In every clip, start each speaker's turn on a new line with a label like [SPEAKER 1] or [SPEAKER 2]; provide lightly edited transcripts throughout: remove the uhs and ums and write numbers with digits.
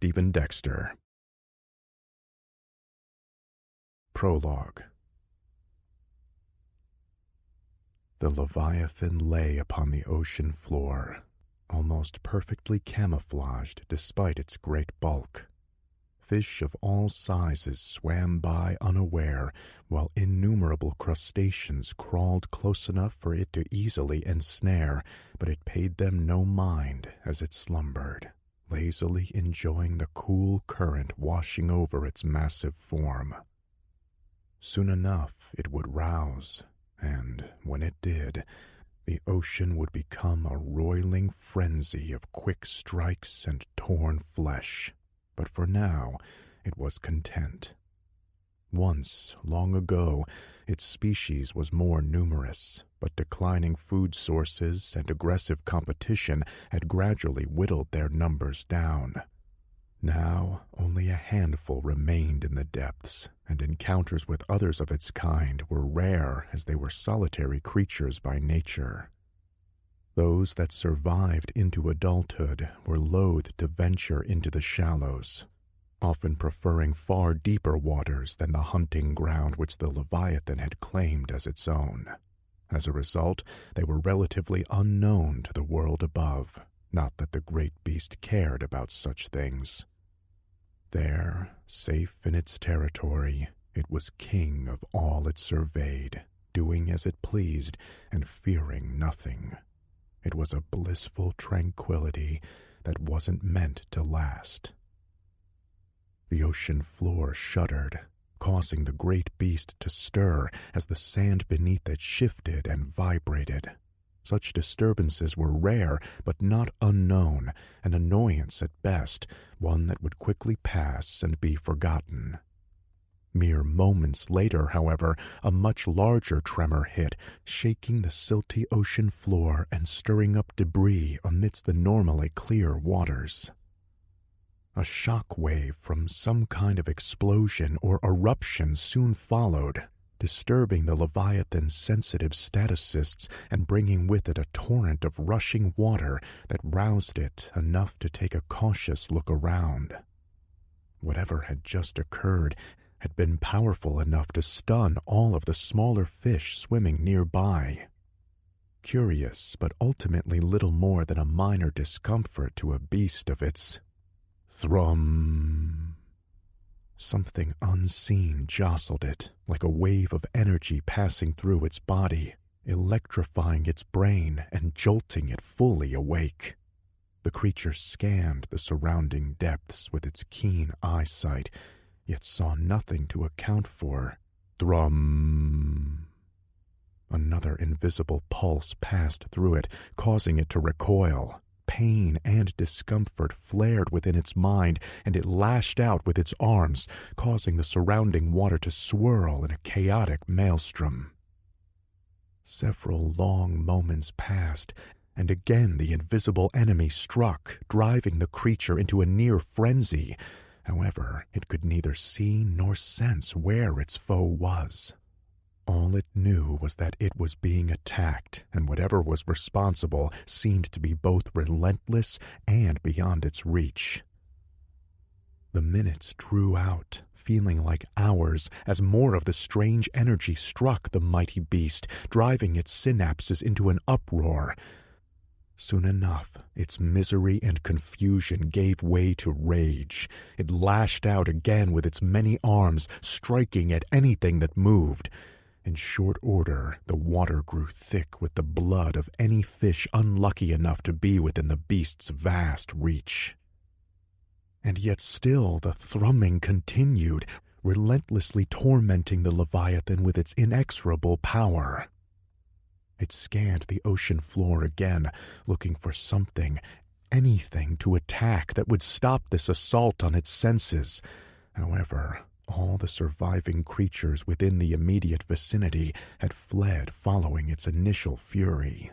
[SPEAKER 1] Stephen Dexter. Prologue. The Leviathan lay upon the ocean floor, almost perfectly camouflaged despite its great bulk. Fish of all sizes swam by unaware, while innumerable crustaceans crawled close enough for it to easily ensnare, but it paid them no mind as it slumbered, lazily enjoying the cool current washing over its massive form. Soon enough it would rouse, and when it did, the ocean would become a roiling frenzy of quick strikes and torn flesh. But for now, it was content. Once, long ago, its species was more numerous, but declining food sources and aggressive competition had gradually whittled their numbers down. Now, only a handful remained in the depths, and encounters with others of its kind were rare as they were solitary creatures by nature. Those that survived into adulthood were loath to venture into the shallows, often preferring far deeper waters than the hunting ground which the Leviathan had claimed as its own. As a result, they were relatively unknown to the world above, not that the great beast cared about such things. There, safe in its territory, it was king of all it surveyed, doing as it pleased and fearing nothing. It was a blissful tranquility that wasn't meant to last. The ocean floor shuddered, causing the great beast to stir as the sand beneath it shifted and vibrated. Such disturbances were rare but not unknown, an annoyance at best, one that would quickly pass and be forgotten. Mere moments later, however, a much larger tremor hit, shaking the silty ocean floor and stirring up debris amidst the normally clear waters. A shock wave from some kind of explosion or eruption soon followed, disturbing the Leviathan's sensitive statistics and bringing with it a torrent of rushing water that roused it enough to take a cautious look around. Whatever had just occurred had been powerful enough to stun all of the smaller fish swimming nearby. Curious, but ultimately little more than a minor discomfort to a beast of its thrum. Something unseen jostled it, like a wave of energy passing through its body, electrifying its brain and jolting it fully awake. The creature scanned the surrounding depths with its keen eyesight, yet saw nothing to account for thrum. Another invisible pulse passed through it, causing it to recoil. Pain and discomfort flared within its mind, and it lashed out with its arms, causing the surrounding water to swirl in a chaotic maelstrom. Several long moments passed, and again the invisible enemy struck, driving the creature into a near frenzy. However, it could neither see nor sense where its foe was. All it knew was that it was being attacked, and whatever was responsible seemed to be both relentless and beyond its reach. The minutes drew out, feeling like hours, as more of the strange energy struck the mighty beast, driving its synapses into an uproar. Soon enough, its misery and confusion gave way to rage. It lashed out again with its many arms, striking at anything that moved. In short order, the water grew thick with the blood of any fish unlucky enough to be within the beast's vast reach. And yet still the thrumming continued, relentlessly tormenting the Leviathan with its inexorable power. It scanned the ocean floor again, looking for something, anything to attack that would stop this assault on its senses. However, all the surviving creatures within the immediate vicinity had fled following its initial fury.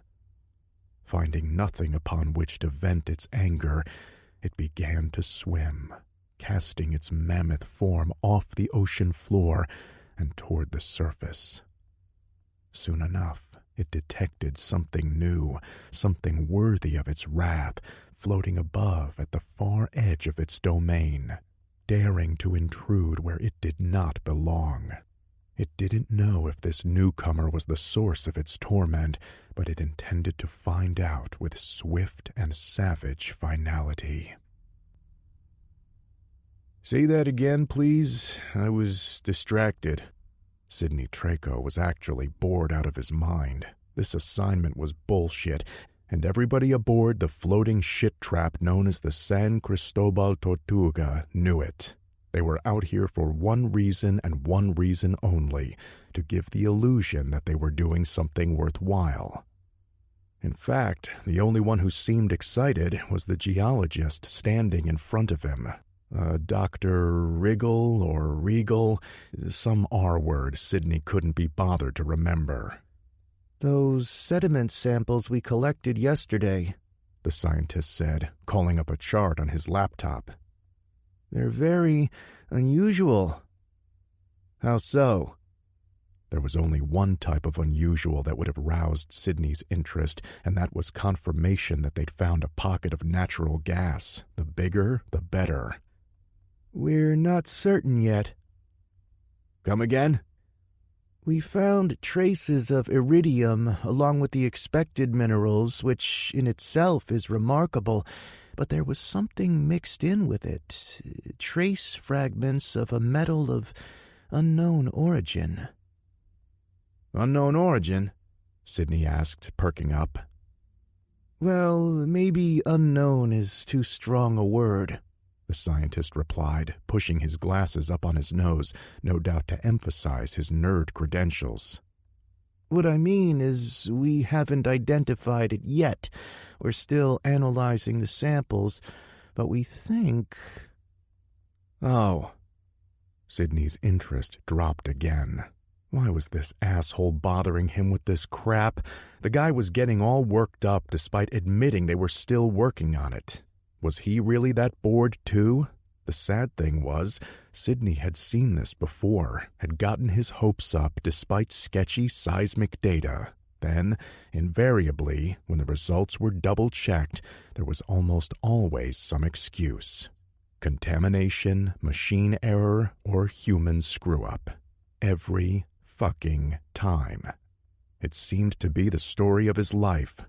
[SPEAKER 1] Finding nothing upon which to vent its anger, it began to swim, casting its mammoth form off the ocean floor and toward the surface. Soon enough, It detected something new, something worthy of its wrath, floating above at the far edge of its domain, daring to intrude where it did not belong. It didn't know if this newcomer was the source of its torment, but it intended to find out with swift and savage finality.
[SPEAKER 2] "Say that again, please. I was distracted."
[SPEAKER 1] Sidney Traco was actually bored out of his mind. This assignment was bullshit, and everybody aboard the floating shit trap known as the San Cristobal Tortuga knew it. They were out here for one reason and one reason only, to give the illusion that they were doing something worthwhile. In fact, the only one who seemed excited was the geologist standing in front of him. Dr. Riggle or Regal, some R-word Sidney couldn't be bothered to remember.
[SPEAKER 2] "Those sediment samples we collected yesterday,"
[SPEAKER 1] the scientist said, calling up a chart on his laptop.
[SPEAKER 2] "They're very unusual." "How so?"
[SPEAKER 1] There was only one type of unusual that would have roused Sidney's interest, and that was confirmation that they'd found a pocket of natural gas. The bigger, the better.
[SPEAKER 2] "We're not certain yet."
[SPEAKER 1] "Come again?"
[SPEAKER 2] "We found traces of iridium along with the expected minerals, which in itself is remarkable, but there was something mixed in with it, trace fragments of a metal of unknown origin."
[SPEAKER 1] "Unknown origin?" Sidney asked, perking up.
[SPEAKER 2] "Well, maybe unknown is too strong a word,"
[SPEAKER 1] the scientist replied, pushing his glasses up on his nose, no doubt to emphasize his nerd credentials.
[SPEAKER 2] "What I mean is we haven't identified it yet. We're still analyzing the samples, but we think—"
[SPEAKER 1] "Oh." Sidney's interest dropped again. Why was this asshole bothering him with this crap? The guy was getting all worked up despite admitting they were still working on it. Was he really that bored too? The sad thing was, Sidney had seen this before, had gotten his hopes up despite sketchy seismic data. Then, invariably, when the results were double-checked, there was almost always some excuse. Contamination, machine error, or human screw-up. Every fucking time. It seemed to be the story of his life.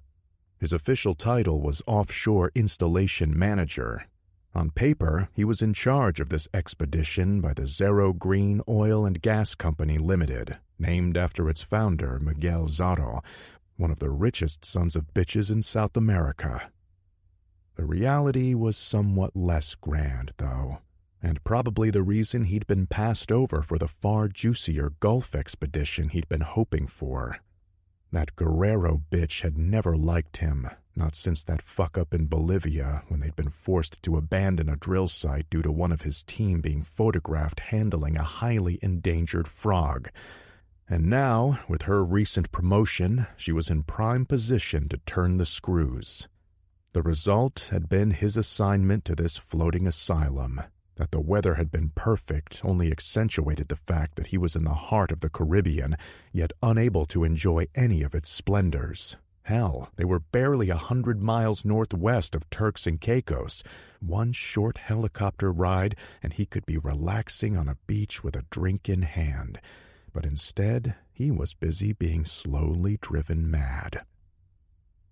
[SPEAKER 1] His official title was Offshore Installation Manager. On paper, he was in charge of this expedition by the Zero Green Oil and Gas Company Limited, named after its founder, Miguel Zorro, one of the richest sons of bitches in South America. The reality was somewhat less grand, though, and probably the reason he'd been passed over for the far juicier Gulf expedition he'd been hoping for. That Guerrero bitch had never liked him, not since that fuck-up in Bolivia when they'd been forced to abandon a drill site due to one of his team being photographed handling a highly endangered frog. And now, with her recent promotion, she was in prime position to turn the screws. The result had been his assignment to this floating asylum. That the weather had been perfect only accentuated the fact that he was in the heart of the Caribbean, yet unable to enjoy any of its splendors. Hell, they were barely 100 miles northwest of Turks and Caicos. One short helicopter ride, and he could be relaxing on a beach with a drink in hand. But instead, he was busy being slowly driven mad.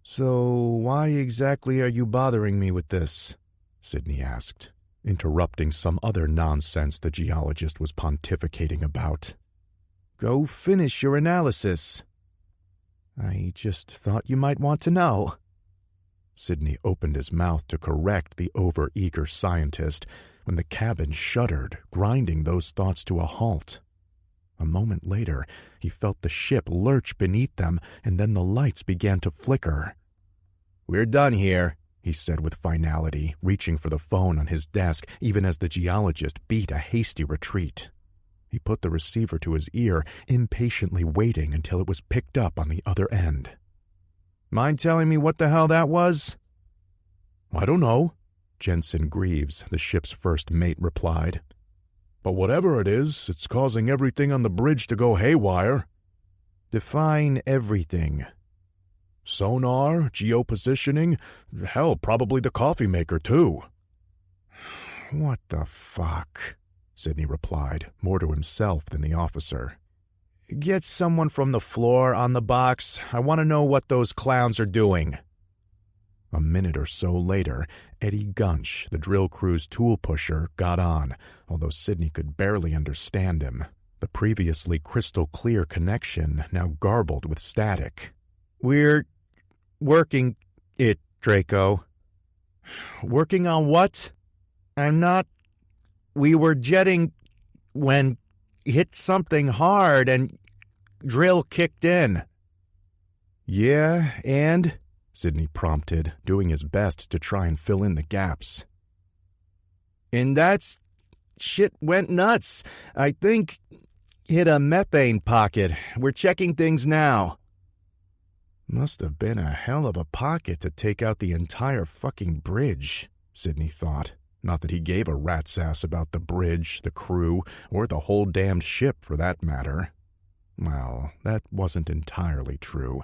[SPEAKER 2] "So why exactly are you bothering me with this?"
[SPEAKER 1] Sidney asked, interrupting some other nonsense the geologist was pontificating about.
[SPEAKER 2] "Go finish your analysis."
[SPEAKER 1] "I just thought you might want to know." Sidney opened his mouth to correct the over-eager scientist when the cabin shuddered, grinding those thoughts to a halt. A moment later, he felt the ship lurch beneath them, and then the lights began to flicker.
[SPEAKER 2] "We're done here,"
[SPEAKER 1] he said with finality, reaching for the phone on his desk even as the geologist beat a hasty retreat. He put the receiver to his ear, impatiently waiting until it was picked up on the other end.
[SPEAKER 2] "Mind telling me what the hell that was?"
[SPEAKER 1] "I don't know," Jensen Greaves, the ship's first mate, replied. "But whatever it is, it's causing everything on the bridge to go haywire."
[SPEAKER 2] Define everything.
[SPEAKER 1] Sonar, geopositioning, hell, probably the coffee maker, too.
[SPEAKER 2] What the fuck? Sidney replied, more to himself than the officer. Get someone from the floor on the box. I want to know what those clowns are doing.
[SPEAKER 1] A minute or so later, Eddie Gunch, the drill crew's tool pusher, got on, although Sidney could barely understand him. The previously crystal-clear connection now garbled with static.
[SPEAKER 2] We're working it, Draco. Working on what? I'm not... We were jetting when hit something hard and drill kicked in.
[SPEAKER 1] Yeah, and? Sidney prompted, doing his best to try and fill in the gaps.
[SPEAKER 2] And that's... Shit went nuts. I think... Hit a methane pocket. We're checking things now.
[SPEAKER 1] Must have been a hell of a pocket to take out the entire fucking bridge, Sidney thought. Not that he gave a rat's ass about the bridge, the crew, or the whole damned ship for that matter. Well, that wasn't entirely true.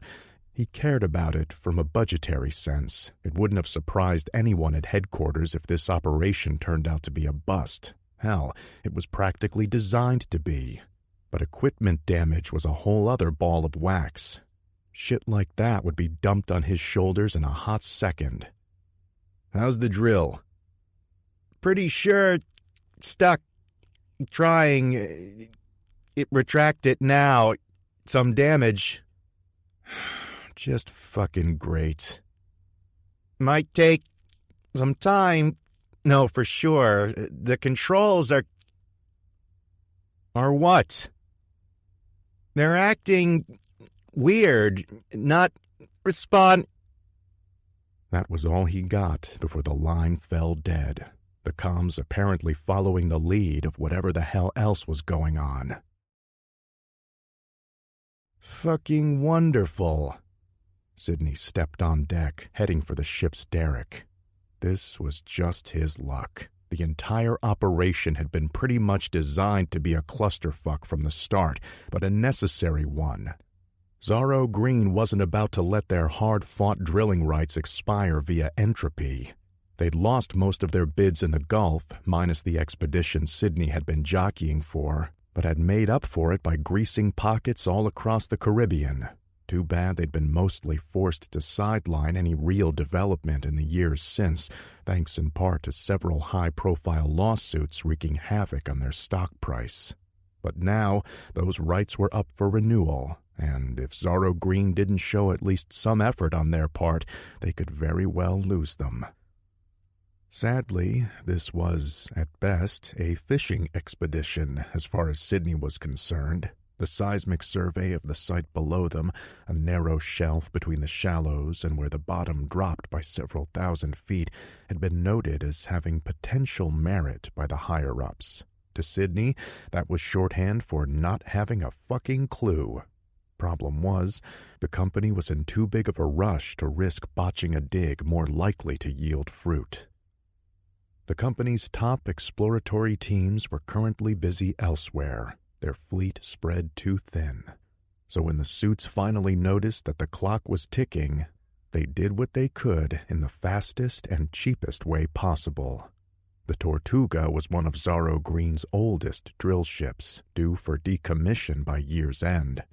[SPEAKER 1] He cared about it from a budgetary sense. It wouldn't have surprised anyone at headquarters if this operation turned out to be a bust. Hell, it was practically designed to be. But equipment damage was a whole other ball of wax. Shit like that would be dumped on his shoulders in a hot second.
[SPEAKER 2] How's the drill? Pretty sure stuck. Trying. It retract it now. Some damage.
[SPEAKER 1] Just fucking great.
[SPEAKER 2] Might take some time. No, for sure. The controls are... Are what? They're acting weird, not respond...
[SPEAKER 1] That was all he got before the line fell dead, the comms apparently following the lead of whatever the hell else was going on.
[SPEAKER 2] Fucking wonderful.
[SPEAKER 1] Sidney stepped on deck, heading for the ship's derrick. This was just his luck. The entire operation had been pretty much designed to be a clusterfuck from the start, but a necessary one. Zorro Green wasn't about to let their hard-fought drilling rights expire via entropy. They'd lost most of their bids in the Gulf, minus the expedition Sidney had been jockeying for, but had made up for it by greasing pockets all across the Caribbean. Too bad they'd been mostly forced to sideline any real development in the years since, thanks in part to several high-profile lawsuits wreaking havoc on their stock price. But now, those rights were up for renewal, and if Zorro Green didn't show at least some effort on their part, they could very well lose them. Sadly, this was, at best, a fishing expedition as far as Sidney was concerned. The seismic survey of the site below them, a narrow shelf between the shallows and where the bottom dropped by several thousand feet, had been noted as having potential merit by the higher-ups. To Sidney, that was shorthand for not having a fucking clue. Problem was, the company was in too big of a rush to risk botching a dig more likely to yield fruit. The company's top exploratory teams were currently busy elsewhere, their fleet spread too thin. So when the suits finally noticed that the clock was ticking, they did what they could in the fastest and cheapest way possible. The Tortuga was one of Zorro Green's oldest drill ships, due for decommission by year's end.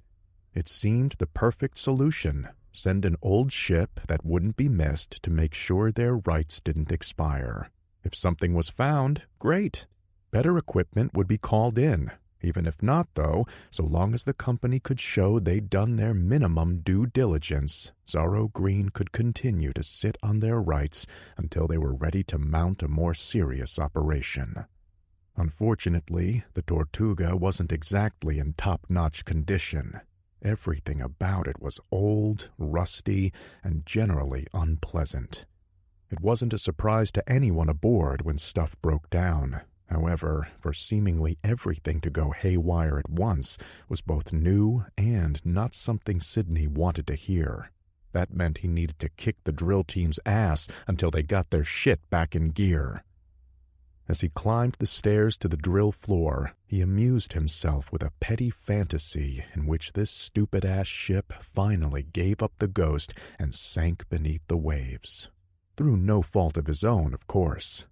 [SPEAKER 1] It seemed the perfect solution. Send an old ship that wouldn't be missed to make sure their rights didn't expire. If something was found, great. Better equipment would be called in. Even if not, though, so long as the company could show they'd done their minimum due diligence, Zorro Green could continue to sit on their rights until they were ready to mount a more serious operation. Unfortunately, the Tortuga wasn't exactly in top-notch condition. Everything about it was old, rusty, and generally unpleasant. It wasn't a surprise to anyone aboard when stuff broke down. However, for seemingly everything to go haywire at once was both new and not something Sidney wanted to hear. That meant he needed to kick the drill team's ass until they got their shit back in gear. As he climbed the stairs to the drill floor, he amused himself with a petty fantasy in which this stupid-ass ship finally gave up the ghost and sank beneath the waves. Through no fault of his own, of course.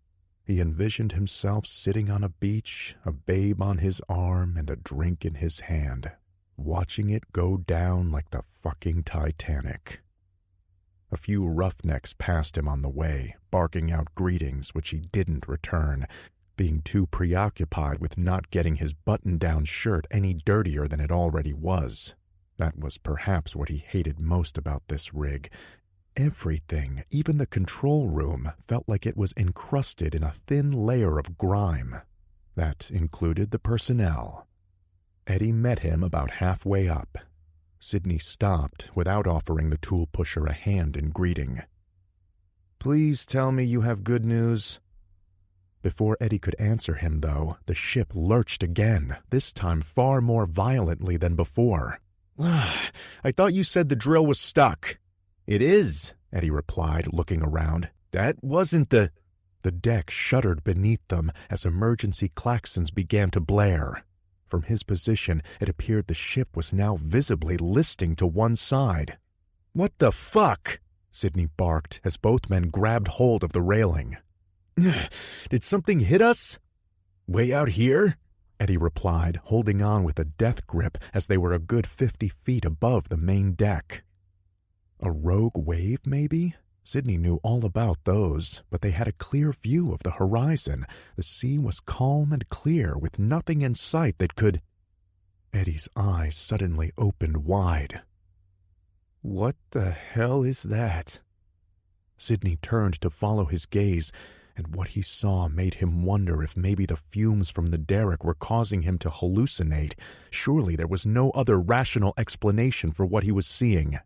[SPEAKER 1] He envisioned himself sitting on a beach, a babe on his arm and a drink in his hand, watching it go down like the fucking Titanic. A few roughnecks passed him on the way, barking out greetings which he didn't return, being too preoccupied with not getting his button-down shirt any dirtier than it already was. That was perhaps what he hated most about this rig. Everything, even the control room, felt like it was encrusted in a thin layer of grime. That included the personnel. Eddie met him about halfway up. Sidney stopped without offering the tool pusher a hand in greeting. "Please tell me you have good news." Before Eddie could answer him, though, the ship lurched again, this time far more violently than before. "I thought you said the drill was stuck." "It is," Eddie replied, looking around. "That wasn't the—" The deck shuddered beneath them as emergency klaxons began to blare. From his position, it appeared the ship was now visibly listing to one side. "What the fuck?" Sidney barked as both men grabbed hold of the railing. "Did something hit us?" "Way out here?" Eddie replied, holding on with a death grip as they were a good 50 feet above the main deck. A rogue wave, maybe? Sidney knew all about those, but they had a clear view of the horizon. The sea was calm and clear, with nothing in sight that could— Eddie's eyes suddenly opened wide. "What the hell is that?" Sidney turned to follow his gaze, and what he saw made him wonder if maybe the fumes from the derrick were causing him to hallucinate. Surely there was no other rational explanation for what he was seeing.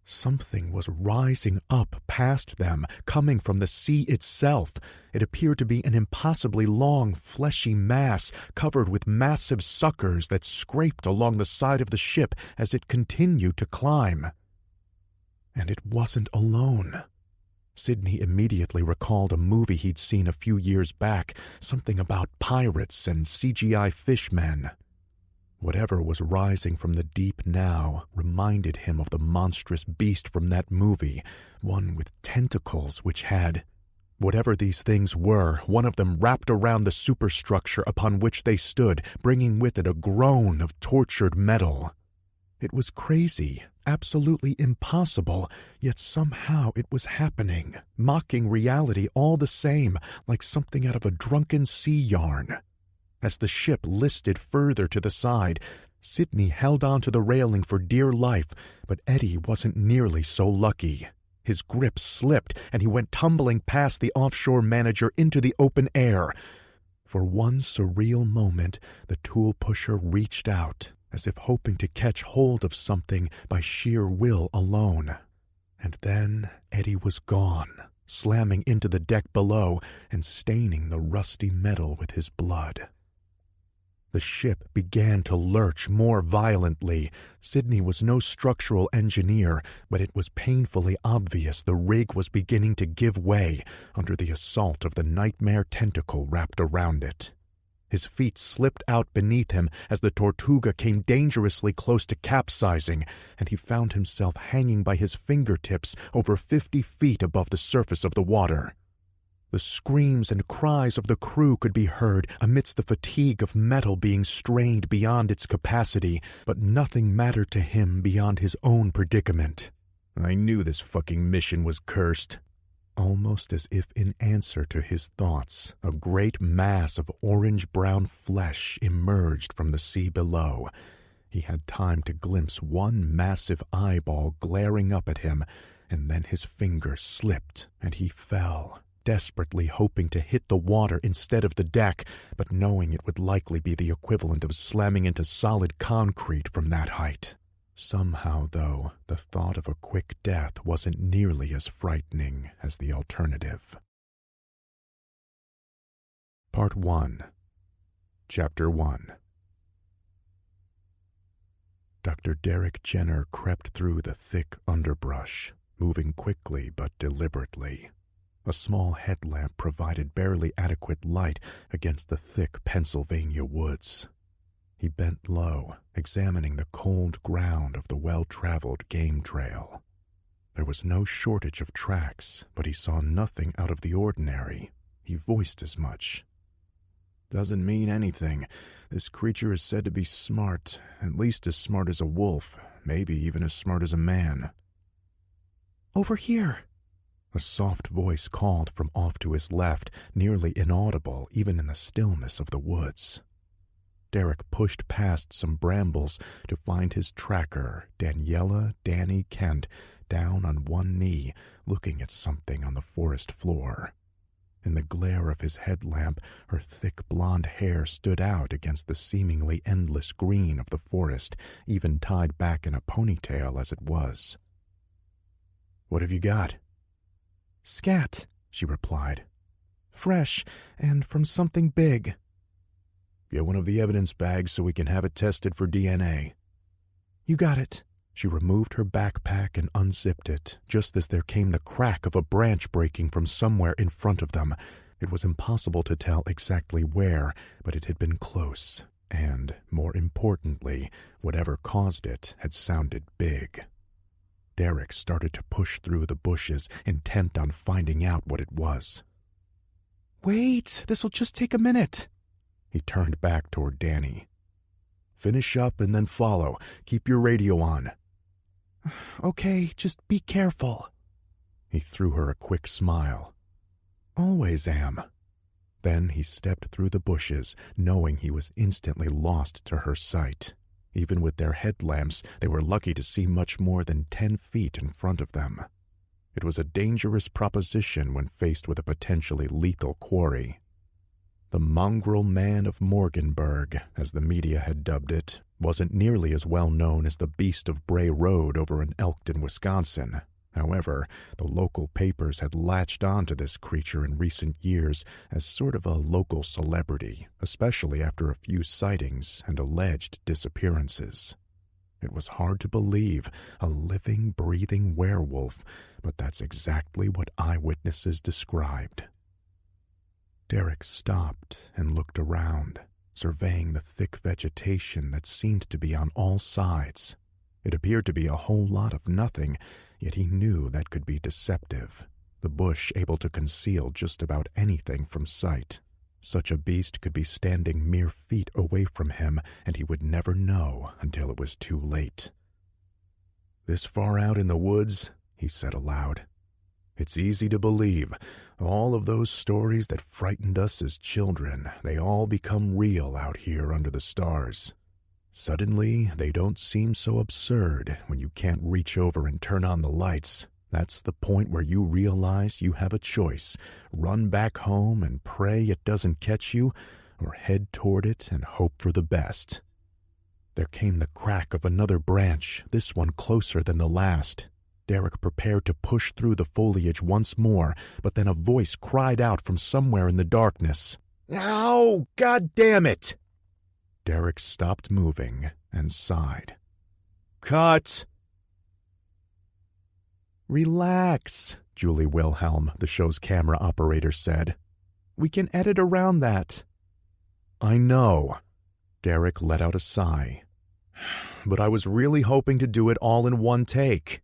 [SPEAKER 1] Something was rising up past them, coming from the sea itself. It appeared to be an impossibly long, fleshy mass, covered with massive suckers that scraped along the side of the ship as it continued to climb. And it wasn't alone. Sidney immediately recalled a movie he'd seen a few years back, something about pirates and CGI fishmen. Whatever was rising from the deep now reminded him of the monstrous beast from that movie, one with tentacles which had— Whatever these things were, one of them wrapped around the superstructure upon which they stood, bringing with it a groan of tortured metal. It was crazy, absolutely impossible, yet somehow it was happening, mocking reality all the same, like something out of a drunken sea yarn. As the ship listed further to the side, Sidney held on to the railing for dear life, but Eddie wasn't nearly so lucky. His grip slipped, and he went tumbling past the offshore manager into the open air. For one surreal moment, the tool pusher reached out, as if hoping to catch hold of something by sheer will alone. And then Eddie was gone, slamming into the deck below and staining the rusty metal with his blood. The ship began to lurch more violently. Sidney was no structural engineer, but it was painfully obvious the rig was beginning to give way under the assault of the nightmare tentacle wrapped around it. His feet slipped out beneath him as the Tortuga came dangerously close to capsizing, and he found himself hanging by his fingertips over 50 feet above the surface of the water. The screams and cries of the crew could be heard amidst the fatigue of metal being strained beyond its capacity, but nothing mattered to him beyond his own predicament. "I knew this fucking mission was cursed." Almost as if in answer to his thoughts, a great mass of orange-brown flesh emerged from the sea below. He had time to glimpse one massive eyeball glaring up at him, and then his finger slipped and he fell, desperately hoping to hit the water instead of the deck, but knowing it would likely be the equivalent of slamming into solid concrete from that height. Somehow, though, the thought of a quick death wasn't nearly as frightening as the alternative. Part 1. Chapter 1. Dr. Derek Jenner crept through the thick underbrush, moving quickly but deliberately. A small headlamp provided barely adequate light against the thick Pennsylvania woods. He bent low, examining the cold ground of the well-traveled game trail. There was no shortage of tracks, but he saw nothing out of the ordinary. He voiced as much. "Doesn't mean anything. This creature is said to be smart, at least as smart as a wolf, maybe even as smart as a man."
[SPEAKER 2] "Over here!"
[SPEAKER 1] A soft voice called from off to his left, nearly inaudible even in the stillness of the woods. Derek pushed past some brambles to find his tracker, Daniela Danny Kent, down on one knee, looking at something on the forest floor. In the glare of his headlamp, her thick blonde hair stood out against the seemingly endless green of the forest, even tied back in a ponytail as it was. "What have you got?"
[SPEAKER 2] "Scat," she replied. "Fresh, and from something big."
[SPEAKER 1] "Get one of the evidence bags so we can have it tested for DNA."
[SPEAKER 2] "You got it."
[SPEAKER 1] She removed her backpack and unzipped it, just as there came the crack of a branch breaking from somewhere in front of them. It was impossible to tell exactly where, but it had been close, and, more importantly, whatever caused it had sounded big. Derek started to push through the bushes, intent on finding out what it was.
[SPEAKER 2] "Wait, this'll just take a minute."
[SPEAKER 1] He turned back toward Danny. "Finish up and then follow. Keep your radio on."
[SPEAKER 2] "Okay, just be careful."
[SPEAKER 1] He threw her a quick smile. "Always am." Then he stepped through the bushes, knowing he was instantly lost to her sight. Even with their headlamps, they were lucky to see much more than 10 feet in front of them. It was a dangerous proposition when faced with a potentially lethal quarry. The mongrel man of Morganburg, as the media had dubbed it, wasn't nearly as well known as the Beast of Bray Road over in Elkton, Wisconsin. However, the local papers had latched onto this creature in recent years as sort of a local celebrity, especially after a few sightings and alleged disappearances. It was hard to believe, a living, breathing werewolf, but that's exactly what eyewitnesses described. Derek stopped and looked around, surveying the thick vegetation that seemed to be on all sides. It appeared to be a whole lot of nothing, yet he knew that could be deceptive. The bush able to conceal just about anything from sight. Such a beast could be standing mere feet away from him, and he would never know until it was too late. "This far out in the woods," he said aloud. "It's easy to believe. All of those stories that frightened us as children, they all become real out here under the stars. Suddenly, they don't seem so absurd when you can't reach over and turn on the lights. That's the point where you realize you have a choice. Run back home and pray it doesn't catch you, or head toward it and hope for the best." There came the crack of another branch, this one closer than the last. Derek prepared to push through the foliage once more, but then a voice cried out from somewhere in the darkness. "Ow! God damn it!" Derek stopped moving and sighed. "Cut!"
[SPEAKER 2] "Relax," Julie Wilhelm, the show's camera operator, said. "We can edit around that."
[SPEAKER 1] "I know." Derek let out a sigh. "But I was really hoping to do it all in one take."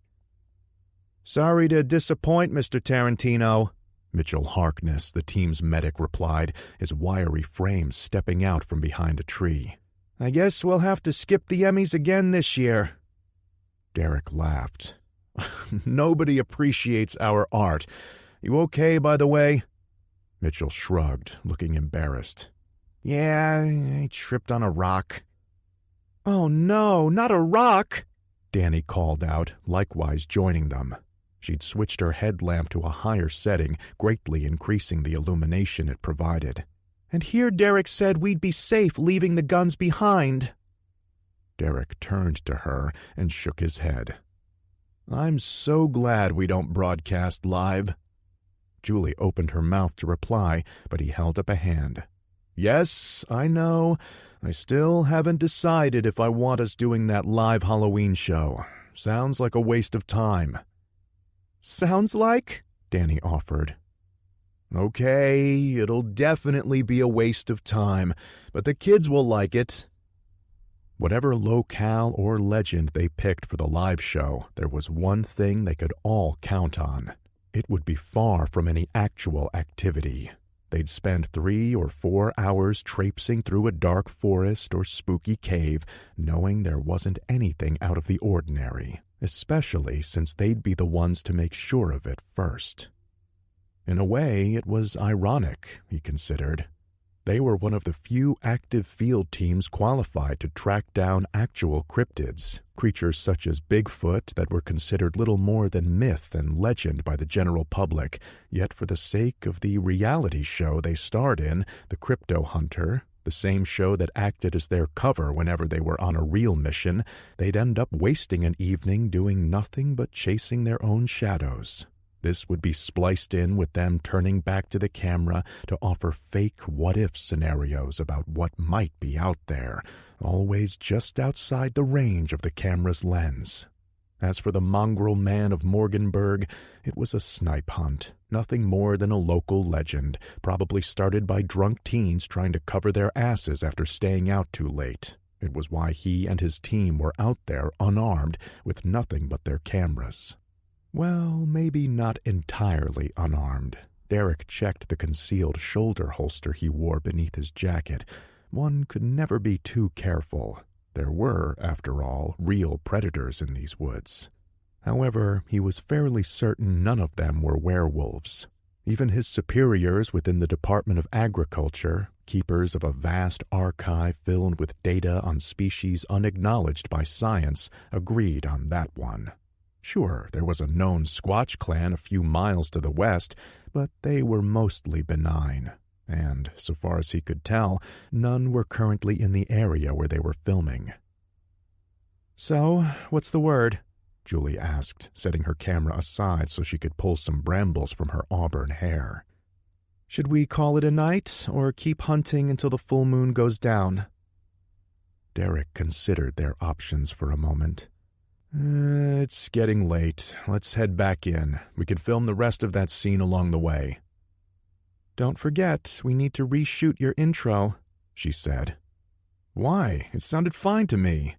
[SPEAKER 2] "Sorry to disappoint, Mr. Tarantino,"
[SPEAKER 1] Mitchell Harkness, the team's medic, replied, his wiry frame stepping out from behind a tree.
[SPEAKER 2] "I guess we'll have to skip the Emmys again this year."
[SPEAKER 1] Derek laughed. "Nobody appreciates our art. You okay, by the way?" Mitchell shrugged, looking embarrassed.
[SPEAKER 2] "Yeah, I tripped on a rock." "Oh no, not a rock!"
[SPEAKER 1] Danny called out, likewise joining them. She'd switched her headlamp to a higher setting, greatly increasing the illumination it provided.
[SPEAKER 2] "And here Derek said we'd be safe leaving the guns behind."
[SPEAKER 1] Derek turned to her and shook his head. "I'm so glad we don't broadcast live." Julie opened her mouth to reply, but he held up a hand. "Yes, I know. I still haven't decided if I want us doing that live Halloween show. Sounds like a waste of time."
[SPEAKER 2] "Sounds like?"
[SPEAKER 1] Danny offered. Okay, it'll definitely be a waste of time, but the kids will like it. Whatever locale or legend they picked for the live show, there was one thing they could all count on. It would be far from any actual activity. They'd spend 3 or 4 hours traipsing through a dark forest or spooky cave, knowing there wasn't anything out of the ordinary, especially since they'd be the ones to make sure of it first. In a way, it was ironic, he considered. They were one of the few active field teams qualified to track down actual cryptids, creatures such as Bigfoot that were considered little more than myth and legend by the general public, yet for the sake of the reality show they starred in, The Crypto Hunter, the same show that acted as their cover whenever they were on a real mission, they'd end up wasting an evening doing nothing but chasing their own shadows. This would be spliced in with them turning back to the camera to offer fake what-if scenarios about what might be out there, always just outside the range of the camera's lens. As for the mongrel man of Morganburg, it was a snipe hunt, nothing more than a local legend, probably started by drunk teens trying to cover their asses after staying out too late. It was why he and his team were out there unarmed with nothing but their cameras. Well, maybe not entirely unarmed. Derek checked the concealed shoulder holster he wore beneath his jacket. One could never be too careful. There were, after all, real predators in these woods. However, he was fairly certain none of them were werewolves. Even his superiors within the Department of Agriculture, keepers of a vast archive filled with data on species unacknowledged by science, agreed on that one. Sure, there was a known Squatch clan a few miles to the west, but they were mostly benign, and, so far as he could tell, none were currently in the area where they were filming.
[SPEAKER 2] "So, what's the word?"
[SPEAKER 1] Julie asked, setting her camera aside so she could pull some brambles from her auburn hair.
[SPEAKER 2] "Should we call it a night, or keep hunting until the full moon goes down?"
[SPEAKER 1] Derek considered their options for a moment. It's getting late. Let's head back in. We can film the rest of that scene along the way."
[SPEAKER 2] "Don't forget, we need to reshoot your intro," she said.
[SPEAKER 1] "Why? It sounded fine to me."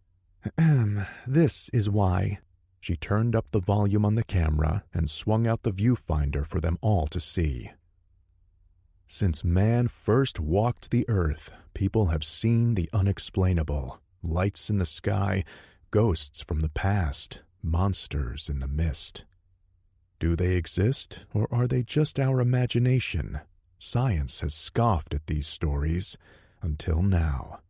[SPEAKER 2] This is why."
[SPEAKER 1] She turned up the volume on the camera and swung out the viewfinder for them all to see. Since man first walked the earth, people have seen the unexplainable. Lights in the sky, ghosts from the past, monsters in the mist. Do they exist, or are they just our imagination? Science has scoffed at these stories, until now.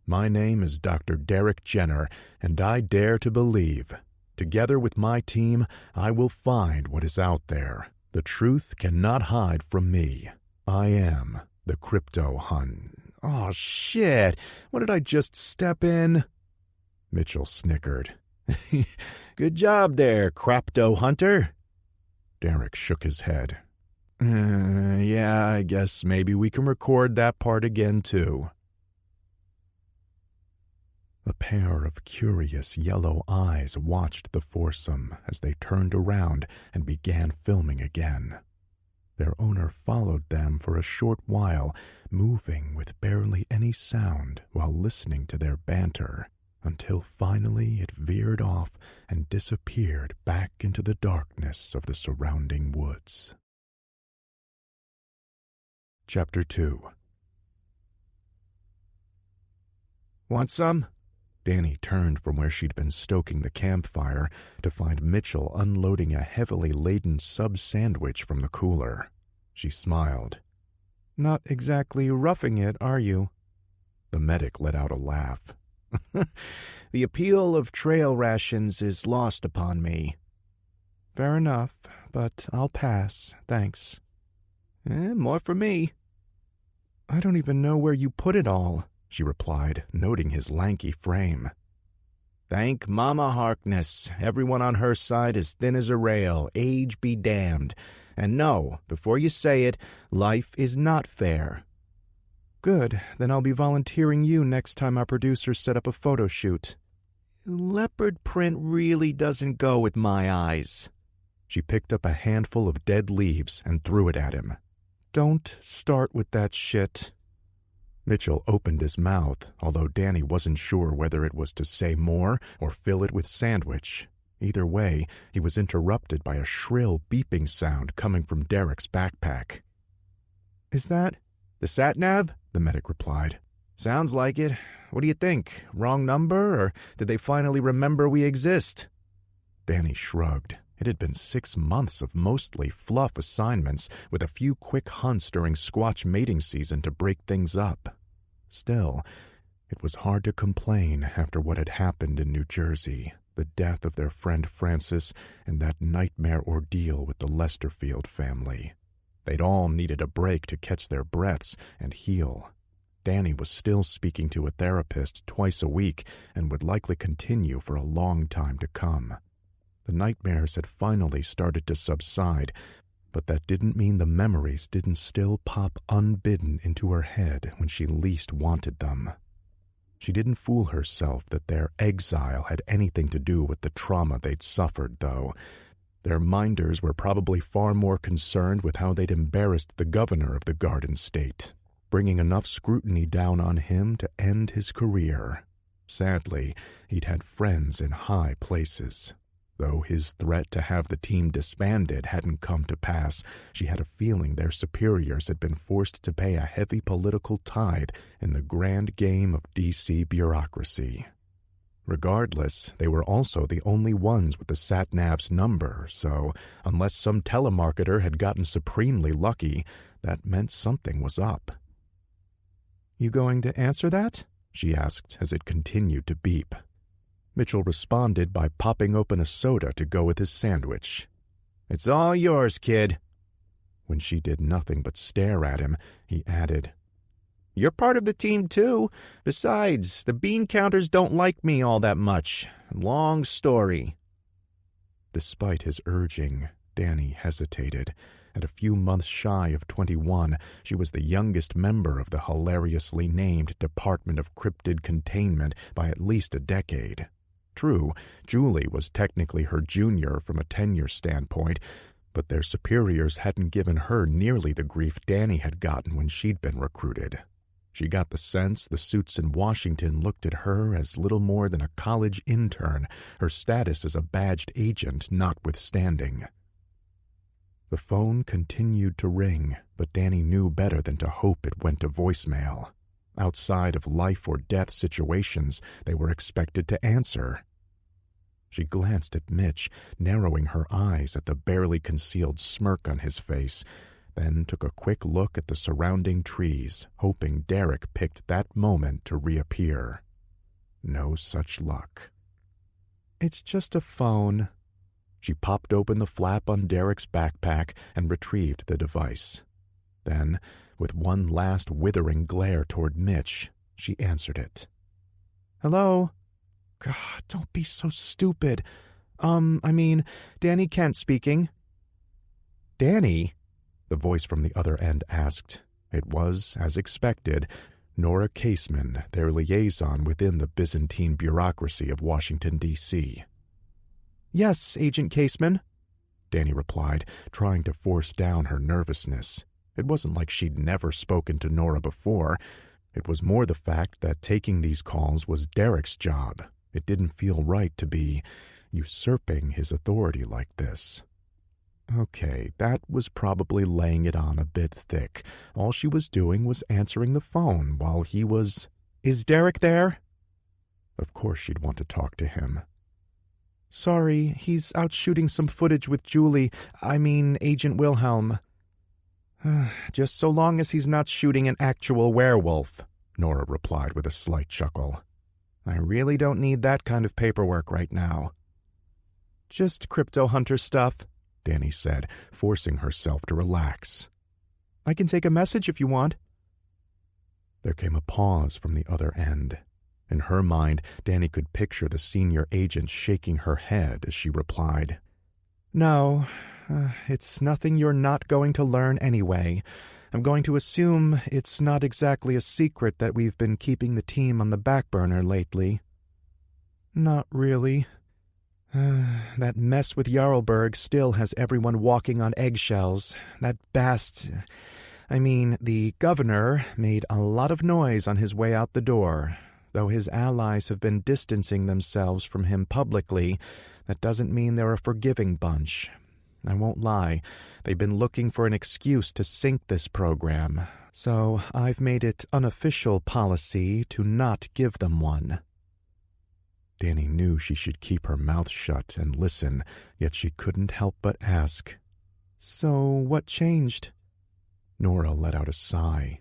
[SPEAKER 1] My name is Dr. Derek Jenner, and I dare to believe. Together with my team, I will find what is out there. The truth cannot hide from me. I am the Crypto Hun.
[SPEAKER 2] Oh, shit! What did I just step in?
[SPEAKER 1] Mitchell snickered.
[SPEAKER 2] "Good job there, Crypto Hunter."
[SPEAKER 1] Derek shook his head. Yeah, I guess maybe we can record that part again, too." A pair of curious yellow eyes watched the foursome as they turned around and began filming again. Their owner followed them for a short while, moving with barely any sound while listening to their banter, until finally it veered off and disappeared back into the darkness of the surrounding woods. Chapter 2.
[SPEAKER 2] "Want some?"
[SPEAKER 1] Danny turned from where she'd been stoking the campfire to find Mitchell unloading a heavily laden sub-sandwich from the cooler. She smiled.
[SPEAKER 2] "Not exactly roughing it, are you?"
[SPEAKER 1] The medic let out a laugh.
[SPEAKER 2] "The appeal of trail rations is lost upon me." "Fair enough, but I'll pass, thanks."
[SPEAKER 1] More for me."
[SPEAKER 2] "I don't even know where you put it all,"
[SPEAKER 1] she replied, noting his lanky frame.
[SPEAKER 2] "Thank Mama Harkness. Everyone on her side as thin as a rail, age be damned. And no, before you say it, life is not fair." "Good, then I'll be volunteering you next time our producers set up a photo shoot." "Leopard print really doesn't go with my eyes."
[SPEAKER 1] She picked up a handful of dead leaves and threw it at him. Don't start with that shit. Mitchell opened his mouth, although Danny wasn't sure whether it was to say more or fill it with sandwich. Either way, he was interrupted by a shrill beeping sound coming from Derek's backpack.
[SPEAKER 2] Is that the sat-nav? The medic replied. Sounds like it. What do you think? Wrong number, or did they finally remember we exist?
[SPEAKER 1] Danny shrugged. It had been 6 months of mostly fluff assignments with a few quick hunts during squatch mating season to break things up. Still, it was hard to complain after what had happened in New Jersey, the death of their friend Francis, and that nightmare ordeal with the Lesterfield family. They'd all needed a break to catch their breaths and heal. Danny was still speaking to a therapist twice a week and would likely continue for a long time to come. The nightmares had finally started to subside, but that didn't mean the memories didn't still pop unbidden into her head when she least wanted them. She didn't fool herself that their exile had anything to do with the trauma they'd suffered, though. Their minders were probably far more concerned with how they'd embarrassed the governor of the Garden State, bringing enough scrutiny down on him to end his career. Sadly, he'd had friends in high places. Though his threat to have the team disbanded hadn't come to pass, she had a feeling their superiors had been forced to pay a heavy political tithe in the grand game of D.C. bureaucracy. Regardless, they were also the only ones with the sat-nav's number, so unless some telemarketer had gotten supremely lucky, that meant something was up.
[SPEAKER 2] "You going to answer that?"
[SPEAKER 1] she asked as it continued to beep. Mitchell responded by popping open a soda to go with his sandwich.
[SPEAKER 2] "It's all yours, kid."
[SPEAKER 1] When she did nothing but stare at him, he added,
[SPEAKER 2] "You're part of the team, too. Besides, the bean counters don't like me all that much. Long story."
[SPEAKER 1] Despite his urging, Danny hesitated. At a few months shy of 21, she was the youngest member of the hilariously named Department of Cryptid Containment by at least a decade. True, Julie was technically her junior from a tenure standpoint, but their superiors hadn't given her nearly the grief Danny had gotten when she'd been recruited. She got the sense the suits in Washington looked at her as little more than a college intern, her status as a badged agent notwithstanding. The phone continued to ring, but Danny knew better than to hope it went to voicemail. Outside of life or death situations, they were expected to answer. She glanced at Mitch, narrowing her eyes at the barely concealed smirk on his face, then took a quick look at the surrounding trees, hoping Derek picked that moment to reappear. No such luck.
[SPEAKER 2] "It's just a phone."
[SPEAKER 1] She popped open the flap on Derek's backpack and retrieved the device. Then, with one last withering glare toward Mitch, she answered it.
[SPEAKER 2] "Hello? God, don't be so stupid. Danny Kent speaking."
[SPEAKER 1] "Danny?" the voice from the other end asked. It was, as expected, Nora Caseman, their liaison within the Byzantine bureaucracy of Washington, D.C.
[SPEAKER 2] "Yes, Agent Caseman,"
[SPEAKER 1] Danny replied, trying to force down her nervousness. It wasn't like she'd never spoken to Nora before. It was more the fact that taking these calls was Derek's job. It didn't feel right to be usurping his authority like this. Okay, that was probably laying it on a bit thick. All she was doing was answering the phone while he was...
[SPEAKER 2] "Is Derek there?"
[SPEAKER 1] Of course she'd want to talk to him.
[SPEAKER 2] "Sorry, he's out shooting some footage with Agent Wilhelm." "Just so long as he's not shooting an actual werewolf," Nora replied with a slight chuckle. "I really don't need that kind of paperwork right now." "Just crypto hunter stuff,"
[SPEAKER 1] Danny said, forcing herself to relax.
[SPEAKER 2] "I can take a message if you want."
[SPEAKER 1] There came a pause from the other end. In her mind, Danny could picture the senior agent shaking her head as she replied,
[SPEAKER 2] "No, it's nothing you're not going to learn anyway. I'm going to assume it's not exactly a secret that we've been keeping the team on the back burner lately." "Not really. That mess with Jarlberg still has everyone walking on eggshells. That I mean, the governor made a lot of noise on his way out the door. Though his allies have been distancing themselves from him publicly, that doesn't mean they're a forgiving bunch. I won't lie, they've been looking for an excuse to sink this program, so I've made it unofficial policy to not give them one.
[SPEAKER 1] Danny knew she should keep her mouth shut and listen, yet she couldn't help but ask.
[SPEAKER 2] So what changed?
[SPEAKER 1] Nora let out a sigh.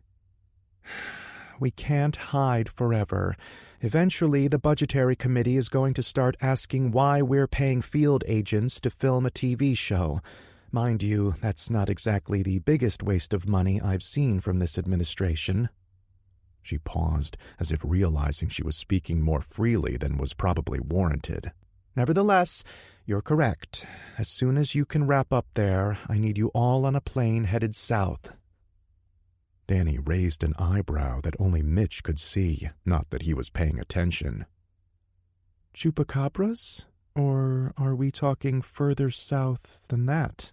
[SPEAKER 2] We can't hide forever. Eventually, the budgetary committee is going to start asking why we're paying field agents to film a TV show. Mind you, that's not exactly the biggest waste of money I've seen from this administration.
[SPEAKER 1] She paused, as if realizing she was speaking more freely than was probably warranted.
[SPEAKER 2] Nevertheless, you're correct. As soon as you can wrap up there, I need you all on a plane headed south.
[SPEAKER 1] Danny raised an eyebrow that only Mitch could see, not that he was paying attention.
[SPEAKER 2] Chupacabras? Or are we talking further south than that?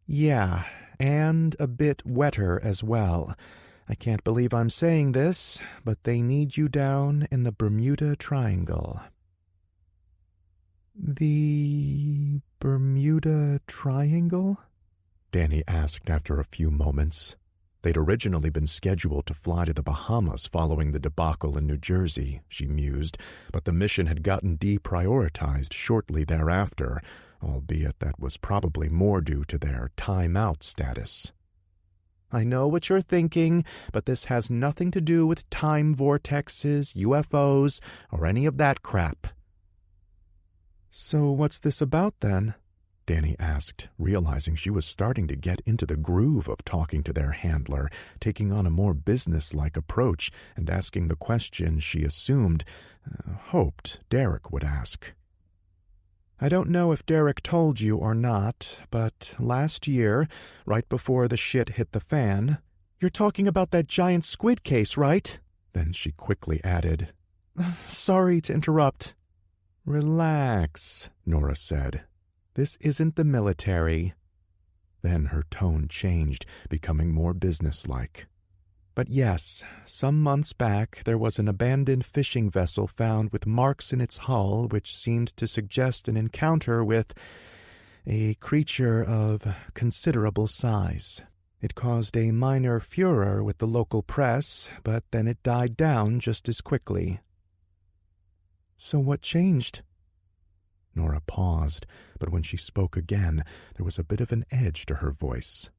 [SPEAKER 2] Yeah, and a bit wetter as well. I can't believe I'm saying this, but they need you down in the Bermuda Triangle. The Bermuda Triangle?
[SPEAKER 1] Danny asked after a few moments. They'd originally been scheduled to fly to the Bahamas following the debacle in New Jersey, she mused, but the mission had gotten deprioritized shortly thereafter, albeit that was probably more due to their time-out status.
[SPEAKER 2] I know what you're thinking, but this has nothing to do with time vortexes, UFOs, or any of that crap. So what's this about, then?
[SPEAKER 1] Danny asked, realizing she was starting to get into the groove of talking to their handler, taking on a more business-like approach and asking the question she hoped Derek would ask.
[SPEAKER 2] I don't know if Derek told you or not, but last year, right before the shit hit the fan, you're talking about that giant squid case, right?
[SPEAKER 1] Then she quickly added,
[SPEAKER 2] Sorry to interrupt.
[SPEAKER 1] Relax, Nora said. This isn't the military. Then her tone changed, becoming more businesslike.
[SPEAKER 2] But yes, some months back there was an abandoned fishing vessel found with marks in its hull which seemed to suggest an encounter with a creature of considerable size. It caused a minor furor with the local press, but then it died down just as quickly. So what changed?
[SPEAKER 1] Nora paused, but when she spoke again, there was a bit of an edge to her voice.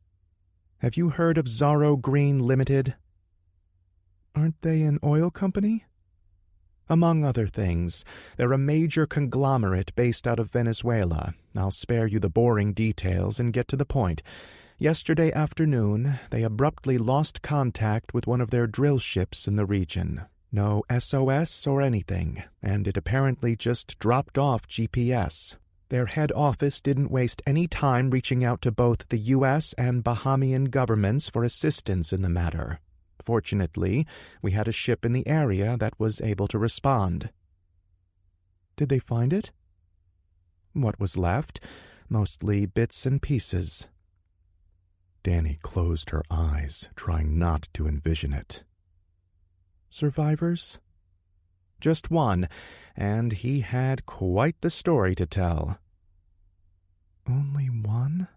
[SPEAKER 2] Have you heard of Zorro Green Limited? Aren't they an oil company? Among other things, they're a major conglomerate based out of Venezuela. I'll spare you the boring details and get to the point. Yesterday afternoon, they abruptly lost contact with one of their drill ships in the region. No SOS or anything, and it apparently just dropped off GPS. Their head office didn't waste any time reaching out to both the U.S. and Bahamian governments for assistance in the matter. Fortunately, we had a ship in the area that was able to respond. Did they find it? What was left? Mostly bits and pieces.
[SPEAKER 1] Danny closed her eyes, trying not to envision it.
[SPEAKER 2] Survivors? Just one, and he had quite the story to tell. Only one?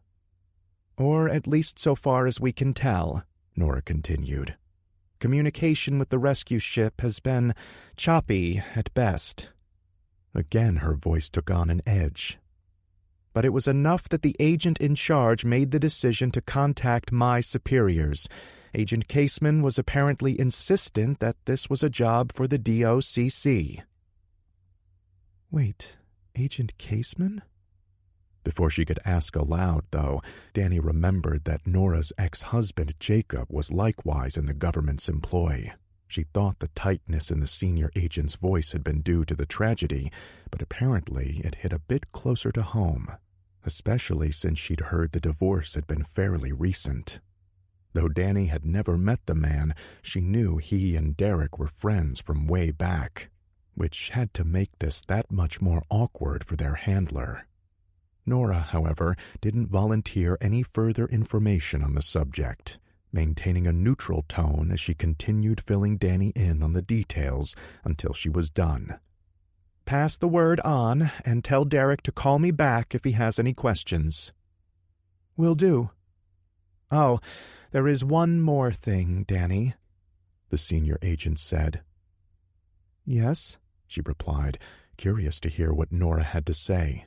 [SPEAKER 2] Or at least so far as we can tell, Nora continued. Communication with the rescue ship has been choppy at best.
[SPEAKER 1] Again her voice took on an edge.
[SPEAKER 2] But it was enough that the agent in charge made the decision to contact my superiors. Agent Caseman was apparently insistent that this was a job for the DOCC. Wait, Agent Caseman?
[SPEAKER 1] Before she could ask aloud, though, Danny remembered that Nora's ex-husband, Jacob, was likewise in the government's employ. She thought the tightness in the senior agent's voice had been due to the tragedy, but apparently it hit a bit closer to home, especially since she'd heard the divorce had been fairly recent. Though Danny had never met the man, she knew he and Derek were friends from way back, which had to make this that much more awkward for their handler. Nora, however, didn't volunteer any further information on the subject. maintaining a neutral tone as she continued filling Danny in on the details until she was done.
[SPEAKER 2] "Pass the word on and tell Derek to call me back if he has any questions." "Will do." "Oh, there is one more thing, Danny," the senior agent said. "Yes?" she replied, curious to hear what Nora had to say.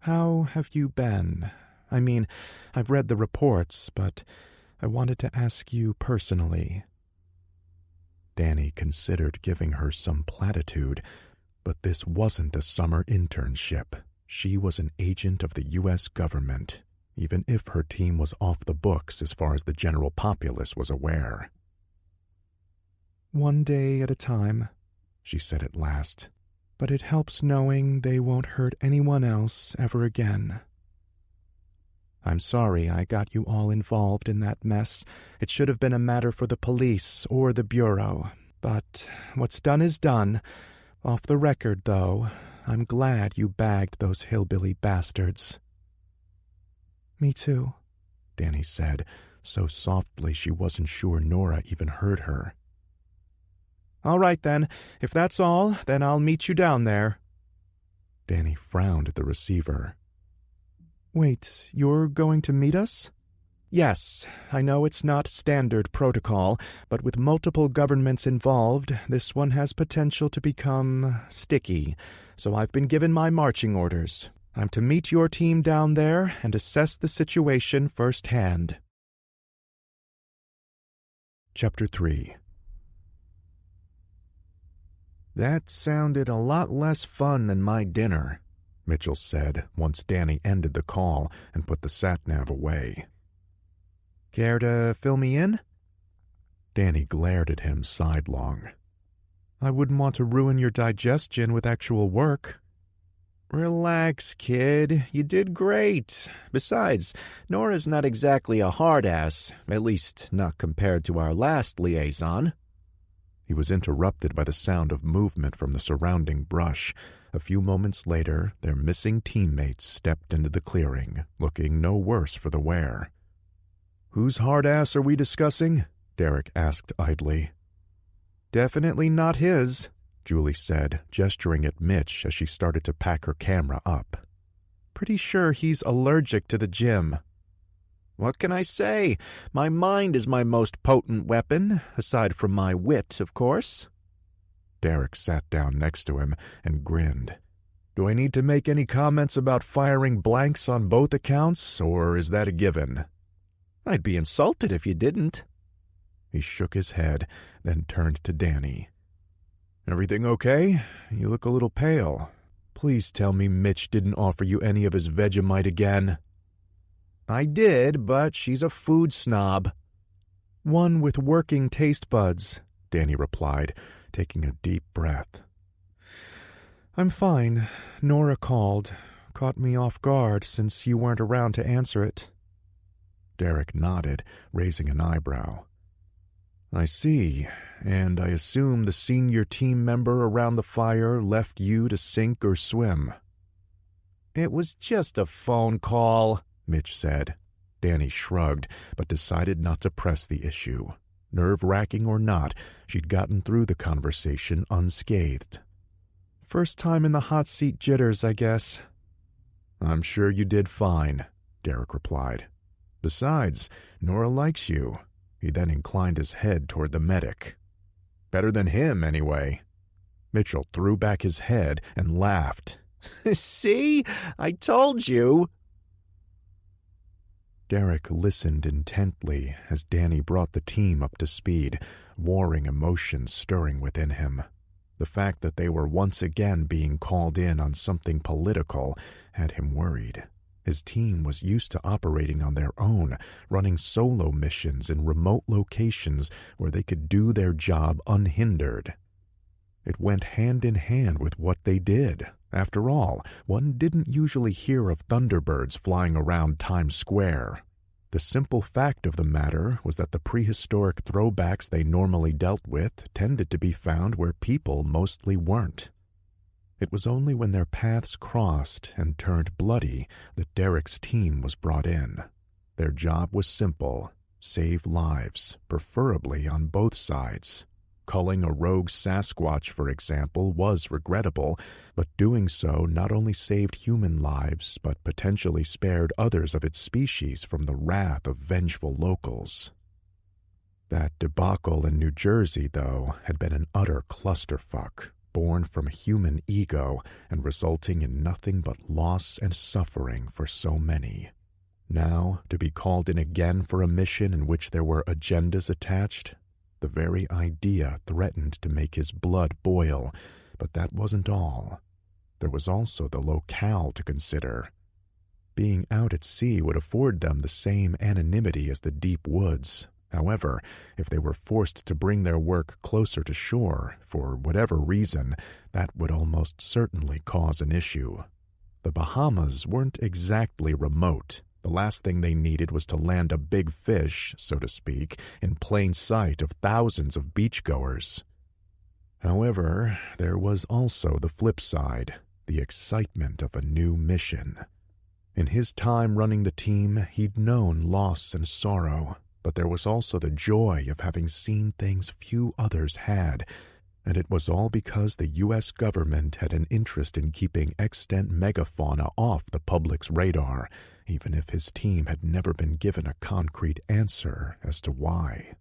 [SPEAKER 2] "How have you been? I mean, I've read the reports, but I wanted to ask you personally."
[SPEAKER 1] Danny considered giving her some platitude, but this wasn't a summer internship. She was an agent of the U.S. government, even if her team was off the books as far as the general populace was aware.
[SPEAKER 2] "One day at a time," she said at last, "but it helps knowing they won't hurt anyone else ever again. I'm sorry I got you all involved in that mess. It should have been a matter for the police or the Bureau, but what's done is done. Off the record, though, I'm glad you bagged those hillbilly bastards." "Me too," Danny said, so softly she wasn't sure Nora even heard her. "All right, then. If that's all, then I'll meet you down there."
[SPEAKER 1] Danny frowned at the receiver.
[SPEAKER 2] "Wait, you're going to meet us?" "Yes, I know it's not standard protocol, but with multiple governments involved, this one has potential to become sticky, so I've been given my marching orders. I'm to meet your team down there and assess the situation firsthand."
[SPEAKER 1] Chapter 3.
[SPEAKER 2] "That sounded a lot less fun than my dinner," Mitchell said once Danny ended the call and put the sat-nav away. "Care to fill me in?"
[SPEAKER 1] Danny glared at him sidelong.
[SPEAKER 2] "I wouldn't want to ruin your digestion with actual work." "Relax, kid. You did great. Besides, Nora's not exactly a hard-ass, at least not compared to our last liaison."
[SPEAKER 1] He was interrupted by the sound of movement from the surrounding brush. A few moments later, their missing teammates stepped into the clearing, looking no worse for the wear.
[SPEAKER 2] "Whose hard ass are we discussing?" Derek asked idly. "Definitely not his," Julie said, gesturing at Mitch as she started to pack her camera up. "Pretty sure he's allergic to the gym." "What can I say? My mind is my most potent weapon, aside from my wit, of course."
[SPEAKER 1] Derek sat down next to him and grinned.
[SPEAKER 2] "Do I need to make any comments about firing blanks on both accounts, or is that a given?" "I'd be insulted if you didn't."
[SPEAKER 1] He shook his head, then turned to Danny.
[SPEAKER 2] "Everything okay? You look a little pale. Please tell me Mitch didn't offer you any of his Vegemite again." "I did, but she's a food snob." "One with working taste buds," Danny replied, taking a deep breath. "I'm fine. Nora called. Caught me off guard since you weren't around to answer it."
[SPEAKER 1] Derek nodded, raising an eyebrow.
[SPEAKER 2] "I see, and I assume the senior team member around the fire left you to sink or swim." "It was just a phone call," Mitch said.
[SPEAKER 1] Danny shrugged, but decided not to press the issue. Nerve-wracking or not, she'd gotten through the conversation unscathed.
[SPEAKER 2] "First time in the hot seat jitters, I guess."
[SPEAKER 1] "I'm sure you did fine," Derek replied. "Besides, Nora likes you." He then inclined his head toward the medic. "Better than him, anyway." Mitchell threw back his head and laughed.
[SPEAKER 2] "See? I told you."
[SPEAKER 1] Derek listened intently as Danny brought the team up to speed, warring emotions stirring within him. The fact that they were once again being called in on something political had him worried. His team was used to operating on their own, running solo missions in remote locations where they could do their job unhindered. It went hand in hand with what they did. After all, one didn't usually hear of Thunderbirds flying around Times Square. The simple fact of the matter was that the prehistoric throwbacks they normally dealt with tended to be found where people mostly weren't. It was only when their paths crossed and turned bloody that Derek's team was brought in. Their job was simple: Save lives, preferably on both sides. Culling a rogue Sasquatch, for example, was regrettable, but doing so not only saved human lives, but potentially spared others of its species from the wrath of vengeful locals. That debacle in New Jersey, though, had been an utter clusterfuck, born from human ego and resulting in nothing but loss and suffering for so many. Now, to be called in again for a mission in which there were agendas attached, the very idea threatened to make his blood boil, but that wasn't all. There was also the locale to consider. Being out at sea would afford them the same anonymity as the deep woods. However, if they were forced to bring their work closer to shore, for whatever reason, that would almost certainly cause an issue. The Bahamas weren't exactly remote. The last thing they needed was to land a big fish, so to speak, in plain sight of thousands of beachgoers. However, there was also the flip side, the excitement of a new mission. In his time running the team, he'd known loss and sorrow, but there was also the joy of having seen things few others had, and it was all because the U.S. government had an interest in keeping extant megafauna off the public's radar, even if his team had never been given a concrete answer as to why.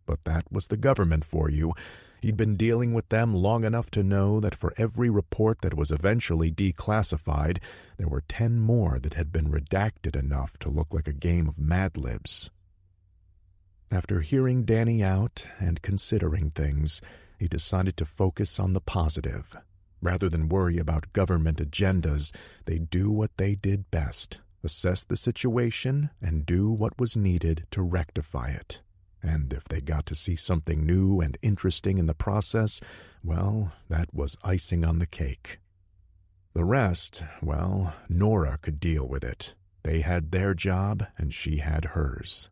[SPEAKER 1] But that was the government for you. He'd been dealing with them long enough to know that for every report that was eventually declassified, there were 10 more that had been redacted enough to look like a game of Mad Libs. After hearing Danny out and considering things, he decided to focus on the positive. Rather than worry about government agendas, they'd do what they did best, assess the situation and do what was needed to rectify it. And if they got to see something new and interesting in the process, well, that was icing on the cake. The rest, well, Nora could deal with it. They had their job and she had hers.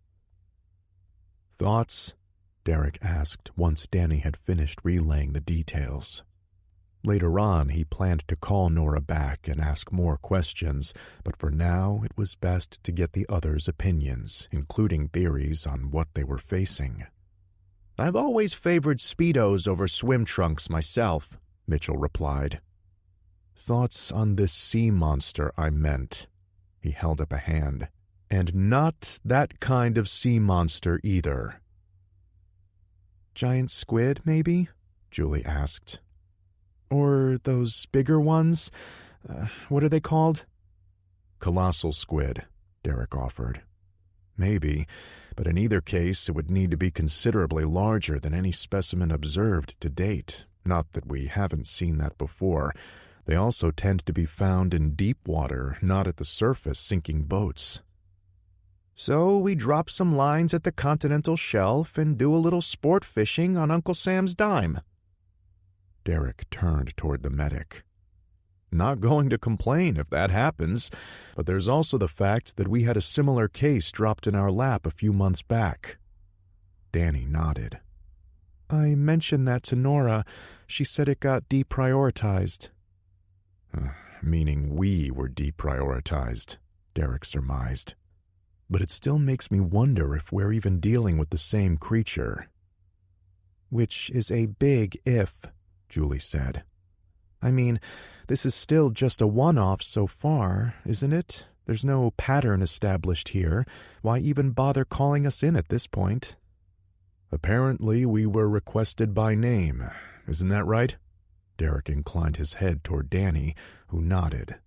[SPEAKER 1] "Thoughts?" Derek asked once Danny had finished relaying the details. Later on, he planned to call Nora back and ask more questions, but for now it was best to get the others' opinions, including theories on what they were facing. "I've always favored Speedos over swim trunks myself," Mitchell replied. "Thoughts on this sea monster, I meant." He held up a hand. "And not that kind of sea monster either." "Giant squid, maybe?" Julie asked. "Or those bigger ones? What are they called?" "Colossal squid," Derek offered. "Maybe, but in either case it would need to be considerably larger than any specimen observed to date. Not that we haven't seen that before. They also tend to be found in deep water, not at the surface sinking boats." "So we drop some lines at the continental shelf and do a little sport fishing on Uncle Sam's dime." Derek turned toward the medic. "Not going to complain if that happens, but there's also the fact that we had a similar case dropped in our lap a few months back." Danny nodded. "I mentioned that to Nora. She said it got deprioritized." Meaning we were deprioritized, Derek surmised. "But it still makes me wonder if we're even dealing with the same creature." "Which is a big if," Julie said. "I mean, this is still just a one-off so far, isn't it? There's no pattern established here. Why even bother calling us in at this point?" "Apparently we were requested by name. Isn't that right?" Derek inclined his head toward Danny, who nodded.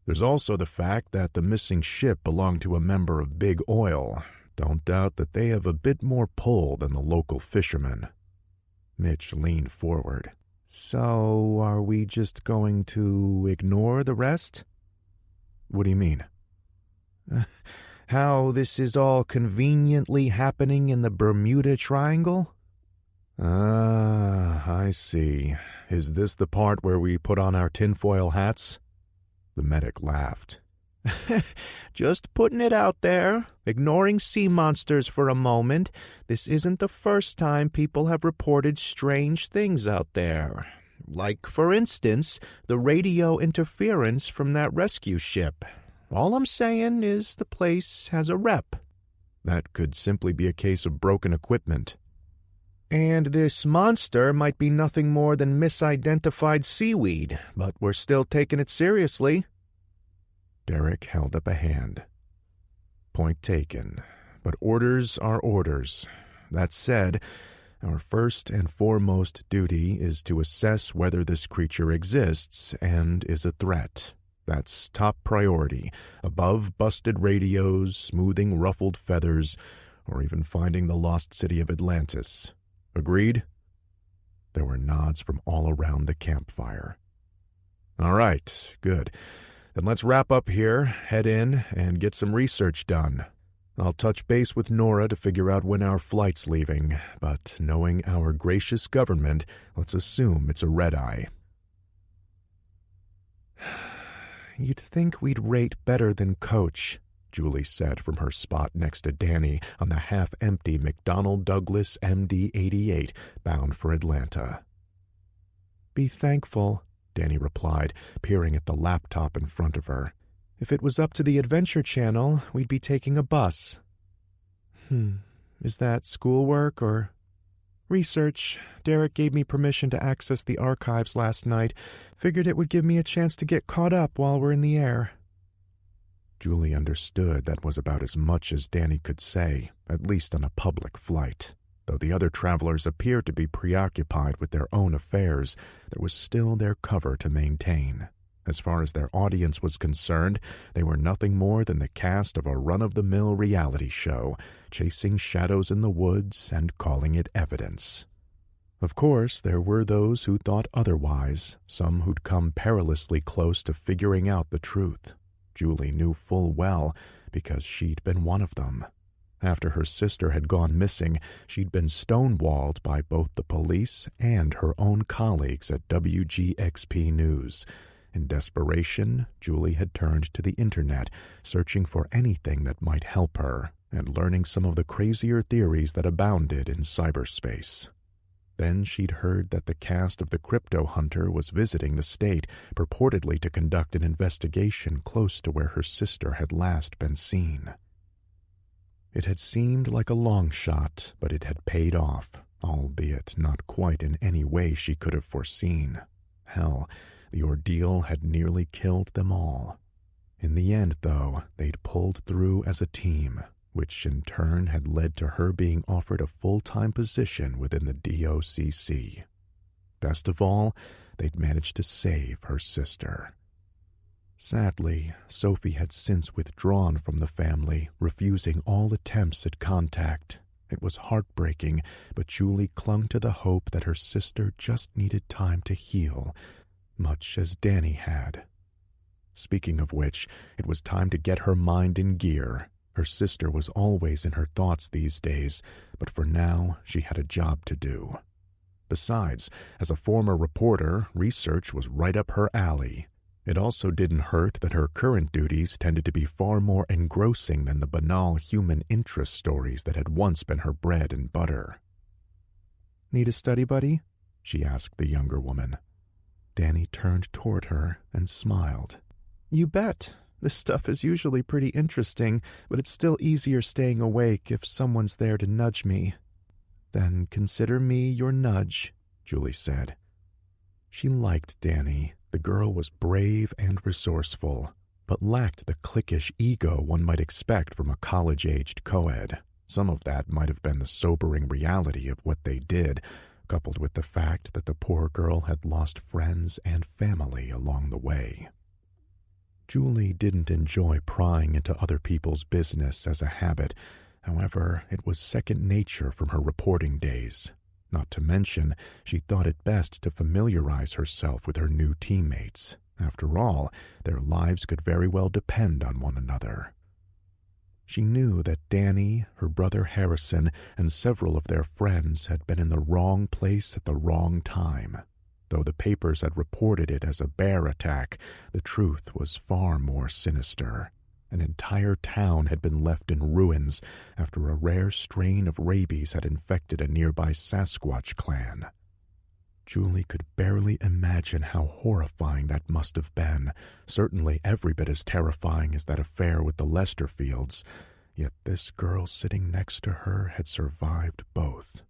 [SPEAKER 1] "There's also the fact that the missing ship belonged to a member of Big Oil. Don't doubt that they have a bit more pull than the local fishermen." Mitch leaned forward. "So, are we just going to ignore the rest?" "What do you mean?" "How this is all conveniently happening in the Bermuda Triangle?" "Ah, I see. Is this the part where we put on our tinfoil hats?" The medic laughed. "Just putting it out there. Ignoring sea monsters for a moment, this isn't the first time people have reported strange things out there. Like, for instance, the radio interference from that rescue ship. All I'm saying is the place has a rep." That could simply be a case of broken equipment.
[SPEAKER 2] And this monster might be nothing more than misidentified seaweed, but we're still taking it seriously.
[SPEAKER 1] Derek held up a hand. Point taken, but orders are orders. That said, our first and foremost duty is to assess whether this creature exists and is a threat. That's top priority, above busted radios, smoothing ruffled feathers, or even finding the lost city of Atlantis. Agreed? There were nods from all around the campfire. All right, good. Then let's wrap up here, head in, and get some research done. I'll touch base with Nora to figure out when our flight's leaving, but knowing our gracious government, let's assume it's a red-eye.
[SPEAKER 2] You'd think we'd rate better than Coach, Julie said from her spot next to Danny on the half-empty McDonnell Douglas MD-88 bound for Atlanta.
[SPEAKER 1] Be thankful, Danny replied, peering at the laptop in front of her.
[SPEAKER 2] If it was up to the Adventure Channel, we'd be taking a bus. Is that schoolwork or research? Derek gave me permission to access the archives last night. Figured it would give me a chance to get caught up while we're in the air.
[SPEAKER 1] Julie understood that was about as much as Danny could say, at least on a public flight. Though the other travelers appeared to be preoccupied with their own affairs, there was still their cover to maintain. As far as their audience was concerned, they were nothing more than the cast of a run-of-the-mill reality show, chasing shadows in the woods and calling it evidence. Of course, there were those who thought otherwise, some who'd come perilously close to figuring out the truth. Julie knew full well, because she'd been one of them. After her sister had gone missing, she'd been stonewalled by both the police and her own colleagues at WGXP News. In desperation, Julie had turned to the internet, searching for anything that might help her, and learning some of the crazier theories that abounded in cyberspace. Then she'd heard that the cast of the Crypto Hunter was visiting the state, purportedly to conduct an investigation close to where her sister had last been seen. It had seemed like a long shot, but it had paid off, albeit not quite in any way she could have foreseen. Hell, the ordeal had nearly killed them all. In the end, though, they'd pulled through as a team, which in turn had led to her being offered a full-time position within the DOCC. Best of all, they'd managed to save her sister. Sadly, Sophie had since withdrawn from the family, refusing all attempts at contact. It was heartbreaking, but Julie clung to the hope that her sister just needed time to heal, much as Danny had. Speaking of which, it was time to get her mind in gear. Her sister was always in her thoughts these days, but for now she had a job to do. Besides, as a former reporter, research was right up her alley. It also didn't hurt that her current duties tended to be far more engrossing than the banal human interest stories that had once been her bread and butter.
[SPEAKER 2] Need a study buddy?
[SPEAKER 1] She asked the younger woman. Danny turned toward her and smiled.
[SPEAKER 2] You bet. This stuff is usually pretty interesting, but it's still easier staying awake if someone's there to nudge me.
[SPEAKER 1] Then consider me your nudge, Julie said. She liked Danny. The girl was brave and resourceful, but lacked the cliquish ego one might expect from a college-aged co-ed. Some of that might have been the sobering reality of what they did, coupled with the fact that the poor girl had lost friends and family along the way. Julie didn't enjoy prying into other people's business as a habit. However, it was second nature from her reporting days. Not to mention, she thought it best to familiarize herself with her new teammates. After all, their lives could very well depend on one another. She knew that Danny, her brother Harrison, and several of their friends had been in the wrong place at the wrong time. Though the papers had reported it as a bear attack, the truth was far more sinister. An entire town had been left in ruins after a rare strain of rabies had infected a nearby Sasquatch clan. Julie could barely imagine how horrifying that must have been, certainly every bit as terrifying as that affair with the Lesterfields. Yet this girl sitting next to her had survived both.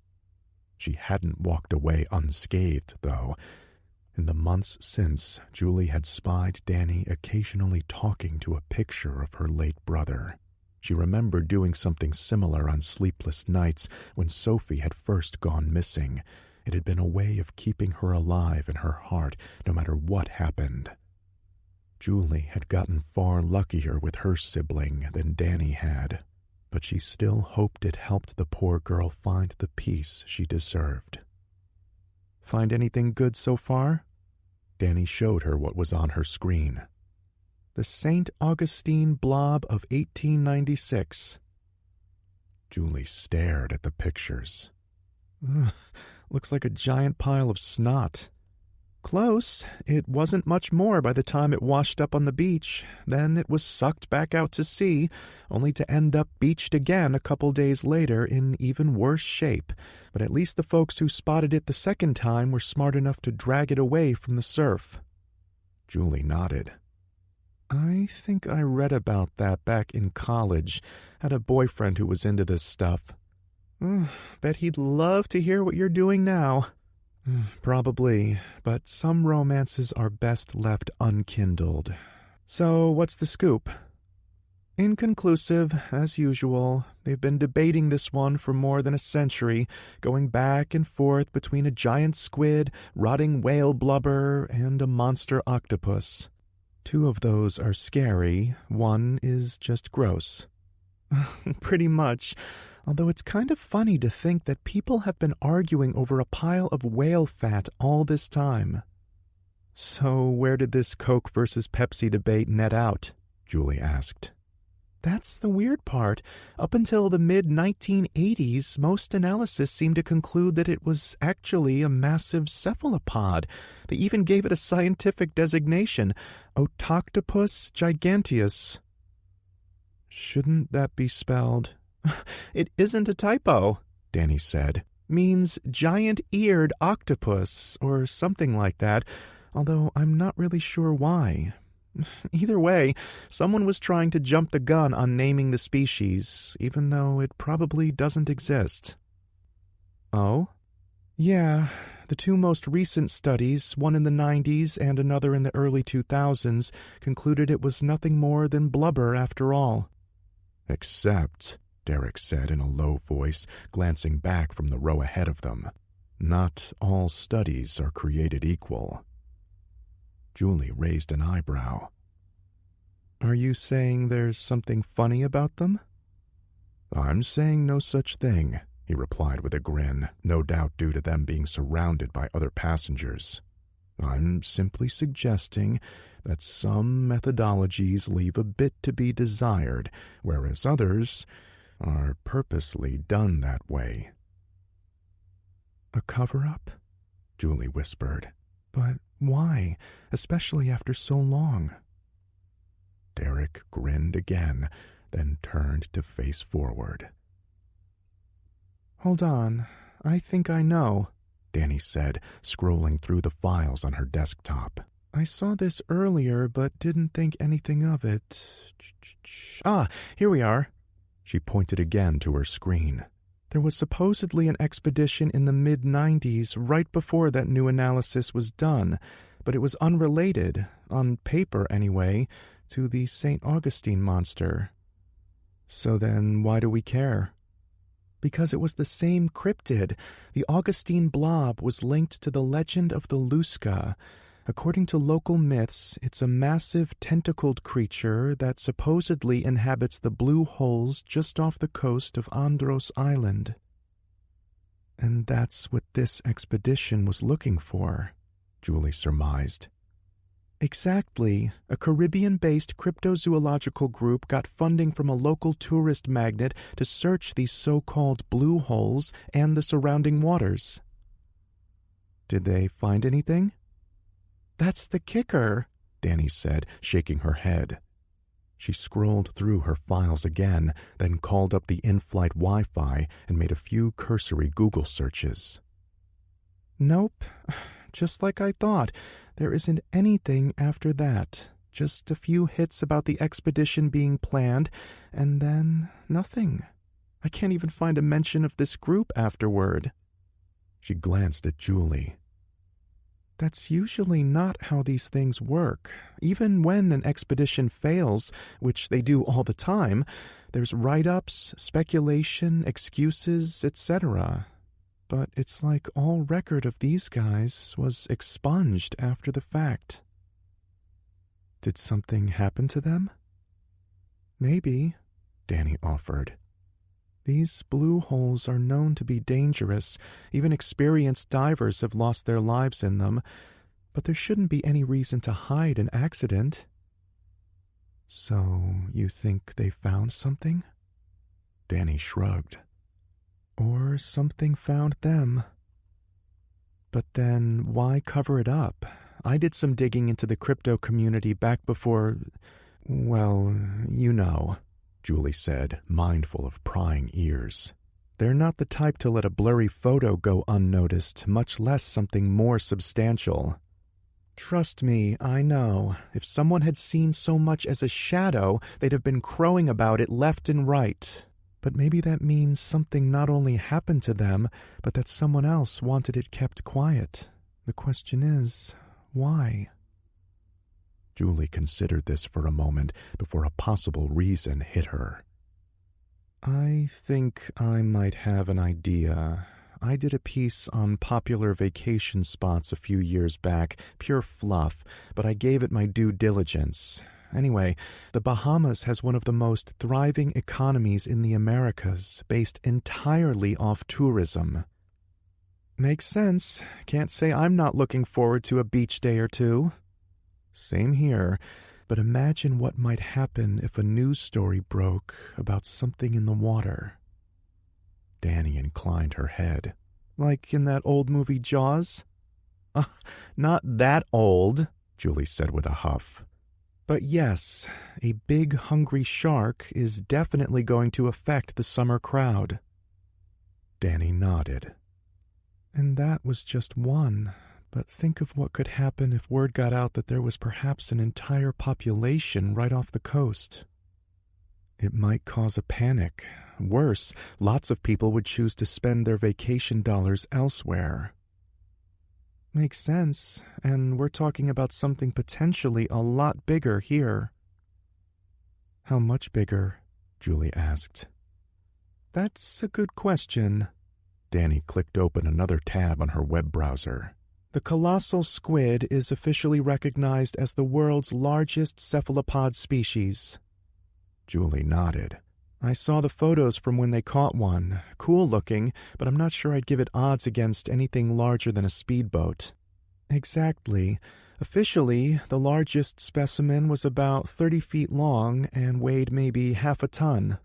[SPEAKER 1] She hadn't walked away unscathed, though. In the months since, Julie had spied Danny occasionally talking to a picture of her late brother. She remembered doing something similar on sleepless nights when Sophie had first gone missing. It had been a way of keeping her alive in her heart, no matter what happened. Julie had gotten far luckier with her sibling than Danny had, but she still hoped it helped the poor girl find the peace she deserved.
[SPEAKER 2] Find anything good so far?
[SPEAKER 1] Danny showed her what was on her screen.
[SPEAKER 2] The St. Augustine blob of 1896.
[SPEAKER 1] Julie stared at the pictures.
[SPEAKER 2] Looks like a giant pile of snot. Close. It wasn't much more by the time it washed up on the beach. Then it was sucked back out to sea, only to end up beached again a couple days later in even worse shape. But at least the folks who spotted it the second time were smart enough to drag it away from the surf.
[SPEAKER 1] Julie nodded.
[SPEAKER 2] I think I read about that back in college. Had a boyfriend who was into this stuff. Bet he'd love to hear what you're doing now. Probably, but some romances are best left unkindled. So, what's the scoop? Inconclusive, as usual. They've been debating this one for more than a century, going back and forth between a giant squid, rotting whale blubber, and a monster octopus. 2 of those are scary, 1 is just gross. Pretty much. Although it's kind of funny to think that people have been arguing over a pile of whale fat all this time. So where did this Coke versus Pepsi debate net out? Julie asked. That's the weird part. Up until the mid-1980s, most analysis seemed to conclude that it was actually a massive cephalopod. They even gave it a scientific designation, Otoctopus giganteus. Shouldn't that be spelled? It isn't a typo, Danny said. Means giant-eared octopus, or something like that, although I'm not really sure why. Either way, someone was trying to jump the gun on naming the species, even though it probably doesn't exist. Oh? Yeah, the 2 most recent studies, one in the 90s and another in the early 2000s, concluded it was nothing more than blubber after all.
[SPEAKER 1] Except, Derek said in a low voice, glancing back from the row ahead of them, not all studies are created equal. Julie raised an eyebrow. Are you saying there's something funny about them? I'm saying no such thing, he replied with a grin, no doubt due to them being surrounded by other passengers. I'm simply suggesting that some methodologies leave a bit to be desired, whereas others are purposely done that way. A cover-up? Julie whispered. But why, especially after so long? Derek grinned again, then turned to face forward. Hold on, I think I know, Danny said, scrolling through the files on her desktop. I saw this earlier, but didn't think anything of it. Ah, here we are. She pointed again to her screen. There was supposedly an expedition in the mid-90s right before that new analysis was done, but it was unrelated, on paper anyway, to the St. Augustine monster. So then why do we care? Because it was the same cryptid. The Augustine blob was linked to the legend of the Lusca. According to local myths, it's a massive tentacled creature that supposedly inhabits the blue holes just off the coast of Andros Island. And that's what this expedition was looking for, Julie surmised. Exactly. A Caribbean-based cryptozoological group got funding from a local tourist magnet to search these so-called blue holes and the surrounding waters. Did they find anything? That's the kicker, Danny said, shaking her head. She scrolled through her files again, then called up the in-flight Wi-Fi and made a few cursory Google searches. Nope, just like I thought. There isn't anything after that.
[SPEAKER 2] Just a few hits about the expedition being planned, and then nothing. I can't even find a mention of this group afterward."
[SPEAKER 1] She glanced at Julie.
[SPEAKER 2] "That's usually not how these things work. Even when an expedition fails, which they do all the time, there's write-ups, speculation, excuses, etc. But it's like all record of these guys was expunged after the fact."
[SPEAKER 1] "Did something happen to them?"
[SPEAKER 2] "Maybe,"
[SPEAKER 1] Danny offered.
[SPEAKER 2] "These blue holes are known to be dangerous. Even experienced divers have lost their lives in them. But there shouldn't be any reason to hide an accident."
[SPEAKER 1] "So you think they found something?" Danny shrugged.
[SPEAKER 2] "Or something found them. But then why cover it up? I did some digging into the crypto community back before, well, you know,"
[SPEAKER 1] Julie said, mindful of prying ears.
[SPEAKER 2] "They're not the type to let a blurry photo go unnoticed, much less something more substantial. Trust me, I know. If someone had seen so much as a shadow, they'd have been crowing about it left and right. But maybe that means something not only happened to them, but that someone else wanted it kept quiet. The question is, why?"
[SPEAKER 1] Julie considered this for a moment before a possible reason hit her.
[SPEAKER 2] "I think I might have an idea. I did a piece on popular vacation spots a few years back, pure fluff, but I gave it my due diligence. Anyway, the Bahamas has one of the most thriving economies in the Americas, based entirely off tourism." "Makes sense. Can't say I'm not looking forward to a beach day or two." "Same here, but imagine what might happen if a news story broke about something in the water."
[SPEAKER 1] Danny inclined her head.
[SPEAKER 2] "Like in that old movie Jaws?" "Not that old,"
[SPEAKER 1] Julie said with a huff.
[SPEAKER 2] "But yes, a big hungry shark is definitely going to affect the summer crowd."
[SPEAKER 1] Danny nodded.
[SPEAKER 2] "And that was just one. But think of what could happen if word got out that there was perhaps an entire population right off the coast. It might cause a panic. Worse, lots of people would choose to spend their vacation dollars elsewhere." "Makes sense, and we're talking about something potentially a lot bigger here." "How much bigger?" Julie asked. "That's a good question."
[SPEAKER 1] Danny clicked open another tab on her web browser.
[SPEAKER 2] "The colossal squid is officially recognized as the world's largest cephalopod species."
[SPEAKER 1] Julie nodded.
[SPEAKER 2] "I saw the photos from when they caught one. Cool looking, but I'm not sure I'd give it odds against anything larger than a speedboat." "Exactly. Officially, the largest specimen was about 30 feet long and weighed maybe half a ton."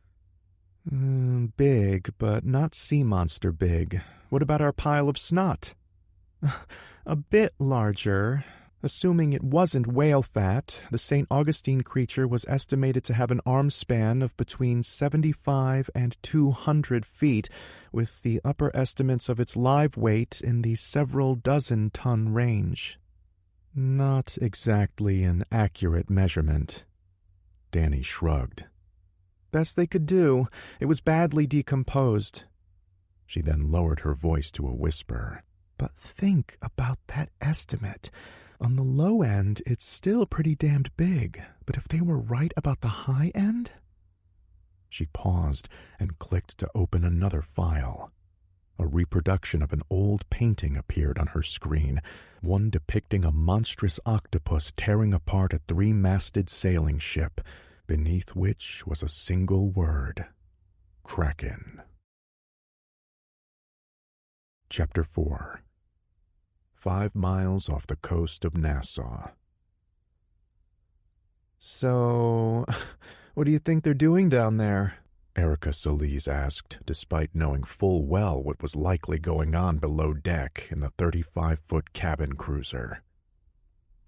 [SPEAKER 2] Big, but not sea monster big. What about our pile of snot?" "A bit larger. Assuming it wasn't whale fat, the St. Augustine creature was estimated to have an arm span of between 75 and 200 feet, with the upper estimates of its live weight in the several dozen-ton range." "Not exactly an accurate measurement."
[SPEAKER 1] Danny shrugged.
[SPEAKER 2] "Best they could do. It was badly decomposed."
[SPEAKER 1] She then lowered her voice to a whisper.
[SPEAKER 2] "But think about that estimate. On the low end, it's still pretty damned big, but if they were right about the high end?"
[SPEAKER 1] She paused and clicked to open another file. A reproduction of an old painting appeared on her screen, one depicting a monstrous octopus tearing apart a three-masted sailing ship, beneath which was a single word: Kraken. Chapter 4. 5 miles off the coast of Nassau.
[SPEAKER 2] "So, what do you think they're doing down there?"
[SPEAKER 1] Erica Solis asked, despite knowing full well what was likely going on below deck in the 35-foot cabin cruiser.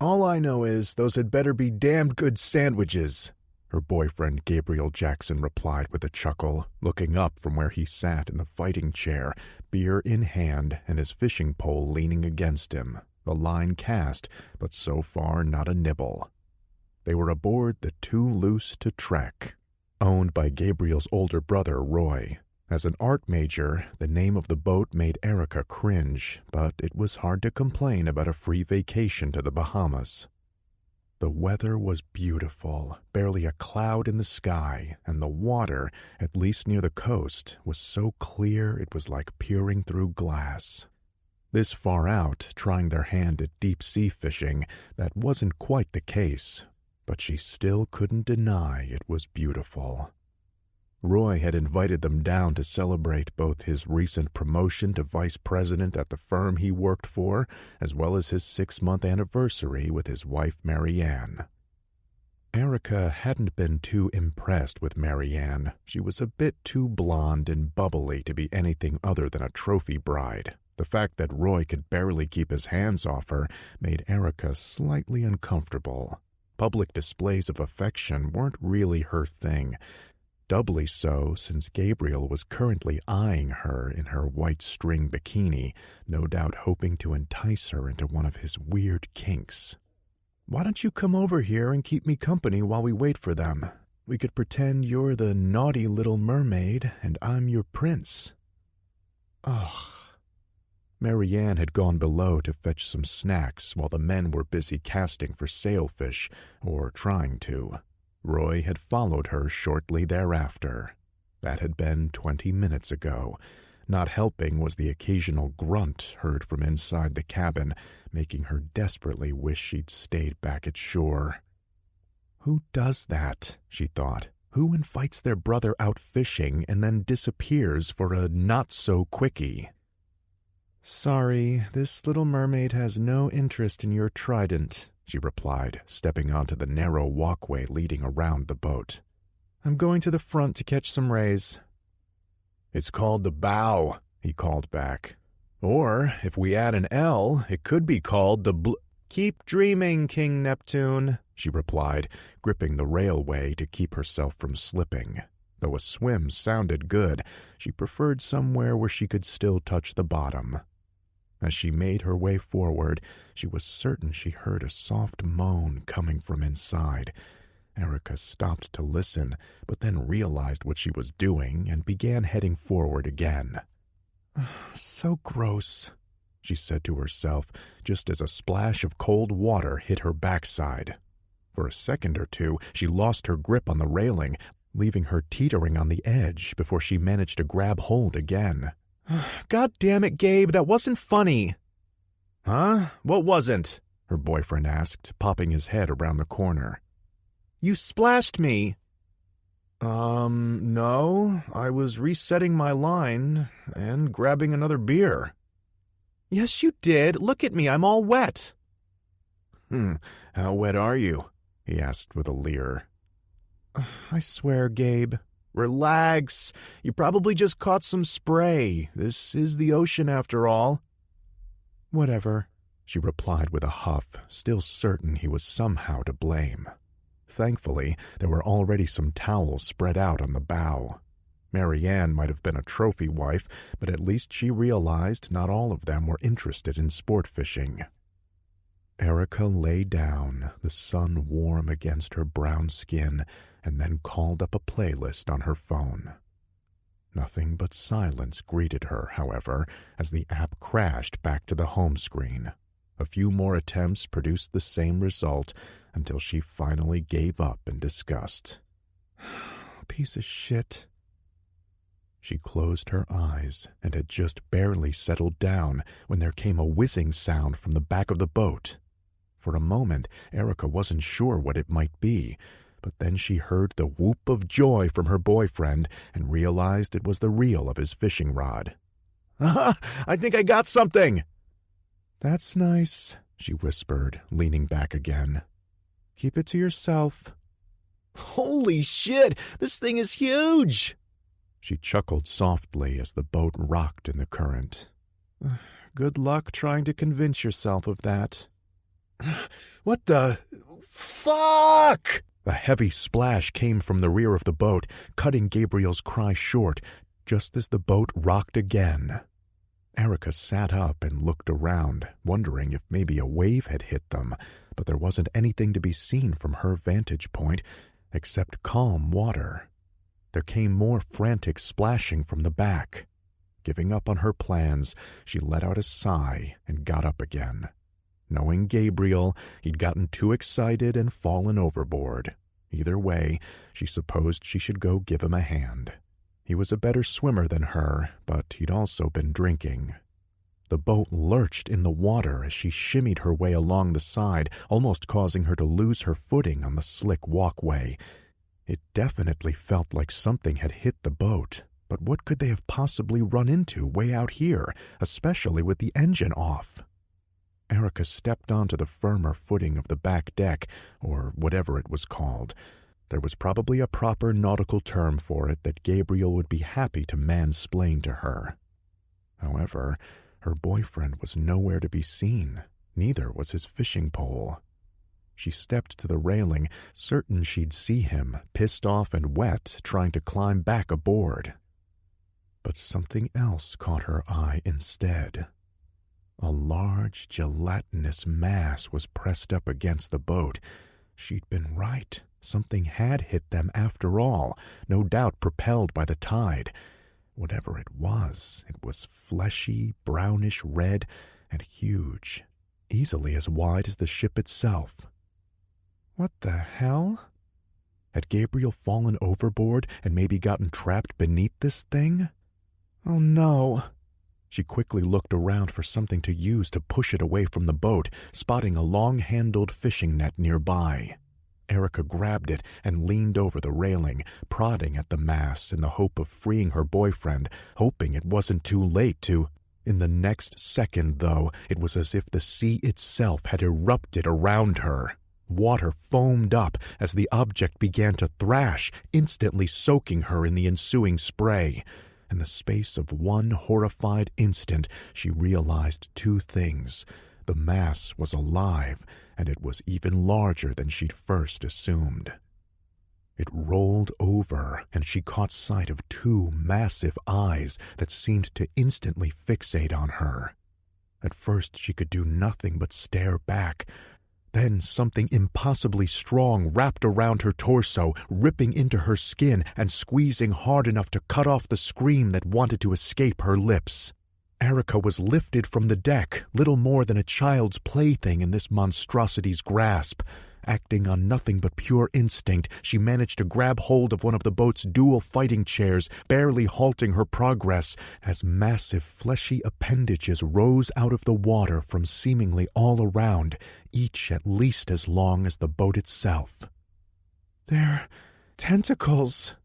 [SPEAKER 2] "All I know is those had better be damned good sandwiches,"
[SPEAKER 1] her boyfriend Gabriel Jackson replied with a chuckle, looking up from where he sat in the fighting chair, beer in hand and his fishing pole leaning against him, the line cast, but so far not a nibble. They were aboard the Too Loose to Trek, owned by Gabriel's older brother, Roy. As an art major, the name of the boat made Erica cringe, but it was hard to complain about a free vacation to the Bahamas. The weather was beautiful, barely a cloud in the sky, and the water, at least near the coast, was so clear it was like peering through glass. This far out, trying their hand at deep-sea fishing, that wasn't quite the case, but she still couldn't deny it was beautiful. Roy had invited them down to celebrate both his recent promotion to vice president at the firm he worked for, as well as his 6-month anniversary with his wife Marianne. Erica hadn't been too impressed with Marianne. She was a bit too blonde and bubbly to be anything other than a trophy bride. The fact that Roy could barely keep his hands off her made Erica slightly uncomfortable. Public displays of affection weren't really her thing. Doubly so since Gabriel was currently eyeing her in her white string bikini, no doubt hoping to entice her into one of his weird kinks. "Why don't you come over here and keep me company while we wait for them? We could pretend you're the naughty little mermaid and I'm your prince." Ugh. Marianne had gone below to fetch some snacks while the men were busy casting for sailfish, or trying to. Roy had followed her shortly thereafter. That had been 20 minutes ago. Not helping was the occasional grunt heard from inside the cabin, making her desperately wish she'd stayed back at shore. Who does that? She thought. Who invites their brother out fishing and then disappears for a not-so-quickie? "Sorry, this little mermaid has no interest in your trident," she replied, stepping onto the narrow walkway leading around the boat. "I'm going to the front to catch some rays." "It's called the bow," he called back. "Or, if we add an L, it could be called the "Keep dreaming, King Neptune," she replied, gripping the railway to keep herself from slipping. Though a swim sounded good, she preferred somewhere where she could still touch the bottom. As she made her way forward, she was certain she heard a soft moan coming from inside. Erica stopped to listen, but then realized what she was doing and began heading forward again. "So gross," she said to herself, just as a splash of cold water hit her backside. For a second or two, she lost her grip on the railing, leaving her teetering on the edge before she managed to grab hold again. "God damn it, Gabe, that wasn't funny." "Huh? What wasn't?" her boyfriend asked, popping his head around the corner. "You splashed me." No, I was resetting my line and grabbing another beer." "Yes, you did. Look at me, I'm all wet." How wet are you?" he asked with a leer. "I swear, Gabe." "Relax. You probably just caught some spray. This is the ocean after all." "Whatever," she replied with a huff, still certain he was somehow to blame. Thankfully, there were already some towels spread out on the bow. Marianne might have been a trophy wife, but at least she realized not all of them were interested in sport fishing. Erica lay down, the sun warm against her brown skin, and then called up a playlist on her phone. Nothing but silence greeted her, however, as the app crashed back to the home screen. A few more attempts produced the same result until she finally gave up in disgust. "Piece of shit." She closed her eyes and had just barely settled down when there came a whizzing sound from the back of the boat. For a moment, Erica wasn't sure what it might be, but then she heard the whoop of joy from her boyfriend and realized it was the reel of his fishing rod. I think I got something." "That's nice," she whispered, leaning back again. "Keep it to yourself." "Holy shit, this thing is huge!" She chuckled softly as the boat rocked in the current. "Good luck trying to convince yourself of that." "What the... fuck!" A heavy splash came from the rear of the boat, cutting Gabriel's cry short, just as the boat rocked again. Erica sat up and looked around, wondering if maybe a wave had hit them, but there wasn't anything to be seen from her vantage point except calm water. There came more frantic splashing from the back. Giving up on her plans, she let out a sigh and got up again. Knowing Gabriel, he'd gotten too excited and fallen overboard. Either way, she supposed she should go give him a hand. He was a better swimmer than her, but he'd also been drinking. The boat lurched in the water as she shimmied her way along the side, almost causing her to lose her footing on the slick walkway. It definitely felt like something had hit the boat, but what could they have possibly run into way out here, especially with the engine off? Erica stepped onto the firmer footing of the back deck, or whatever it was called. There was probably a proper nautical term for it that Gabriel would be happy to mansplain to her. However, her boyfriend was nowhere to be seen. Neither was his fishing pole. She stepped to the railing, certain she'd see him, pissed off and wet, trying to climb back aboard. But something else caught her eye instead. A large, gelatinous mass was pressed up against the boat. She'd been right. Something had hit them after all, no doubt propelled by the tide. Whatever it was fleshy, brownish red, and huge, easily as wide as the ship itself. What the hell? Had Gabriel fallen overboard and maybe gotten trapped beneath this thing? Oh no! She quickly looked around for something to use to push it away from the boat, spotting a long-handled fishing net nearby. Erica grabbed it and leaned over the railing, prodding at the mass in the hope of freeing her boyfriend, hoping it wasn't too late to... In the next second, though, it was as if the sea itself had erupted around her. Water foamed up as the object began to thrash, instantly soaking her in the ensuing spray. In the space of one horrified instant, she realized two things. The mass was alive, and it was even larger than she'd first assumed. It rolled over, and she caught sight of two massive eyes that seemed to instantly fixate on her. At first she could do nothing but stare back. Then something impossibly strong wrapped around her torso, ripping into her skin and squeezing hard enough to cut off the scream that wanted to escape her lips. Erica was lifted from the deck, little more than a child's plaything in this monstrosity's grasp. Acting on nothing but pure instinct, she managed to grab hold of one of the boat's dual fighting chairs, barely halting her progress, as massive fleshy appendages rose out of the water from seemingly all around, each at least as long as the boat itself. "They're tentacles."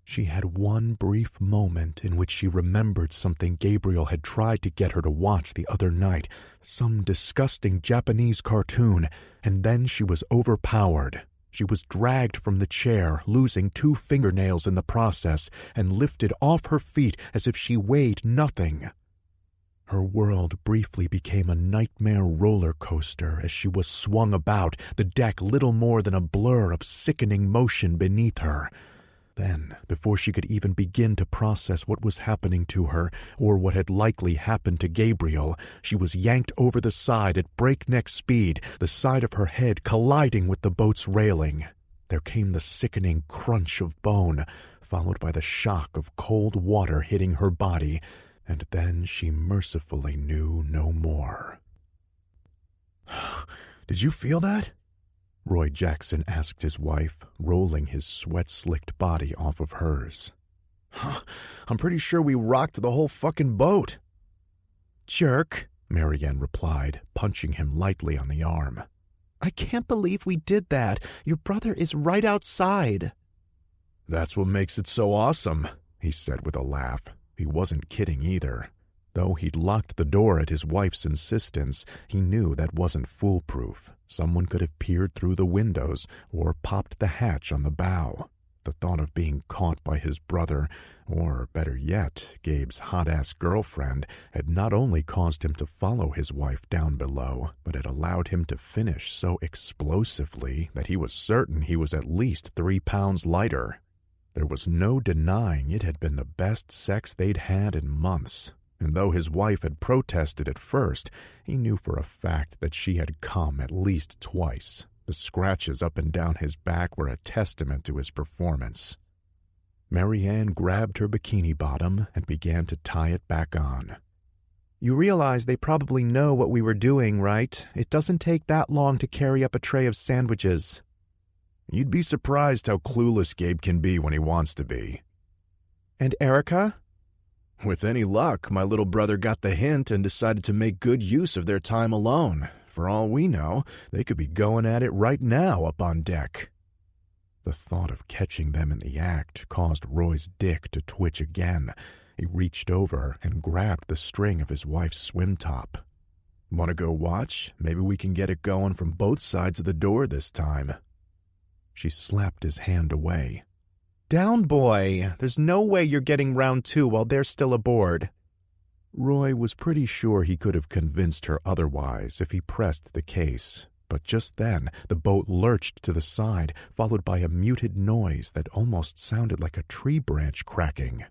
[SPEAKER 1] She had one brief moment in which she remembered something Gabriel had tried to get her to watch the other night, some disgusting Japanese cartoon, and then she was overpowered. She was dragged from the chair, losing 2 fingernails in the process, and lifted off her feet as if she weighed nothing. Her world briefly became a nightmare roller coaster as she was swung about, the deck little more than a blur of sickening motion beneath her. Then, before she could even begin to process what was happening to her, or what had likely happened to Gabriel, she was yanked over the side at breakneck speed, the side of her head colliding with the boat's railing. There came the sickening crunch of bone, followed by the shock of cold water hitting her body, and then she mercifully knew no more. "Did you feel that?" Roy Jackson asked his wife, rolling his sweat-slicked body off of hers. "I'm pretty sure we rocked the whole fucking boat." "Jerk," Marianne replied, punching him lightly on the arm. "I can't believe we did that. Your brother is right outside." "That's what makes it so awesome," he said with a laugh. He wasn't kidding either. Though he'd locked the door at his wife's insistence, he knew that wasn't foolproof. Someone could have peered through the windows or popped the hatch on the bow. The thought of being caught by his brother, or better yet, Gabe's hot-ass girlfriend, had not only caused him to follow his wife down below, but it allowed him to finish so explosively that he was certain he was at least 3 pounds lighter. There was no denying it had been the best sex they'd had in months. And though his wife had protested at first, he knew for a fact that she had come at least twice. The scratches up and down his back were a testament to his performance. Marianne grabbed her bikini bottom and began to tie it back on.
[SPEAKER 2] You realize they probably know what we were doing, right? It doesn't take that long to carry up a tray of sandwiches.
[SPEAKER 1] You'd be surprised how clueless Gabe can be when he wants to be.
[SPEAKER 2] And Erica?
[SPEAKER 1] With any luck, my little brother got the hint and decided to make good use of their time alone. For all we know, they could be going at it right now up on deck. The thought of catching them in the act caused Roy's dick to twitch again. He reached over and grabbed the string of his wife's swim top. Want to go watch? Maybe we can get it going from both sides of the door this time. She slapped his hand away.
[SPEAKER 2] Down, boy. There's no way you're getting round two while they're still aboard.
[SPEAKER 1] Roy was pretty sure he could have convinced her otherwise if he pressed the case. But just then, the boat lurched to the side, followed by a muted noise that almost sounded like a tree branch cracking.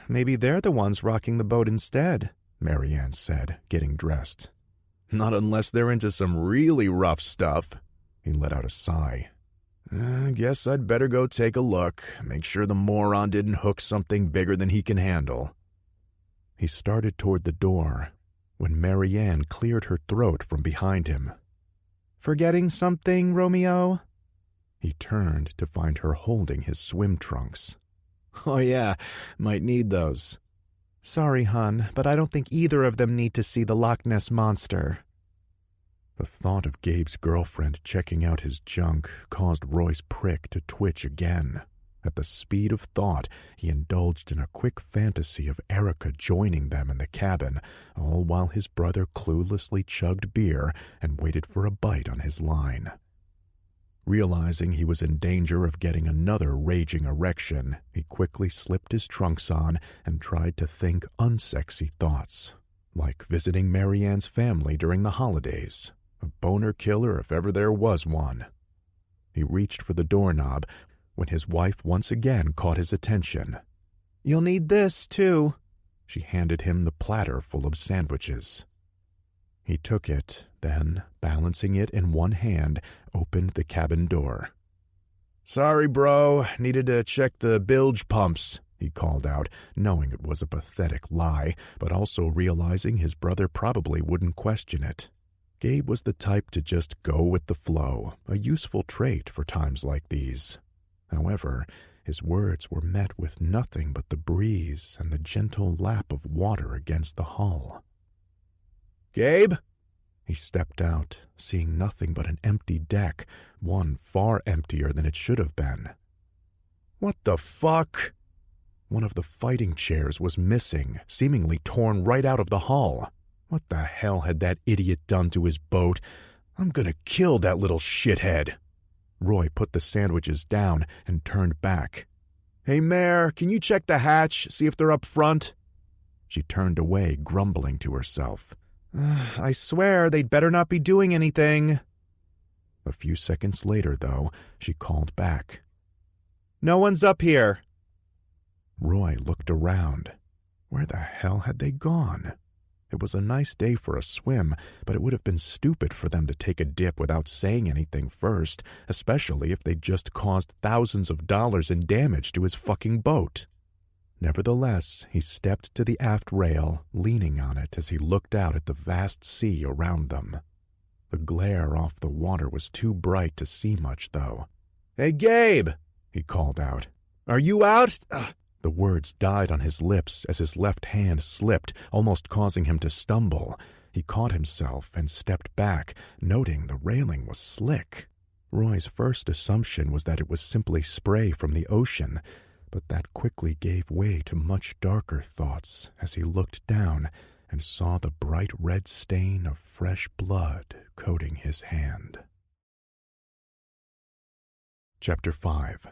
[SPEAKER 2] Maybe they're the ones rocking the boat instead,
[SPEAKER 1] Marianne said, getting dressed. Not unless they're into some really rough stuff. He let out a sigh. I guess I'd better go take a look, make sure the moron didn't hook something bigger than he can handle. He started toward the door when Marianne cleared her throat from behind him.
[SPEAKER 2] Forgetting something, Romeo?
[SPEAKER 1] He turned to find her holding his swim trunks. Oh yeah, might need those.
[SPEAKER 2] Sorry, hon, but I don't think either of them need to see the Loch Ness Monster.
[SPEAKER 1] The thought of Gabe's girlfriend checking out his junk caused Roy's prick to twitch again. At the speed of thought, he indulged in a quick fantasy of Erica joining them in the cabin, all while his brother cluelessly chugged beer and waited for a bite on his line. Realizing he was in danger of getting another raging erection, he quickly slipped his trunks on and tried to think unsexy thoughts, like visiting Marianne's family during the holidays. A boner killer if ever there was one. He reached for the doorknob when his wife once again caught his attention.
[SPEAKER 2] You'll need this, too.
[SPEAKER 1] She handed him the platter full of sandwiches. He took it, then, balancing it in one hand, opened the cabin door. Sorry, bro. Needed to check the bilge pumps, he called out, knowing it was a pathetic lie, but also realizing his brother probably wouldn't question it. Gabe was the type to just go with the flow, a useful trait for times like these. However, his words were met with nothing but the breeze and the gentle lap of water against the hull. Gabe? He stepped out, seeing nothing but an empty deck, one far emptier than it should have been. What the fuck? One of the fighting chairs was missing, seemingly torn right out of the hull. What the hell had that idiot done to his boat? I'm gonna kill that little shithead. Roy put the sandwiches down and turned back. Hey, Mare, can you check the hatch, see if they're up front? She turned away, grumbling to herself.
[SPEAKER 2] I swear they'd better not be doing anything.
[SPEAKER 1] A few seconds later, though, she called back.
[SPEAKER 2] No one's up here.
[SPEAKER 1] Roy looked around. Where the hell had they gone? It was a nice day for a swim, but it would have been stupid for them to take a dip without saying anything first, especially if they'd just caused thousands of dollars in damage to his fucking boat. Nevertheless, he stepped to the aft rail, leaning on it as he looked out at the vast sea around them. The glare off the water was too bright to see much, though. Hey, Gabe! He called out. Are you out? The words died on his lips as his left hand slipped, almost causing him to stumble. He caught himself and stepped back, noting the railing was slick. Roy's first assumption was that it was simply spray from the ocean, but that quickly gave way to much darker thoughts as he looked down and saw the bright red stain of fresh blood coating his hand. Chapter 5.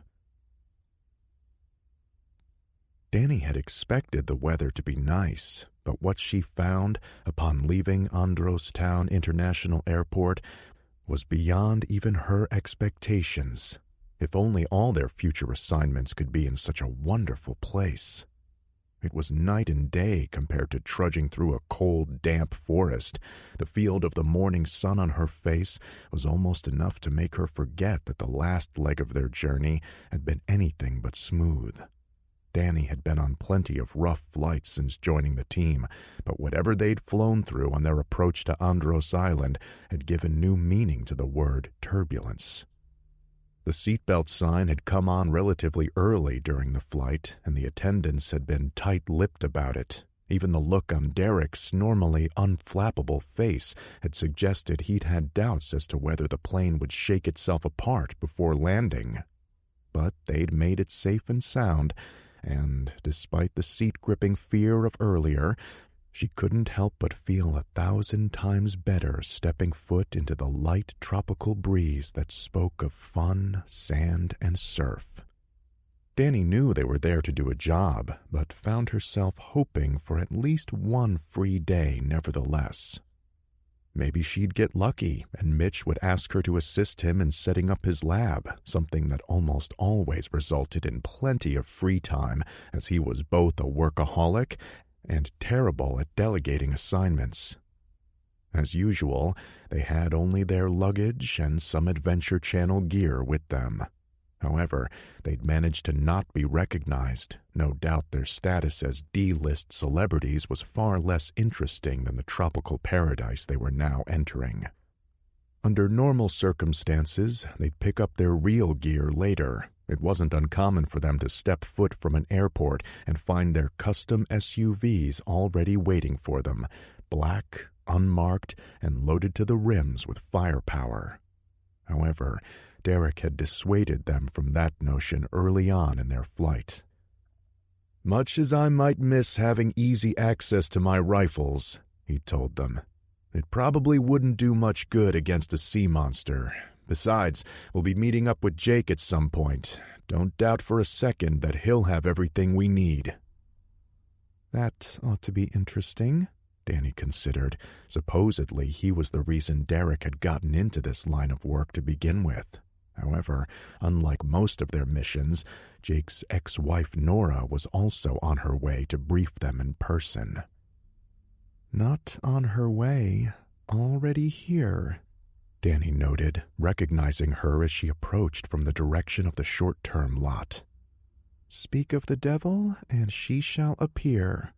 [SPEAKER 1] Danny had expected the weather to be nice, but what she found upon leaving Androstown International Airport was beyond even her expectations. If only all their future assignments could be in such a wonderful place. It was night and day compared to trudging through a cold, damp forest. The field of the morning sun on her face was almost enough to make her forget that the last leg of their journey had been anything but smooth. Danny had been on plenty of rough flights since joining the team, but whatever they'd flown through on their approach to Andros Island had given new meaning to the word turbulence. The seatbelt sign had come on relatively early during the flight, and the attendants had been tight-lipped about it. Even the look on Derek's normally unflappable face had suggested he'd had doubts as to whether the plane would shake itself apart before landing. But they'd made it safe and sound, and despite the seat-gripping fear of earlier, she couldn't help but feel 1,000 times better stepping foot into the light tropical breeze that spoke of fun, sand, and surf. Danny knew they were there to do a job, but found herself hoping for at least one free day nevertheless. Maybe she'd get lucky, and Mitch would ask her to assist him in setting up his lab, something that almost always resulted in plenty of free time, as he was both a workaholic and terrible at delegating assignments. As usual, they had only their luggage and some Adventure Channel gear with them. However, they'd managed to not be recognized. No doubt their status as D-list celebrities was far less interesting than the tropical paradise they were now entering. Under normal circumstances, they'd pick up their real gear later. It wasn't uncommon for them to step foot from an airport and find their custom SUVs already waiting for them, black, unmarked, and loaded to the rims with firepower. However, Derek had dissuaded them from that notion early on in their flight. "Much as I might miss having easy access to my rifles," he told them, "it probably wouldn't do much good against a sea monster. Besides, we'll be meeting up with Jake at some point. Don't doubt for a second that he'll have everything we need."
[SPEAKER 2] That ought to be interesting,
[SPEAKER 1] Danny considered. Supposedly, he was the reason Derek had gotten into this line of work to begin with. However, unlike most of their missions, Jake's ex-wife Nora was also on her way to brief them in person.
[SPEAKER 2] "Not on her way, already here,"
[SPEAKER 1] Danny noted, recognizing her as she approached from the direction of the short-term lot.
[SPEAKER 2] "Speak of the devil, and she shall appear."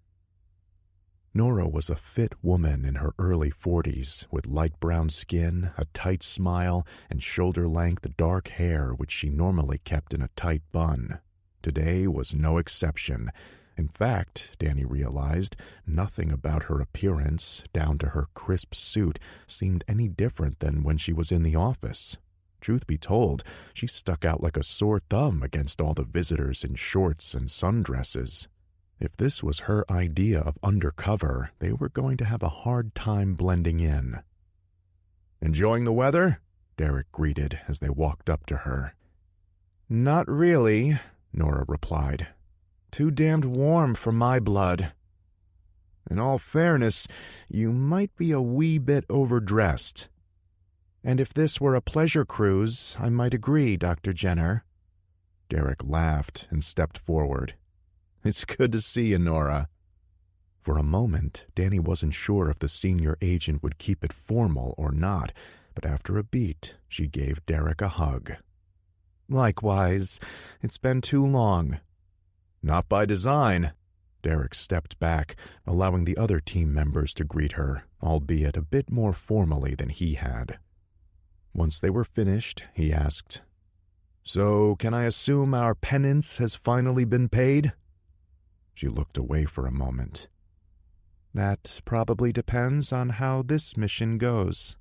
[SPEAKER 1] Nora was a fit woman in her early 40s, with light brown skin, a tight smile, and shoulder-length dark hair which she normally kept in a tight bun. Today was no exception. In fact, Danny realized, nothing about her appearance, down to her crisp suit, seemed any different than when she was in the office. Truth be told, she stuck out like a sore thumb against all the visitors in shorts and sundresses. If this was her idea of undercover, they were going to have a hard time blending in. "Enjoying the weather?" Derek greeted as they walked up to her.
[SPEAKER 2] "Not really," Nora replied. "Too damned warm for my blood."
[SPEAKER 1] "In all fairness, you might be a wee bit overdressed."
[SPEAKER 2] "And if this were a pleasure cruise, I might agree, Dr. Jenner."
[SPEAKER 1] Derek laughed and stepped forward. "It's good to see you, Nora." For a moment, Danny wasn't sure if the senior agent would keep it formal or not, but after a beat, she gave Derek a hug.
[SPEAKER 2] "Likewise. It's been too long."
[SPEAKER 1] "Not by design." Derek stepped back, allowing the other team members to greet her, albeit a bit more formally than he had. Once they were finished, he asked, "So, can I assume our penance has finally been paid?" She looked away for a moment.
[SPEAKER 2] "That probably depends on how this mission goes."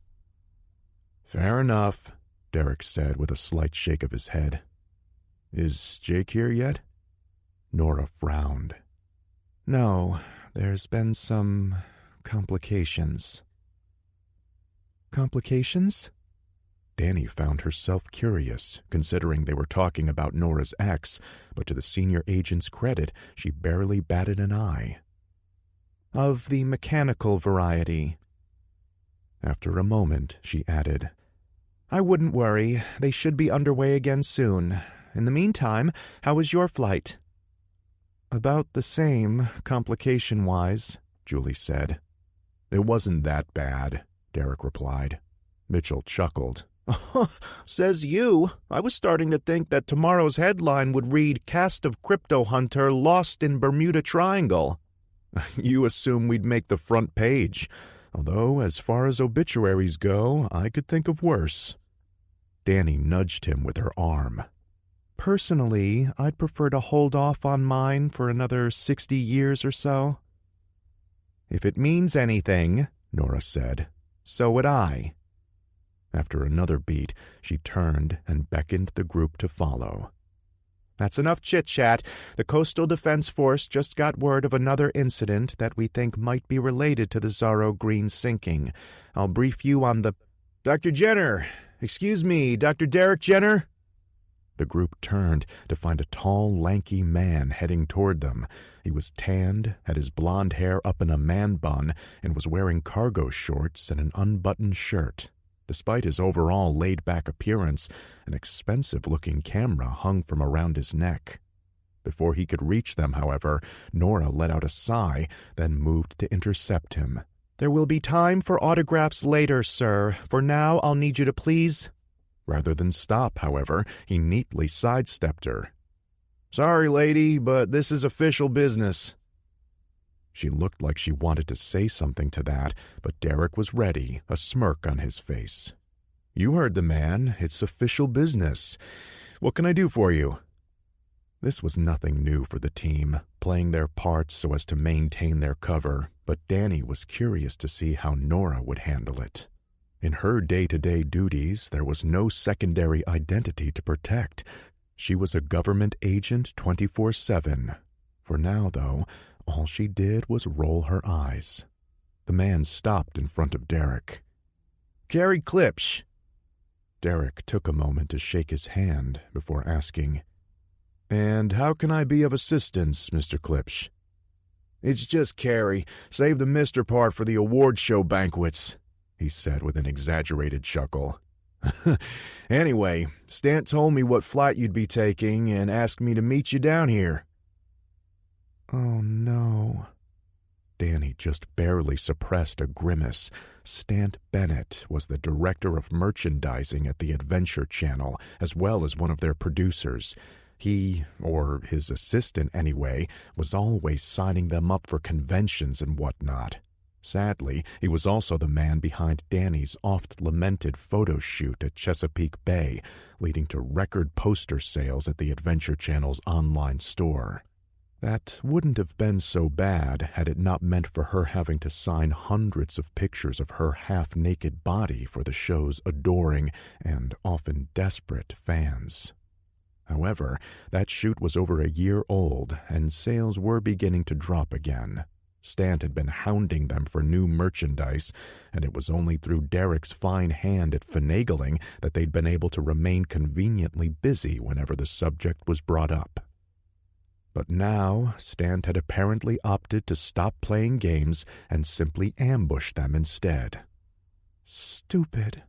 [SPEAKER 1] "Fair enough," Derek said with a slight shake of his head. "Is Jake here yet?" Nora frowned.
[SPEAKER 2] "No, there's been some complications." "Complications?"
[SPEAKER 1] Danny found herself curious, considering they were talking about Nora's ex, but to the senior agent's credit, she barely batted an eye.
[SPEAKER 2] "Of the mechanical variety."
[SPEAKER 1] After a moment, she added,
[SPEAKER 2] "I wouldn't worry. They should be underway again soon. In the meantime, how was your flight?" About the same, complication-wise, Julie said.
[SPEAKER 1] It wasn't that bad, Derek replied. Mitchell chuckled.
[SPEAKER 2] Says you. I was starting to think that tomorrow's headline would read, "Cast of Crypto Hunter Lost in Bermuda Triangle."
[SPEAKER 1] You assume we'd make the front page, although as far as obituaries go, I could think of worse. Danny nudged him with her arm.
[SPEAKER 2] Personally, I'd prefer to hold off on mine for another 60 years or so.
[SPEAKER 1] If it means anything, Nora said, so would I. After another beat, she turned and beckoned the group to follow.
[SPEAKER 2] That's enough chit-chat. The Coastal Defense Force just got word of another incident that we think might be related to the Zorro Green sinking. I'll brief you on the... Dr. Jenner! Excuse me, Dr. Derek Jenner?
[SPEAKER 1] The group turned to find a tall, lanky man heading toward them. He was tanned, had his blonde hair up in a man bun, and was wearing cargo shorts and an unbuttoned shirt. Despite his overall laid-back appearance, an expensive-looking camera hung from around his neck. Before he could reach them, however, Nora let out a sigh, then moved to intercept him.
[SPEAKER 2] There will be time for autographs later, sir. For now, I'll need you to please...
[SPEAKER 1] Rather than stop, however, he neatly sidestepped her.
[SPEAKER 2] Sorry, lady, but this is official business.
[SPEAKER 1] She looked like she wanted to say something to that, but Derek was ready, a smirk on his face. You heard the man. It's official business. What can I do for you? This was nothing new for the team, playing their parts so as to maintain their cover, but Danny was curious to see how Nora would handle it. In her day-to-day duties, there was no secondary identity to protect. She was a government agent 24/7. For now, though, all she did was roll her eyes. The man stopped in front of Derek.
[SPEAKER 2] Gary Klipsch.
[SPEAKER 1] Derek took a moment to shake his hand before asking, And how can I be of assistance, Mr. Klipsch?
[SPEAKER 2] It's just Carrie. Save the Mr. part for the award show banquets, he said with an exaggerated chuckle. Anyway, Stant told me what flight you'd be taking and asked me to meet you down here.
[SPEAKER 1] Oh, no. Danny just barely suppressed a grimace. Stant Bennett was the director of merchandising at the Adventure Channel, as well as one of their producers. He, or his assistant anyway, was always signing them up for conventions and whatnot. Sadly, he was also the man behind Danny's oft-lamented photo shoot at Chesapeake Bay, leading to record poster sales at the Adventure Channel's online store. That wouldn't have been so bad had it not meant for her having to sign hundreds of pictures of her half-naked body for the show's adoring and often desperate fans. However, that shoot was over a year old, and sales were beginning to drop again. Stant had been hounding them for new merchandise, and it was only through Derek's fine hand at finagling that they'd been able to remain conveniently busy whenever the subject was brought up. But now, Stant had apparently opted to stop playing games and simply ambush them instead. Stupid.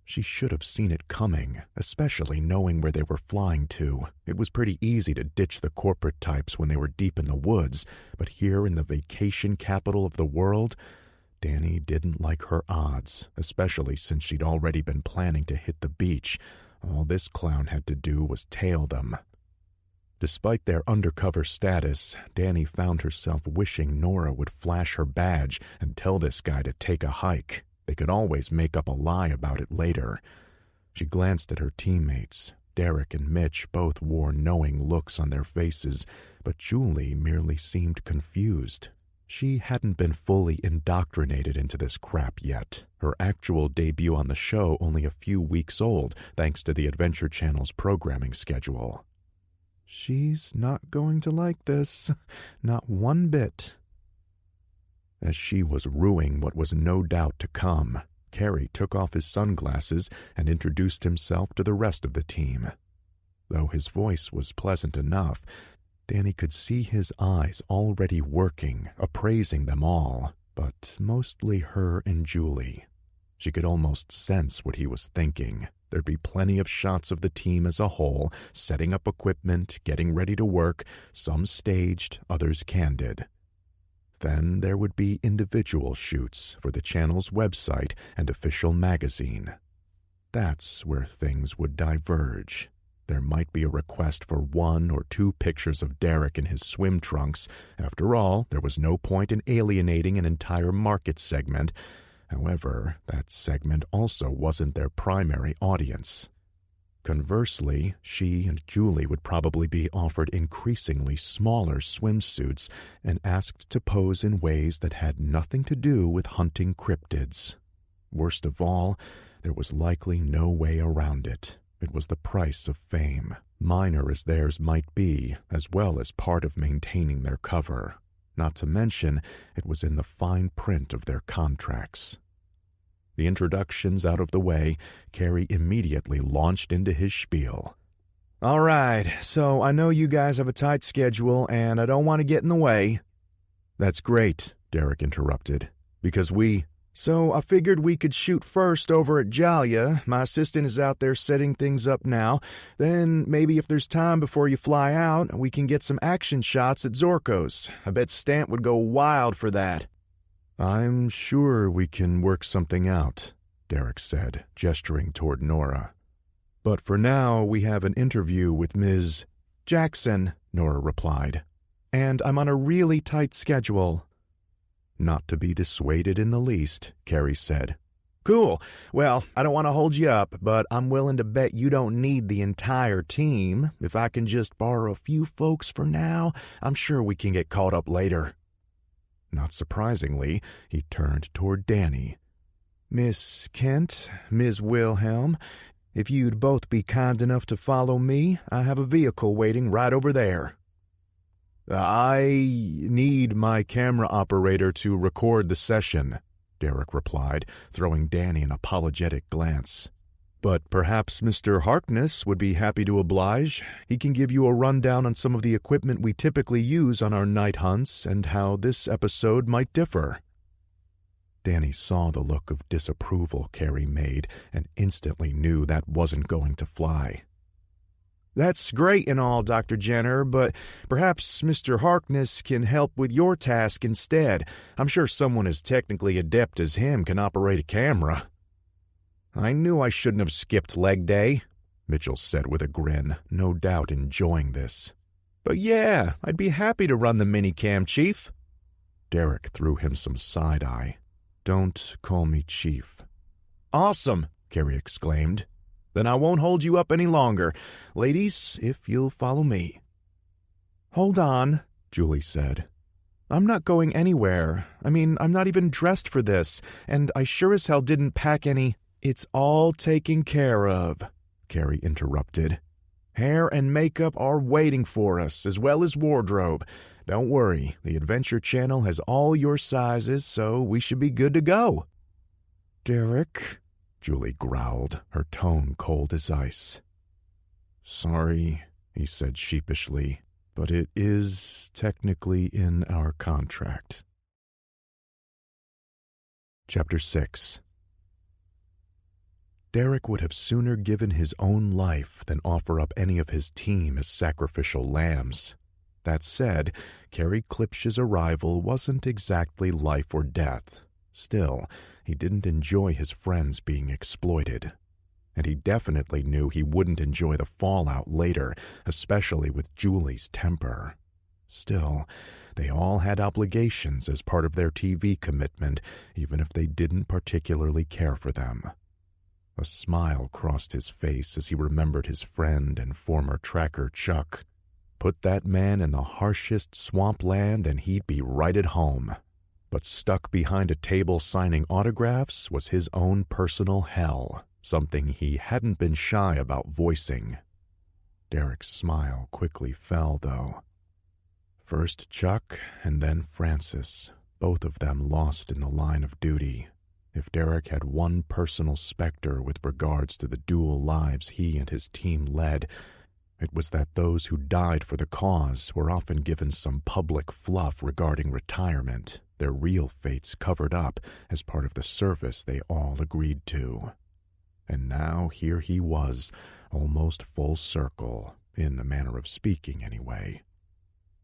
[SPEAKER 1] She should have seen it coming, especially knowing where they were flying to. It was pretty easy to ditch the corporate types when they were deep in the woods, but here in the vacation capital of the world, Danny didn't like her odds, especially since she'd already been planning to hit the beach. All this clown had to do was tail them. Despite their undercover status, Danny found herself wishing Nora would flash her badge and tell this guy to take a hike. They could always make up a lie about it later. She glanced at her teammates. Derek and Mitch both wore knowing looks on their faces, but Julie merely seemed confused. She hadn't been fully indoctrinated into this crap yet. Her actual debut on the show only a few weeks old, thanks to the Adventure Channel's programming schedule. She's not going to like this. Not one bit. As she was rueing what was no doubt to come, Carey took off his sunglasses and introduced himself to the rest of the team. Though his voice was pleasant enough, Danny could see his eyes already working, appraising them all, but mostly her and Julie. She could almost sense what he was thinking. There'd be plenty of shots of the team as a whole, setting up equipment, getting ready to work, some staged, others candid. Then there would be individual shoots for the channel's website and official magazine. That's where things would diverge. There might be a request for 1 or 2 pictures of Derek in his swim trunks. After all, there was no point in alienating an entire market segment. However, that segment also wasn't their primary audience. Conversely, she and Julie would probably be offered increasingly smaller swimsuits and asked to pose in ways that had nothing to do with hunting cryptids. Worst of all, there was likely no way around it. It was the price of fame, minor as theirs might be, as well as part of maintaining their cover. Not to mention, it was in the fine print of their contracts. The introductions out of the way, Carey immediately launched into his spiel.
[SPEAKER 2] All right, so I know you guys have a tight schedule, and I don't want to get in the way.
[SPEAKER 1] That's great, Derek interrupted, because
[SPEAKER 2] So I figured we could shoot first over at Jalia. My assistant is out there setting things up now. Then maybe if there's time before you fly out, we can get some action shots at Zorko's. I bet Stant would go wild for that.
[SPEAKER 1] I'm sure we can work something out, Derek said, gesturing toward Nora. But for now, we have an interview with Ms.
[SPEAKER 2] Jackson, Nora replied. And I'm on a really tight schedule.
[SPEAKER 1] Not to be dissuaded in the least, Carey said.
[SPEAKER 2] Cool. Well, I don't want to hold you up, but I'm willing to bet you don't need the entire team. If I can just borrow a few folks for now, I'm sure we can get caught up later.
[SPEAKER 1] Not surprisingly, he turned toward Danny.
[SPEAKER 2] Miss Kent, Ms. Wilhelm, if you'd both be kind enough to follow me, I have a vehicle waiting right over there.
[SPEAKER 1] I need my camera operator to record the session, Derek replied, throwing Danny an apologetic glance. But perhaps Mr. Harkness would be happy to oblige. He can give you a rundown on some of the equipment we typically use on our night hunts and how this episode might differ. Danny saw the look of disapproval Carey made and instantly knew that wasn't going to fly.
[SPEAKER 2] That's great and all, Dr. Jenner, but perhaps Mr. Harkness can help with your task instead. I'm sure someone as technically adept as him can operate a camera.
[SPEAKER 1] I knew I shouldn't have skipped leg day, Mitchell said with a grin, no doubt enjoying this.
[SPEAKER 2] But yeah, I'd be happy to run the minicam, Chief.
[SPEAKER 1] Derek threw him some side-eye. Don't call me Chief.
[SPEAKER 2] Awesome, Carey exclaimed. Then I won't hold you up any longer. Ladies, if you'll follow me. Hold on, Julie said. I'm not going anywhere. I mean, I'm not even dressed for this, and I sure as hell didn't pack any. It's all taken care of, Carey interrupted. Hair and makeup are waiting for us, as well as wardrobe. Don't worry, the Adventure Channel has all your sizes, so we should be good to go.
[SPEAKER 1] Derek, Julie growled, her tone cold as ice. Sorry, he said sheepishly, but it is technically in our contract. Chapter 6. Derek would have sooner given his own life than offer up any of his team as sacrificial lambs. That said, Carey Klipsch's arrival wasn't exactly life or death. Still, he didn't enjoy his friends being exploited. And he definitely knew he wouldn't enjoy the fallout later, especially with Julie's temper. Still, they all had obligations as part of their TV commitment, even if they didn't particularly care for them. A smile crossed his face as he remembered his friend and former tracker Chuck. Put that man in the harshest swampland and he'd be right at home. But stuck behind a table signing autographs was his own personal hell, something he hadn't been shy about voicing. Derek's smile quickly fell, though. First Chuck and then Francis, both of them lost in the line of duty. If Derek had one personal specter with regards to the dual lives he and his team led, it was that those who died for the cause were often given some public fluff regarding retirement, their real fates covered up as part of the service they all agreed to. And now here he was, almost full circle, in a manner of speaking anyway.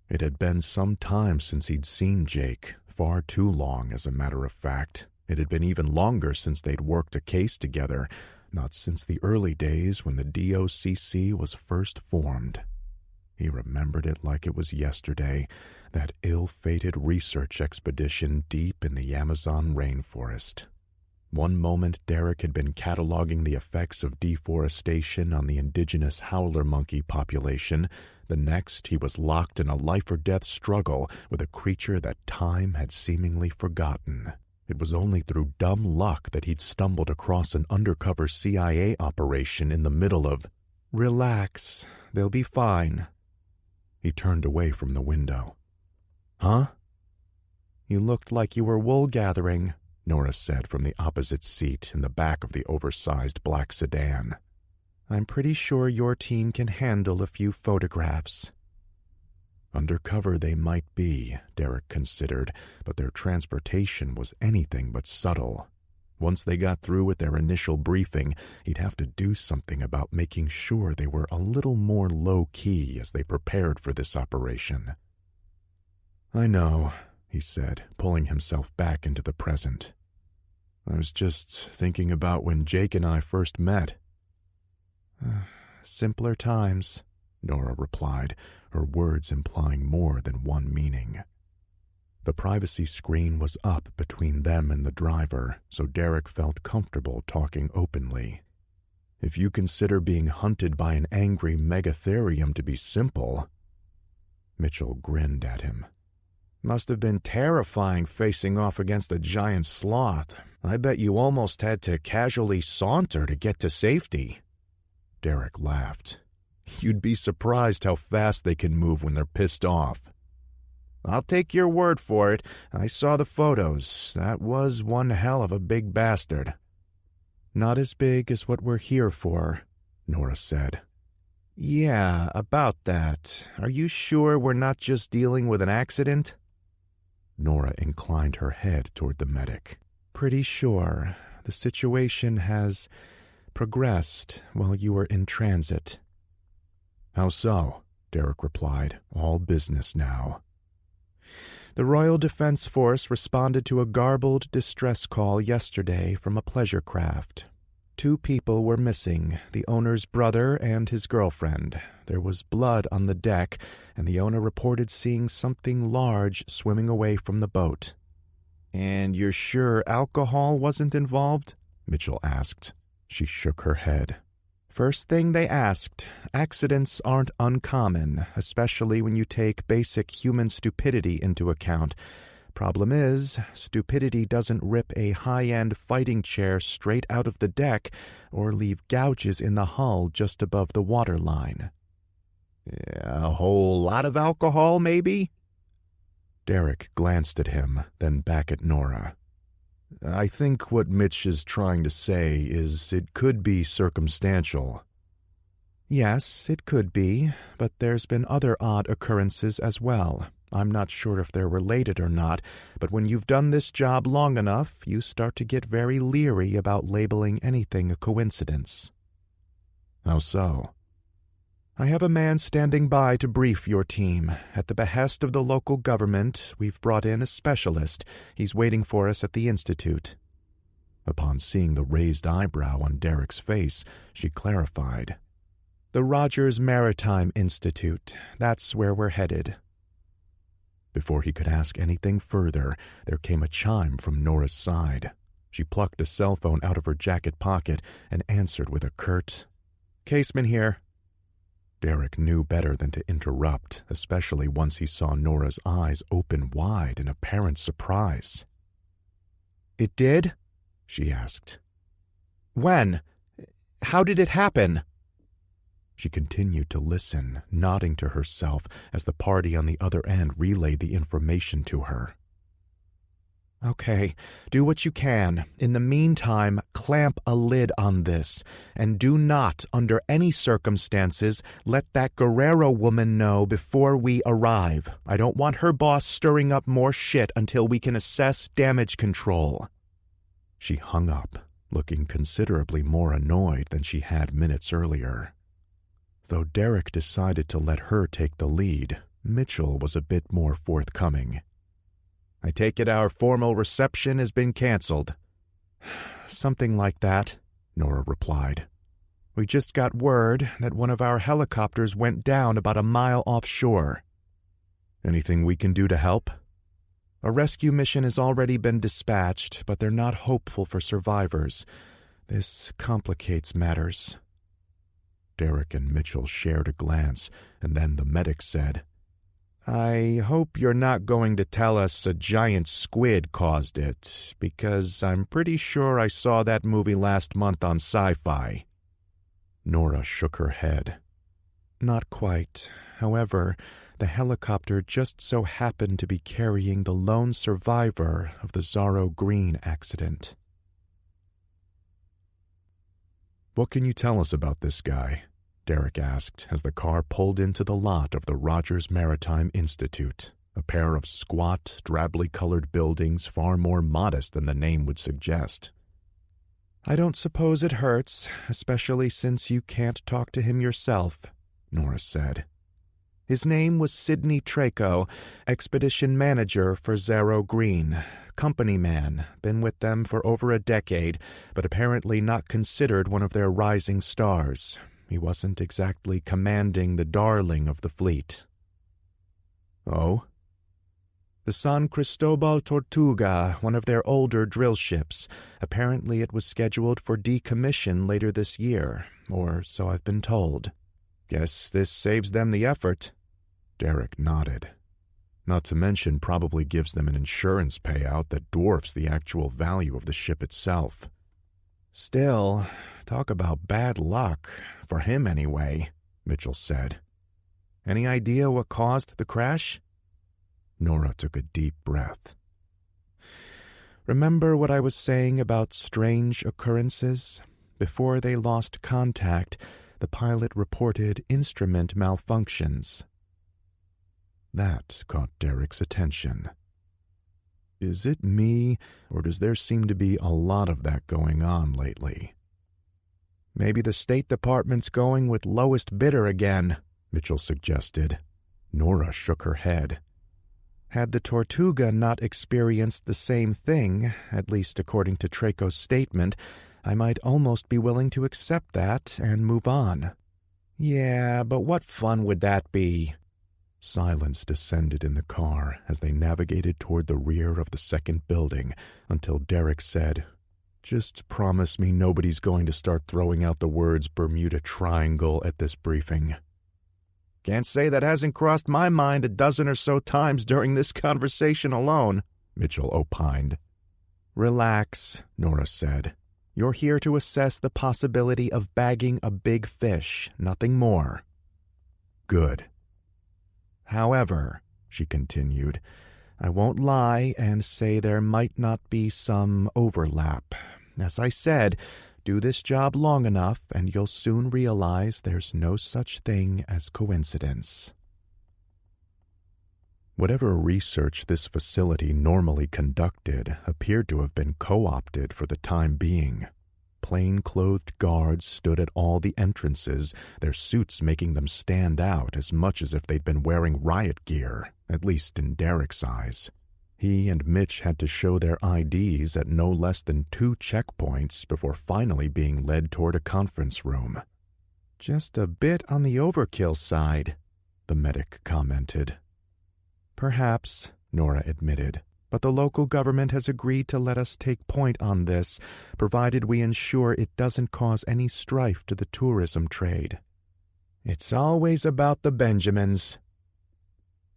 [SPEAKER 1] It had been some time since he'd seen Jake, far too long as a matter of fact. It had been even longer since they'd worked a case together, not since the early days when the DOCC was first formed. He remembered it like it was yesterday, that ill-fated research expedition deep in the Amazon rainforest. One moment Derek had been cataloging the effects of deforestation on the indigenous howler monkey population. The next, he was locked in a life-or-death struggle with a creature that time had seemingly forgotten. It was only through dumb luck that he'd stumbled across an undercover CIA operation in the middle of...
[SPEAKER 2] Relax, they'll be fine.
[SPEAKER 1] He turned away from the window. Huh?
[SPEAKER 2] You looked like you were wool gathering,
[SPEAKER 1] Nora said from the opposite seat in the back of the oversized black sedan.
[SPEAKER 2] I'm pretty sure your team can handle a few photographs.
[SPEAKER 1] Undercover they might be, Derek considered, but their transportation was anything but subtle. Once they got through with their initial briefing, he'd have to do something about making sure they were a little more low-key as they prepared for this operation. I know, he said, pulling himself back into the present. I was just thinking about when Jake and I first met.
[SPEAKER 2] Simpler times,
[SPEAKER 1] Nora replied, her words implying more than one meaning. The privacy screen was up between them and the driver, so Derek felt comfortable talking openly. If you consider being hunted by an angry megatherium to be simple... Mitchell grinned at him.
[SPEAKER 2] Must have been terrifying facing off against a giant sloth. I bet you almost had to casually saunter to get to safety.
[SPEAKER 1] Derek laughed. You'd be surprised how fast they can move when they're pissed off.
[SPEAKER 2] I'll take your word for it. I saw the photos. That was one hell of a big bastard. Not as big as what we're here for, Nora said. Yeah, about that. Are you sure we're not just dealing with an accident?
[SPEAKER 1] Nora inclined her head toward the medic.
[SPEAKER 2] Pretty sure. The situation has progressed while you were in transit.
[SPEAKER 1] How so? Derek replied, all business now.
[SPEAKER 2] The Royal Defense Force responded to a garbled distress call yesterday from a pleasure craft. 2 people were missing, the owner's brother and his girlfriend. There was blood on the deck, and the owner reported seeing something large swimming away from the boat. And you're sure alcohol wasn't involved? Mitchell asked.
[SPEAKER 1] She shook her head.
[SPEAKER 2] First thing they asked. Accidents aren't uncommon, especially when you take basic human stupidity into account. Problem is, stupidity doesn't rip a high-end fighting chair straight out of the deck or leave gouges in the hull just above the waterline. A whole lot of alcohol, maybe?
[SPEAKER 1] Derek glanced at him, then back at Nora. I think what Mitch is trying to say is it could be circumstantial.
[SPEAKER 2] Yes, it could be, but there's been other odd occurrences as well. I'm not sure if they're related or not, but when you've done this job long enough, you start to get very leery about labeling anything a coincidence.
[SPEAKER 1] How so?
[SPEAKER 2] I have a man standing by to brief your team. At the behest of the local government, we've brought in a specialist. He's waiting for us at the Institute.
[SPEAKER 1] Upon seeing the raised eyebrow on Derek's face, she clarified.
[SPEAKER 2] The Rogers Maritime Institute. That's where we're headed.
[SPEAKER 1] Before he could ask anything further, there came a chime from Nora's side. She plucked a cell phone out of her jacket pocket and answered with a curt,
[SPEAKER 2] "Caseman here."
[SPEAKER 1] Derek knew better than to interrupt, especially once he saw Nora's eyes open wide in apparent surprise.
[SPEAKER 2] "It did?"
[SPEAKER 1] she asked.
[SPEAKER 2] "When? How did it happen?"
[SPEAKER 1] She continued to listen, nodding to herself as the party on the other end relayed the information to her.
[SPEAKER 2] Okay, do what you can. In the meantime, clamp a lid on this, and do not, under any circumstances, let that Guerrero woman know before we arrive. I don't want her boss stirring up more shit until we can assess damage control."
[SPEAKER 1] She hung up, looking considerably more annoyed than she had minutes earlier. Though Derek decided to let her take the lead, Mitchell was a bit more forthcoming.
[SPEAKER 2] "I take it our formal reception has been canceled." "Something like that," Nora replied. "We just got word that one of our helicopters went down about a mile offshore."
[SPEAKER 1] "Anything we can do to help?"
[SPEAKER 2] "A rescue mission has already been dispatched, but they're not hopeful for survivors. This complicates matters."
[SPEAKER 1] Derek and Mitchell shared a glance, and then the medic said,
[SPEAKER 2] "I hope you're not going to tell us a giant squid caused it, because I'm pretty sure I saw that movie last month on Sci-Fi."
[SPEAKER 1] Nora shook her head.
[SPEAKER 2] "Not quite. However, the helicopter just so happened to be carrying the lone survivor of the Zorro Green accident."
[SPEAKER 1] "What can you tell us about this guy?" Derek asked as the car pulled into the lot of the Rogers Maritime Institute, a pair of squat, drably colored buildings far more modest than the name would suggest.
[SPEAKER 2] "I don't suppose it hurts, especially since you can't talk to him yourself," Nora said. "His name was Sidney Traco, expedition manager for Zorro Green. Company man, been with them for over a decade, but apparently not considered one of their rising stars. He wasn't exactly commanding the darling of the fleet."
[SPEAKER 1] "Oh?"
[SPEAKER 2] "The San Cristobal Tortuga, one of their older drill ships. Apparently it was scheduled for decommission later this year, or so I've been told. Guess this saves them the effort."
[SPEAKER 1] Derek nodded. "Not to mention probably gives them an insurance payout that dwarfs the actual value of the ship itself."
[SPEAKER 2] "Still, talk about bad luck, for him anyway," Mitchell said. "Any idea what caused the crash?"
[SPEAKER 1] Nora took a deep breath.
[SPEAKER 2] "Remember what I was saying about strange occurrences? Before they lost contact, the pilot reported instrument malfunctions."
[SPEAKER 1] That caught Derek's attention. "Is it me, or does there seem to be a lot of that going on lately?"
[SPEAKER 2] "Maybe the State Department's going with lowest bidder again," Mitchell suggested.
[SPEAKER 1] Nora shook her head.
[SPEAKER 2] "Had the Tortuga not experienced the same thing, at least according to Traco's statement, I might almost be willing to accept that and move on." "Yeah, but what fun would that be?"
[SPEAKER 1] Silence descended in the car as they navigated toward the rear of the second building until Derek said, "Just promise me nobody's going to start throwing out the words Bermuda Triangle at this briefing."
[SPEAKER 2] "Can't say that hasn't crossed my mind a dozen or so times during this conversation alone," Mitchell opined. "Relax," Nora said. "You're here to assess the possibility of bagging a big fish, nothing more."
[SPEAKER 1] "Good."
[SPEAKER 2] "However," she continued, "I won't lie and say there might not be some overlap. As I said, do this job long enough and you'll soon realize there's no such thing as coincidence."
[SPEAKER 1] Whatever research this facility normally conducted appeared to have been co-opted for the time being. Plain-clothed guards stood at all the entrances, their suits making them stand out as much as if they'd been wearing riot gear, at least in Derek's eyes. He and Mitch had to show their IDs at no less than 2 checkpoints before finally being led toward a conference room.
[SPEAKER 2] "Just a bit on the overkill side," the medic commented. "Perhaps," Nora admitted, "but the local government has agreed to let us take point on this, provided we ensure it doesn't cause any strife to the tourism trade." "It's always about the Benjamins."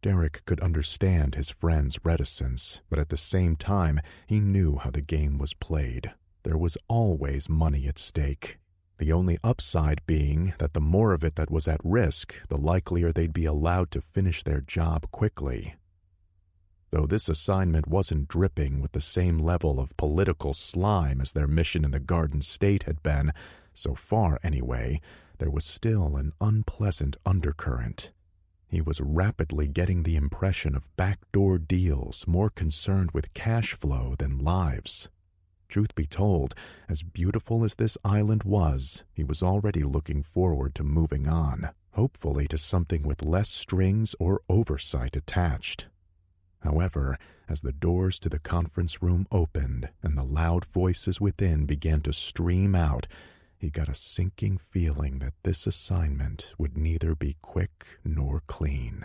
[SPEAKER 1] Derek could understand his friend's reticence, but at the same time he knew how the game was played. There was always money at stake. The only upside being that the more of it that was at risk, the likelier they'd be allowed to finish their job quickly. Though this assignment wasn't dripping with the same level of political slime as their mission in the Garden State had been, so far anyway, there was still an unpleasant undercurrent. He was rapidly getting the impression of backdoor deals more concerned with cash flow than lives. Truth be told, as beautiful as this island was, he was already looking forward to moving on, hopefully to something with less strings or oversight attached. However, as the doors to the conference room opened and the loud voices within began to stream out, he got a sinking feeling that this assignment would neither be quick nor clean.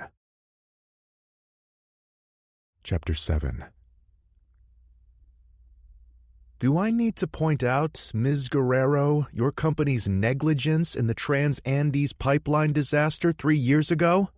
[SPEAKER 1] Chapter 7.
[SPEAKER 2] Do I need to point out, Ms. Guerrero, your company's negligence in the Trans-Andes pipeline disaster 3 years ago?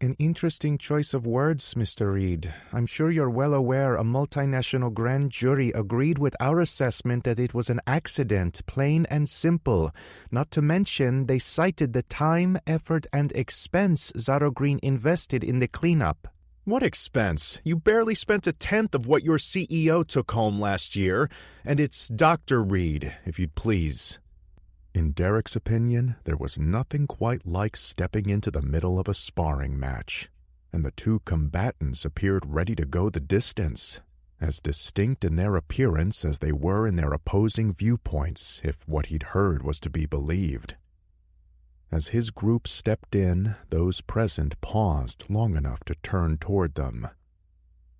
[SPEAKER 2] An interesting choice of words, Mr. Reed. I'm sure you're well aware a multinational grand jury agreed with our assessment that it was an accident, plain and simple. Not to mention, they cited the time, effort, and expense Zaro Green invested in the cleanup. What expense? You barely spent a tenth of what your CEO took home last year, and it's Dr. Reed, if you'd please.
[SPEAKER 1] In Derek's opinion, there was nothing quite like stepping into the middle of a sparring match, and the two combatants appeared ready to go the distance, as distinct in their appearance as they were in their opposing viewpoints, if what he'd heard was to be believed. As his group stepped in, those present paused long enough to turn toward them.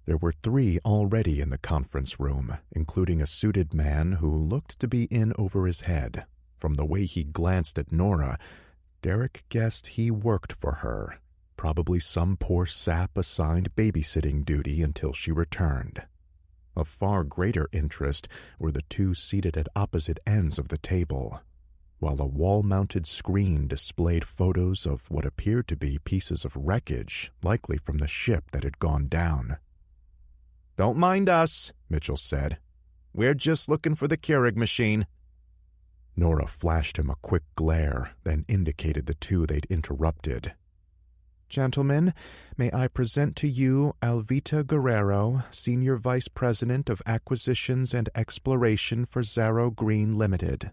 [SPEAKER 1] There were 3 already in the conference room, including a suited man who looked to be in over his head. From the way he glanced at Nora, Derek guessed he worked for her, probably some poor sap assigned babysitting duty until she returned. Of far greater interest were the 2 seated at opposite ends of the table, while a wall-mounted screen displayed photos of what appeared to be pieces of wreckage, likely from the ship that had gone down.
[SPEAKER 2] "Don't mind us," Mitchell said. "We're just looking for the Keurig machine."
[SPEAKER 1] Nora flashed him a quick glare, then indicated the 2 they'd interrupted.
[SPEAKER 2] "Gentlemen, may I present to you Alvita Guerrero, Senior Vice President of Acquisitions and Exploration for Zaro Green Limited."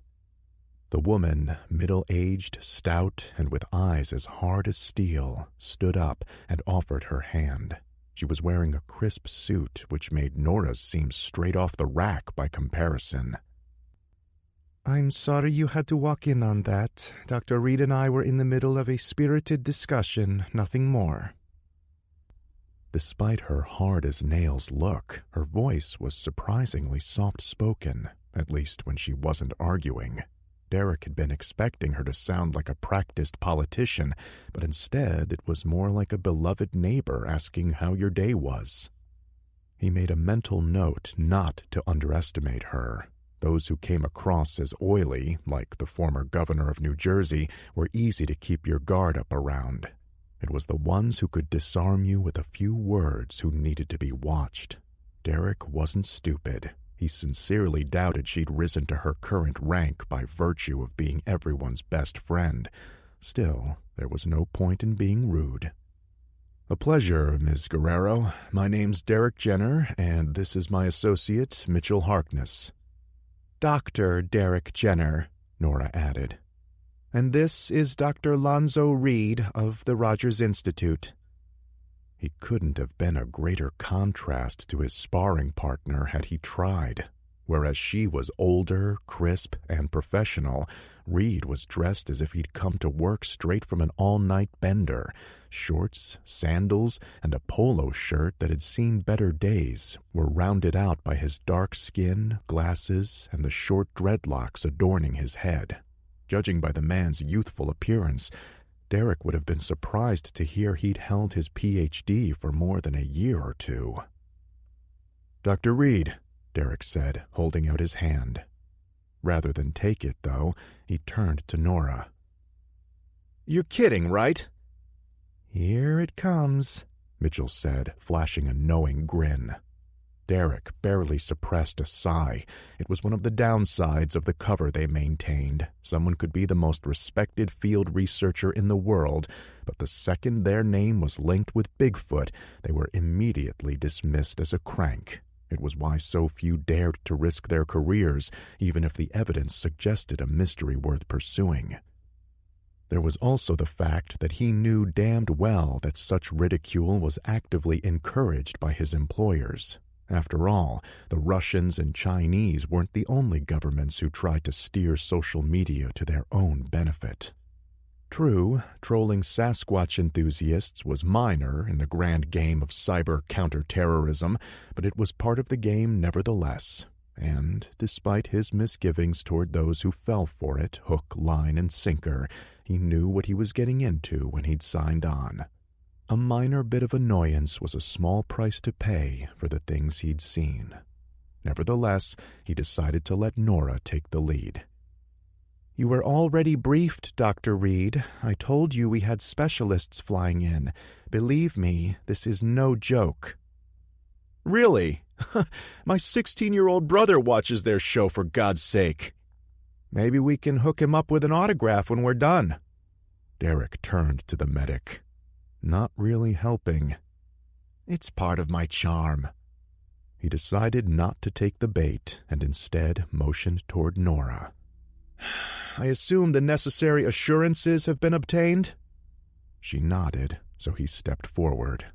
[SPEAKER 1] The woman, middle-aged, stout, and with eyes as hard as steel, stood up and offered her hand. She was wearing a crisp suit, which made Nora's seem straight off the rack by comparison.
[SPEAKER 2] "I'm sorry you had to walk in on that. Dr. Reed and I were in the middle of a spirited discussion, nothing more."
[SPEAKER 1] Despite her hard-as-nails look, her voice was surprisingly soft-spoken, at least when she wasn't arguing. Derek had been expecting her to sound like a practiced politician, but instead it was more like a beloved neighbor asking how your day was. He made a mental note not to underestimate her. Those who came across as oily, like the former governor of New Jersey, were easy to keep your guard up around. It was the ones who could disarm you with a few words who needed to be watched. Derek wasn't stupid. He sincerely doubted she'd risen to her current rank by virtue of being everyone's best friend. Still, there was no point in being rude. "A pleasure, Ms. Guerrero. My name's Derek Jenner, and this is my associate, Mitchell Harkness."
[SPEAKER 2] "Dr. Derek Jenner," Nora added. "And this is Dr. Lonzo Reed of the Rogers Institute."
[SPEAKER 1] He couldn't have been a greater contrast to his sparring partner had he tried. Whereas she was older, crisp, and professional, Reed was dressed as if he'd come to work straight from an all-night bender. Shorts, sandals, and a polo shirt that had seen better days were rounded out by his dark skin, glasses, and the short dreadlocks adorning his head. Judging by the man's youthful appearance, Derek would have been surprised to hear he'd held his Ph.D. for more than a year or 2. "Dr. Reed," Derek said, holding out his hand. Rather than take it, though, he turned to Nora.
[SPEAKER 2] "You're kidding, right?"
[SPEAKER 1] "Here it comes," Mitchell said, flashing a knowing grin. Derek barely suppressed a sigh. It was one of the downsides of the cover they maintained. Someone could be the most respected field researcher in the world, but the second their name was linked with Bigfoot, they were immediately dismissed as a crank. It was why so few dared to risk their careers, even if the evidence suggested a mystery worth pursuing. There was also the fact that he knew damned well that such ridicule was actively encouraged by his employers. After all, the Russians and Chinese weren't the only governments who tried to steer social media to their own benefit. True, trolling Sasquatch enthusiasts was minor in the grand game of cyber counterterrorism, but it was part of the game nevertheless. And, despite his misgivings toward those who fell for it, hook, line, and sinker, he knew what he was getting into when he'd signed on. A minor bit of annoyance was a small price to pay for the things he'd seen. Nevertheless, he decided to let Nora take the lead.
[SPEAKER 2] "You were already briefed, Dr. Reed. I told you we had specialists flying in. Believe me, this is no joke."
[SPEAKER 3] "Really? My 16-year-old brother watches their show, for God's sake."
[SPEAKER 2] "Maybe we can hook him up with an autograph when we're done."
[SPEAKER 1] Derek turned to the medic. Not really helping.
[SPEAKER 2] "It's part of my charm."
[SPEAKER 1] He decided not to take the bait and instead motioned toward Nora.
[SPEAKER 3] "I assume the necessary assurances have been obtained?"
[SPEAKER 1] She nodded, so he stepped forward.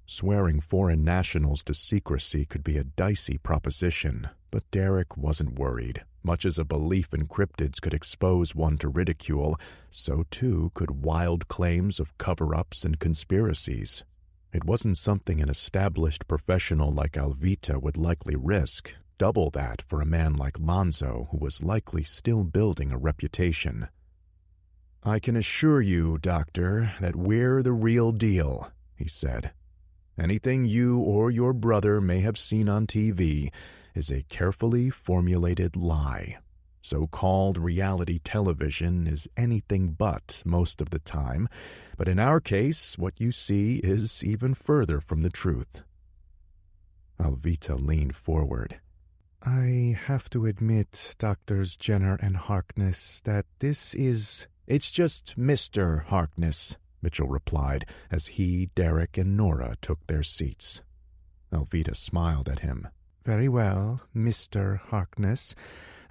[SPEAKER 1] Swearing foreign nationals to secrecy could be a dicey proposition, but Derek wasn't worried. Much as a belief in cryptids could expose one to ridicule, so too could wild claims of cover-ups and conspiracies. It wasn't something an established professional like Alvita would likely risk. Double that for a man like Lonzo, who was likely still building a reputation.
[SPEAKER 3] "I can assure you, Doctor, that we're the real deal," he said. "Anything you or your brother may have seen on TV is a carefully formulated lie. So-called reality television is anything but most of the time, but in our case, what you see is even further from the truth."
[SPEAKER 1] Alvita leaned forward.
[SPEAKER 2] "I have to admit, Doctors Jenner and Harkness, that this is—"
[SPEAKER 3] "It's just Mr. Harkness," Mitchell replied as he, Derek, and Nora took their seats.
[SPEAKER 1] Alvita smiled at him.
[SPEAKER 2] "Very well, Mr. Harkness.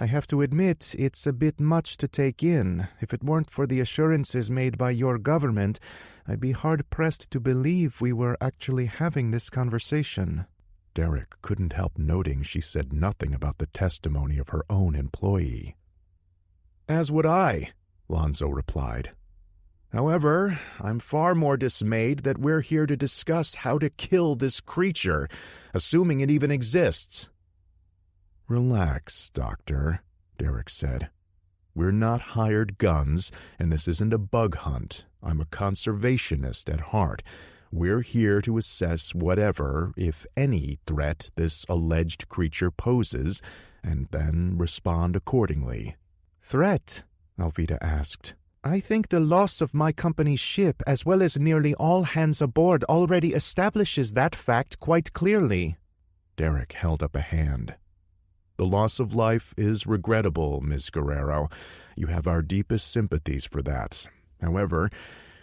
[SPEAKER 2] I have to admit it's a bit much to take in. If it weren't for the assurances made by your government, I'd be hard-pressed to believe we were actually having this conversation."
[SPEAKER 1] Derek couldn't help noting she said nothing about the testimony of her own employee.
[SPEAKER 3] "As would I," Lonzo replied. "However, I'm far more dismayed that we're here to discuss how to kill this creature, assuming it even exists."
[SPEAKER 1] "Relax, Doctor," Derek said. "We're not hired guns, and this isn't a bug hunt. I'm a conservationist at heart. We're here to assess whatever, if any, threat this alleged creature poses, and then respond accordingly."
[SPEAKER 2] "Threat?" Alvita asked. "I think the loss of my company's ship, as well as nearly all hands aboard, already establishes that fact quite clearly."
[SPEAKER 1] Derek held up a hand. "The loss of life is regrettable, Ms. Guerrero. You have our deepest sympathies for that. However,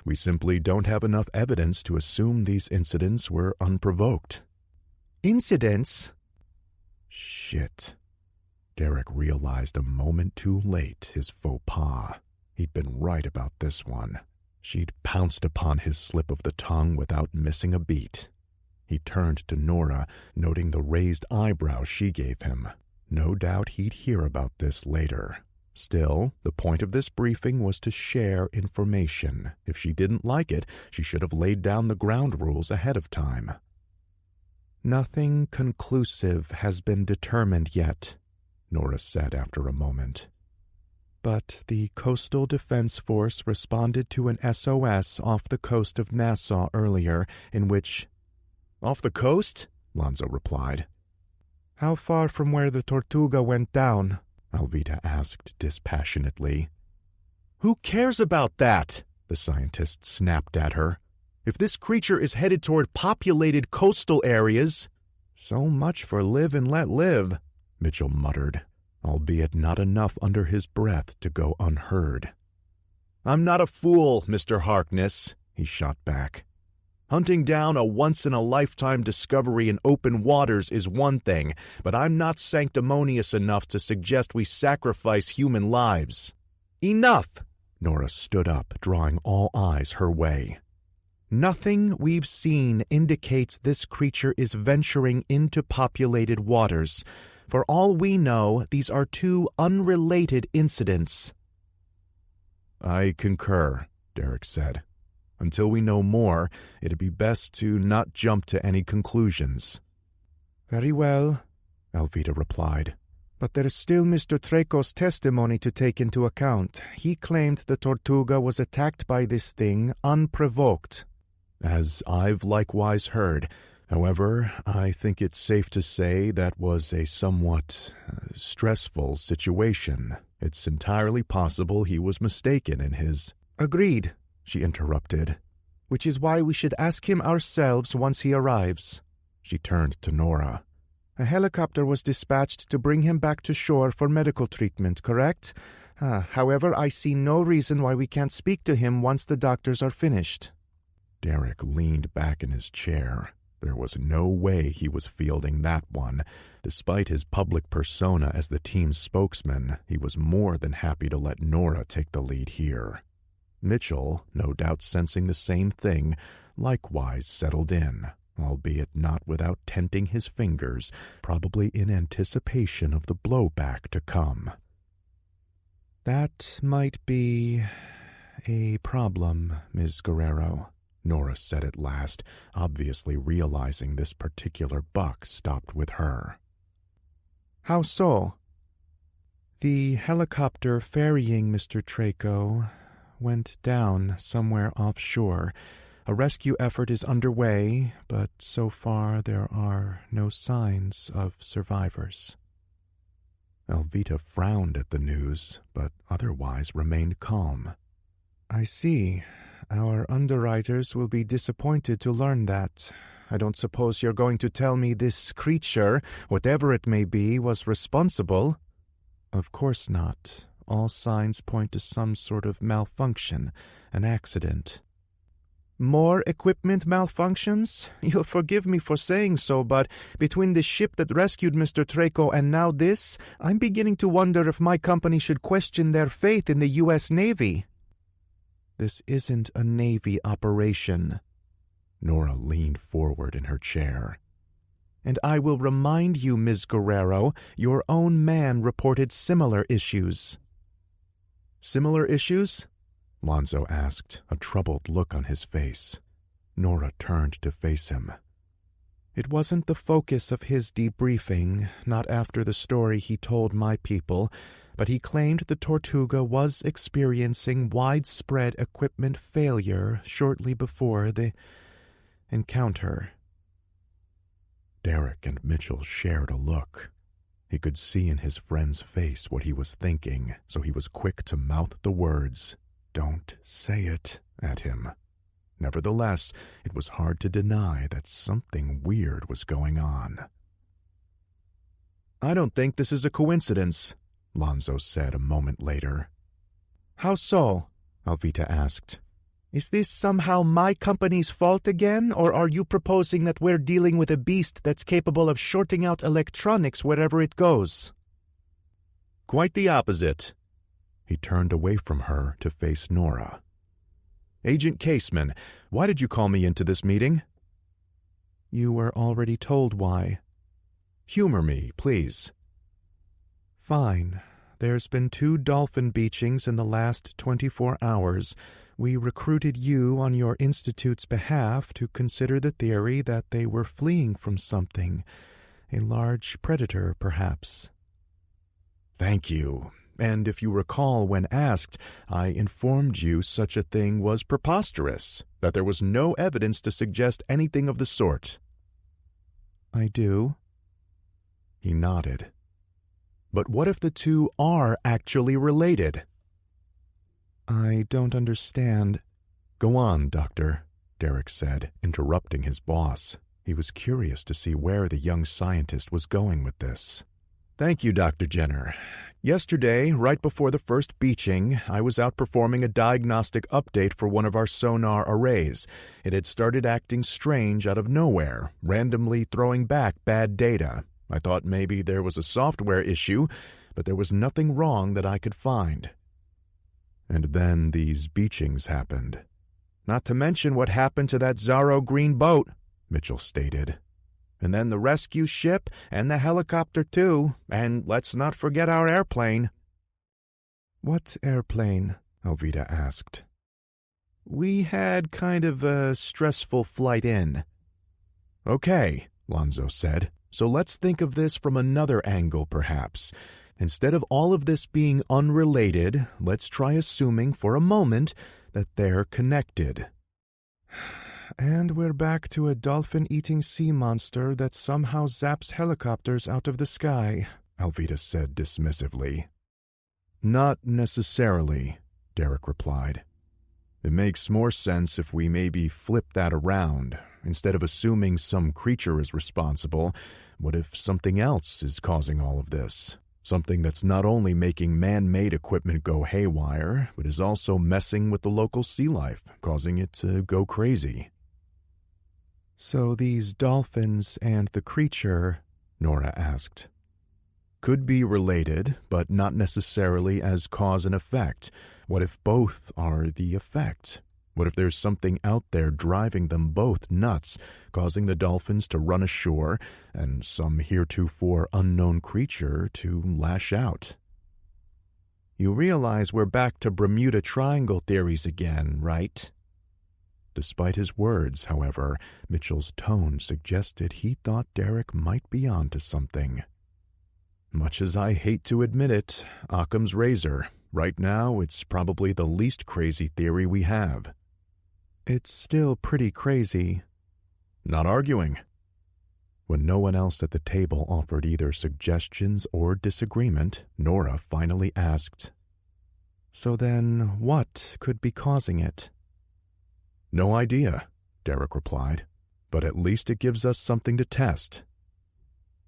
[SPEAKER 1] we simply don't have enough evidence to assume these incidents were unprovoked."
[SPEAKER 2] "Incidents?"
[SPEAKER 1] Shit. Derek realized a moment too late his faux pas. He'd been right about this one. She'd pounced upon his slip of the tongue without missing a beat. He turned to Nora, noting the raised eyebrows she gave him. No doubt he'd hear about this later. Still, the point of this briefing was to share information. If she didn't like it, she should have laid down the ground rules ahead of time.
[SPEAKER 2] "Nothing conclusive has been determined yet," Nora said after a moment. "But the Coastal Defense Force responded to an SOS off the coast of Nassau earlier, in which—"
[SPEAKER 3] "Off the coast?" Lonzo replied.
[SPEAKER 2] "How far from where the Tortuga went down?"
[SPEAKER 1] Alvita asked dispassionately.
[SPEAKER 3] "Who cares about that?" the scientist snapped at her. "If this creature is headed toward populated coastal areas—" So much for live and let live, Mitchell muttered, albeit not enough under his breath to go unheard. I'm not a fool, Mr. Harkness, he shot back. Hunting down a once-in-a-lifetime discovery in open waters is one thing, but I'm not sanctimonious enough to suggest we sacrifice human lives. Enough! Nora stood up, drawing all eyes her way. Nothing we've seen indicates this creature is venturing into populated waters. For all we know, these are two unrelated incidents. I concur, Derek said. Until we know more, it'd be best to not jump to any conclusions.
[SPEAKER 2] Very well, Alvita replied. But there is still Mr. Treco's testimony to take into account. He claimed the Tortuga was attacked by this thing unprovoked.
[SPEAKER 3] As I've likewise heard. However, I think it's safe to say that was a somewhat stressful situation. It's entirely possible he was mistaken in his...
[SPEAKER 2] Agreed,
[SPEAKER 3] she interrupted.
[SPEAKER 2] Which is why we should ask him ourselves once he arrives.
[SPEAKER 3] She turned to Nora.
[SPEAKER 2] A helicopter was dispatched to bring him back to shore for medical treatment, correct? However, I see no reason why we can't speak to him once the doctors are finished.
[SPEAKER 3] Derek leaned back in his chair. There was no way he was fielding that one. Despite his public persona as the team's spokesman, he was more than happy to let Nora take the lead here. Mitchell, no doubt sensing the same thing, likewise settled in, albeit not without tenting his fingers, probably in anticipation of the blowback to come.
[SPEAKER 2] That might be a problem, Ms. Guerrero,
[SPEAKER 3] Nora said at last, obviously realizing this particular buck stopped with her.
[SPEAKER 2] How so? The helicopter ferrying Mr. Treco went down somewhere offshore. A rescue effort is underway, but so far there are no signs of survivors.
[SPEAKER 3] Alvita frowned at the news, but otherwise remained calm.
[SPEAKER 2] I see. Our underwriters will be disappointed to learn that. I don't suppose you're going to tell me this creature, whatever it may be, was responsible? Of course not. All signs point to some sort of malfunction, an accident. More equipment malfunctions? You'll forgive me for saying so, but between the ship that rescued Mr. Treco and now this, I'm beginning to wonder if my company should question their faith in the U.S. Navy. This isn't a Navy operation.
[SPEAKER 3] Nora leaned forward in her chair.
[SPEAKER 2] And I will remind you, Ms. Guerrero, your own man reported similar issues.
[SPEAKER 3] Similar issues? Lonzo asked, a troubled look on his face. Nora turned to face him.
[SPEAKER 2] It wasn't the focus of his debriefing, not after the story he told my people, but he claimed the Tortuga was experiencing widespread equipment failure shortly before the encounter.
[SPEAKER 3] Derek and Mitchell shared a look. He could see in his friend's face what he was thinking, so he was quick to mouth the words, "Don't say it," at him. Nevertheless, it was hard to deny that something weird was going on.
[SPEAKER 2] I don't think this is a coincidence,
[SPEAKER 3] Lonzo said a moment later.
[SPEAKER 2] How so? Alvita asked. Is this somehow my company's fault again, or are you proposing that we're dealing with a beast that's capable of shorting out electronics wherever it goes?
[SPEAKER 3] Quite the opposite. He turned away from her to face Nora. Agent Caseman, why did you call me into this meeting?
[SPEAKER 2] You were already told why.
[SPEAKER 3] Humor me, please.
[SPEAKER 2] Fine. There's been 2 dolphin beachings in the last 24 hours. We recruited you on your institute's behalf to consider the theory that they were fleeing from something. A large predator, perhaps.
[SPEAKER 3] Thank you. And if you recall when asked, I informed you such a thing was preposterous, that there was no evidence to suggest anything of the sort.
[SPEAKER 2] I do.
[SPEAKER 3] He nodded. But what if the two are actually related?
[SPEAKER 2] I don't understand.
[SPEAKER 3] Go on, Doctor, Derek said, interrupting his boss.
[SPEAKER 1] He was curious to see where the young scientist was going with this. "Thank you, Dr. Jenner. Yesterday, right before the first beaching, I was out performing a diagnostic update for one of our sonar arrays. It had started acting strange out of nowhere, randomly throwing back bad data. I thought maybe there was a software issue, but there was nothing wrong that I could find." And then these beachings happened.
[SPEAKER 2] "Not to mention what happened to that Zorro green boat," Mitchell stated. "And then the rescue ship and the helicopter too, and let's not forget our airplane."
[SPEAKER 1] "What airplane?" Alvida asked.
[SPEAKER 2] "We had kind of a stressful flight in."
[SPEAKER 1] "Okay," Lonzo said. "So let's think of this from another angle, perhaps. Instead of all of this being unrelated, let's try assuming for a moment that they're connected."
[SPEAKER 2] "And we're back to a dolphin-eating sea monster that somehow zaps helicopters out of the sky,"
[SPEAKER 1] Alvida said dismissively. "Not necessarily," Derek replied. "It makes more sense if we maybe flip that around. Instead of assuming some creature is responsible, what if something else is causing all of this? Something that's not only making man-made equipment go haywire, but is also messing with the local sea life, causing it to go crazy."
[SPEAKER 2] "So these dolphins and the creature,"
[SPEAKER 1] Nora asked, "could be related, but not necessarily as cause and effect. What if both are the effect? What if there's something out there driving them both nuts, causing the dolphins to run ashore and some heretofore unknown creature to lash out?"
[SPEAKER 2] "You realize we're back to Bermuda Triangle theories again, right?"
[SPEAKER 1] Despite his words, however, Mitchell's tone suggested he thought Derek might be onto something. "Much as I hate to admit it, Occam's razor. Right now, it's probably the least crazy theory we have."
[SPEAKER 2] "It's still pretty crazy."
[SPEAKER 1] "Not arguing." When no one else at the table offered either suggestions or disagreement, Nora finally asked,
[SPEAKER 2] "So then, what could be causing it?"
[SPEAKER 1] "No idea," Derek replied, "but at least it gives us something to test."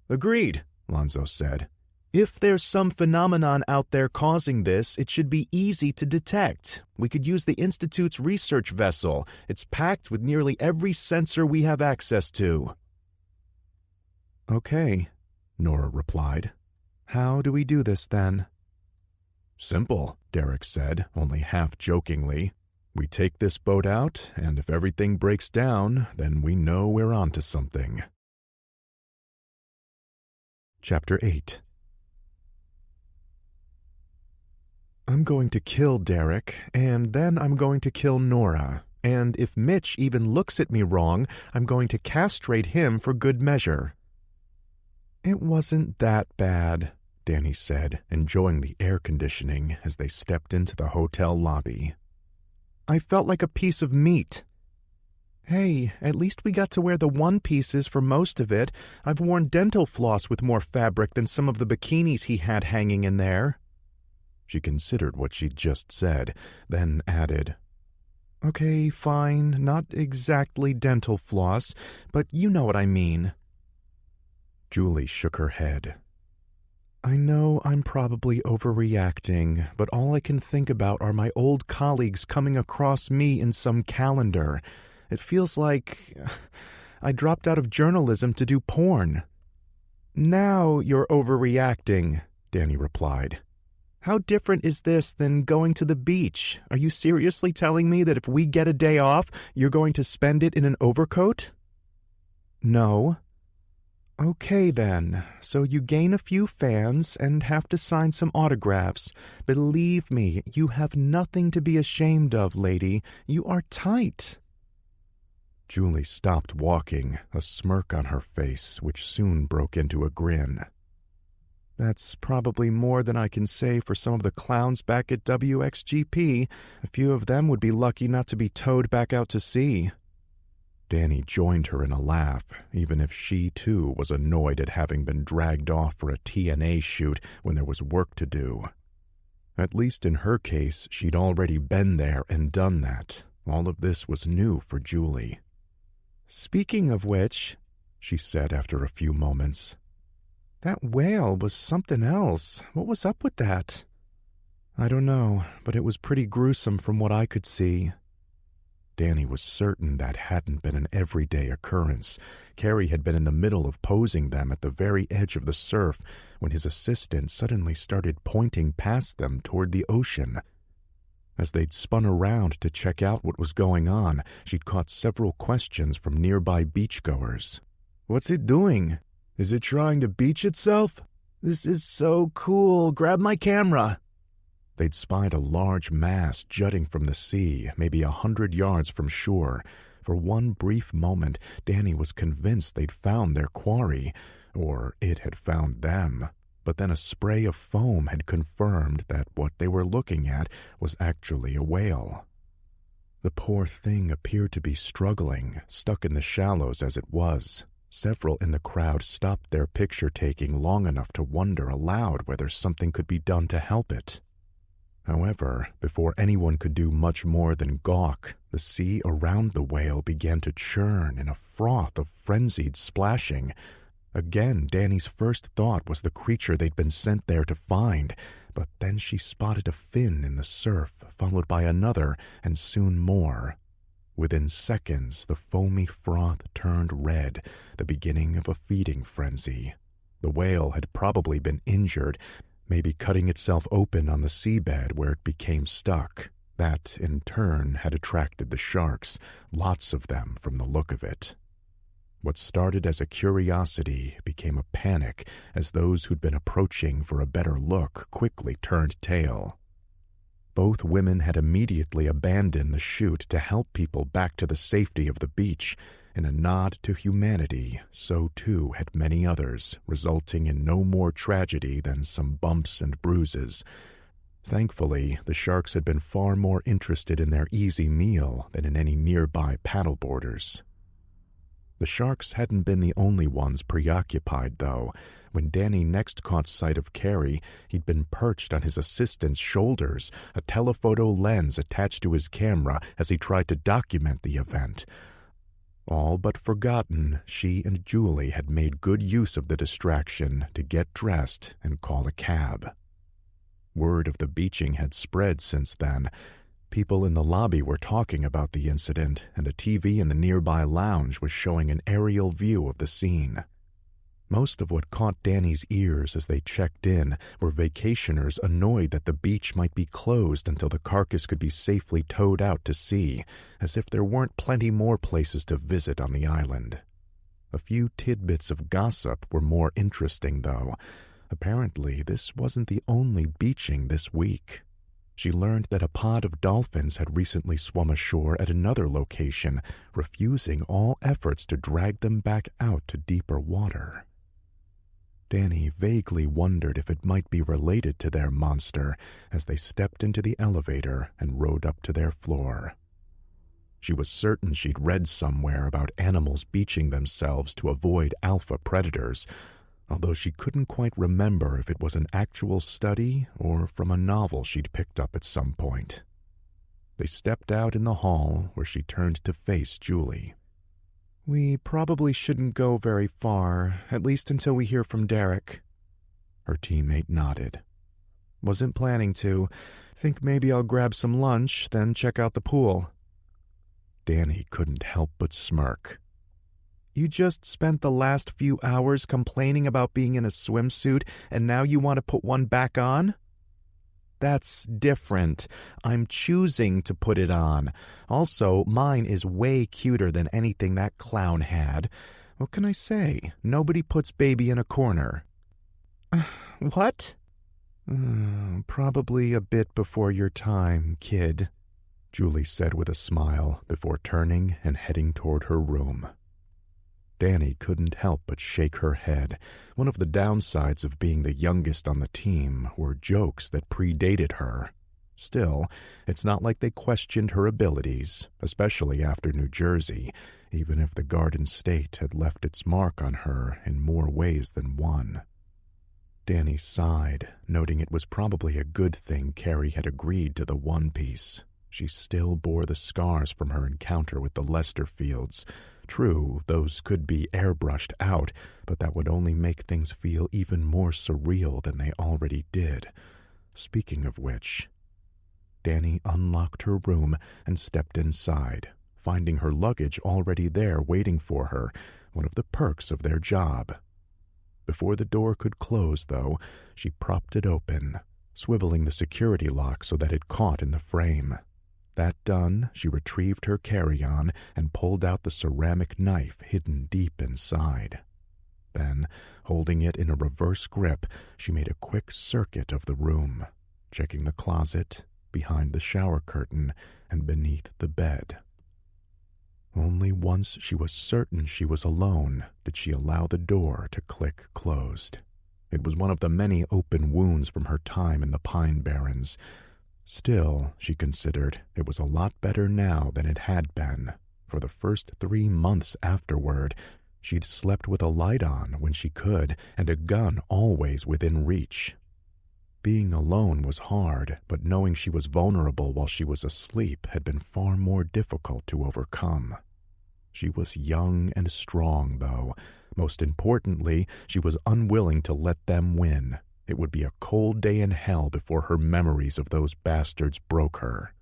[SPEAKER 2] "Agreed," Lonzo said. "If there's some phenomenon out there causing this, it should be easy to detect. We could use the Institute's research vessel. It's packed with nearly every sensor we have access to."
[SPEAKER 1] "Okay," Nora replied.
[SPEAKER 2] "How do we do this then?"
[SPEAKER 1] "Simple," Derek said, only half jokingly. "We take this boat out, and if everything breaks down, then we know we're onto something." Chapter 8.
[SPEAKER 2] "I'm going to kill Derek, and then I'm going to kill Nora, and if Mitch even looks at me wrong, I'm going to castrate him for good measure."
[SPEAKER 1] "It wasn't that bad," Danny said, enjoying the air conditioning as they stepped into the hotel lobby.
[SPEAKER 2] "I felt like a piece of meat." "Hey, at least we got to wear the one pieces for most of it. I've worn dental floss with more fabric than some of the bikinis he had hanging in there."
[SPEAKER 1] She considered what she'd just said, then added,
[SPEAKER 2] "Okay, fine, not exactly dental floss, but you know what I mean."
[SPEAKER 1] Julie shook her head.
[SPEAKER 2] "I know I'm probably overreacting, but all I can think about are my old colleagues coming across me in some calendar. It feels like I dropped out of journalism to do porn." "Now you're overreacting," Danny replied. "How different is this than going to the beach? Are you seriously telling me that if we get a day off, you're going to spend it in an overcoat?" "No." "Okay then, so you gain a few fans and have to sign some autographs. Believe me, you have nothing to be ashamed of, lady. You are tight."
[SPEAKER 1] Julie stopped walking, a smirk on her face, which soon broke into a grin.
[SPEAKER 2] "That's probably more than I can say for some of the clowns back at WXGP. A few of them would be lucky not to be towed back out to sea."
[SPEAKER 1] Danny joined her in a laugh, even if she too was annoyed at having been dragged off for a TNA shoot when there was work to do. At least in her case, she'd already been there and done that. All of this was new for Julie.
[SPEAKER 2] "Speaking of which,"
[SPEAKER 3] she said after a few moments.
[SPEAKER 2] That whale was something else. What was up with that?
[SPEAKER 3] I don't know, but it was pretty gruesome from what I could see. Danny was certain that hadn't been an everyday occurrence. Carrie had been in the middle of posing them at the very edge of the surf when his assistant suddenly started pointing past them toward the ocean. As they'd spun around to check out what was going on, she'd caught several questions from nearby beachgoers.
[SPEAKER 2] What's it doing?
[SPEAKER 3] Is it trying to beach itself?
[SPEAKER 2] This is so cool. Grab my camera.
[SPEAKER 3] They'd spied a large mass jutting from the sea, maybe 100 yards from shore. For one brief moment, Danny was convinced they'd found their quarry, or it had found them. But then a spray of foam had confirmed that what they were looking at was actually a whale. The poor thing appeared to be struggling, stuck in the shallows as it was. Several in the crowd stopped their picture-taking long enough to wonder aloud whether something could be done to help it. However, before anyone could do much more than gawk, the sea around the whale began to churn in a froth of frenzied splashing. Again, Danny's first thought was the creature they'd been sent there to find, but then she spotted a fin in the surf, followed by another, and soon more. Within seconds, the foamy froth turned red, the beginning of a feeding frenzy. The whale had probably been injured, maybe cutting itself open on the seabed where it became stuck. That, in turn, had attracted the sharks, lots of them from the look of it. What started as a curiosity became a panic as those who'd been approaching for a better look quickly turned tail. Both women had immediately abandoned the chute to help people back to the safety of the beach. In a nod to humanity, so too had many others, resulting in no more tragedy than some bumps and bruises. Thankfully, the sharks had been far more interested in their easy meal than in any nearby paddleboarders. The sharks hadn't been the only ones preoccupied, though. When Danny next caught sight of Carrie, he'd been perched on his assistant's shoulders, a telephoto lens attached to his camera as he tried to document the event. All but forgotten, she and Julie had made good use of the distraction to get dressed and call a cab. Word of the beaching had spread since then. People in the lobby were talking about the incident, and a TV in the nearby lounge was showing an aerial view of the scene. Most of what caught Danny's ears as they checked in were vacationers annoyed that the beach might be closed until the carcass could be safely towed out to sea, as if there weren't plenty more places to visit on the island. A few tidbits of gossip were more interesting, though. Apparently, this wasn't the only beaching this week. She learned that a pod of dolphins had recently swum ashore at another location, refusing all efforts to drag them back out to deeper water. Danny vaguely wondered if it might be related to their monster as they stepped into the elevator and rode up to their floor. She was certain she'd read somewhere about animals beaching themselves to avoid alpha predators, although she couldn't quite remember if it was an actual study or from a novel she'd picked up at some point. They stepped out in the hall where she turned to face Julie.
[SPEAKER 2] We probably shouldn't go very far, at least until we hear from Derek.
[SPEAKER 3] Her teammate nodded.
[SPEAKER 2] Wasn't planning to. Think maybe I'll grab some lunch, then check out the pool.
[SPEAKER 3] Danny couldn't help but smirk.
[SPEAKER 2] You just spent the last few hours complaining about being in a swimsuit, and now you want to put one back on? That's different. I'm choosing to put it on. Also, mine is way cuter than anything that clown had. What can I say? Nobody puts baby in a corner. What? Probably a bit before your time, kid,
[SPEAKER 3] Julie said with a smile before turning and heading toward her room. Danny couldn't help but shake her head. One of the downsides of being the youngest on the team were jokes that predated her. Still, it's not like they questioned her abilities, especially after New Jersey, even if the Garden State had left its mark on her in more ways than one. Danny sighed, noting it was probably a good thing Carrie had agreed to the One Piece. She still bore the scars from her encounter with the Lesterfields. True, those could be airbrushed out, but that would only make things feel even more surreal than they already did. Speaking of which, Danny unlocked her room and stepped inside, finding her luggage already there waiting for her, one of the perks of their job. Before the door could close, though, she propped it open, swiveling the security lock so that it caught in the frame. That done, she retrieved her carry-on and pulled out the ceramic knife hidden deep inside. Then, holding it in a reverse grip, she made a quick circuit of the room, checking the closet, behind the shower curtain, and beneath the bed. Only once she was certain she was alone did she allow the door to click closed. It was one of the many open wounds from her time in the Pine Barrens. Still, she considered, it was a lot better now than it had been. For the first 3 months afterward, she'd slept with a light on when she could, and a gun always within reach. Being alone was hard, but knowing she was vulnerable while she was asleep had been far more difficult to overcome. She was young and strong, though. Most importantly, she was unwilling to let them win. It would be a cold day in hell before her memories of those bastards broke her.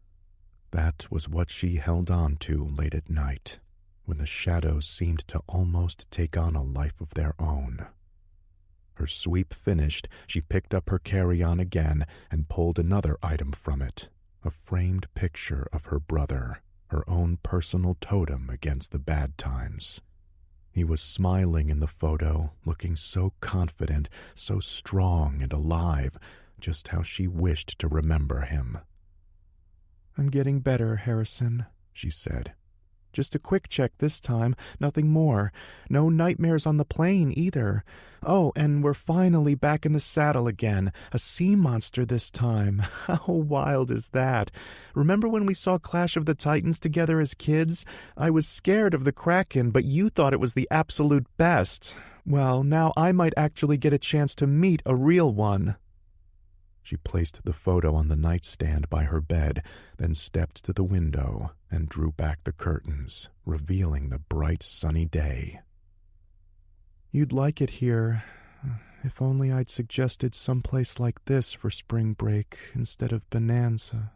[SPEAKER 3] That was what she held on to late at night, when the shadows seemed to almost take on a life of their own. Her sweep finished, she picked up her carry-on again and pulled another item from it, a framed picture of her brother, her own personal totem against the bad times. He was smiling in the photo, looking so confident, so strong and alive, just how she wished to remember him.
[SPEAKER 2] "I'm getting better, Harrison," she said. "Just a quick check this time, nothing more. No nightmares on the plane either. Oh, and we're finally back in the saddle again. A sea monster this time. How wild is that? Remember when we saw Clash of the Titans together as kids? I was scared of the Kraken, but you thought it was the absolute best. Well, now I might actually get a chance to meet a real one."
[SPEAKER 3] She placed the photo on the nightstand by her bed, then stepped to the window and drew back the curtains, revealing the bright sunny day.
[SPEAKER 2] "You'd like it here. If only I'd suggested someplace like this for spring break instead of Bonanza."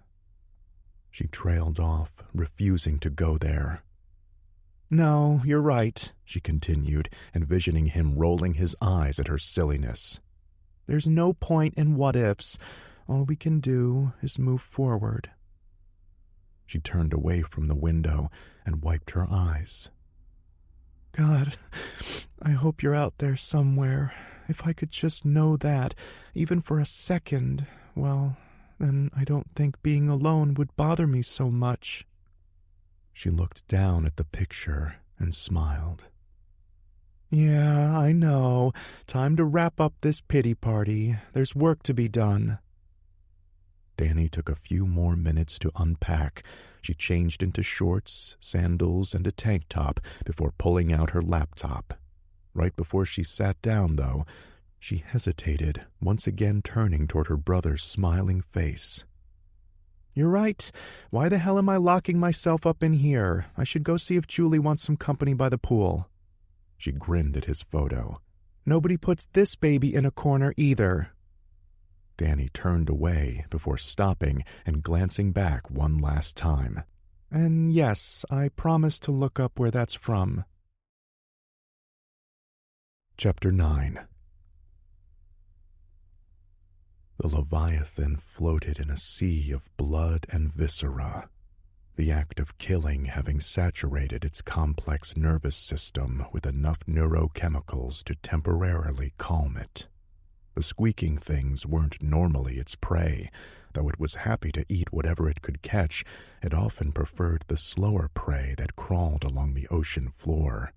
[SPEAKER 3] She trailed off, refusing to go there.
[SPEAKER 2] "No, you're right,"
[SPEAKER 3] she continued, envisioning him rolling his eyes at her silliness.
[SPEAKER 2] "There's no point in what-ifs. All we can do is move forward."
[SPEAKER 3] She turned away from the window and wiped her eyes.
[SPEAKER 2] "God, I hope you're out there somewhere. If I could just know that, even for a second, well, then I don't think being alone would bother me so much."
[SPEAKER 3] She looked down at the picture and smiled.
[SPEAKER 2] "Yeah, I know. Time to wrap up this pity party. There's work to be done."
[SPEAKER 3] Danny took a few more minutes to unpack. She changed into shorts, sandals, and a tank top before pulling out her laptop. Right before she sat down, though, she hesitated, once again turning toward her brother's smiling face.
[SPEAKER 2] "You're right. Why the hell am I locking myself up in here? I should go see if Julie wants some company by the pool."
[SPEAKER 3] She grinned at his photo.
[SPEAKER 2] "Nobody puts this baby in a corner either."
[SPEAKER 3] Danny turned away before stopping and glancing back one last time.
[SPEAKER 2] "And yes, I promise to look up where that's from."
[SPEAKER 3] Chapter 9. The Leviathan floated in a sea of blood and viscera, the act of killing having saturated its complex nervous system with enough neurochemicals to temporarily calm it. The squeaking things weren't normally its prey. Though it was happy to eat whatever it could catch, it often preferred the slower prey that crawled along the ocean floor.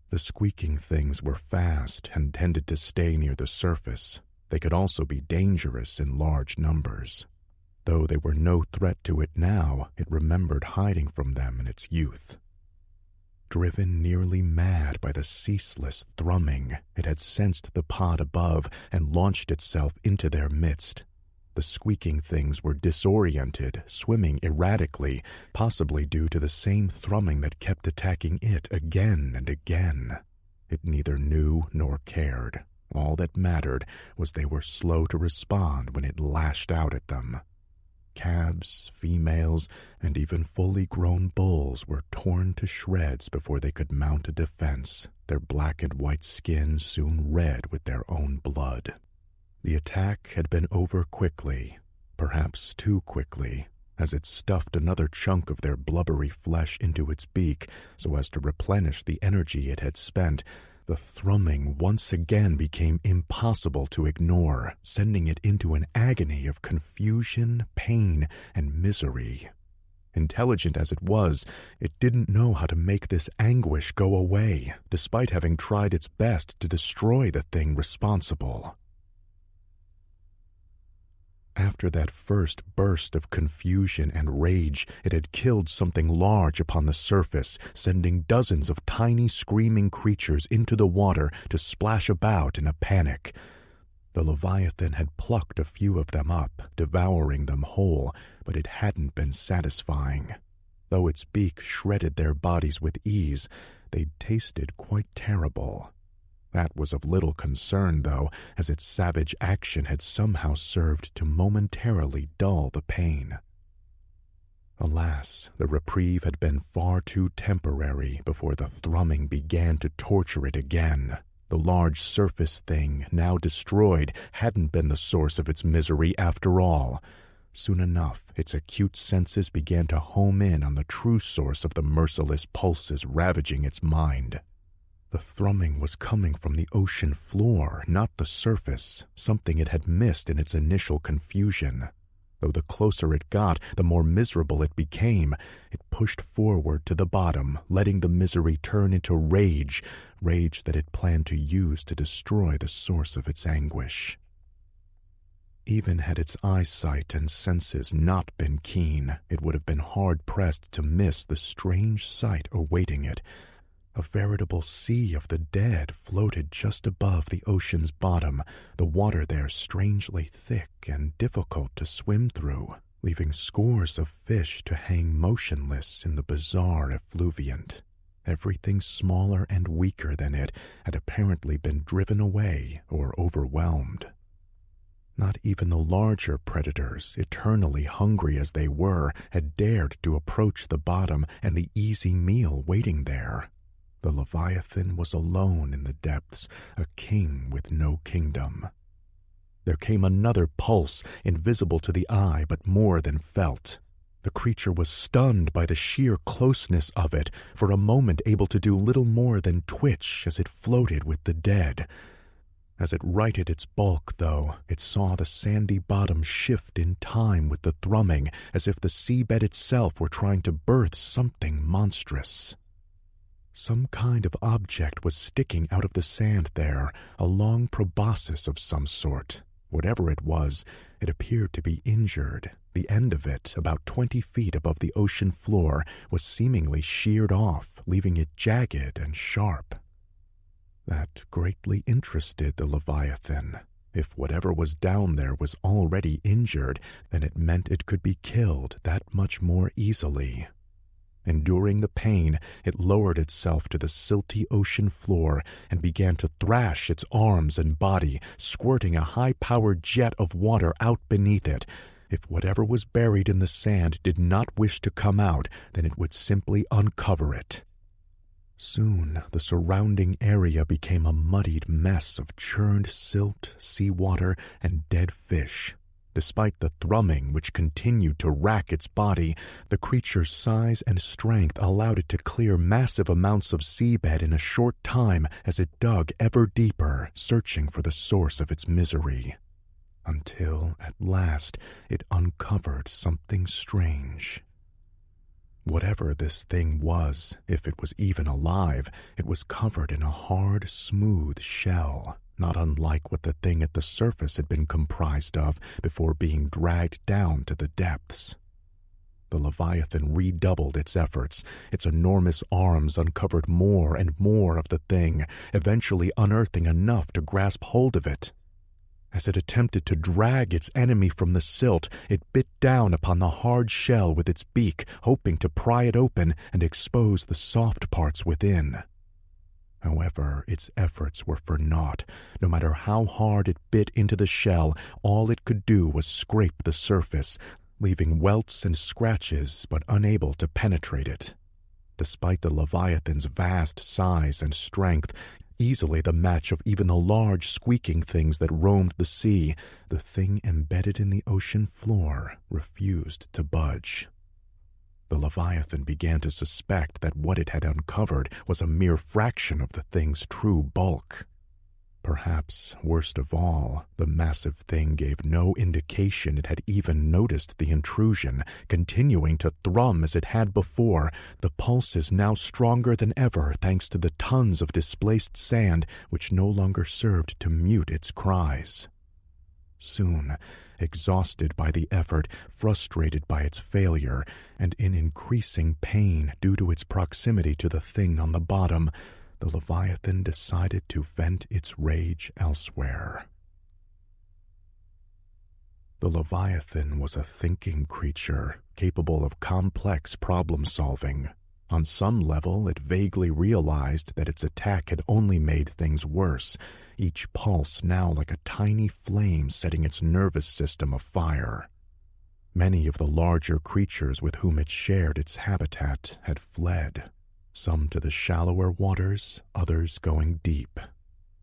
[SPEAKER 3] The squeaking things were fast and tended to stay near the surface. They could also be dangerous in large numbers. Though they were no threat to it now, it remembered hiding from them in its youth. Driven nearly mad by the ceaseless thrumming, it had sensed the pod above and launched itself into their midst. The squeaking things were disoriented, swimming erratically, possibly due to the same thrumming that kept attacking it again and again. It neither knew nor cared. All that mattered was they were slow to respond when it lashed out at them. Calves, females, and even fully grown bulls were torn to shreds before they could mount a defense, their black and white skin soon red with their own blood. The attack had been over quickly, perhaps too quickly, as it stuffed another chunk of their blubbery flesh into its beak so as to replenish the energy it had spent. The thrumming once again became impossible to ignore, sending it into an agony of confusion, pain, and misery. Intelligent as it was, it didn't know how to make this anguish go away, despite having tried its best to destroy the thing responsible. After that first burst of confusion and rage, it had killed something large upon the surface, sending dozens of tiny screaming creatures into the water to splash about in a panic. The Leviathan had plucked a few of them up, devouring them whole, but it hadn't been satisfying. Though its beak shredded their bodies with ease, they tasted quite terrible. That was of little concern, though, as its savage action had somehow served to momentarily dull the pain. Alas, the reprieve had been far too temporary before the thrumming began to torture it again. The large surface thing, now destroyed, hadn't been the source of its misery after all. Soon enough, its acute senses began to home in on the true source of the merciless pulses ravaging its mind. The thrumming was coming from the ocean floor, not the surface, something it had missed in its initial confusion. Though the closer it got, the more miserable it became. It pushed forward to the bottom, letting the misery turn into rage that it planned to use to destroy the source of its anguish. Even had its eyesight and senses not been keen, it would have been hard-pressed to miss the strange sight awaiting it. A veritable sea of the dead floated just above the ocean's bottom, the water there strangely thick and difficult to swim through, leaving scores of fish to hang motionless in the bizarre effluviant. Everything smaller and weaker than it had apparently been driven away or overwhelmed. Not even the larger predators, eternally hungry as they were, had dared to approach the bottom and the easy meal waiting there. The Leviathan was alone in the depths, a king with no kingdom. There came another pulse, invisible to the eye but more than felt. The creature was stunned by the sheer closeness of it, for a moment able to do little more than twitch as it floated with the dead. As it righted its bulk, though, it saw the sandy bottom shift in time with the thrumming, as if the seabed itself were trying to birth something monstrous. Some kind of object was sticking out of the sand there, a long proboscis of some sort. Whatever it was, it appeared to be injured. The end of it, about 20 feet above the ocean floor, was seemingly sheared off, leaving it jagged and sharp. That greatly interested the Leviathan. If whatever was down there was already injured, then it meant it could be killed that much more easily. Enduring the pain, it lowered itself to the silty ocean floor and began to thrash its arms and body, squirting a high-powered jet of water out beneath it. If whatever was buried in the sand did not wish to come out, then it would simply uncover it. Soon, the surrounding area became a muddied mess of churned silt, seawater, and dead fish. Despite the thrumming which continued to rack its body, the creature's size and strength allowed it to clear massive amounts of seabed in a short time as it dug ever deeper, searching for the source of its misery. Until, at last, it uncovered something strange. Whatever this thing was, if it was even alive, it was covered in a hard, smooth shell, not unlike what the thing at the surface had been comprised of before being dragged down to the depths. The Leviathan redoubled its efforts. Its enormous arms uncovered more and more of the thing, eventually unearthing enough to grasp hold of it. As it attempted to drag its enemy from the silt, it bit down upon the hard shell with its beak, hoping to pry it open and expose the soft parts within. However, its efforts were for naught. No matter how hard it bit into the shell, all it could do was scrape the surface, leaving welts and scratches but unable to penetrate it. Despite the Leviathan's vast size and strength, easily the match of even the large squeaking things that roamed the sea, the thing embedded in the ocean floor refused to budge. The Leviathan began to suspect that what it had uncovered was a mere fraction of the thing's true bulk. Perhaps, worst of all, the massive thing gave no indication it had even noticed the intrusion, continuing to thrum as it had before, the pulses now stronger than ever thanks to the tons of displaced sand which no longer served to mute its cries. Soon, exhausted by the effort, frustrated by its failure, and in increasing pain due to its proximity to the thing on the bottom, the Leviathan decided to vent its rage elsewhere. The Leviathan was a thinking creature, capable of complex problem-solving. On some level, it vaguely realized that its attack had only made things worse, each pulse now like a tiny flame setting its nervous system afire. Many of the larger creatures with whom it shared its habitat had fled, some to the shallower waters, others going deep.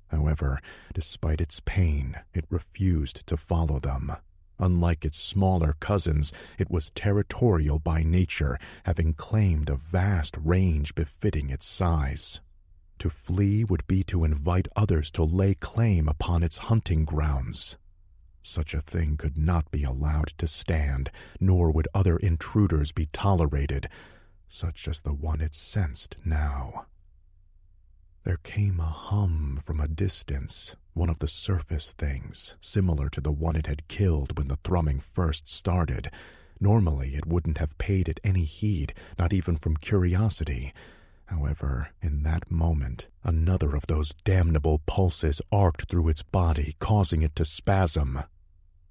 [SPEAKER 3] However, despite its pain, it refused to follow them. Unlike its smaller cousins, it was territorial by nature, having claimed a vast range befitting its size. To flee would be to invite others to lay claim upon its hunting grounds. Such a thing could not be allowed to stand, nor would other intruders be tolerated, such as the one it sensed now. There came a hum from a distance, one of the surface things, similar to the one it had killed when the thrumming first started. Normally it wouldn't have paid it any heed, not even from curiosity. However, in that moment, another of those damnable pulses arced through its body, causing it to spasm.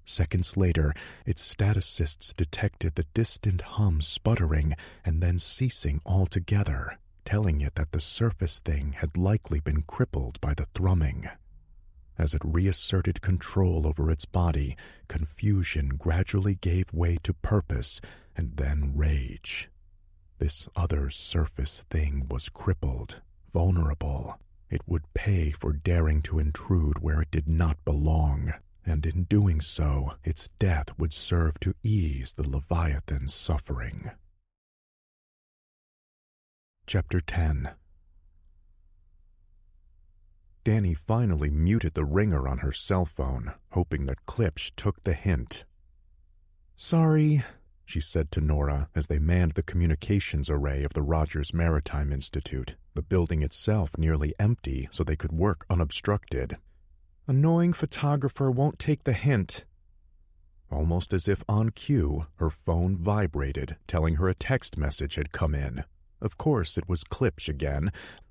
[SPEAKER 3] Seconds later, its staticists detected the distant hum sputtering and then ceasing altogether, telling it that the surface thing had likely been crippled by the thrumming. As it reasserted control over its body, confusion gradually gave way to purpose and then rage. This other surface thing was crippled, vulnerable. It would pay for daring to intrude where it did not belong, and in doing so, its death would serve to ease the Leviathan's suffering. Chapter 10. Danny finally muted the ringer on her cell phone, hoping that Klipsch took the hint.
[SPEAKER 2] "Sorry,"
[SPEAKER 3] she said to Nora as they manned the communications array of the Rogers Maritime Institute, the building itself nearly empty so they could work unobstructed.
[SPEAKER 2] "Annoying photographer won't take the hint."
[SPEAKER 3] Almost as if on cue, her phone vibrated, telling her a text message had come in. Of course, it was Klipsch again,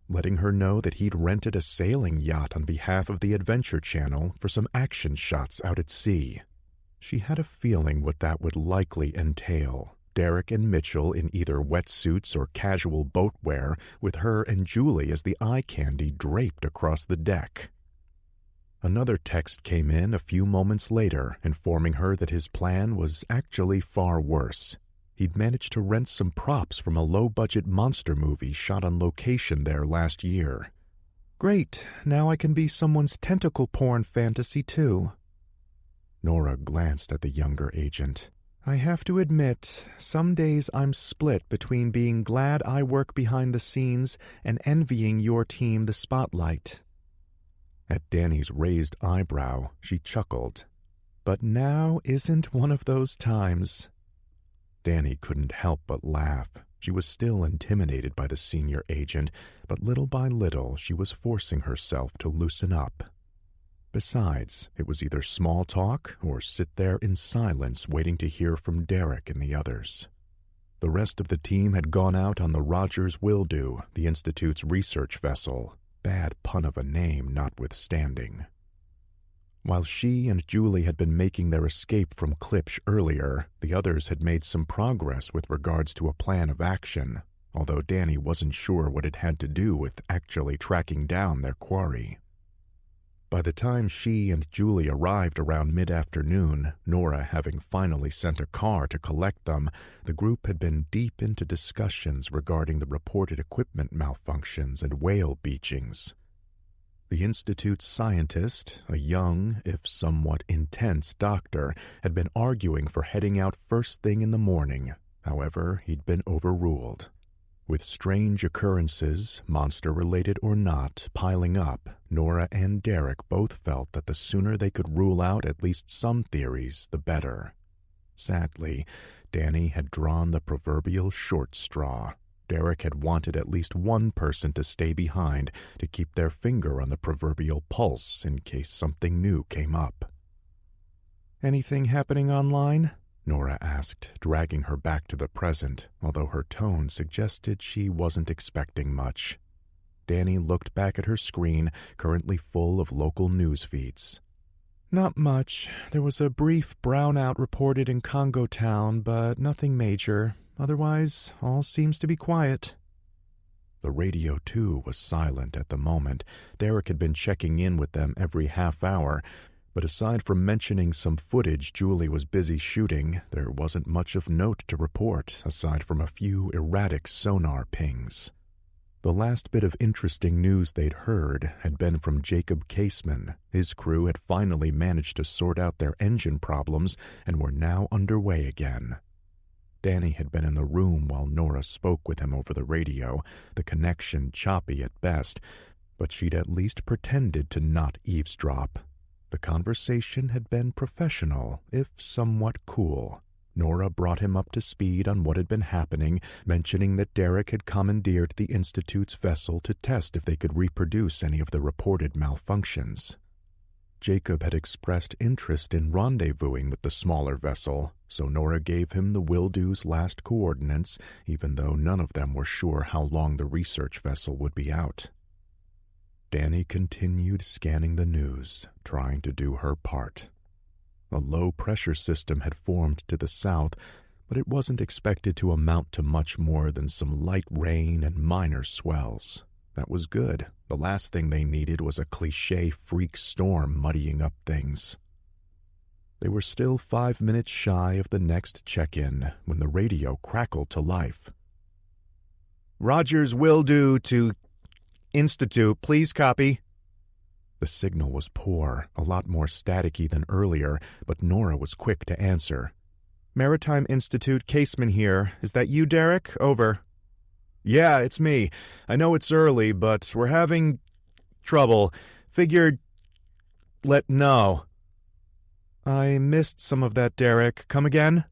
[SPEAKER 3] letting her know that he'd rented a sailing yacht on behalf of the Adventure Channel for some action shots out at sea. She had a feeling what that would likely entail. Derek and Mitchell in either wetsuits or casual boatwear, with her and Julie as the eye candy draped across the deck. Another text came in a few moments later, informing her that his plan was actually far worse. He'd managed to rent some props from a low-budget monster movie shot on location there last year.
[SPEAKER 2] "Great, now I can be someone's tentacle porn fantasy too."
[SPEAKER 3] Nora glanced at the younger agent.
[SPEAKER 2] "I have to admit, some days I'm split between being glad I work behind the scenes and envying your team the spotlight."
[SPEAKER 3] At Danny's raised eyebrow, she chuckled.
[SPEAKER 2] "But now isn't one of those times."
[SPEAKER 3] Danny couldn't help but laugh. She was still intimidated by the senior agent, but little by little she was forcing herself to loosen up. Besides, it was either small talk or sit there in silence waiting to hear from Derek and the others. The rest of the team had gone out on the Rogers Wildew, the Institute's research vessel. Bad pun of a name notwithstanding. While she and Julie had been making their escape from Klipsch earlier, the others had made some progress with regards to a plan of action, although Danny wasn't sure what it had to do with actually tracking down their quarry. By the time she and Julie arrived around mid-afternoon, Nora having finally sent a car to collect them, the group had been deep into discussions regarding the reported equipment malfunctions and whale beachings. The Institute's scientist, a young, if somewhat intense doctor, had been arguing for heading out first thing in the morning. However, he'd been overruled. With strange occurrences, monster-related or not, piling up, Nora and Derek both felt that the sooner they could rule out at least some theories, the better. Sadly, Danny had drawn the proverbial short straw. Derek had wanted at least one person to stay behind to keep their finger on the proverbial pulse in case something new came up.
[SPEAKER 2] "Anything happening online?"
[SPEAKER 3] Nora asked, dragging her back to the present, although her tone suggested she wasn't expecting much. Danny looked back at her screen, currently full of local news feeds.
[SPEAKER 2] "Not much. There was a brief brownout reported in Congo Town, but nothing major. Otherwise, all seems to be quiet."
[SPEAKER 3] The radio, too, was silent at the moment. Derek had been checking in with them every half hour, but aside from mentioning some footage Julie was busy shooting, there wasn't much of note to report, aside from a few erratic sonar pings. The last bit of interesting news they'd heard had been from Jacob Caseman. His crew had finally managed to sort out their engine problems and were now underway again. Danny had been in the room while Nora spoke with him over the radio, the connection choppy at best, but she'd at least pretended to not eavesdrop. The conversation had been professional, if somewhat cool. Nora brought him up to speed on what had been happening, mentioning that Derek had commandeered the Institute's vessel to test if they could reproduce any of the reported malfunctions. Jacob had expressed interest in rendezvousing with the smaller vessel, so Nora gave him the Wildew's last coordinates, even though none of them were sure how long the research vessel would be out. Danny continued scanning the news, trying to do her part. A low-pressure system had formed to the south, but it wasn't expected to amount to much more than some light rain and minor swells. That was good. The last thing they needed was a cliché freak storm muddying up things. They were still 5 minutes shy of the next check-in when the radio crackled to life.
[SPEAKER 2] "Rogers Wildew to Institute, please copy."
[SPEAKER 3] The signal was poor, a lot more staticky than earlier, but Nora was quick to answer.
[SPEAKER 2] "Maritime Institute, Caseman here. Is that you, Derek? Over."
[SPEAKER 3] "Yeah, it's me. I know it's early, but we're having trouble. Figured let know."
[SPEAKER 2] "I missed some of that, Derek. Come again?"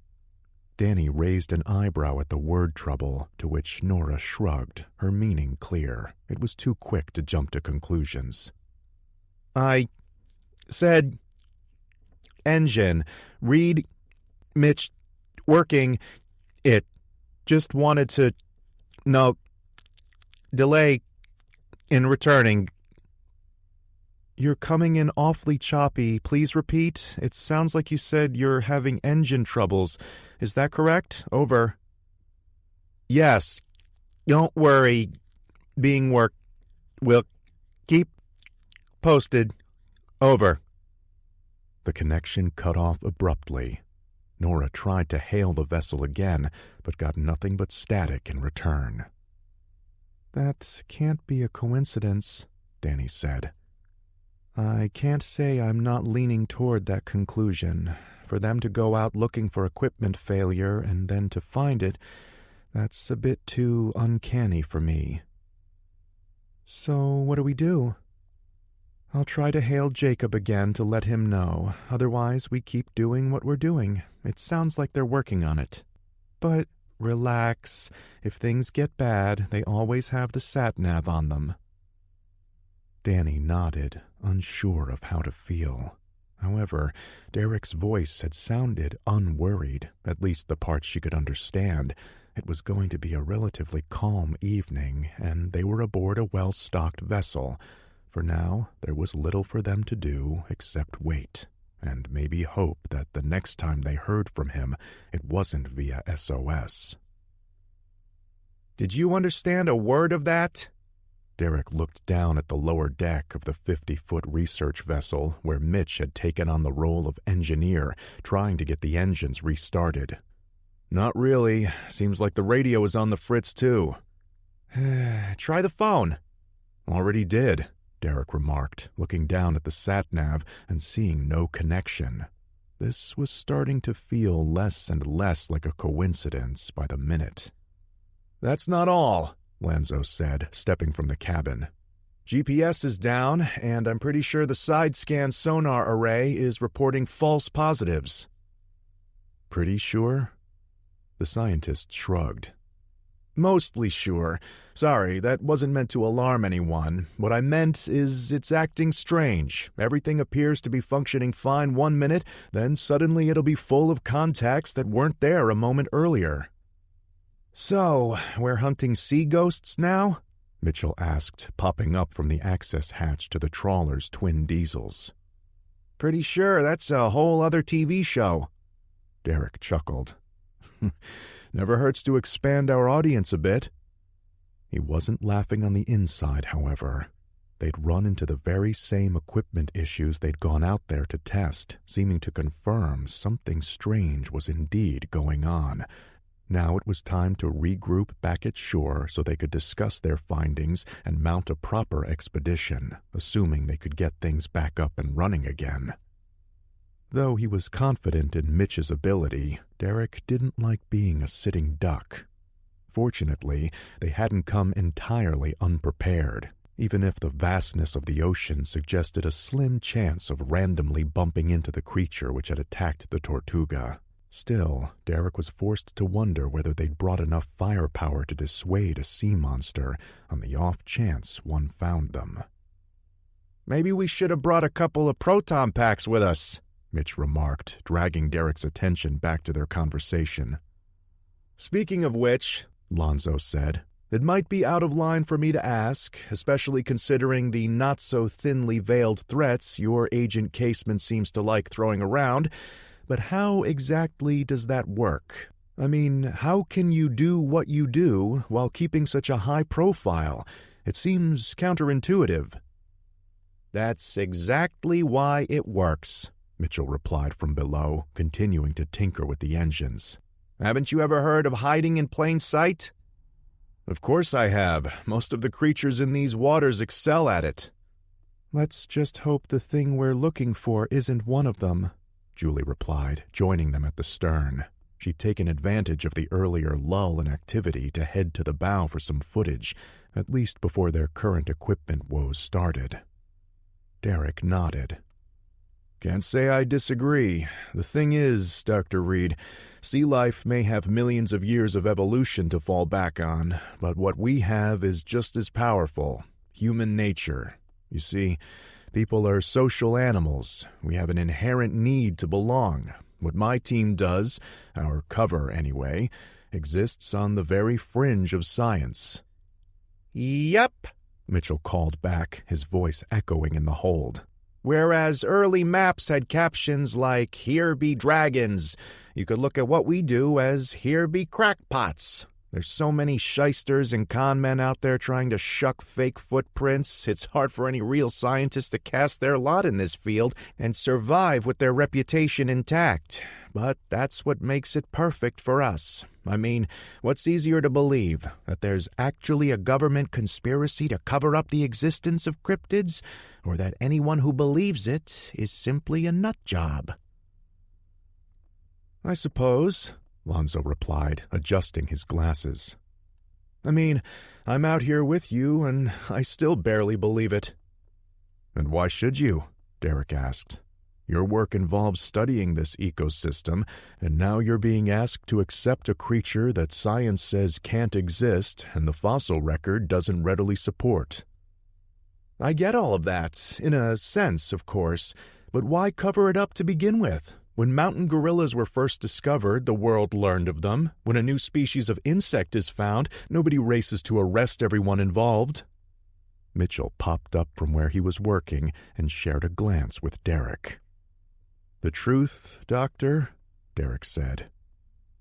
[SPEAKER 3] Danny raised an eyebrow at the word trouble, to which Nora shrugged, her meaning clear. It was too quick to jump to conclusions.
[SPEAKER 2] "I said engine. Read Mitch working it. Just wanted to know delay in returning." "You're coming in awfully choppy. Please repeat. It sounds like you said you're having engine troubles. Is that correct? Over." "Yes. Don't worry. Being worked. We'll keep posted. Over."
[SPEAKER 3] The connection cut off abruptly. Nora tried to hail the vessel again, but got nothing but static in return.
[SPEAKER 2] "That can't be a coincidence," Danny said. "I can't say I'm not leaning toward that conclusion. For them to go out looking for equipment failure and then to find it, that's a bit too uncanny for me." "So what do we do?" "I'll try to hail Jacob again to let him know. Otherwise, we keep doing what we're doing. It sounds like they're working on it. But relax. If things get bad, they always have the sat-nav on them."
[SPEAKER 3] Danny nodded, unsure of how to feel. However, Derek's voice had sounded unworried, at least the part she could understand. It was going to be a relatively calm evening, and they were aboard a well-stocked vessel.
[SPEAKER 1] For now, there was little for them to do except wait, and maybe hope that the next time they heard from him, it wasn't via SOS.
[SPEAKER 3] "Did you understand a word of that?"
[SPEAKER 1] Derek looked down at the lower deck of the 50-foot research vessel where Mitch had taken on the role of engineer, trying to get the engines restarted.
[SPEAKER 3] "Not really. Seems like the radio is on the fritz, too." "Try the phone."
[SPEAKER 1] "Already did," Derek remarked, looking down at the sat-nav and seeing no connection. This was starting to feel less and less like a coincidence by the minute.
[SPEAKER 3] "That's not all,"
[SPEAKER 1] Lanzo said, stepping from the cabin.
[SPEAKER 3] "GPS is down, and I'm pretty sure the side-scan sonar array is reporting false positives."
[SPEAKER 1] "Pretty sure?" The scientist shrugged.
[SPEAKER 3] "Mostly sure. Sorry, that wasn't meant to alarm anyone. What I meant is it's acting strange. Everything appears to be functioning fine 1 minute, then suddenly it'll be full of contacts that weren't there a moment earlier." "So, we're hunting sea ghosts now?"
[SPEAKER 1] Mitchell asked, popping up from the access hatch to the trawler's twin diesels.
[SPEAKER 3] "Pretty sure that's a whole other TV show."
[SPEAKER 1] Derek chuckled.
[SPEAKER 3] "Never hurts to expand our audience a bit."
[SPEAKER 1] He wasn't laughing on the inside, however. They'd run into the very same equipment issues they'd gone out there to test, seeming to confirm something strange was indeed going on. Now it was time to regroup back at shore so they could discuss their findings and mount a proper expedition, assuming they could get things back up and running again. Though he was confident in Mitch's ability, Derek didn't like being a sitting duck. Fortunately, they hadn't come entirely unprepared, even if the vastness of the ocean suggested a slim chance of randomly bumping into the creature which had attacked the Tortuga. Still, Derek was forced to wonder whether they'd brought enough firepower to dissuade a sea monster on the off chance one found them.
[SPEAKER 3] "Maybe we should have brought a couple of proton packs with us,"
[SPEAKER 1] Mitch remarked, dragging Derek's attention back to their conversation.
[SPEAKER 3] "Speaking of which," Lonzo said, "it might be out of line for me to ask, especially considering the not-so-thinly veiled threats your Agent Caseman seems to like throwing around, but how exactly does that work? I mean, how can you do what you do while keeping such a high profile? It seems counterintuitive." "That's exactly why it works," Mitchell replied from below, continuing to tinker with the engines. "Haven't you ever heard of hiding in plain sight?" "Of course I have. Most of the creatures in these waters excel at it."
[SPEAKER 2] "Let's just hope the thing we're looking for isn't one of them,"
[SPEAKER 1] Julie replied, joining them at the stern. She'd taken advantage of the earlier lull in activity to head to the bow for some footage, at least before their current equipment woes started. Derek nodded.
[SPEAKER 3] "Can't say I disagree. The thing is, Dr. Reed, sea life may have millions of years of evolution to fall back on, but what we have is just as powerful: human nature. You see, people are social animals. We have an inherent need to belong. What my team does, our cover anyway, exists on the very fringe of science." "Yep," Mitchell called back, his voice echoing in the hold. "Whereas early maps had captions like, 'Here be dragons,' you could look at what we do as, 'Here be crackpots.' There's so many shysters and con men out there trying to shuck fake footprints, it's hard for any real scientist to cast their lot in this field and survive with their reputation intact. But that's what makes it perfect for us. I mean, what's easier to believe, that there's actually a government conspiracy to cover up the existence of cryptids, or that anyone who believes it is simply a nut job?" "I suppose," Lonzo replied, adjusting his glasses. "I mean, I'm out here with you, and I still barely believe it."
[SPEAKER 1] "And why should you?" Derek asked. "Your work involves studying this ecosystem, and now you're being asked to accept a creature that science says can't exist and the fossil record doesn't readily support."
[SPEAKER 3] "I get all of that, in a sense, of course, but why cover it up to begin with? When mountain gorillas were first discovered, the world learned of them. When a new species of insect is found, nobody races to arrest everyone involved." Mitchell popped up from where he was working and shared a glance with Derek. "The truth, Doctor," Derek said,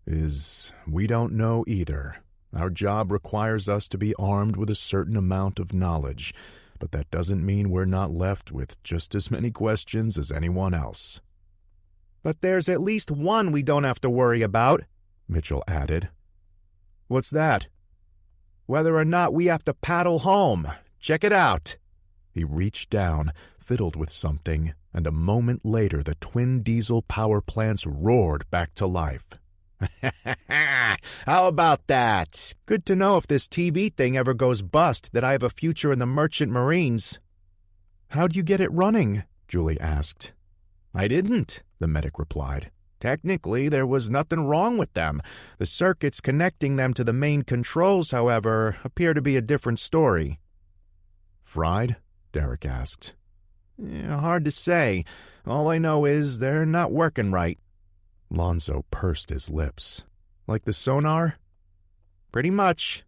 [SPEAKER 3] "is we don't know either. Our job requires us to be armed with a certain amount of knowledge, but that doesn't mean we're not left with just as many questions as anyone else."
[SPEAKER 2] "But there's at least one we don't have to worry about," Mitchell added. "What's that?" "Whether or not we have to paddle home. Check it out."
[SPEAKER 3] He reached down, fiddled with something, and a moment later the twin diesel power plants roared back to life.
[SPEAKER 2] "How about that? Good to know if this TV thing ever goes bust that I have a future in the Merchant Marines."
[SPEAKER 3] "How'd you get it running?" Julie asked.
[SPEAKER 2] "I didn't," the medic replied. "Technically, there was nothing wrong with them. The circuits connecting them to the main controls, however, appear to be a different story."
[SPEAKER 3] "Fried?" Derek asked.
[SPEAKER 2] Hard to say. All I know is they're not working right."
[SPEAKER 3] Lonzo pursed his lips. "Like the sonar?"
[SPEAKER 2] "Pretty much."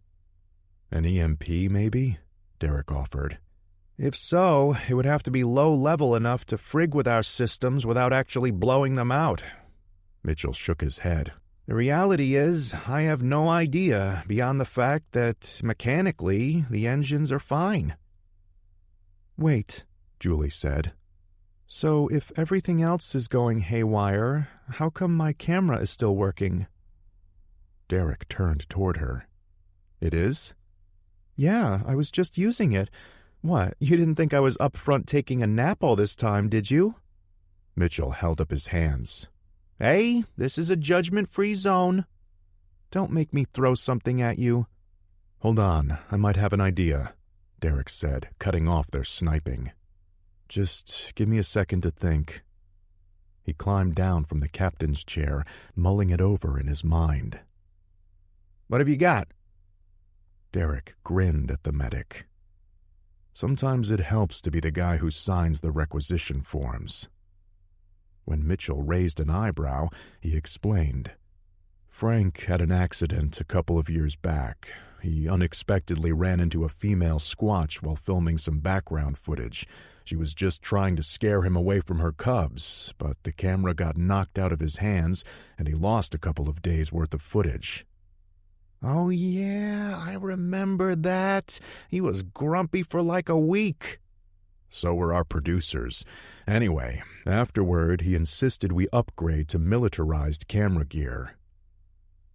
[SPEAKER 3] "An EMP, maybe?" Derek offered.
[SPEAKER 2] "If so, it would have to be low-level enough to frig with our systems without actually blowing them out."
[SPEAKER 3] Mitchell shook his head.
[SPEAKER 2] "The reality is, I have no idea beyond the fact that, mechanically, the engines are fine."
[SPEAKER 3] "Wait," Julie said.
[SPEAKER 2] "So if everything else is going haywire, how come my camera is still working?"
[SPEAKER 3] Derek turned toward her. "It is?"
[SPEAKER 2] "Yeah, I was just using it. What, you didn't think I was up front taking a nap all this time, did you?"
[SPEAKER 3] Mitchell held up his hands.
[SPEAKER 2] "Hey, this is a judgment-free zone. Don't make me throw something at you."
[SPEAKER 3] "Hold on, I might have an idea," Derek said, cutting off their sniping. "Just give me a second to think." He climbed down from the captain's chair, mulling it over in his mind.
[SPEAKER 2] "What have you got?"
[SPEAKER 3] Derek grinned at the medic. "Sometimes it helps to be the guy who signs the requisition forms." When Mitchell raised an eyebrow, he explained. "Frank had an accident a couple of years back. He unexpectedly ran into a female squatch while filming some background footage. She was just trying to scare him away from her cubs, but the camera got knocked out of his hands, and he lost a couple of days' worth of footage."
[SPEAKER 2] "Oh, yeah, I remember that. He was grumpy for like a week."
[SPEAKER 3] "So were our producers. Anyway, afterward he insisted we upgrade to militarized camera gear."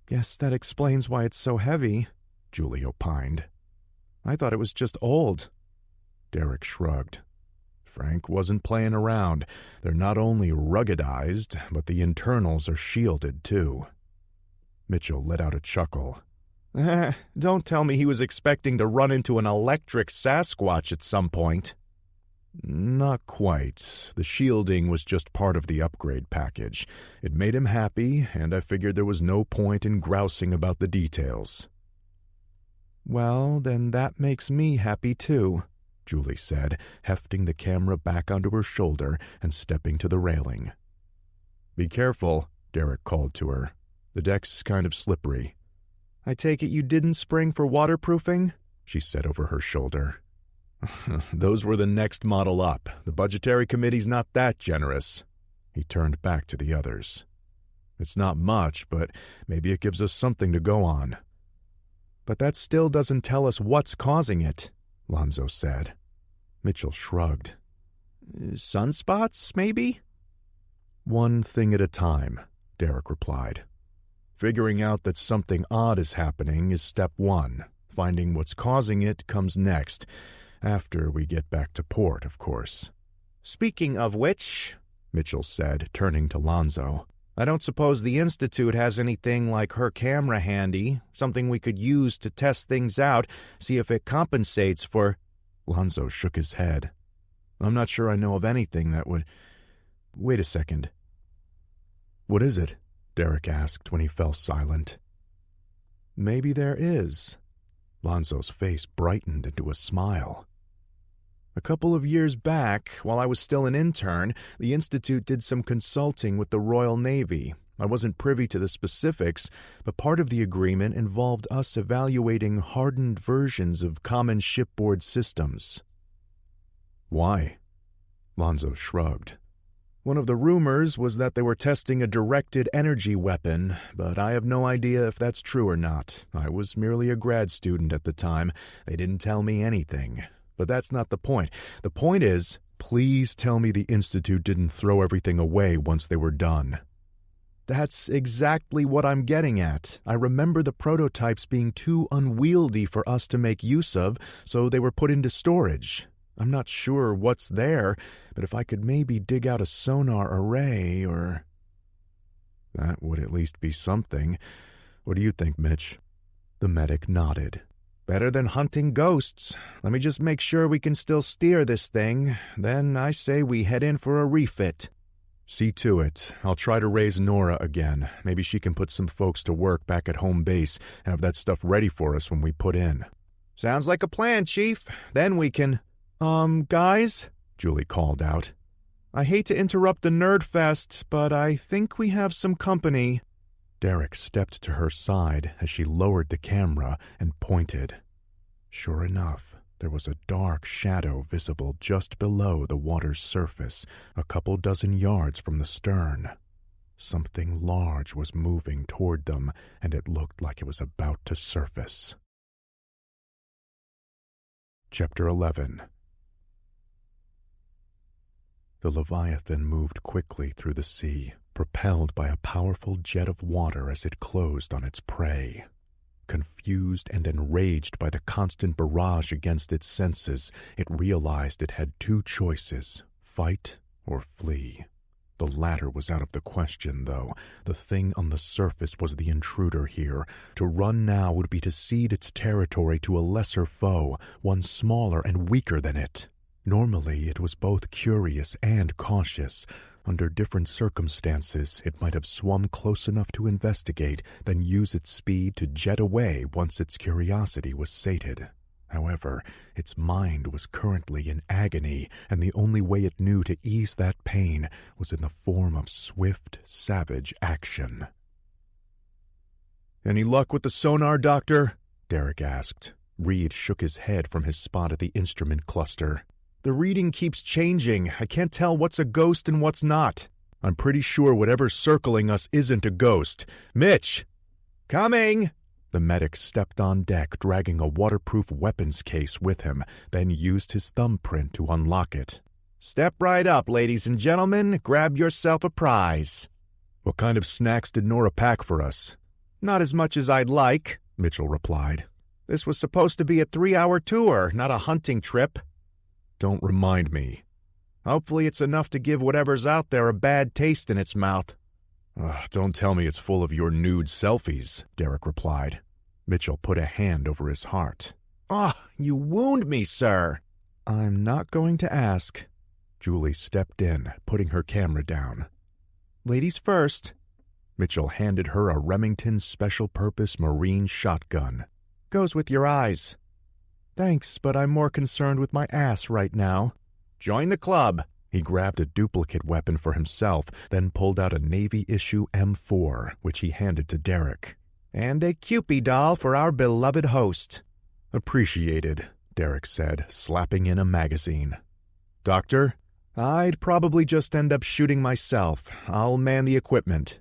[SPEAKER 2] "Guess that explains why it's so heavy," Julie opined. "I thought it was just old."
[SPEAKER 3] Derek shrugged. "Frank wasn't playing around. They're not only ruggedized, but the internals are shielded too." Mitchell let out a chuckle.
[SPEAKER 2] "Don't tell me he was expecting to run into an electric Sasquatch at some point."
[SPEAKER 3] "Not quite. The shielding was just part of the upgrade package. It made him happy, and I figured there was no point in grousing about the details."
[SPEAKER 2] "Well, then that makes me happy too," Julie said, hefting the camera back onto her shoulder and stepping to the railing.
[SPEAKER 3] "Be careful," Derek called to her. "The deck's kind of slippery."
[SPEAKER 2] "I take it you didn't spring for waterproofing?"
[SPEAKER 3] she said over her shoulder. "Those were the next model up. The budgetary committee's not that generous." He turned back to the others. "It's not much, but maybe it gives us something to go on."
[SPEAKER 2] "But that still doesn't tell us what's causing it,"
[SPEAKER 3] Lonzo said. Mitchell shrugged.
[SPEAKER 2] "Sunspots, maybe?"
[SPEAKER 3] "One thing at a time," Derek replied. "Figuring out that something odd is happening is step one. Finding what's causing it comes next. After we get back to port, of course."
[SPEAKER 2] "Speaking of which,"
[SPEAKER 3] Mitchell said, turning to Lonzo,
[SPEAKER 2] "I don't suppose the Institute has anything like her camera handy, something we could use to test things out, see if it compensates for—"
[SPEAKER 3] Lonzo shook his head. "I'm not sure I know of anything that would—" "Wait a second." "What is it?" Derek asked when he fell silent.
[SPEAKER 2] "Maybe there is."
[SPEAKER 3] Lonzo's face brightened into a smile.
[SPEAKER 2] "A couple of years back, while I was still an intern, the Institute did some consulting with the Royal Navy.
[SPEAKER 3] I wasn't privy to the specifics, but part of the agreement involved us evaluating hardened versions of common shipboard systems. Why? Lonzo shrugged. One of the rumors was that they were testing a directed energy weapon, but I have no idea if that's true or not. I was merely a grad student at the time. They didn't tell me anything. But that's not the point. The point is, please tell me the Institute didn't throw everything away once they were done. That's exactly what I'm getting at. I remember the prototypes being too unwieldy for us to make use of, so they were put into storage. I'm not sure what's there, but if I could maybe dig out a sonar array or... That would at least be something. What do you think, Mitch? The medic nodded. Better than hunting ghosts. Let me just make sure we can still steer this thing. Then I say we head in for a refit. See to it. I'll try to raise Nora again. Maybe she can put some folks to work back at home base, have that stuff ready for us when we put in.
[SPEAKER 2] Sounds like a plan, Chief. Then we can... guys? Julie called out. I hate to interrupt the Nerd Fest, but I think we have some company.
[SPEAKER 3] Derek stepped to her side as she lowered the camera and pointed. Sure enough, there was a dark shadow visible just below the water's surface, a couple dozen yards from the stern. Something large was moving toward them, and it looked like it was about to surface. Chapter 11. The Leviathan moved quickly through the sea, propelled by a powerful jet of water as it closed on its prey. Confused and enraged by the constant barrage against its senses, it realized it had two choices, fight or flee. The latter was out of the question, though. The thing on the surface was the intruder here. To run now would be to cede its territory to a lesser foe, one smaller and weaker than it. Normally, it was both curious and cautious. Under different circumstances, it might have swum close enough to investigate, then use its speed to jet away once its curiosity was sated. However, its mind was currently in agony, and the only way it knew to ease that pain was in the form of swift, savage action. "Any luck with the sonar, Doctor?" Derek asked. Reed shook his head from his spot at the instrument cluster. "The reading keeps changing. I can't tell what's a ghost and what's not. I'm pretty sure whatever's circling us isn't a ghost. Mitch!" "Coming!" The medic stepped on deck, dragging a waterproof weapons case with him, then used his thumbprint to unlock it. "Step right up, ladies and gentlemen. Grab yourself a prize." "What kind of snacks did Nora pack for us?" "Not as much as I'd like," Mitchell replied. "This was supposed to be a 3-hour tour, not a hunting trip." "Don't remind me." "Hopefully it's enough to give whatever's out there a bad taste in its mouth." Don't tell me it's full of your nude selfies," Derek replied. Mitchell put a hand over his heart. You wound me, sir." "I'm not going to ask." Julie stepped in, putting her camera down. "Ladies first." Mitchell handed her a Remington special-purpose marine shotgun. "Goes with your eyes." "Thanks, but I'm more concerned with my ass right now." "Join the club." He grabbed a duplicate weapon for himself, then pulled out a Navy-issue M4, which he handed to Derek. "And a Cupid doll for our beloved host." "Appreciated," Derek said, slapping in a magazine. "Doctor?" "I'd probably just end up shooting myself. I'll man the equipment."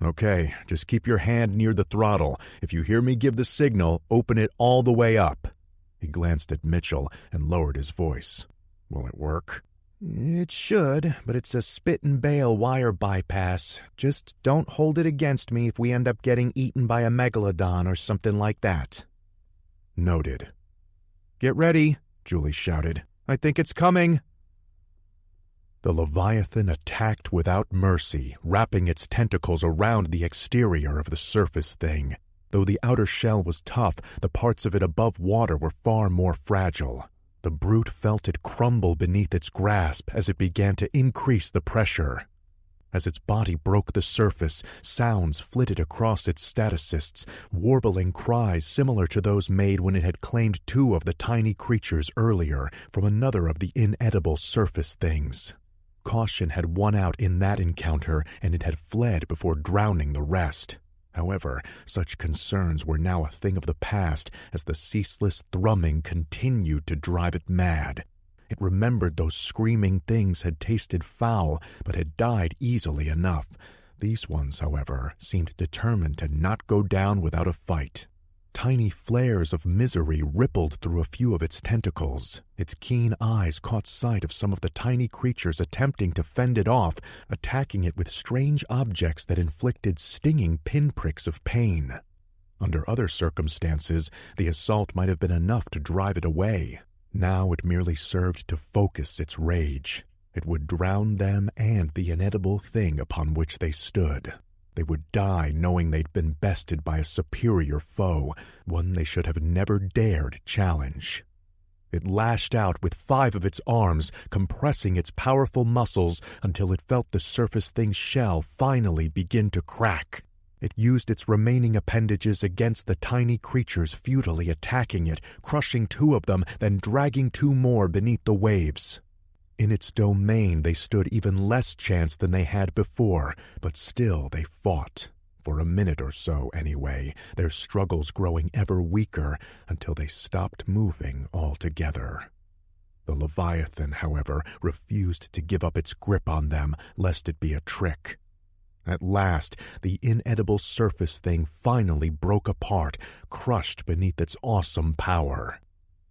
[SPEAKER 3] "Okay, just keep your hand near the throttle. If you hear me give the signal, open it all the way up." He glanced at Mitchell and lowered his voice. "Will it work?" "It should, but it's a spit and bail wire bypass. Just don't hold it against me if we end up getting eaten by a megalodon or something like that." "Noted." "Get ready," Julie shouted. "I think it's coming." The Leviathan attacked without mercy, wrapping its tentacles around the exterior of the surface thing. Though the outer shell was tough, the parts of it above water were far more fragile. The brute felt it crumble beneath its grasp as it began to increase the pressure. As its body broke the surface, sounds flitted across its statistics, warbling cries similar to those made when it had claimed 2 of the tiny creatures earlier from another of the inedible surface things. Caution had won out in that encounter, and it had fled before drowning the rest. However, such concerns were now a thing of the past as the ceaseless thrumming continued to drive it mad. It remembered those screaming things had tasted foul, but had died easily enough. These ones, however, seemed determined to not go down without a fight. Tiny flares of misery rippled through a few of its tentacles. Its keen eyes caught sight of some of the tiny creatures attempting to fend it off, attacking it with strange objects that inflicted stinging pinpricks of pain. Under other circumstances, the assault might have been enough to drive it away. Now it merely served to focus its rage. It would drown them and the inedible thing upon which they stood. They would die knowing they'd been bested by a superior foe, one they should have never dared challenge. It lashed out with 5 of its arms, compressing its powerful muscles until it felt the surface thing's shell finally begin to crack. It used its remaining appendages against the tiny creatures futilely attacking it, crushing 2 of them, then dragging 2 more beneath the waves. In its domain they stood even less chance than they had before, but still they fought. For a minute or so, anyway, their struggles growing ever weaker until they stopped moving altogether. The Leviathan, however, refused to give up its grip on them, lest it be a trick. At last, the inedible surface thing finally broke apart, crushed beneath its awesome power.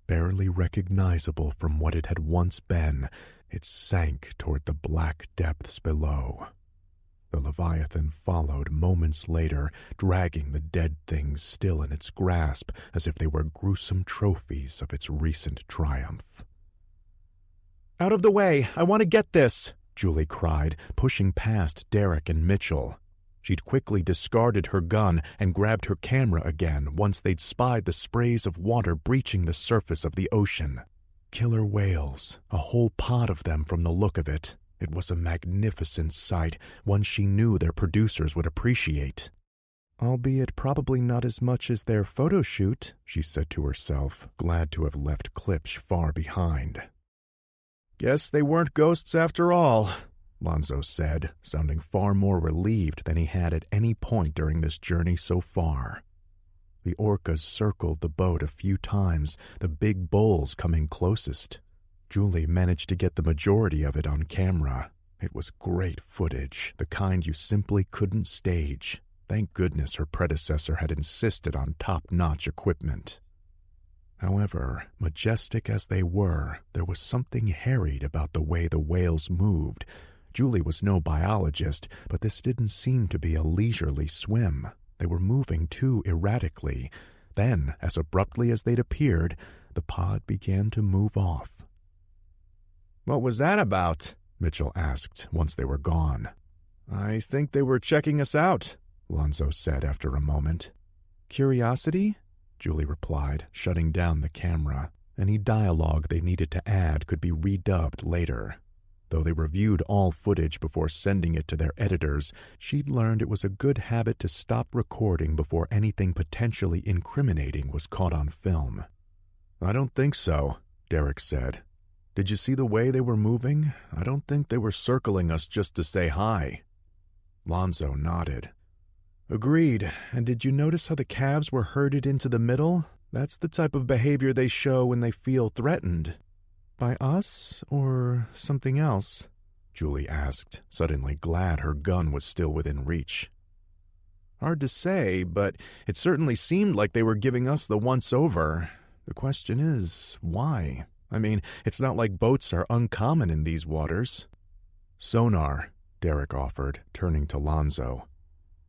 [SPEAKER 3] Barely recognizable from what it had once been, it sank toward the black depths below. The Leviathan followed moments later, dragging the dead things still in its grasp as if they were gruesome trophies of its recent triumph.
[SPEAKER 2] "Out of the way! I want to get this!"
[SPEAKER 3] Julie cried, pushing past Derek and Mitchell. She'd quickly discarded her gun and grabbed her camera again once they'd spied the sprays of water breaching the surface of the ocean. Killer whales, a whole pod of them from the look of it. It was a magnificent sight, one she knew their producers would appreciate.
[SPEAKER 2] "Albeit probably not as much as their photo shoot,"
[SPEAKER 3] she said to herself, glad to have left Klipsch far behind.
[SPEAKER 2] "Guess they weren't ghosts after all,"
[SPEAKER 3] Lonzo said, sounding far more relieved than he had at any point during this journey so far. The orcas circled the boat a few times, the big bulls coming closest. Julie managed to get the majority of it on camera. It was great footage, the kind you simply couldn't stage. Thank goodness her predecessor had insisted on top-notch equipment. However, majestic as they were, there was something harried about the way the whales moved. Julie was no biologist, but this didn't seem to be a leisurely swim. They were moving too erratically. Then, as abruptly as they'd appeared, the pod began to move off.
[SPEAKER 2] "What was that about?"
[SPEAKER 3] Mitchell asked once they were gone.
[SPEAKER 2] "I think they were checking us out,"
[SPEAKER 3] Lonzo said after a moment.
[SPEAKER 2] "Curiosity?"
[SPEAKER 3] Julie replied, shutting down the camera. Any dialogue they needed to add could be redubbed later. Though they reviewed all footage before sending it to their editors, she'd learned it was a good habit to stop recording before anything potentially incriminating was caught on film.
[SPEAKER 1] "I don't think so," Derek said. "Did you see the way they were moving? I don't think they were circling us just to say hi."
[SPEAKER 3] Lonzo nodded.
[SPEAKER 2] "Agreed. And did you notice how the calves were herded into the middle? That's the type of behavior they show when they feel threatened." "By us, or something else?"
[SPEAKER 3] Julie asked, suddenly glad her gun was still within reach.
[SPEAKER 2] "Hard to say, but it certainly seemed like they were giving us the once-over. The question is, why? I mean, it's not like boats are uncommon in these waters."
[SPEAKER 3] "Sonar," Derek offered, turning to Lonzo.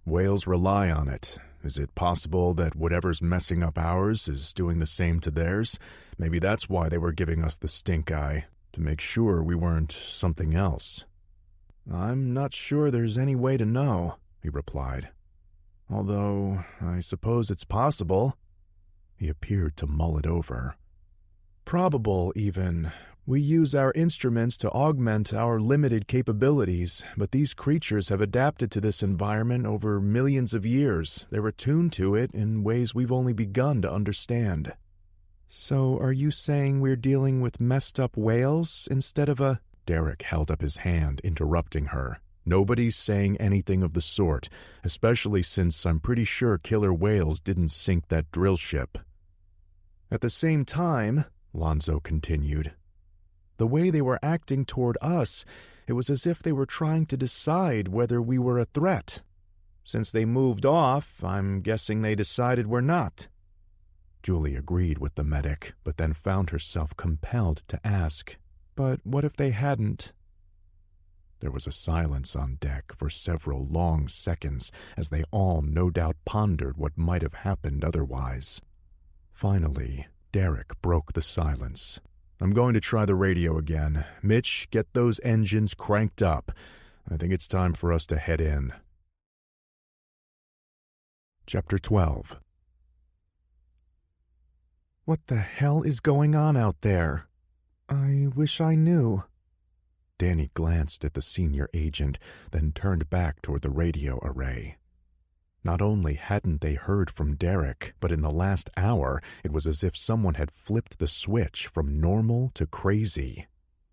[SPEAKER 3] "Whales rely on it. Is it possible that whatever's messing up ours is doing the same to theirs? Maybe that's why they were giving us the stink eye, to make sure we weren't something else."
[SPEAKER 2] "I'm not sure there's any way to know," he replied. "Although, I suppose it's possible."
[SPEAKER 3] He appeared to mull it over.
[SPEAKER 2] "Probable, even. We use our instruments to augment our limited capabilities, but these creatures have adapted to this environment over millions of years. They're attuned to it in ways we've only begun to understand." "So are you saying we're dealing with messed up whales instead of a—"
[SPEAKER 3] Derek held up his hand, interrupting her. "Nobody's saying anything of the sort, especially since I'm pretty sure killer whales didn't sink that drill ship."
[SPEAKER 2] "At the same time," Lonzo continued, "the way they were acting toward us, it was as if they were trying to decide whether we were a threat. Since they moved off, I'm guessing they decided we're not."
[SPEAKER 3] Julie agreed with the medic, but then found herself compelled to ask,
[SPEAKER 2] "But what if they hadn't?"
[SPEAKER 3] There was a silence on deck for several long seconds as they all no doubt pondered what might have happened otherwise. Finally, Derek broke the silence. "I'm going to try the radio again. Mitch, get those engines cranked up. I think it's time for us to head in." Chapter 12.
[SPEAKER 2] "What the hell is going on out there? I wish I knew."
[SPEAKER 3] Danny glanced at the senior agent, then turned back toward the radio array. Not only hadn't they heard from Derek, but in the last hour it was as if someone had flipped the switch from normal to crazy.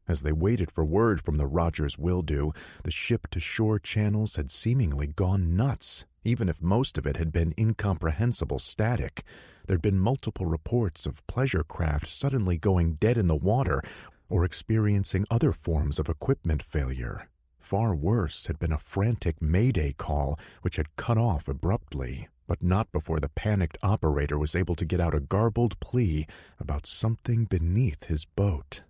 [SPEAKER 3] As they waited for word from the Rogers Wildew, the ship-to-shore channels had seemingly gone nuts, even if most of it had been incomprehensible static. There'd been multiple reports of pleasure craft suddenly going dead in the water or experiencing other forms of equipment failure. Far worse had been a frantic mayday call which had cut off abruptly, but not before the panicked operator was able to get out a garbled plea about something beneath his boat.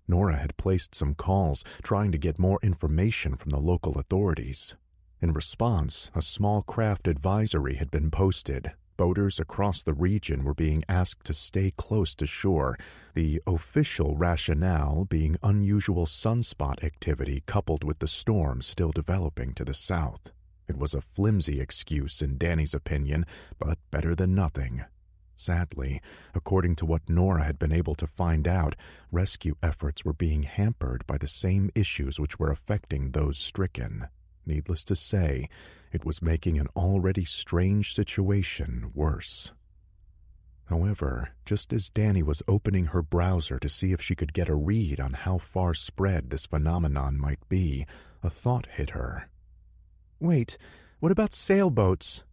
[SPEAKER 3] Nora had placed some calls trying to get more information from the local authorities. In response, a small craft advisory had been posted. Boaters across the region were being asked to stay close to shore, the official rationale being unusual sunspot activity coupled with the storm still developing to the south. It was a flimsy excuse in Danny's opinion, but better than nothing. Sadly, according to what Nora had been able to find out, rescue efforts were being hampered by the same issues which were affecting those stricken. Needless to say, it was making an already strange situation worse. However, just as Danny was opening her browser to see if she could get a read on how far spread this phenomenon might be, a thought hit her.
[SPEAKER 2] "Wait, what about sailboats?"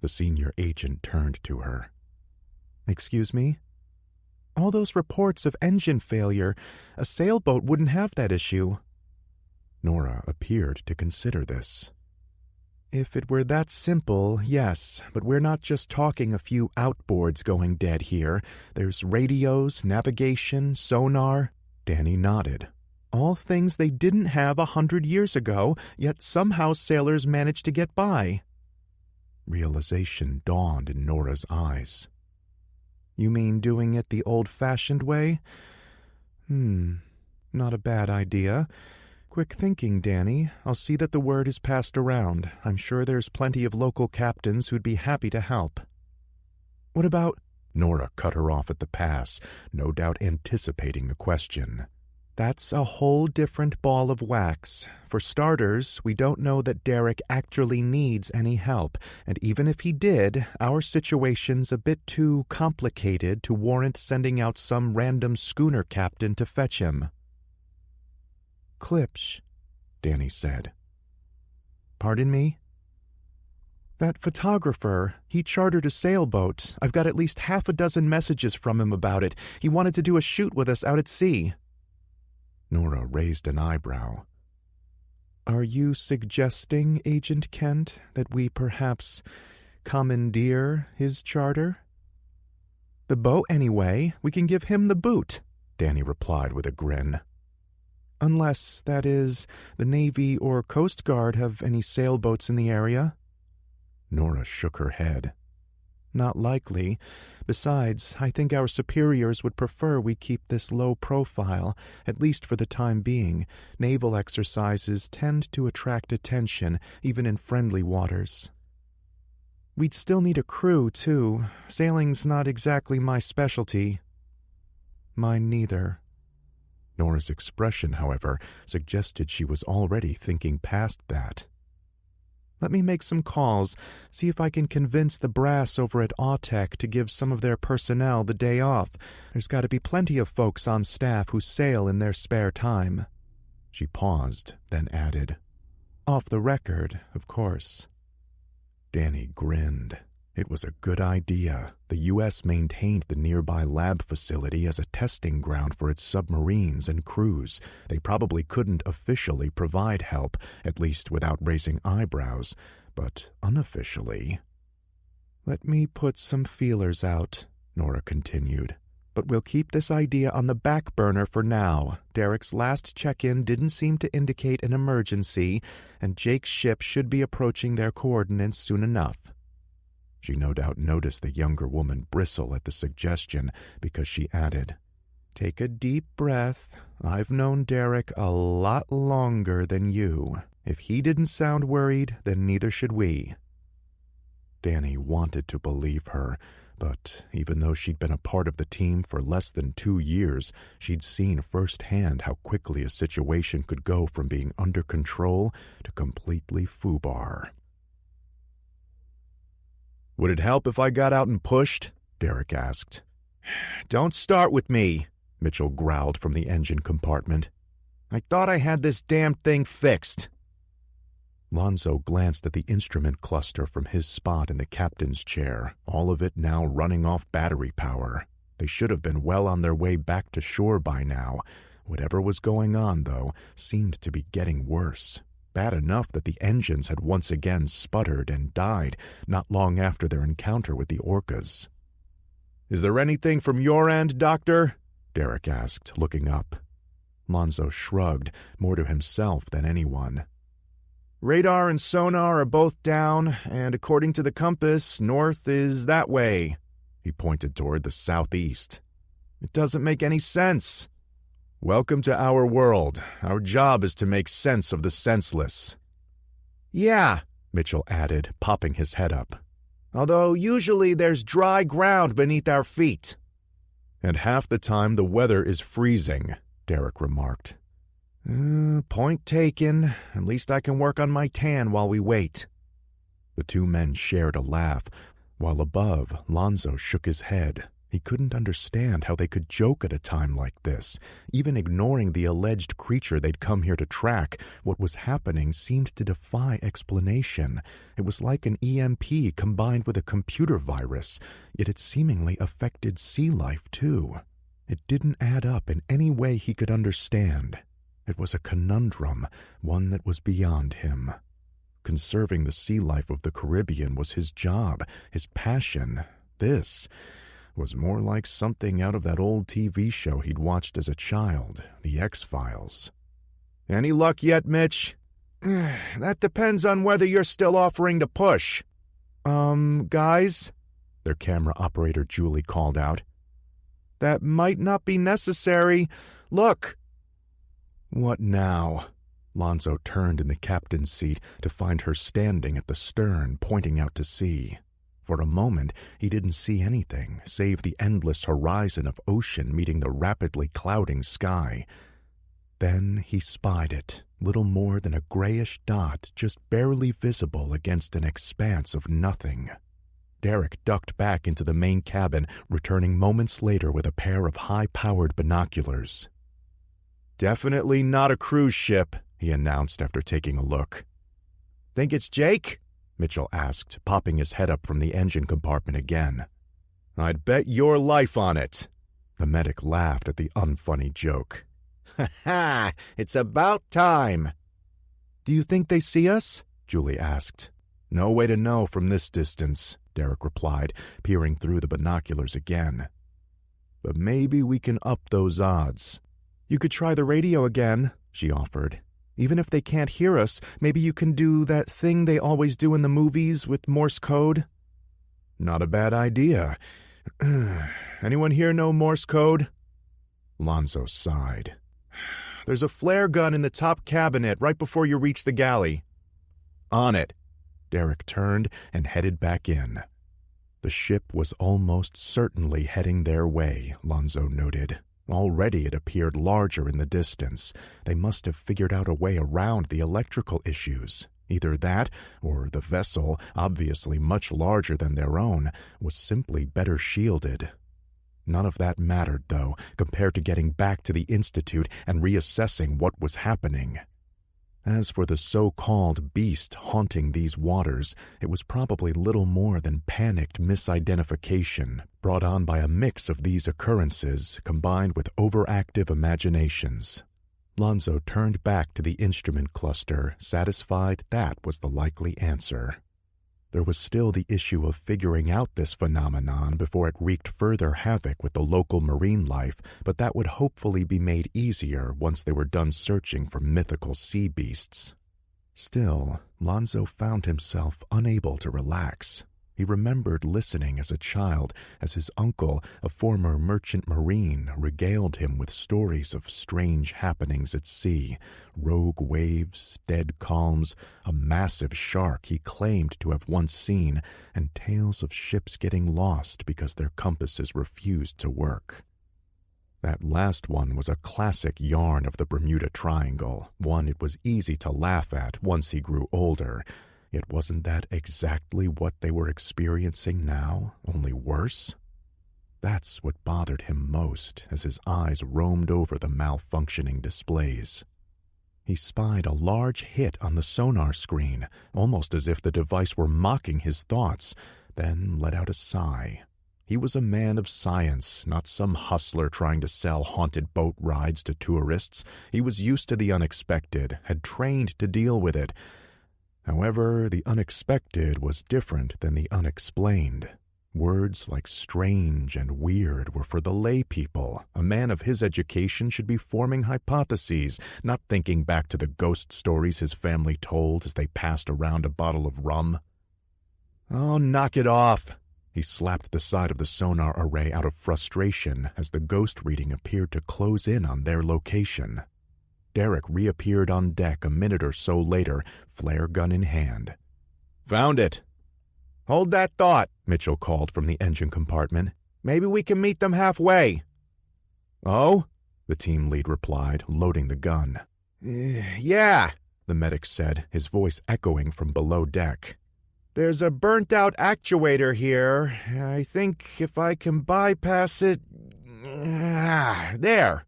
[SPEAKER 3] The senior agent turned to her.
[SPEAKER 2] "Excuse me?" "All those reports of engine failure, a sailboat wouldn't have that issue."
[SPEAKER 3] Nora appeared to consider this.
[SPEAKER 2] "If it were that simple, yes, but we're not just talking a few outboards going dead here. There's radios, navigation, sonar."
[SPEAKER 3] Danny nodded.
[SPEAKER 2] "All things they didn't have 100 years ago, yet somehow sailors managed to get by."
[SPEAKER 3] Realization dawned in Nora's eyes.
[SPEAKER 2] "You mean doing it the old-fashioned way? Not a bad idea. Quick thinking, Danny. I'll see that the word is passed around. I'm sure there's plenty of local captains who'd be happy to help." "What about—"
[SPEAKER 3] Nora cut her off at the pass, no doubt anticipating the question.
[SPEAKER 2] "That's a whole different ball of wax. For starters, we don't know that Derek actually needs any help, and even if he did, our situation's a bit too complicated to warrant sending out some random schooner captain to fetch him."
[SPEAKER 3] "Klipsch," Danny said.
[SPEAKER 2] "Pardon me?" "That photographer, he chartered a sailboat. I've got at least half a dozen messages from him about it. He wanted to do a shoot with us out at sea."
[SPEAKER 3] Nora raised an eyebrow.
[SPEAKER 2] "Are you suggesting, Agent Kent, that we perhaps commandeer his charter?" "The boat, anyway. We can give him the boot," Danny replied with a grin. "Unless, that is, the Navy or Coast Guard have any sailboats in the area."
[SPEAKER 3] Nora shook her head.
[SPEAKER 2] "Not likely. Besides, I think our superiors would prefer we keep this low profile, at least for the time being. Naval exercises tend to attract attention, even in friendly waters. We'd still need a crew, too. Sailing's not exactly my specialty." "Mine neither."
[SPEAKER 3] Nora's expression, however, suggested she was already thinking past that.
[SPEAKER 2] "Let me make some calls, see if I can convince the brass over at Autech to give some of their personnel the day off. There's got to be plenty of folks on staff who sail in their spare time."
[SPEAKER 3] She paused, then added,
[SPEAKER 2] Off the record, of course.
[SPEAKER 3] Danny grinned. It was a good idea. The U.S. maintained the nearby lab facility as a testing ground for its submarines and crews. They probably couldn't officially provide help, at least without raising eyebrows, but unofficially.
[SPEAKER 2] Let me put some feelers out, Nora continued. But we'll keep this idea on the back burner for now. Derek's last check-in didn't seem to indicate an emergency, and Jake's ship should be approaching their coordinates soon enough.
[SPEAKER 3] She no doubt noticed the younger woman bristle at the suggestion because she added,
[SPEAKER 2] Take a deep breath. I've known Derek a lot longer than you. If he didn't sound worried, then neither should we.
[SPEAKER 3] Danny wanted to believe her, but even though she'd been a part of the team for less than 2 years, she'd seen firsthand how quickly a situation could go from being under control to completely foobar.
[SPEAKER 2] Would it help if I got out and pushed? Derek asked. Don't start with me, Mitchell growled from the engine compartment. I thought I had this damn thing fixed.
[SPEAKER 3] Lonzo glanced at the instrument cluster from his spot in the captain's chair, all of it now running off battery power. They should have been well on their way back to shore by now. Whatever was going on, though, seemed to be getting worse. Bad enough that the engines had once again sputtered and died not long after their encounter with the orcas.
[SPEAKER 2] Is there anything from your end, Doctor? Derek asked, looking up.
[SPEAKER 3] Lonzo shrugged, more to himself than anyone.
[SPEAKER 2] Radar and sonar are both down, and according to the compass, north is that way. He pointed toward the southeast. It doesn't make any sense. Welcome to our world. Our job is to make sense of the senseless. Yeah, Mitchell added, popping his head up. Although usually there's dry ground beneath our feet.
[SPEAKER 3] And half the time the weather is freezing, Derek remarked.
[SPEAKER 2] Point taken. At least I can work on my tan while we wait.
[SPEAKER 3] The two men shared a laugh, while above, Lonzo shook his head. He couldn't understand how they could joke at a time like this. Even ignoring the alleged creature they'd come here to track, what was happening seemed to defy explanation. It was like an EMP combined with a computer virus, yet it seemingly affected sea life too. It didn't add up in any way he could understand. It was a conundrum, one that was beyond him. Conserving the sea life of the Caribbean was his job, his passion. This was more like something out of that old TV show he'd watched as a child, The X-Files.
[SPEAKER 2] Any luck yet, Mitch? That depends on whether you're still offering to push. Guys? Their camera operator Julie called out. That might not be necessary. Look!
[SPEAKER 3] What now? Lonzo turned in the captain's seat to find her standing at the stern, pointing out to sea. For a moment, he didn't see anything save the endless horizon of ocean meeting the rapidly clouding sky. Then he spied it, little more than a grayish dot just barely visible against an expanse of nothing. Derek ducked back into the main cabin, returning moments later with a pair of high-powered binoculars.
[SPEAKER 2] Definitely not a cruise ship, he announced after taking a look. Think it's Jake? Mitchell asked, popping his head up from the engine compartment again. I'd bet your life on it. The medic laughed at the unfunny joke. Ha ha! It's about time. Do you think they see us? Julie asked. No way to know from this distance, Derek replied, peering through the binoculars again. But maybe we can up those odds. You could try the radio again, she offered. Even if they can't hear us, maybe you can do that thing they always do in the movies with Morse code? Not a bad idea. Anyone here know Morse code? Lonzo sighed. There's a flare gun in the top cabinet right before you reach the galley. On it. Derek turned and headed back in. The ship was almost certainly heading their way, Lonzo noted. Already it appeared larger in the distance. They must have figured out a way around the electrical issues. Either that, or the vessel, obviously much larger than their own, was simply better shielded.
[SPEAKER 3] None of that mattered, though, compared to getting back to the Institute and reassessing what was happening. As for the so-called beast haunting these waters, it was probably little more than panicked misidentification brought on by a mix of these occurrences combined with overactive imaginations. Lonzo turned back to the instrument cluster, satisfied that was the likely answer. There was still the issue of figuring out this phenomenon before it wreaked further havoc with the local marine life, but that would hopefully be made easier once they were done searching for mythical sea beasts. Still, Lonzo found himself unable to relax. He remembered listening as a child as his uncle, a former merchant marine, regaled him with stories of strange happenings at sea, rogue waves, dead calms, a massive shark he claimed to have once seen, and tales of ships getting lost because their compasses refused to work. That last one was a classic yarn of the Bermuda Triangle, one it was easy to laugh at once he grew older. Yet wasn't that exactly what they were experiencing now, only worse? That's what bothered him most as his eyes roamed over the malfunctioning displays. He spied a large hit on the sonar screen, almost as if the device were mocking his thoughts, then let out a sigh. He was a man of science, not some hustler trying to sell haunted boat rides to tourists. He was used to the unexpected, had trained to deal with it. However, the unexpected was different than the unexplained. Words like strange and weird were for the lay people. A man of his education should be forming hypotheses, not thinking back to the ghost stories his family told as they passed around a bottle of rum. "Oh, knock it off!" He slapped the side of the sonar array out of frustration as the ghost reading appeared to close in on their location. Derek reappeared on deck a minute or so later, flare gun in hand. "Found it." "Hold that thought," Mitchell called from the engine compartment. "Maybe we can meet them halfway." "Oh?" the team lead replied, loading the gun. Yeah, the medic said, his voice echoing from below deck. "There's a burnt-out actuator here. I think if I can bypass it... there!"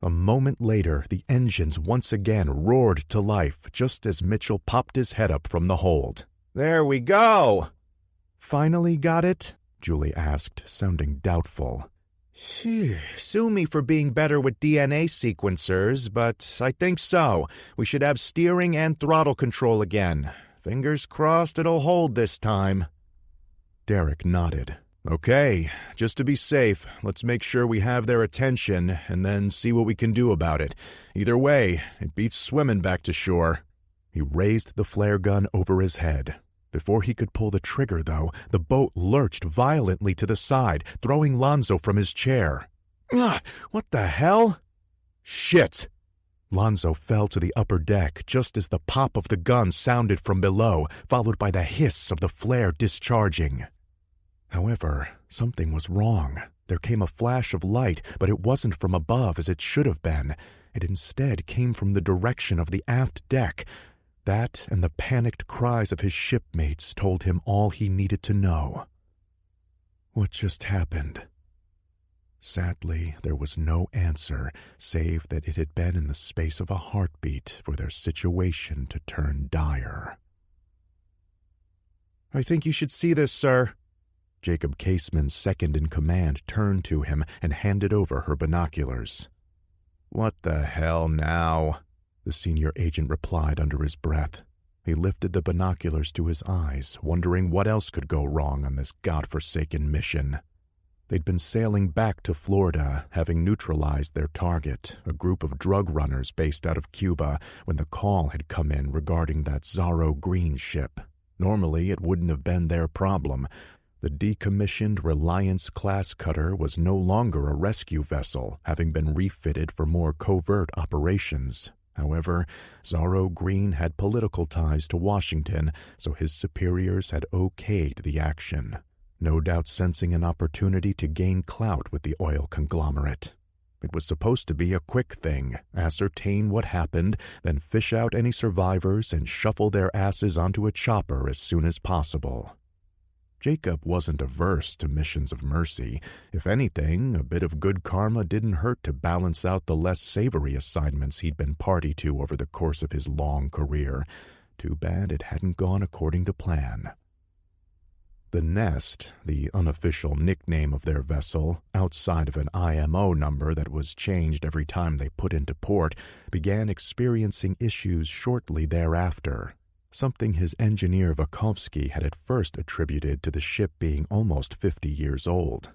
[SPEAKER 3] A moment later, the engines once again roared to life just as Mitchell popped his head up from the hold. "There we go!" "Finally got it?" Julie asked, sounding doubtful. "Sue me for being better with DNA sequencers, but I think so. We should have steering and throttle control again. Fingers crossed it'll hold this time." Derek nodded. "Okay, just to be safe, let's make sure we have their attention and then see what we can do about it. Either way, it beats swimming back to shore." He raised the flare gun over his head. Before he could pull the trigger, though, the boat lurched violently to the side, throwing Lonzo from his chair. What the hell? Shit! Lonzo fell to the upper deck just as the pop of the gun sounded from below, followed by the hiss of the flare discharging. However, something was wrong. There came a flash of light, but it wasn't from above as it should have been. It instead came from the direction of the aft deck. That and the panicked cries of his shipmates told him all he needed to know. What just happened? Sadly, there was no answer, save that it had been in the space of a heartbeat for their situation to turn dire. "I think you should see this, sir." Jacob Caseman's second-in-command turned to him and handed over her binoculars. "What the hell now?" the senior agent replied under his breath. He lifted the binoculars to his eyes, wondering what else could go wrong on this godforsaken mission. They'd been sailing back to Florida, having neutralized their target, a group of drug runners based out of Cuba, when the call had come in regarding that Zorro Green ship. Normally, it wouldn't have been their problem. The decommissioned Reliance-class cutter was no longer a rescue vessel, having been refitted for more covert operations. However, Zorro Green had political ties to Washington, so his superiors had okayed the action, no doubt sensing an opportunity to gain clout with the oil conglomerate. It was supposed to be a quick thing, ascertain what happened, then fish out any survivors and shuffle their asses onto a chopper as soon as possible. Jacob wasn't averse to missions of mercy. If anything, a bit of good karma didn't hurt to balance out the less savory assignments he'd been party to over the course of his long career. Too bad it hadn't gone according to plan. The Nest, the unofficial nickname of their vessel, outside of an IMO number that was changed every time they put into port, began experiencing issues shortly thereafter. Something his engineer Vakovsky had at first attributed to the ship being almost 50 years old.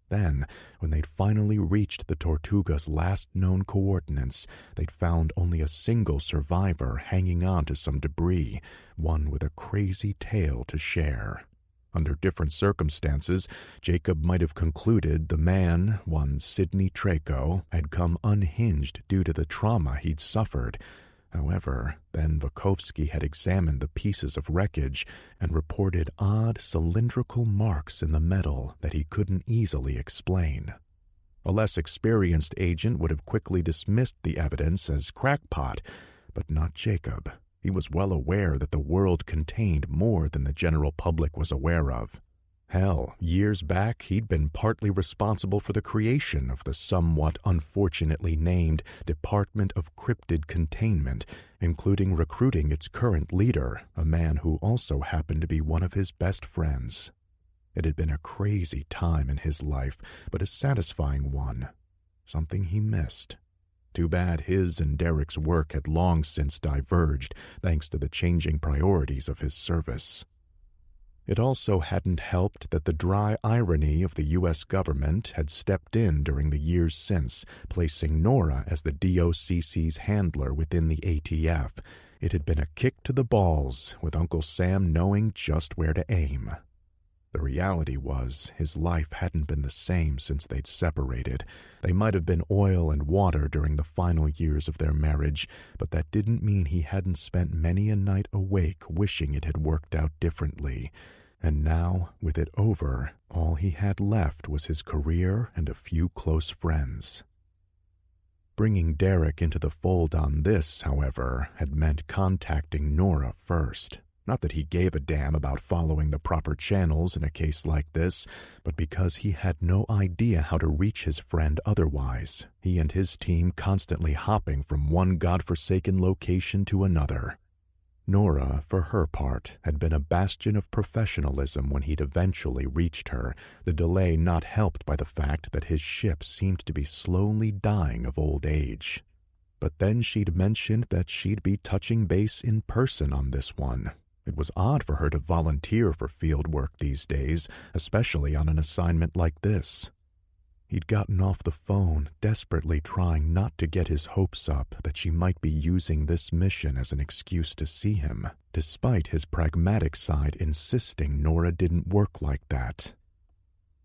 [SPEAKER 3] Then, when they'd finally reached the Tortuga's last known coordinates, they'd found only a single survivor hanging on to some debris, one with a crazy tale to share. Under different circumstances, Jacob might have concluded the man, one Sidney Traco, had come unhinged due to the trauma he'd suffered. However, then Vakovsky had examined the pieces of wreckage and reported odd cylindrical marks in the metal that he couldn't easily explain. A less experienced agent would have quickly dismissed the evidence as crackpot, but not Jacob. He was well aware that the world contained more than the general public was aware of. Hell, years back he'd been partly responsible for the creation of the somewhat unfortunately named Department of Cryptid Containment, including recruiting its current leader, a man who also happened to be one of his best friends. It had been a crazy time in his life, but a satisfying one. Something he missed. Too bad his and Derek's work had long since diverged, thanks to the changing priorities of his service. It also hadn't helped that the dry irony of the U.S. government had stepped in during the years since, placing Nora as the DOCC's handler within the ATF. It had been a kick to the balls, with Uncle Sam knowing just where to aim. The reality was, his life hadn't been the same since they'd separated. They might have been oil and water during the final years of their marriage, but that didn't mean he hadn't spent many a night awake wishing it had worked out differently. And now, with it over, all he had left was his career and a few close friends. Bringing Derek into the fold on this, however, had meant contacting Nora first. Not that he gave a damn about following the proper channels in a case like this, but because he had no idea how to reach his friend otherwise, he and his team constantly hopping from one godforsaken location to another. Nora, for her part, had been a bastion of professionalism when he'd eventually reached her, the delay not helped by the fact that his ship seemed to be slowly dying of old age. But then she'd mentioned that she'd be touching base in person on this one. It was odd for her to volunteer for field work these days, especially on an assignment like this. He'd gotten off the phone, desperately trying not to get his hopes up that she might be using this mission as an excuse to see him, despite his pragmatic side insisting Nora didn't work like that.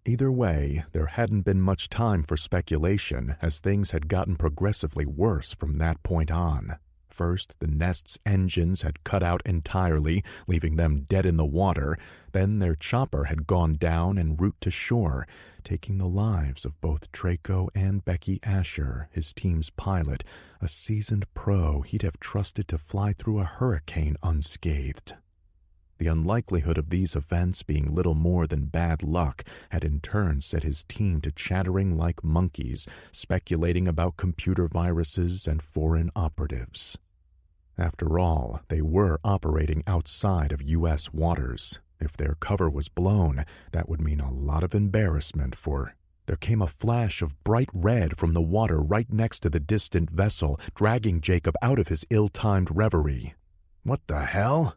[SPEAKER 3] Either way, there hadn't been much time for speculation, as things had gotten progressively worse from that point on. First, the Nest's engines had cut out entirely, leaving them dead in the water. Then their chopper had gone down en route to shore, taking the lives of both Traco and Becky Asher, his team's pilot, a seasoned pro he'd have trusted to fly through a hurricane unscathed. The unlikelihood of these events being little more than bad luck had in turn set his team to chattering like monkeys, speculating about computer viruses and foreign operatives. After all, they were operating outside of U.S. waters. If their cover was blown, that would mean a lot of embarrassment for... There came a flash of bright red from the water right next to the distant vessel, dragging Jacob out of his ill-timed reverie. What the hell?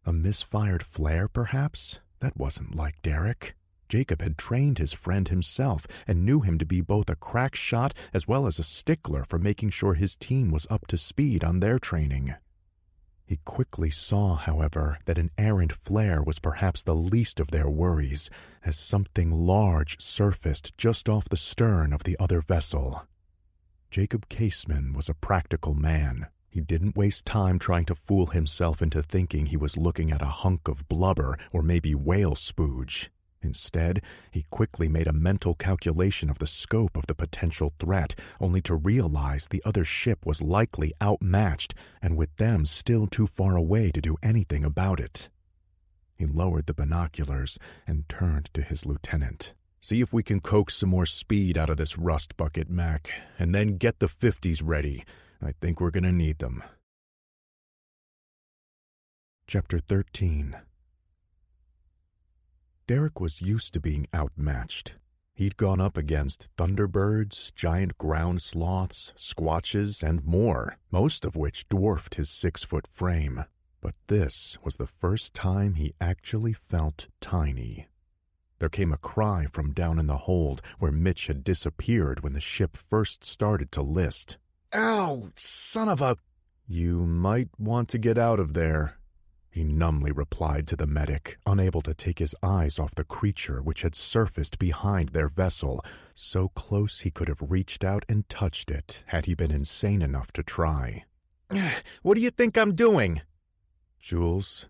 [SPEAKER 3] A misfired flare, perhaps? That wasn't like Derek. Jacob had trained his friend himself and knew him to be both a crack shot as well as a stickler for making sure his team was up to speed on their training. He quickly saw, however, that an errant flare was perhaps the least of their worries, as something large surfaced just off the stern of the other vessel. Jacob Caseman was a practical man. He didn't waste time trying to fool himself into thinking he was looking at a hunk of blubber or maybe whale spooge. Instead, he quickly made a mental calculation of the scope of the potential threat, only to realize the other ship was likely outmatched, and with them still too far away to do anything about it. He lowered the binoculars and turned to his lieutenant. "See if we can coax some more speed out of this rust bucket, Mac, and then get the 50s ready. I think we're going to need them." Chapter 13. Derek was used to being outmatched. He'd gone up against thunderbirds, giant ground sloths, squatches, and more, most of which dwarfed his 6-foot frame. But this was the first time he actually felt tiny. There came a cry from down in the hold where Mitch had disappeared when the ship first started to list. "Ow, son of a—" "You might want to get out of there," he numbly replied to the medic, unable to take his eyes off the creature which had surfaced behind their vessel, so close he could have reached out and touched it had he been insane enough to try. "What do you think I'm doing?" "Jules?"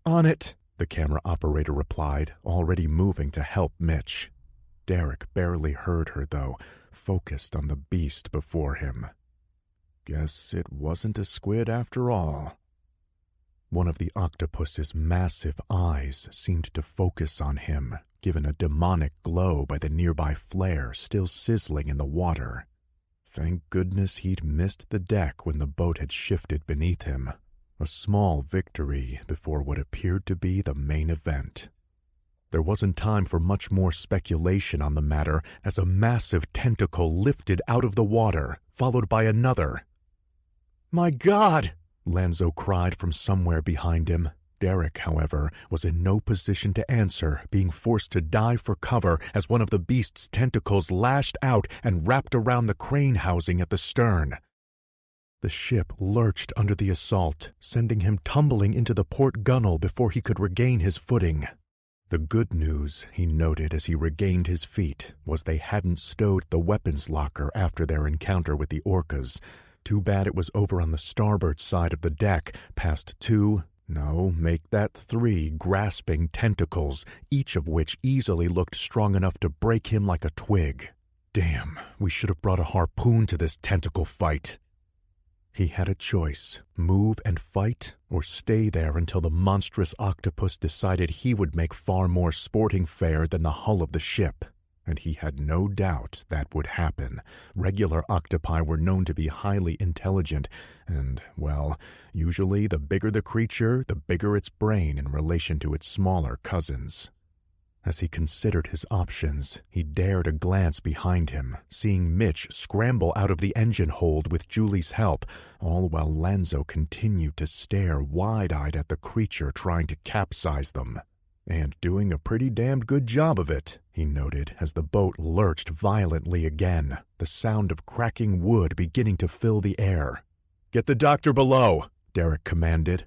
[SPEAKER 3] "On it," the camera operator replied, already moving to help Mitch. Derek barely heard her, though, focused on the beast before him. Guess it wasn't a squid after all. One of the octopus's massive eyes seemed to focus on him, given a demonic glow by the nearby flare still sizzling in the water. Thank goodness he'd missed the deck when the boat had shifted beneath him. A small victory before what appeared to be the main event. There wasn't time for much more speculation on the matter as a massive tentacle lifted out of the water, followed by another. "My God!" Lanzo cried from somewhere behind him. Derek, however, was in no position to answer, being forced to dive for cover as one of the beast's tentacles lashed out and wrapped around the crane housing at the stern. The ship lurched under the assault, sending him tumbling into the port gunwale before he could regain his footing. The good news, he noted as he regained his feet, was they hadn't stowed the weapons locker after their encounter with the orcas. Too bad it was over on the starboard side of the deck, past 3 grasping tentacles, each of which easily looked strong enough to break him like a twig. Damn, we should have brought a harpoon to this tentacle fight. He had a choice, move and fight, or stay there until the monstrous octopus decided he would make far more sporting fare than the hull of the ship. And he had no doubt that would happen. Regular octopi were known to be highly intelligent, and, well, usually the bigger the creature, the bigger its brain in relation to its smaller cousins. As he considered his options, he dared a glance behind him, seeing Mitch scramble out of the engine hold with Julie's help, all while Lanzo continued to stare wide-eyed at the creature trying to capsize them. And doing a pretty damned good job of it, he noted as the boat lurched violently again, the sound of cracking wood beginning to fill the air. "Get the doctor below," Derek commanded.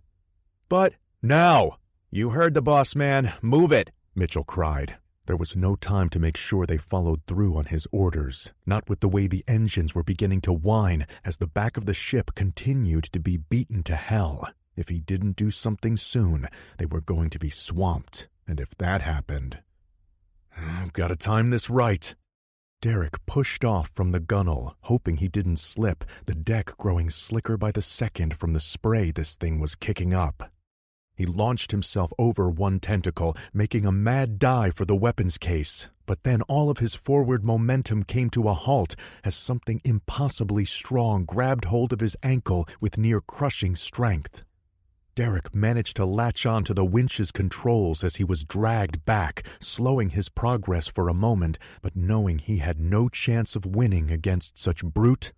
[SPEAKER 3] "But now!" "You heard the boss, man. Move it!" Mitchell cried. There was no time to make sure they followed through on his orders, not with the way the engines were beginning to whine as the back of the ship continued to be beaten to hell. If he didn't do something soon, they were going to be swamped, and if that happened... "Gotta time this right." Derek pushed off from the gunwale, hoping he didn't slip, the deck growing slicker by the second from the spray this thing was kicking up. He launched himself over one tentacle, making a mad dive for the weapons case, but then all of his forward momentum came to a halt as something impossibly strong grabbed hold of his ankle with near-crushing strength. Derek managed to latch on to the winch's controls as he was dragged back, slowing his progress for a moment, but knowing he had no chance of winning against such brute.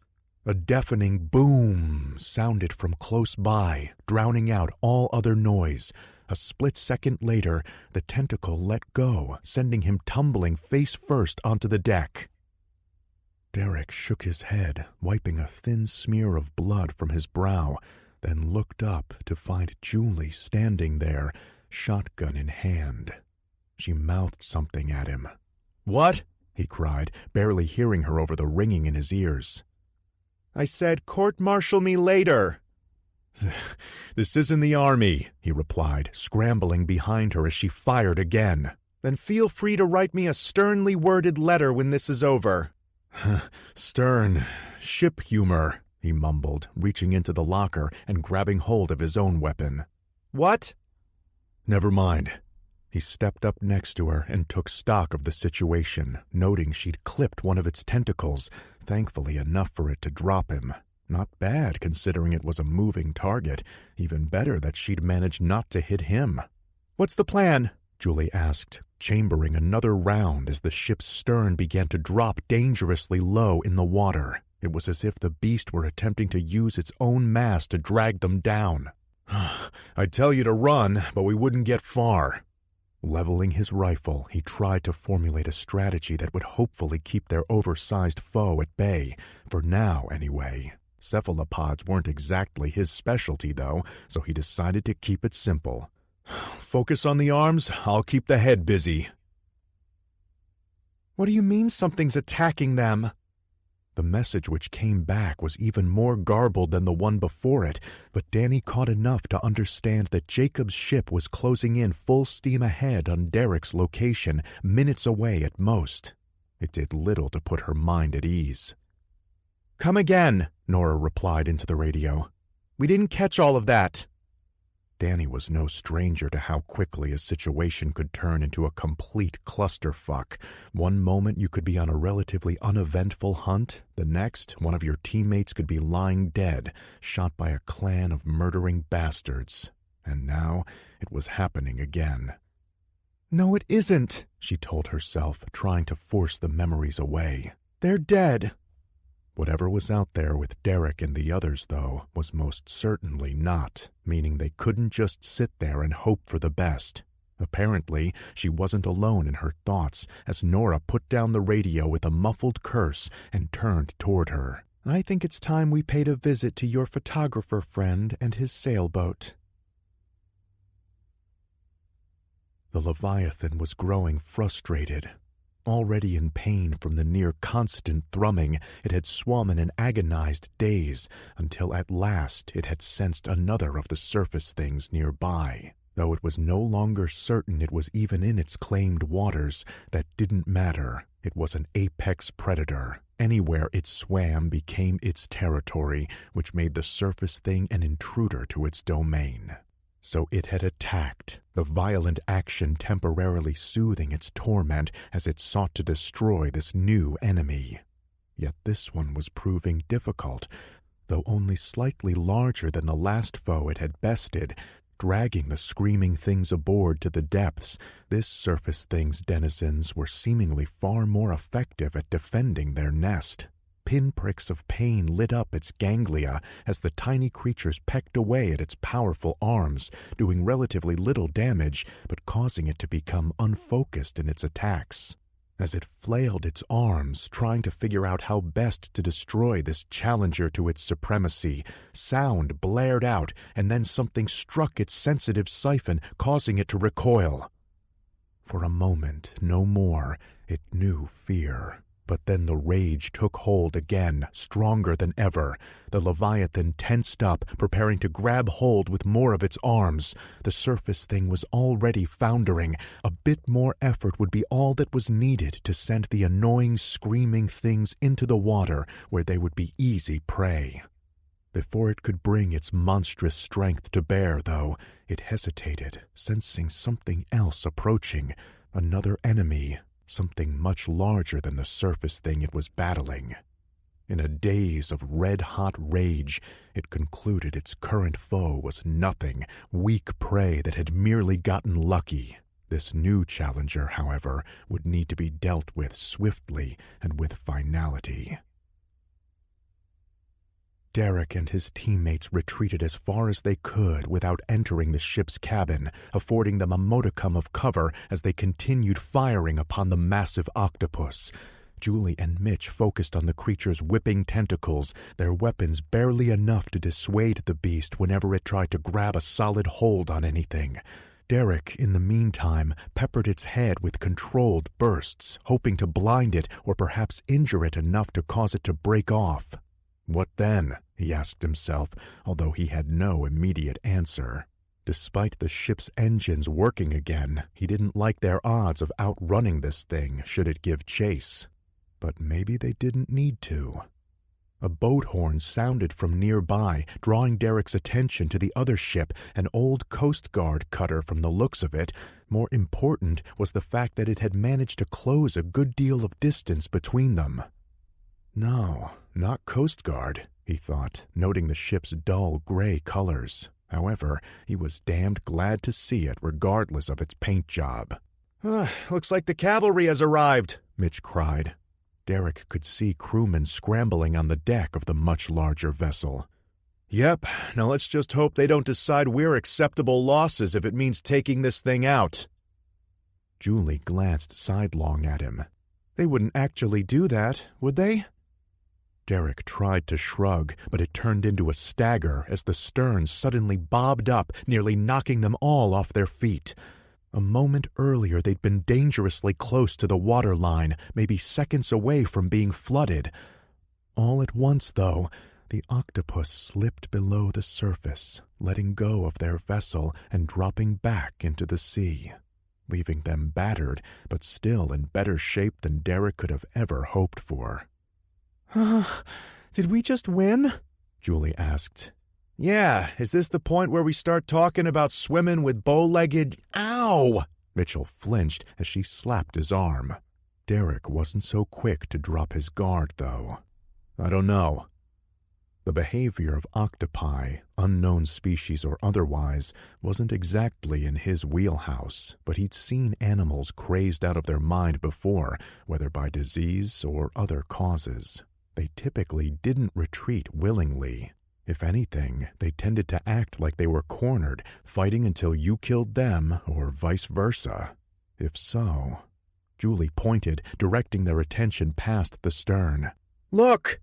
[SPEAKER 3] A deafening boom sounded from close by, drowning out all other noise. A split second later, the tentacle let go, sending him tumbling face first onto the deck. Derek shook his head, wiping a thin smear of blood from his brow, then looked up to find Julie standing there, shotgun in hand. She mouthed something at him. "What?" he cried, barely hearing her over the ringing in his ears. "I said court-martial me later." "This isn't the army," he replied, scrambling behind her as she fired again. "Then feel free to write me a sternly worded letter when this is over." "Stern, ship humor," he mumbled, reaching into the locker and grabbing hold of his own weapon. "What?" Never mind. He stepped up next to her and took stock of the situation, noting she'd clipped one of its tentacles, thankfully enough for it to drop him. Not bad, considering it was a moving target. Even better that she'd managed not to hit him.
[SPEAKER 2] "What's the plan?"
[SPEAKER 3] Julie asked, chambering another round as the ship's stern began to drop dangerously low in the water. It was as if the beast were attempting to use its own mass to drag them down. "I'd tell you to run, but we wouldn't get far." Leveling his rifle, he tried to formulate a strategy that would hopefully keep their oversized foe at bay, for now anyway. Cephalopods weren't exactly his specialty, though, so he decided to keep it simple. "Focus on the arms, I'll keep the head busy."
[SPEAKER 2] "What do you mean something's attacking them?"
[SPEAKER 3] The message which came back was even more garbled than the one before it, but Danny caught enough to understand that Jacob's ship was closing in full steam ahead on Derek's location, minutes away at most. It did little to put her mind at ease.
[SPEAKER 2] "Come again,"
[SPEAKER 3] Nora replied into the radio.
[SPEAKER 2] "We didn't catch all of that."
[SPEAKER 3] Danny was no stranger to how quickly a situation could turn into a complete clusterfuck. One moment you could be on a relatively uneventful hunt, the next one of your teammates could be lying dead, shot by a clan of murdering bastards. And now it was happening again.
[SPEAKER 2] "No, it isn't,"
[SPEAKER 3] she told herself, trying to force the memories away.
[SPEAKER 2] "They're dead."
[SPEAKER 3] Whatever was out there with Derek and the others, though, was most certainly not, meaning they couldn't just sit there and hope for the best. Apparently, she wasn't alone in her thoughts, as Nora put down the radio with a muffled curse and turned toward her.
[SPEAKER 2] "I think it's time we paid a visit to your photographer friend and his sailboat."
[SPEAKER 3] The Leviathan was growing frustrated. Already in pain from the near-constant thrumming, it had swum in an agonized daze, until at last it had sensed another of the surface things nearby. Though it was no longer certain it was even in its claimed waters, that didn't matter. It was an apex predator. Anywhere it swam became its territory, which made the surface thing an intruder to its domain. So it had attacked, the violent action temporarily soothing its torment as it sought to destroy this new enemy. Yet this one was proving difficult, though only slightly larger than the last foe it had bested. Dragging the screaming things aboard to the depths, this surface thing's denizens were seemingly far more effective at defending their nest. Pinpricks of pain lit up its ganglia as the tiny creatures pecked away at its powerful arms, doing relatively little damage, but causing it to become unfocused in its attacks. As it flailed its arms, trying to figure out how best to destroy this challenger to its supremacy, sound blared out, and then something struck its sensitive siphon, causing it to recoil. For a moment, no more, it knew fear. But then the rage took hold again, stronger than ever. The Leviathan tensed up, preparing to grab hold with more of its arms. The surface thing was already foundering. A bit more effort would be all that was needed to send the annoying, screaming things into the water, where they would be easy prey. Before it could bring its monstrous strength to bear, though, it hesitated, sensing something else approaching, another enemy. Something much larger than the surface thing it was battling. In a daze of red-hot rage, it concluded its current foe was nothing, weak prey that had merely gotten lucky. This new challenger, however, would need to be dealt with swiftly and with finality. Derek and his teammates retreated as far as they could without entering the ship's cabin, affording them a modicum of cover as they continued firing upon the massive octopus. Julie and Mitch focused on the creature's whipping tentacles, their weapons barely enough to dissuade the beast whenever it tried to grab a solid hold on anything. Derek, in the meantime, peppered its head with controlled bursts, hoping to blind it or perhaps injure it enough to cause it to break off. What then? He asked himself, although he had no immediate answer. Despite the ship's engines working again, he didn't like their odds of outrunning this thing should it give chase. But maybe they didn't need to. A boat horn sounded from nearby, drawing Derek's attention to the other ship, an old Coast Guard cutter from the looks of it. More important was the fact that it had managed to close a good deal of distance between them. No, not Coast Guard, he thought, noting the ship's dull gray colors. However, he was damned glad to see it regardless of its paint job.
[SPEAKER 2] Looks like the cavalry has arrived,
[SPEAKER 3] Mitch cried. Derek could see crewmen scrambling on the deck of the much larger vessel.
[SPEAKER 2] Yep, now let's just hope they don't decide we're acceptable losses if it means taking this thing out.
[SPEAKER 3] Julie glanced sidelong at him.
[SPEAKER 2] They wouldn't actually do that, would they?
[SPEAKER 3] Derek tried to shrug, but it turned into a stagger as the stern suddenly bobbed up, nearly knocking them all off their feet. A moment earlier they'd been dangerously close to the waterline, maybe seconds away from being flooded. All at once, though, the octopus slipped below the surface, letting go of their vessel and dropping back into the sea, leaving them battered, but still in better shape than Derek could have ever hoped for.
[SPEAKER 2] Did we just win?
[SPEAKER 3] Julie asked.
[SPEAKER 2] Yeah, is this the point where we start talking about swimming with bow-legged—
[SPEAKER 3] Ow! Mitchell flinched as she slapped his arm. Derek wasn't so quick to drop his guard, though. I don't know. The behavior of octopi, unknown species or otherwise, wasn't exactly in his wheelhouse, but he'd seen animals crazed out of their mind before, whether by disease or other causes. They typically didn't retreat willingly. If anything, they tended to act like they were cornered, fighting until you killed them, or vice versa. If so— Julie pointed, directing their attention past the stern.
[SPEAKER 2] Look!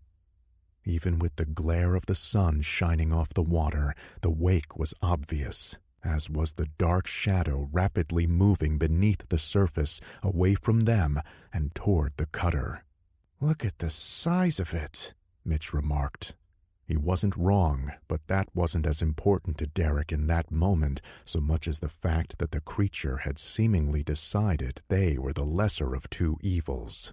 [SPEAKER 3] Even with the glare of the sun shining off the water, the wake was obvious, as was the dark shadow rapidly moving beneath the surface, away from them and toward the cutter.
[SPEAKER 2] Look at the size of it,
[SPEAKER 3] Mitch remarked. He wasn't wrong, but that wasn't as important to Derek in that moment so much as the fact that the creature had seemingly decided they were the lesser of two evils.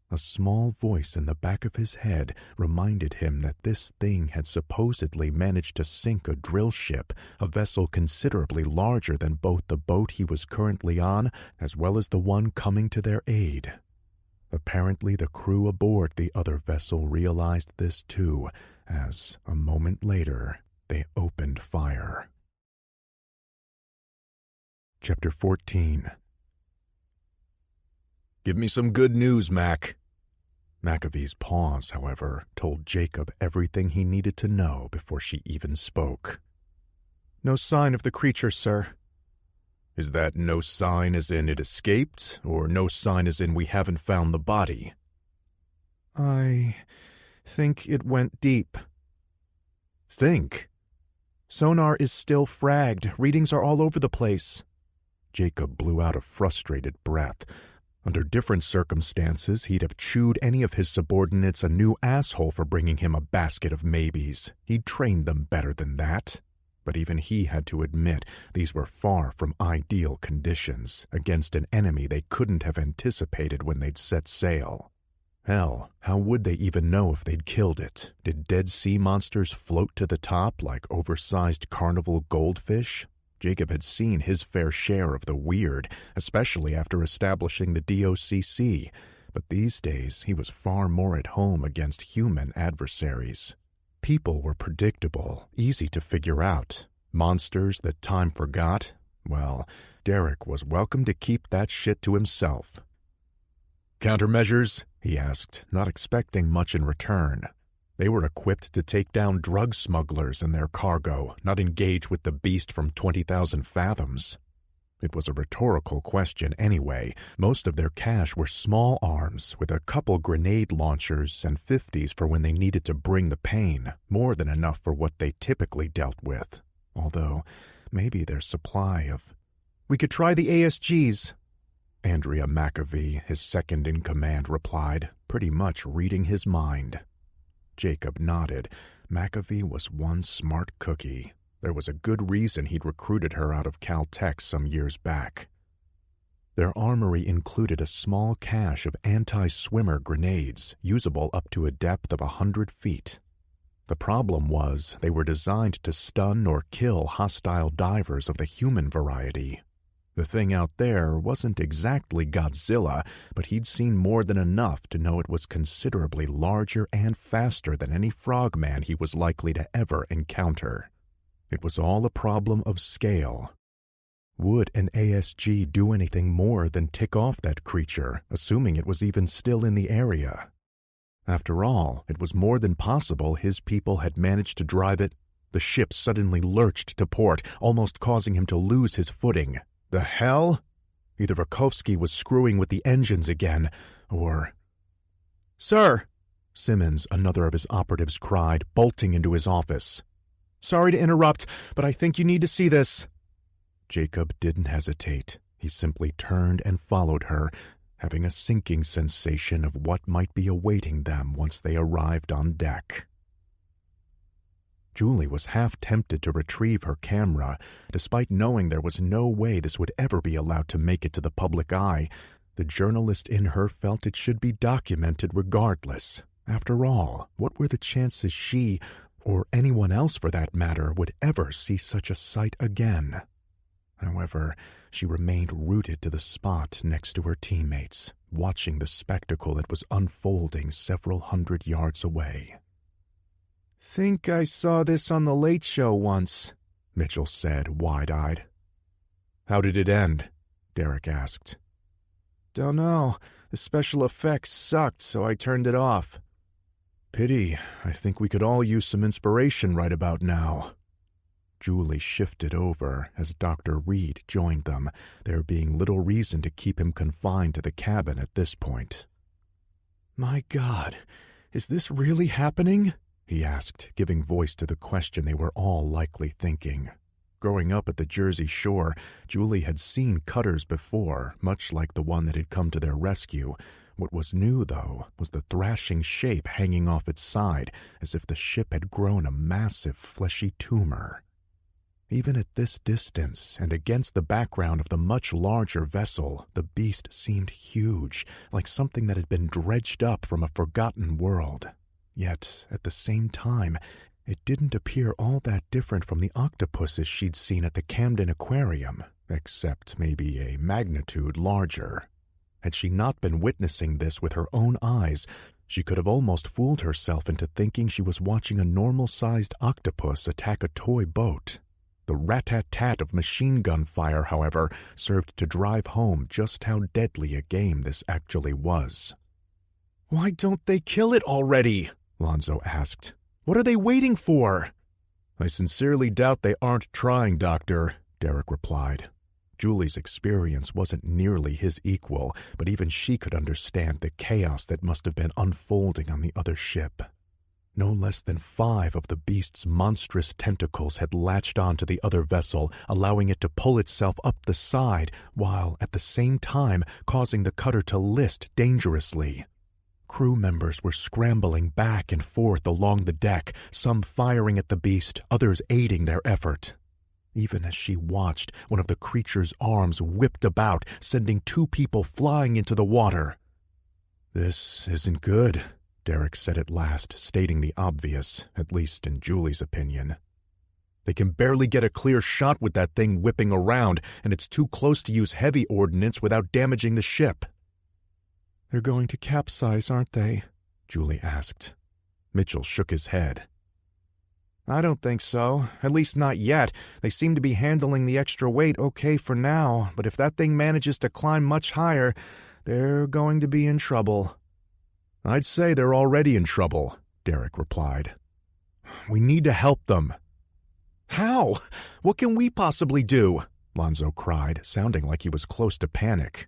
[SPEAKER 3] A small voice in the back of his head reminded him that this thing had supposedly managed to sink a drill ship, a vessel considerably larger than both the boat he was currently on as well as the one coming to their aid. Apparently the crew aboard the other vessel realized this too, as, a moment later, they opened fire. Chapter 14. Give me some good news, Mac. McAvee's pause, however, told Jacob everything he needed to know before she even spoke.
[SPEAKER 2] No sign of the creature, sir.
[SPEAKER 3] Is that no sign as in it escaped, or no sign as in we haven't found the body?
[SPEAKER 2] I think it went deep.
[SPEAKER 3] Think?
[SPEAKER 2] Sonar is still fragged. Readings are all over the place.
[SPEAKER 3] Jacob blew out a frustrated breath. Under different circumstances, he'd have chewed any of his subordinates a new asshole for bringing him a basket of maybes. He'd trained them better than that. But even he had to admit these were far from ideal conditions against an enemy they couldn't have anticipated when they'd set sail. Hell, how would they even know if they'd killed it? Did dead sea monsters float to the top like oversized carnival goldfish? Jacob had seen his fair share of the weird, especially after establishing the DOCC, but these days he was far more at home against human adversaries. People were predictable, easy to figure out. Monsters that time forgot? Well, Derek was welcome to keep that shit to himself. Countermeasures? He asked, not expecting much in return. They were equipped to take down drug smugglers and their cargo, not engage with the beast from 20,000 fathoms. It was a rhetorical question anyway. Most of their cash were small arms, with a couple grenade launchers and 50s for when they needed to bring the pain, more than enough for what they typically dealt with. Although, maybe their supply of—
[SPEAKER 2] We could try the ASGs.
[SPEAKER 3] Andrea McAvee, his second-in-command, replied, pretty much reading his mind. Jacob nodded. McAvee was one smart cookie. There was a good reason he'd recruited her out of Caltech some years back. Their armory included a small cache of anti-swimmer grenades, usable up to a depth of 100 feet. The problem was they were designed to stun or kill hostile divers of the human variety. The thing out there wasn't exactly Godzilla, but he'd seen more than enough to know it was considerably larger and faster than any frogman he was likely to ever encounter. It was all a problem of scale. Would an ASG do anything more than tick off that creature, assuming it was even still in the area? After all, it was more than possible his people had managed to drive it. The ship suddenly lurched to port, almost causing him to lose his footing. The hell? Either Rakovsky was screwing with the engines again, or... "Sir!" Simmons, another of his operatives, cried, bolting into his office. "Sorry to interrupt, but I think you need to see this." Jacob didn't hesitate. He simply turned and followed her, having a sinking sensation of what might be awaiting them once they arrived on deck. Julie was half tempted to retrieve her camera, despite knowing there was no way this would ever be allowed to make it to the public eye. The journalist in her felt it should be documented regardless. After all, what were the chances she, or anyone else for that matter, would ever see such a sight again? However, she remained rooted to the spot next to her teammates, watching the spectacle that was unfolding several hundred yards away.
[SPEAKER 2] "Think I saw this on The Late Show once,"
[SPEAKER 3] Mitchell said, wide-eyed. "How did it end?" Derek asked.
[SPEAKER 2] "Dunno. The special effects sucked, so I turned it off."
[SPEAKER 3] "Pity. I think we could all use some inspiration right about now." Julie shifted over as Dr. Reed joined them, there being little reason to keep him confined to the cabin at this point.
[SPEAKER 2] "My God, is this really happening?"
[SPEAKER 3] he asked, giving voice to the question they were all likely thinking. Growing up at the Jersey Shore, Julie had seen cutters before, much like the one that had come to their rescue. What was new, though, was the thrashing shape hanging off its side, as if the ship had grown a massive fleshy tumor. Even at this distance, and against the background of the much larger vessel, the beast seemed huge, like something that had been dredged up from a forgotten world. Yet, at the same time, it didn't appear all that different from the octopuses she'd seen at the Camden Aquarium, except maybe a magnitude larger. Had she not been witnessing this with her own eyes, she could have almost fooled herself into thinking she was watching a normal-sized octopus attack a toy boat. The rat-tat-tat of machine gun fire, however, served to drive home just how deadly a game this actually was.
[SPEAKER 2] "Why don't they kill it already?"
[SPEAKER 3] Lonzo asked.
[SPEAKER 2] "What are they waiting for?"
[SPEAKER 3] "I sincerely doubt they aren't trying, Doctor," Derek replied. Julie's experience wasn't nearly his equal, but even she could understand the chaos that must have been unfolding on the other ship. No less than 5 of the beast's monstrous tentacles had latched onto the other vessel, allowing it to pull itself up the side, while at the same time causing the cutter to list dangerously. Crew members were scrambling back and forth along the deck, some firing at the beast, others aiding their effort. Even as she watched, one of the creature's arms whipped about, sending 2 people flying into the water. "This isn't good," Derek said at last, stating the obvious, at least in Julie's opinion. "They can barely get a clear shot with that thing whipping around, and it's too close to use heavy ordnance without damaging the ship."
[SPEAKER 2] "They're going to capsize, aren't they?"
[SPEAKER 3] Julie asked. Mitchell shook his head.
[SPEAKER 2] "I don't think so. At least not yet. They seem to be handling the extra weight okay for now, but if that thing manages to climb much higher, they're going to be in trouble."
[SPEAKER 3] "I'd say they're already in trouble," Derek replied. "We need to help them."
[SPEAKER 2] "How? What can we possibly do?"
[SPEAKER 3] Lonzo cried, sounding like he was close to panic.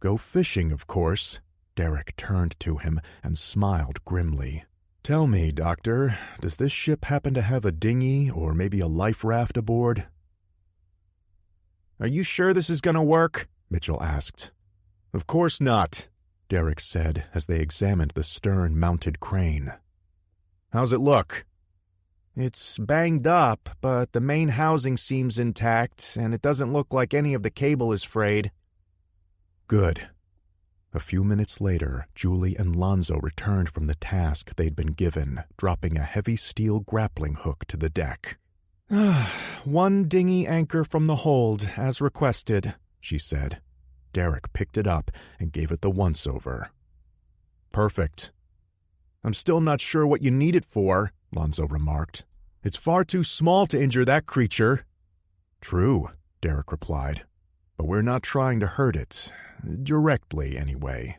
[SPEAKER 3] "Go fishing, of course." Derek turned to him and smiled grimly. "Tell me, Doctor, does this ship happen to have a dinghy or maybe a life raft aboard?"
[SPEAKER 2] "Are you sure this is going to work?"
[SPEAKER 3] Mitchell asked. "Of course not," Derek said as they examined the stern-mounted crane. "How's it look?"
[SPEAKER 2] "It's banged up, but the main housing seems intact, and it doesn't look like any of the cable is frayed."
[SPEAKER 3] Good. A few minutes later, Julie and Lonzo returned from the task they'd been given, dropping a heavy steel grappling hook to the deck.
[SPEAKER 2] One dinghy anchor from the hold, as requested,
[SPEAKER 3] she said. Derek picked it up and gave it the once-over. Perfect.
[SPEAKER 2] I'm still not sure what you need it for, Lonzo remarked. It's far too small to injure that creature.
[SPEAKER 3] True, Derek replied. But we're not trying to hurt it. Directly, anyway.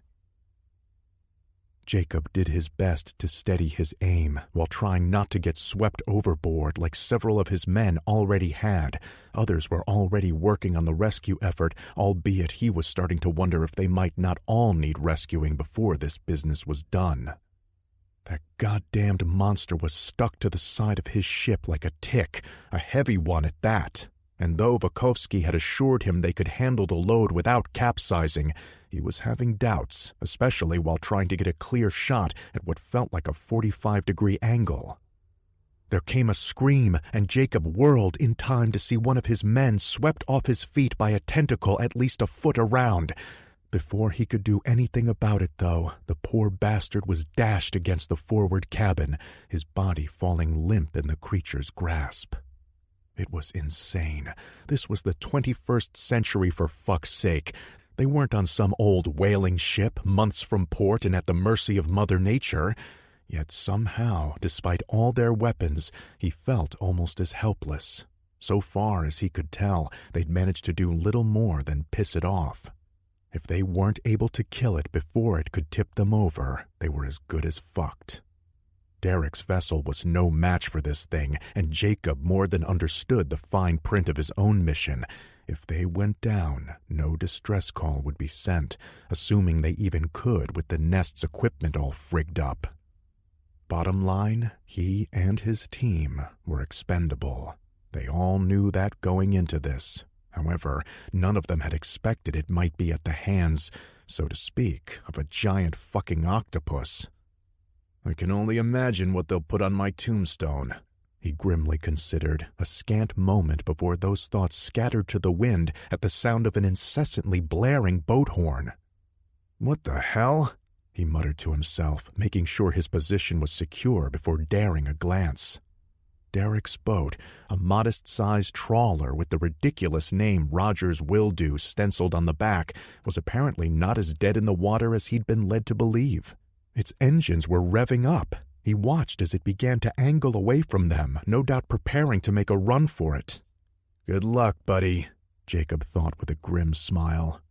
[SPEAKER 3] Jacob did his best to steady his aim while trying not to get swept overboard like several of his men already had. Others were already working on the rescue effort, albeit he was starting to wonder if they might not all need rescuing before this business was done. That goddamned monster was stuck to the side of his ship like a tick, a heavy one at that. And though Vukovsky had assured him they could handle the load without capsizing, he was having doubts, especially while trying to get a clear shot at what felt like a 45-degree angle. There came a scream, and Jacob whirled in time to see one of his men swept off his feet by a tentacle at least a foot around. Before he could do anything about it, though, the poor bastard was dashed against the forward cabin, his body falling limp in the creature's grasp. It was insane. This was the 21st century, for fuck's sake. They weren't on some old whaling ship, months from port and at the mercy of Mother Nature. Yet somehow, despite all their weapons, he felt almost as helpless. So far as he could tell, they'd managed to do little more than piss it off. If they weren't able to kill it before it could tip them over, they were as good as fucked. Derek's vessel was no match for this thing, and Jacob more than understood the fine print of his own mission. If they went down, no distress call would be sent, assuming they even could with the nest's equipment all frigged up. Bottom line, he and his team were expendable. They all knew that going into this. However, none of them had expected it might be at the hands, so to speak, of a giant fucking octopus. I can only imagine what they'll put on my tombstone, he grimly considered, a scant moment before those thoughts scattered to the wind at the sound of an incessantly blaring boat horn. What the hell? He muttered to himself, making sure his position was secure before daring a glance. Derek's boat, a modest-sized trawler with the ridiculous name Roger's Will-Do stenciled on the back, was apparently not as dead in the water as he'd been led to believe. Its engines were revving up. He watched as it began to angle away from them, no doubt preparing to make a run for it. Good luck, buddy, Jacob thought with a grim smile.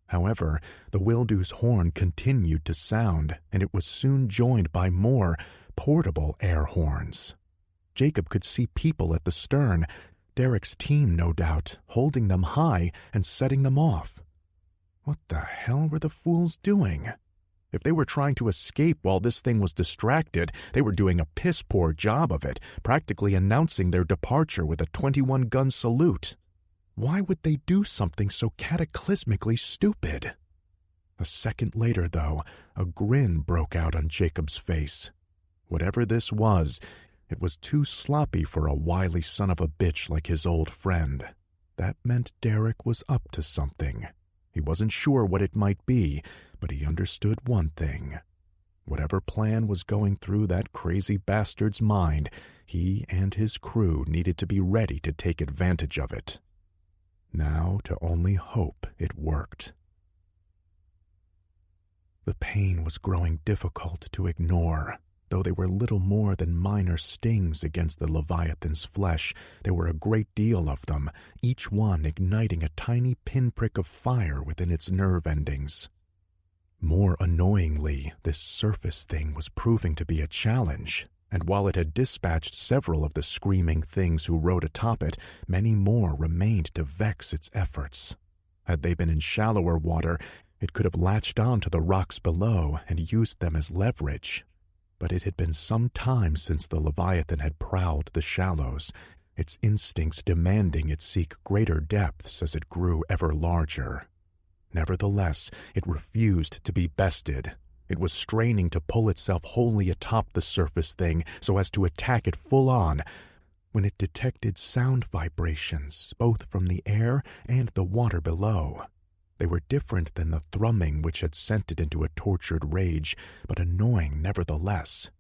[SPEAKER 3] However, the Will-Do's horn continued to sound, and it was soon joined by more portable air horns. Jacob could see people at the stern, Derek's team no doubt, holding them high and setting them off. What the hell were the fools doing? If they were trying to escape while this thing was distracted, they were doing a piss-poor job of it, practically announcing their departure with a 21-gun salute. Why would they do something so cataclysmically stupid? A second later, though, a grin broke out on Jacob's face. Whatever this was, it was too sloppy for a wily son of a bitch like his old friend. That meant Derek was up to something. He wasn't sure what it might be, but he understood one thing. Whatever plan was going through that crazy bastard's mind, he and his crew needed to be ready to take advantage of it. Now to only hope it worked. The pain was growing difficult to ignore. Though they were little more than minor stings against the Leviathan's flesh, there were a great deal of them, each one igniting a tiny pinprick of fire within its nerve endings. More annoyingly, this surface thing was proving to be a challenge, and while it had dispatched several of the screaming things who rode atop it, many more remained to vex its efforts. Had they been in shallower water, it could have latched on to the rocks below and used them as leverage. But it had been some time since the Leviathan had prowled the shallows, its instincts demanding it seek greater depths as it grew ever larger. Nevertheless, it refused to be bested. It was straining to pull itself wholly atop the surface thing so as to attack it full on, when it detected sound vibrations, both from the air and the water below. They were different than the thrumming which had sent it into a tortured rage, but annoying nevertheless.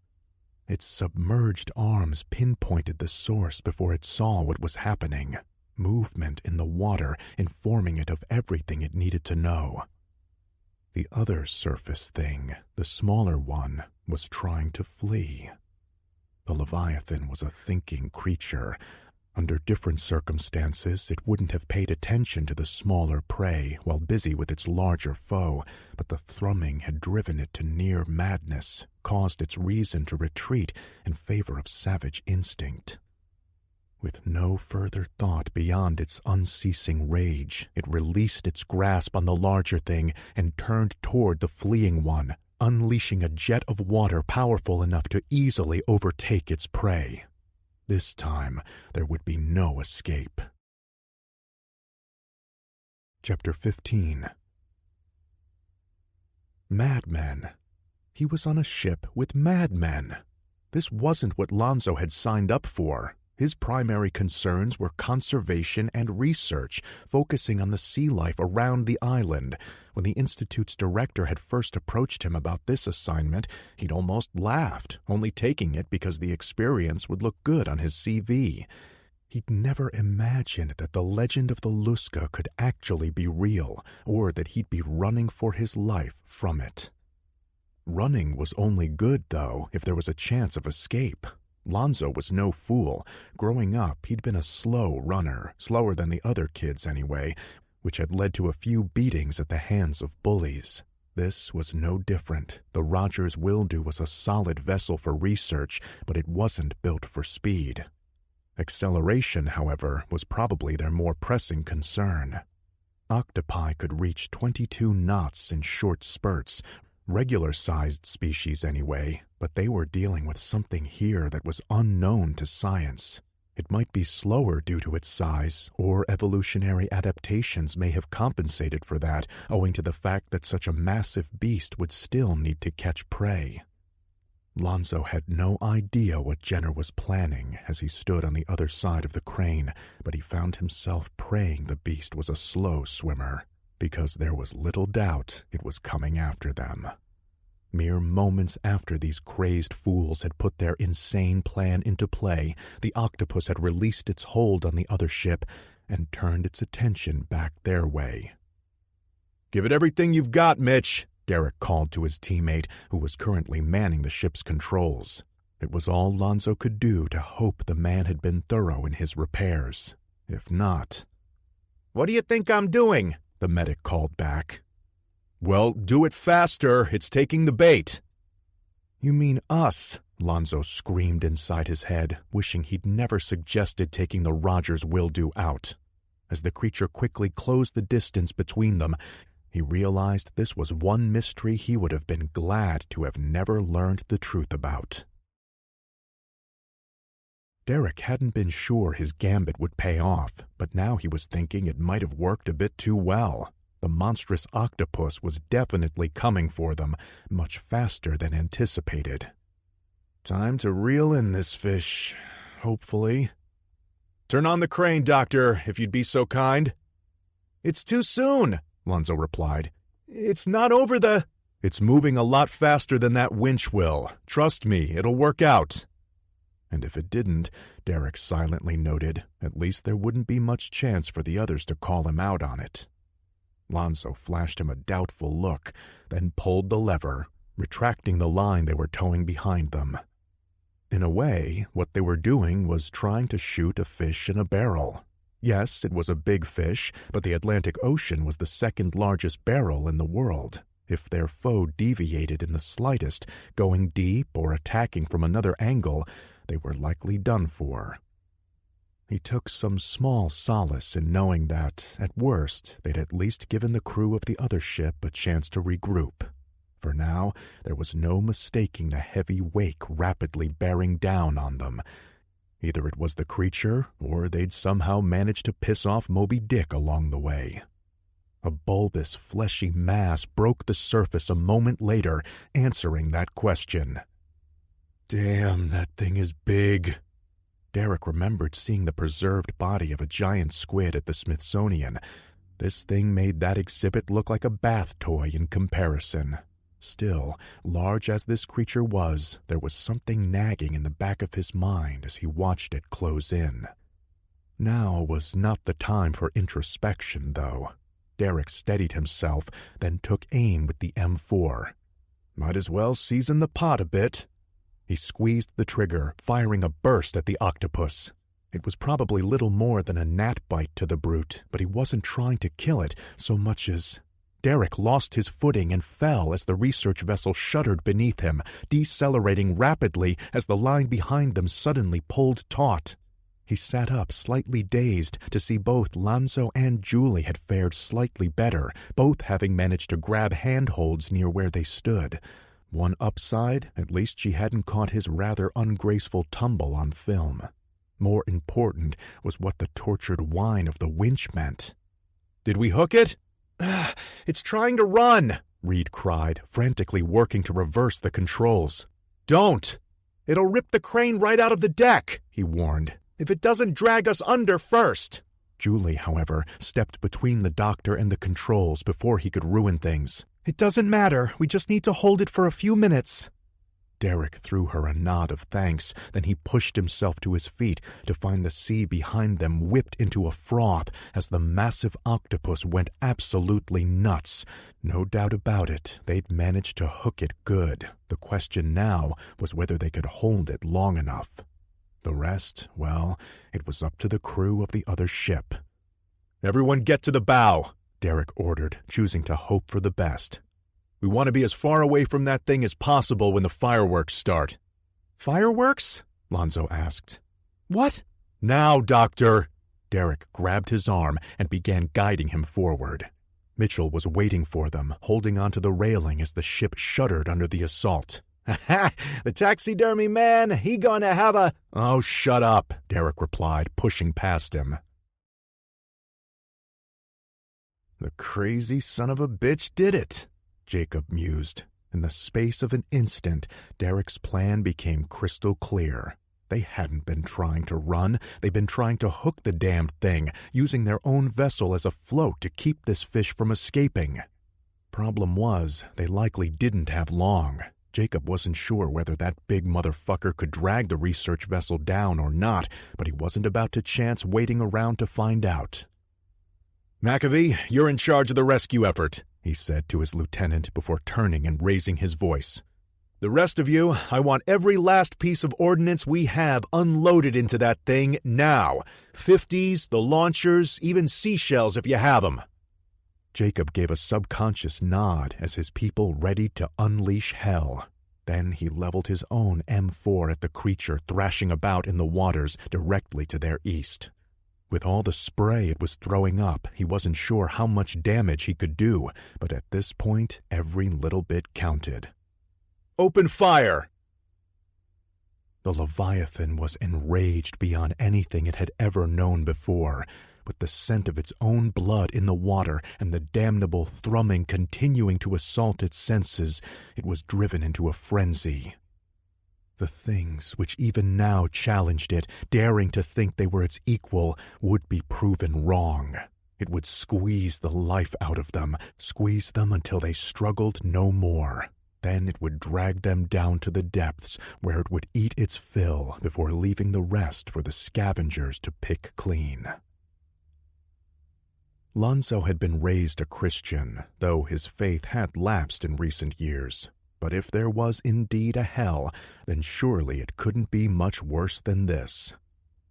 [SPEAKER 3] Its submerged arms pinpointed the source before it saw what was happening. Movement in the water informing it of everything it needed to know. The other surface thing, the smaller one, was trying to flee. The Leviathan was a thinking creature. Under different circumstances, it wouldn't have paid attention to the smaller prey while busy with its larger foe, but the thrumming had driven it to near madness, caused its reason to retreat in favor of savage instinct. With no further thought beyond its unceasing rage, it released its grasp on the larger thing and turned toward the fleeing one, unleashing a jet of water powerful enough to easily overtake its prey. This time, there would be no escape. Chapter 15. Madmen. He was on a ship with madmen. This wasn't what Lonzo had signed up for. His primary concerns were conservation and research, focusing on the sea life around the island. When the Institute's director had first approached him about this assignment, he'd almost laughed, only taking it because the experience would look good on his CV. He'd never imagined that the legend of the Luska could actually be real, or that he'd be running for his life from it. Running was only good, though, if there was a chance of escape. Lonzo was no fool. Growing up, he'd been a slow runner, slower than the other kids anyway, which had led to a few beatings at the hands of bullies. This was no different. The Rogers Wildew was a solid vessel for research, but it wasn't built for speed. Acceleration, however, was probably their more pressing concern. Octopi could reach 22 knots in short spurts, regular-sized species anyway, but they were dealing with something here that was unknown to science. It might be slower due to its size, or evolutionary adaptations may have compensated for that, owing to the fact that such a massive beast would still need to catch prey. Lonzo had no idea what Jenner was planning as he stood on the other side of the crane, but he found himself praying the beast was a slow swimmer, because there was little doubt it was coming after them. Mere moments after these crazed fools had put their insane plan into play, the octopus had released its hold on the other ship and turned its attention back their way. "Give it everything you've got, Mitch," Derek called to his teammate, who was currently manning the ship's controls. It was all Lonzo could do to hope the man had been thorough in his repairs. If not... "What do you think I'm doing?" the medic called back. "Well, do it faster. It's taking the bait." "You mean us?" Lonzo screamed inside his head, wishing he'd never suggested taking the Rogers Wildew out. As the creature quickly closed the distance between them, he realized this was one mystery he would have been glad to have never learned the truth about. Derek hadn't been sure his gambit would pay off, but now he was thinking it might have worked a bit too well. The monstrous octopus was definitely coming for them, much faster than anticipated. Time to reel in this fish, hopefully. "Turn on the crane, Doctor, if you'd be so kind." "It's too soon," Lonzo replied. "It's not over the—" "It's moving a lot faster than that winch will. Trust me, it'll work out." And if it didn't, Derek silently noted, at least there wouldn't be much chance for the others to call him out on it. Lonzo flashed him a doubtful look, then pulled the lever, retracting the line they were towing behind them. In a way, what they were doing was trying to shoot a fish in a barrel. Yes, it was a big fish, but the Atlantic Ocean was the second largest barrel in the world. If their foe deviated in the slightest, going deep or attacking from another angle, they were likely done for. He took some small solace in knowing that, at worst, they'd at least given the crew of the other ship a chance to regroup. For now, there was no mistaking the heavy wake rapidly bearing down on them. Either it was the creature, or they'd somehow managed to piss off Moby Dick along the way. A bulbous, fleshy mass broke the surface a moment later, answering that question. "Damn, that thing is big." Derek remembered seeing the preserved body of a giant squid at the Smithsonian. This thing made that exhibit look like a bath toy in comparison. Still, large as this creature was, there was something nagging in the back of his mind as he watched it close in. Now was not the time for introspection, though. Derek steadied himself, then took aim with the M4. Might as well season the pot a bit. He squeezed the trigger, firing a burst at the octopus. It was probably little more than a gnat bite to the brute, but he wasn't trying to kill it so much as... Derek lost his footing and fell as the research vessel shuddered beneath him, decelerating rapidly as the line behind them suddenly pulled taut. He sat up, slightly dazed, to see both Lonzo and Julie had fared slightly better, both having managed to grab handholds near where they stood. One upside, at least she hadn't caught his rather ungraceful tumble on film. More important was what the tortured whine of the winch meant. "Did we hook it?" "It's trying to run," Reed cried, frantically working to reverse the controls. "Don't! It'll rip the crane right out of the deck," he warned, "if it doesn't drag us under first." Julie, however, stepped between the doctor and the controls before he could ruin things. "It doesn't matter. We just need to hold it for a few minutes." Derek threw her a nod of thanks, then he pushed himself to his feet to find the sea behind them whipped into a froth as the massive octopus went absolutely nuts. No doubt about it, they'd managed to hook it good. The question now was whether they could hold it long enough. The rest, well, it was up to the crew of the other ship. "Everyone get to the bow," Derek ordered, choosing to hope for the best. "We want to be as far away from that thing as possible when the fireworks start." "Fireworks?" Lonzo asked. "What?" "Now, Doctor!" Derek grabbed his arm and began guiding him forward. Mitchell was waiting for them, holding onto the railing as the ship shuddered under the assault. "Ha! The taxidermy man, he gonna have a—" "Oh, shut up," Derek replied, pushing past him. "The crazy son of a bitch did it," Jacob mused. In the space of an instant, Derek's plan became crystal clear. They hadn't been trying to run. They'd been trying to hook the damned thing, using their own vessel as a float to keep this fish from escaping. Problem was, they likely didn't have long. Jacob wasn't sure whether that big motherfucker could drag the research vessel down or not, but he wasn't about to chance waiting around to find out. "McAvee, you're in charge of the rescue effort," he said to his lieutenant before turning and raising his voice. "The rest of you, I want every last piece of ordnance we have unloaded into that thing now. 50s, the launchers, even seashells if you have them." Jacob gave a subconscious nod as his people readied to unleash hell. Then he leveled his own M4 at the creature thrashing about in the waters directly to their east. With all the spray it was throwing up, he wasn't sure how much damage he could do, but at this point, every little bit counted. "Open fire!" The Leviathan was enraged beyond anything it had ever known before. With the scent of its own blood in the water and the damnable thrumming continuing to assault its senses, it was driven into a frenzy. The things which even now challenged it, daring to think they were its equal, would be proven wrong. It would squeeze the life out of them, squeeze them until they struggled no more. Then it would drag them down to the depths, where it would eat its fill before leaving the rest for the scavengers to pick clean. Lonzo had been raised a Christian, though his faith had lapsed in recent years. But if there was indeed a hell, then surely it couldn't be much worse than this.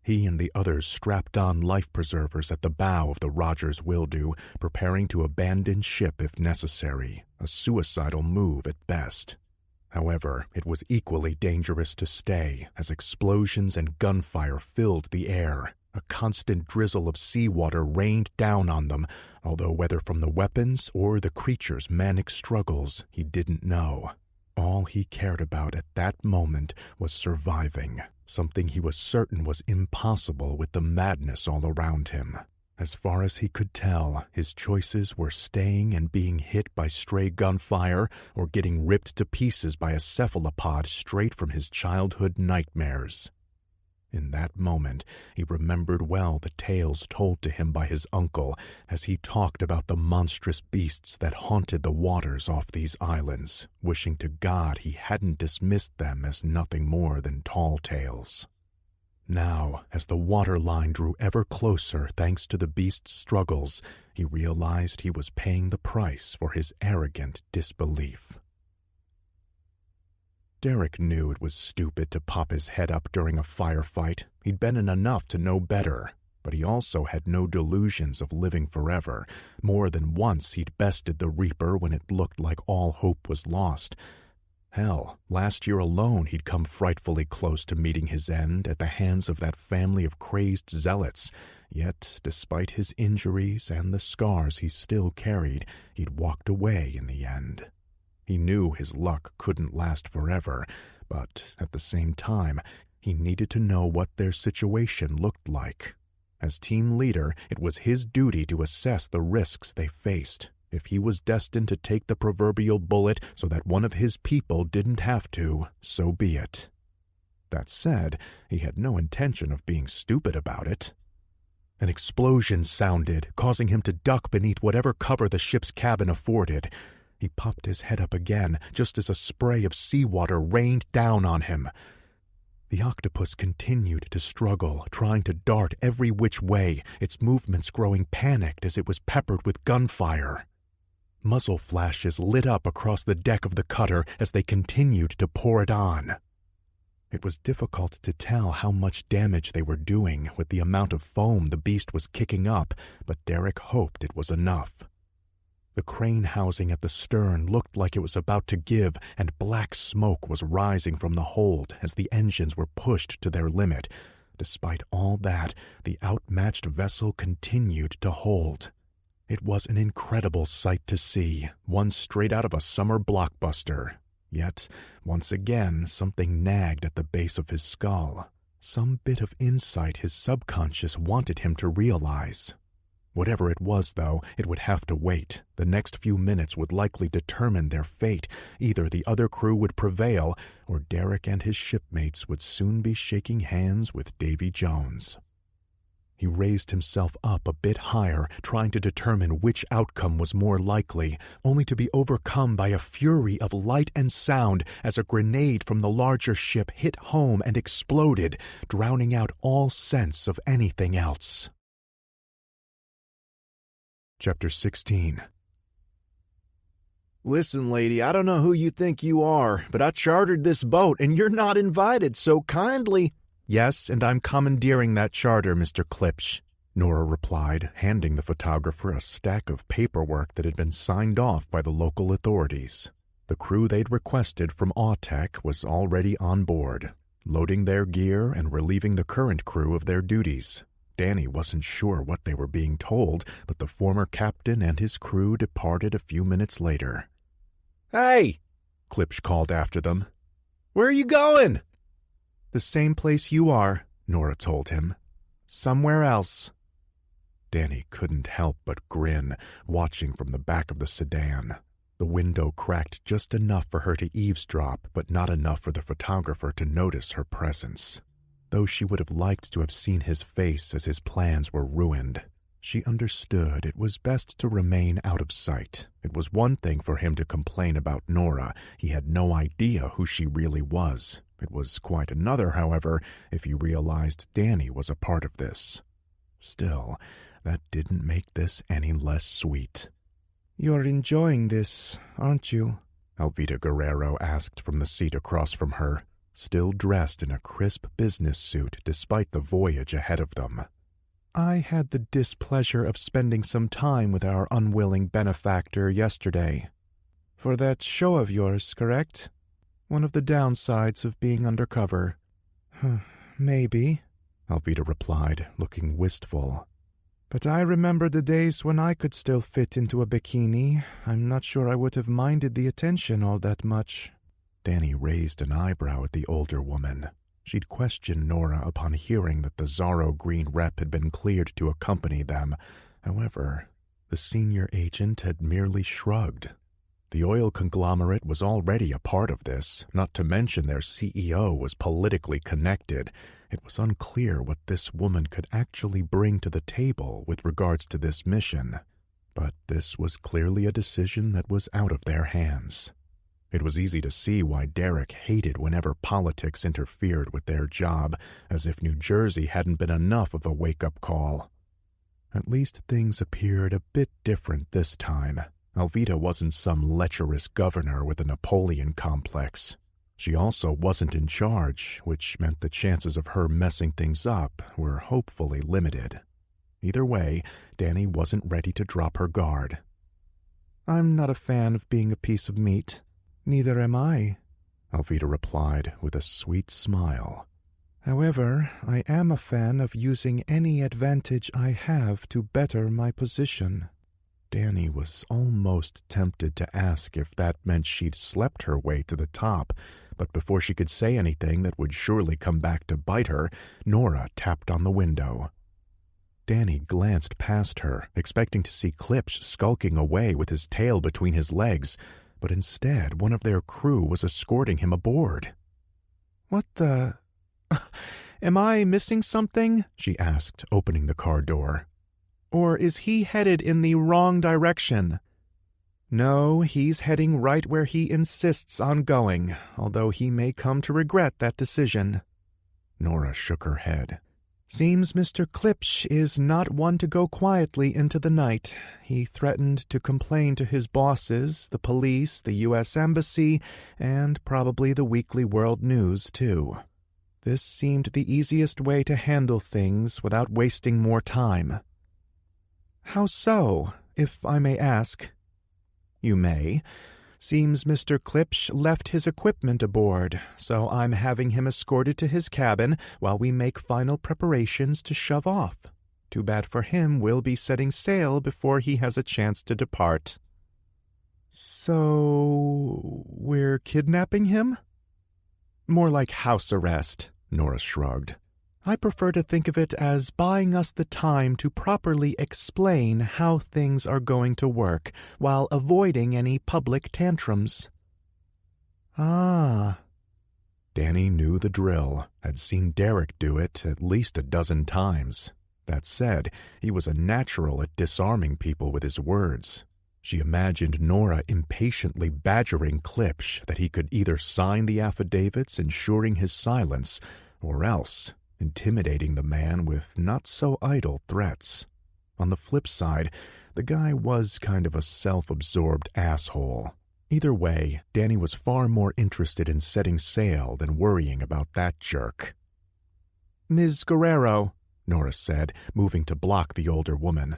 [SPEAKER 3] He and the others strapped on life preservers at the bow of the Rogers Wildew, preparing to abandon ship if necessary, a suicidal move at best. However, it was equally dangerous to stay, as explosions and gunfire filled the air. A constant drizzle of seawater rained down on them, although whether from the weapons or the creature's manic struggles, he didn't know. All he cared about at that moment was surviving, something he was certain was impossible with the madness all around him. As far as he could tell, his choices were staying and being hit by stray gunfire or getting ripped to pieces by a cephalopod straight from his childhood nightmares. In that moment, he remembered well the tales told to him by his uncle as he talked about the monstrous beasts that haunted the waters off these islands, wishing to God he hadn't dismissed them as nothing more than tall tales. Now, as the water line drew ever closer thanks to the beast's struggles, he realized he was paying the price for his arrogant disbelief. Derek knew it was stupid to pop his head up during a firefight. He'd been in enough to know better, but he also had no delusions of living forever. More than once he'd bested the Reaper when it looked like all hope was lost. Hell, last year alone he'd come frightfully close to meeting his end at the hands of that family of crazed zealots. Yet, despite his injuries and the scars he still carried, he'd walked away in the end. He knew his luck couldn't last forever, but at the same time, he needed to know what their situation looked like. As team leader, it was his duty to assess the risks they faced. If he was destined to take the proverbial bullet so that one of his people didn't have to, so be it. That said, he had no intention of being stupid about it. An explosion sounded, causing him to duck beneath whatever cover the ship's cabin afforded. He popped his head up again, just as a spray of seawater rained down on him. The octopus continued to struggle, trying to dart every which way, its movements growing panicked as it was peppered with gunfire. Muzzle flashes lit up across the deck of the cutter as they continued to pour it on. It was difficult to tell how much damage they were doing with the amount of foam the beast was kicking up, but Derek hoped it was enough. The crane housing at the stern looked like it was about to give, and black smoke was rising from the hold as the engines were pushed to their limit. Despite all that, the outmatched vessel continued to hold. It was an incredible sight to see, one straight out of a summer blockbuster. Yet, once again, something nagged at the base of his skull. Some bit of insight his subconscious wanted him to realize. Whatever it was, though, it would have to wait. The next few minutes would likely determine their fate. Either the other crew would prevail, or Derek and his shipmates would soon be shaking hands with Davy Jones. He raised himself up a bit higher, trying to determine which outcome was more likely, only to be overcome by a fury of light and sound as a grenade from the larger ship hit home and exploded, drowning out all sense of anything else. Chapter 16.
[SPEAKER 2] Listen, lady, I don't know who you think you are, but I chartered this boat and you're not invited, so kindly—
[SPEAKER 3] Yes, and I'm commandeering that charter, Mr. Klipsch, Nora replied, handing the photographer a stack of paperwork that had been signed off by the local authorities. The crew they'd requested from Autech was already on board, loading their gear and relieving the current crew of their duties. Danny wasn't sure what they were being told, but the former captain and his crew departed a few minutes later.
[SPEAKER 2] Hey!
[SPEAKER 3] Klipsch called after them.
[SPEAKER 2] Where are you going?
[SPEAKER 3] The same place you are, Nora told him. Somewhere else. Danny couldn't help but grin, watching from the back of the sedan. The window cracked just enough for her to eavesdrop, but not enough for the photographer to notice her presence. Though she would have liked to have seen his face as his plans were ruined, she understood it was best to remain out of sight. It was one thing for him to complain about Nora. He had no idea who she really was. It was quite another, however, if he realized Danny was a part of this. Still, that didn't make this any less sweet.
[SPEAKER 2] You're enjoying this, aren't you?
[SPEAKER 3] Alvita Guerrero asked from the seat across from her, still dressed in a crisp business suit despite the voyage ahead of them.
[SPEAKER 2] I had the displeasure of spending some time with our unwilling benefactor yesterday. For that show of yours, correct? One of the downsides of being undercover. Maybe,
[SPEAKER 3] Alvita replied, looking wistful.
[SPEAKER 2] But I remember the days when I could still fit into a bikini. I'm not sure I would have minded the attention all that much.
[SPEAKER 3] Danny raised an eyebrow at the older woman. She'd questioned Nora upon hearing that the Zorro Green rep had been cleared to accompany them. However, the senior agent had merely shrugged. The oil conglomerate was already a part of this, not to mention their CEO was politically connected. It was unclear what this woman could actually bring to the table with regards to this mission. But this was clearly a decision that was out of their hands. It was easy to see why Derek hated whenever politics interfered with their job, as if New Jersey hadn't been enough of a wake-up call. At least things appeared a bit different this time. Alvita wasn't some lecherous governor with a Napoleon complex. She also wasn't in charge, which meant the chances of her messing things up were hopefully limited. Either way, Danny wasn't ready to drop her guard.
[SPEAKER 2] "I'm not a fan of being a piece of meat. Neither am I,"
[SPEAKER 3] Alvita replied with a sweet smile.
[SPEAKER 2] "However, I am a fan of using any advantage I have to better my position."
[SPEAKER 3] Danny was almost tempted to ask if that meant she'd slept her way to the top, but before she could say anything that would surely come back to bite her, Nora tapped on the window. Danny glanced past her, expecting to see Klipsch skulking away with his tail between his legs, but instead one of their crew was escorting him aboard.
[SPEAKER 2] "What the... Am I missing something?" she asked, opening the car door. "Or is he headed in the wrong direction?" "No, he's heading right where he insists on going, although he may come to regret that decision."
[SPEAKER 3] Nora shook her head.
[SPEAKER 2] "Seems Mr. Klipsch is not one to go quietly into the night. He threatened to complain to his bosses, the police, the U.S. Embassy, and probably the Weekly World News, too. This seemed the easiest way to handle things without wasting more time." "How so, if I may ask?" "You may. Seems Mr. Klipsch left his equipment aboard, so I'm having him escorted to his cabin while we make final preparations to shove off. Too bad for him, we'll be setting sail before he has a chance to depart." "So... we're kidnapping him?" "More like house arrest," Nora shrugged. "I prefer to think of it as buying us the time to properly explain how things are going to work, while avoiding any public tantrums." "Ah."
[SPEAKER 3] Danny knew the drill, had seen Derek do it at least a dozen times. That said, he was a natural at disarming people with his words. She imagined Nora impatiently badgering Klipsch that he could either sign the affidavits ensuring his silence, or else intimidating the man with not-so-idle threats. On the flip side, the guy was kind of a self-absorbed asshole. Either way, Danny was far more interested in setting sail than worrying about that jerk.
[SPEAKER 2] "Ms. Guerrero,"
[SPEAKER 3] Nora said, moving to block the older woman.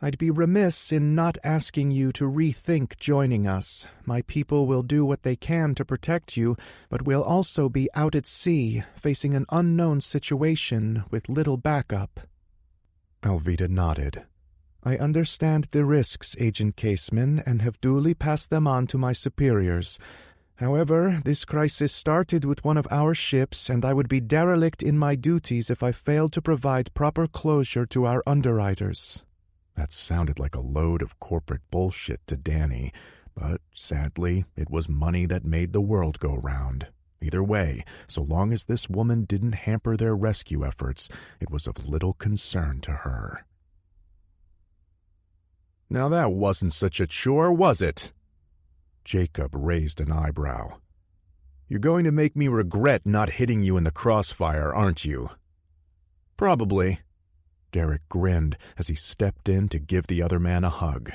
[SPEAKER 2] "I'd be remiss in not asking you to rethink joining us. My people will do what they can to protect you, but we'll also be out at sea, facing an unknown situation with little backup."
[SPEAKER 3] Alvita nodded.
[SPEAKER 2] "I understand the risks, Agent Caseman, and have duly passed them on to my superiors. However, this crisis started with one of our ships, and I would be derelict in my duties if I failed to provide proper closure to our underwriters."
[SPEAKER 3] That sounded like a load of corporate bullshit to Danny, but sadly, it was money that made the world go round. Either way, so long as this woman didn't hamper their rescue efforts, it was of little concern to her.
[SPEAKER 1] "Now that wasn't such a chore, was it?"
[SPEAKER 3] Jacob raised an eyebrow.
[SPEAKER 1] "You're going to make me regret not hitting you in the crossfire, aren't you?"
[SPEAKER 3] "Probably." Derek grinned as he stepped in to give the other man a hug.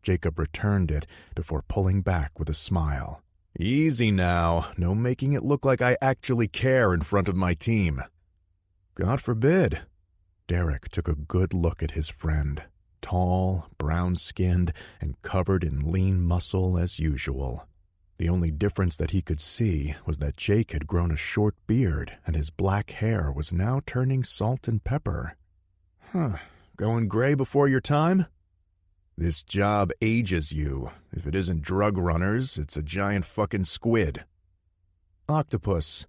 [SPEAKER 3] Jacob returned it before pulling back with a smile.
[SPEAKER 1] "Easy now, no making it look like I actually care in front of my team."
[SPEAKER 3] "God forbid." Derek took a good look at his friend, tall, brown-skinned, and covered in lean muscle as usual. The only difference that he could see was that Jake had grown a short beard and his black hair was now turning salt and pepper.
[SPEAKER 1] Going gray before your time? This job ages you. If it isn't drug runners, it's a giant fucking squid.
[SPEAKER 2] Octopus.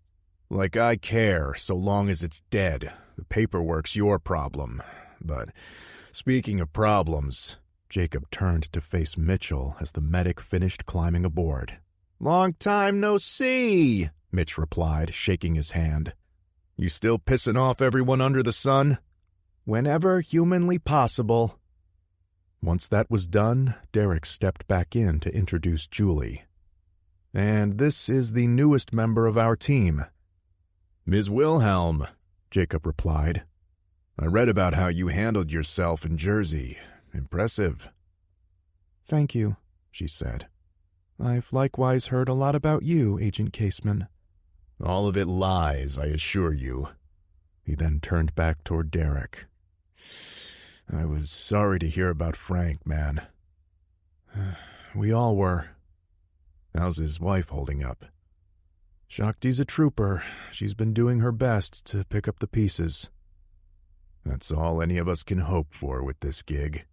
[SPEAKER 1] Like I care, so long as it's dead. The paperwork's your problem. But speaking of problems,
[SPEAKER 3] Jacob turned to face Mitchell as the medic finished climbing aboard.
[SPEAKER 2] "Long time no see,"
[SPEAKER 3] Mitch replied, shaking his hand. "You still pissing off everyone under the sun?"
[SPEAKER 2] "Whenever humanly possible."
[SPEAKER 3] Once that was done, Derek stepped back in to introduce Julie. "And this is the newest member of our team."
[SPEAKER 1] "Ms. Wilhelm," Jacob replied. "I read about how you handled yourself in Jersey. Impressive."
[SPEAKER 2] "Thank you," she said. "I've likewise heard a lot about you, Agent Caseman."
[SPEAKER 1] "All of it lies, I assure you."
[SPEAKER 3] He then turned back toward Derek.
[SPEAKER 1] "I was sorry to hear about Frank, man."
[SPEAKER 3] "We all were."
[SPEAKER 1] "How's his wife holding up?"
[SPEAKER 3] "Shakti's a trooper. She's been doing her best to pick up the pieces."
[SPEAKER 1] "That's all any of us can hope for with this gig."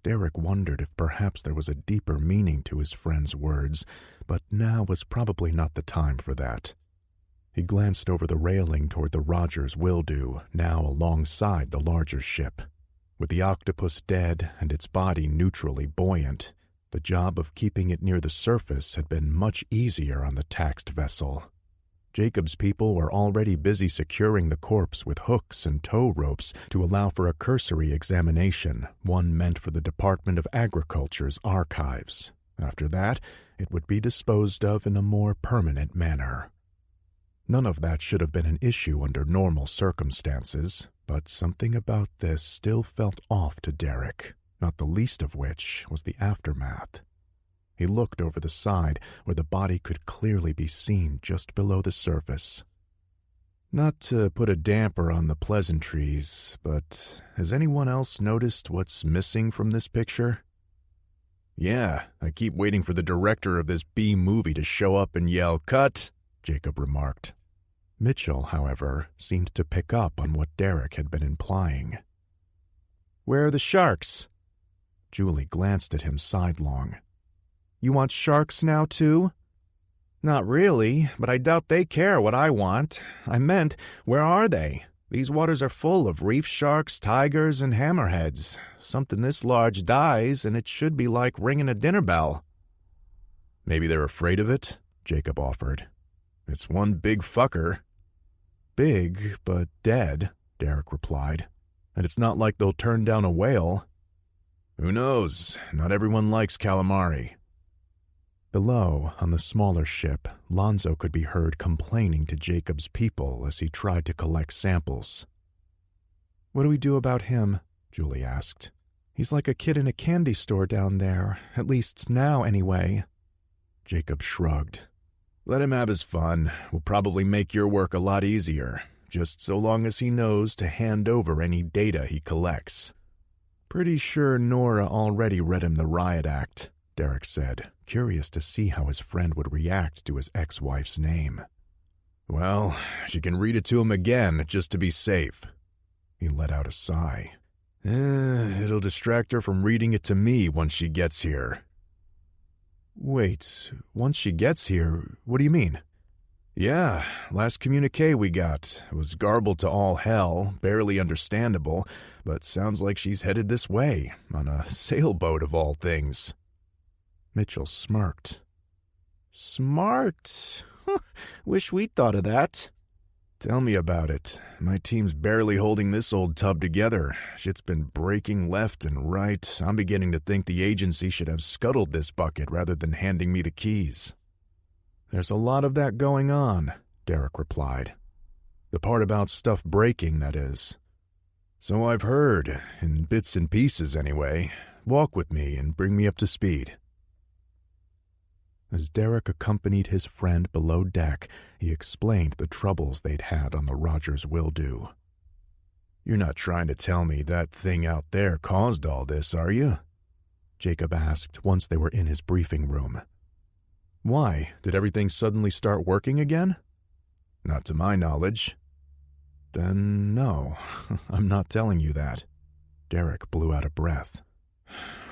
[SPEAKER 3] Derek wondered if perhaps there was a deeper meaning to his friend's words, but now was probably not the time for that. He glanced over the railing toward the Rogers Wildew, now alongside the larger ship. With the octopus dead and its body neutrally buoyant, the job of keeping it near the surface had been much easier on the taxed vessel. Jacob's people were already busy securing the corpse with hooks and tow ropes to allow for a cursory examination, one meant for the Department of Agriculture's archives. After that, it would be disposed of in a more permanent manner. None of that should have been an issue under normal circumstances, but something about this still felt off to Derek, not the least of which was the aftermath. He looked over the side where the body could clearly be seen just below the surface.
[SPEAKER 1] "Not to put a damper on the pleasantries, but has anyone else noticed what's missing from this picture?" "Yeah, I keep waiting for the director of this B movie to show up and yell, 'Cut!'" Jacob remarked.
[SPEAKER 3] Mitchell, however, seemed to pick up on what Derek had been implying.
[SPEAKER 2] "Where are the sharks?"
[SPEAKER 3] Julie glanced at him sidelong.
[SPEAKER 2] "You want sharks now, too?" "Not really, but I doubt they care what I want. I meant, where are they? These waters are full of reef sharks, tigers, and hammerheads. Something this large dies, and it should be like ringing a dinner bell."
[SPEAKER 1] "Maybe they're afraid of it," Jacob offered. "It's one big fucker."
[SPEAKER 3] "Big, but dead," Derek replied. "And it's not like they'll turn down a whale."
[SPEAKER 1] "Who knows? Not everyone likes calamari."
[SPEAKER 3] Below, on the smaller ship, Lonzo could be heard complaining to Jacob's people as he tried to collect samples.
[SPEAKER 2] "What do we do about him?"
[SPEAKER 3] Julie asked.
[SPEAKER 2] "He's like a kid in a candy store down there, at least now anyway."
[SPEAKER 3] Jacob shrugged.
[SPEAKER 1] "Let him have his fun. Will probably make your work a lot easier, just so long as he knows to hand over any data he collects."
[SPEAKER 3] "Pretty sure Nora already read him the riot act," Derek said, curious to see how his friend would react to his ex-wife's name.
[SPEAKER 1] "Well, she can read it to him again, just to be safe."
[SPEAKER 3] He let out a sigh.
[SPEAKER 1] It'll distract her from reading it to me once she gets here."
[SPEAKER 3] "Wait, once she gets here, what do you mean?"
[SPEAKER 1] "Yeah, last communique we got was garbled to all hell, barely understandable, but sounds like she's headed this way, on a sailboat of all things."
[SPEAKER 3] Mitchell smirked.
[SPEAKER 2] "Smart. Wish we'd thought of that."
[SPEAKER 1] "Tell me about it. My team's barely holding this old tub together. Shit's been breaking left and right. I'm beginning to think the agency should have scuttled this bucket rather than handing me the keys."
[SPEAKER 3] "There's a lot of that going on," Derek replied. "The part about stuff breaking, that is."
[SPEAKER 1] "So I've heard, in bits and pieces anyway. Walk with me and bring me up to speed."
[SPEAKER 3] As Derek accompanied his friend below deck, he explained the troubles they'd had on the Rogers Wildew.
[SPEAKER 1] "You're not trying to tell me that thing out there caused all this, are you?"
[SPEAKER 3] Jacob asked once they were in his briefing room. "Why? Did everything suddenly start working again?"
[SPEAKER 1] "Not to my knowledge."
[SPEAKER 3] "Then no, I'm not telling you that." Derek blew out a breath.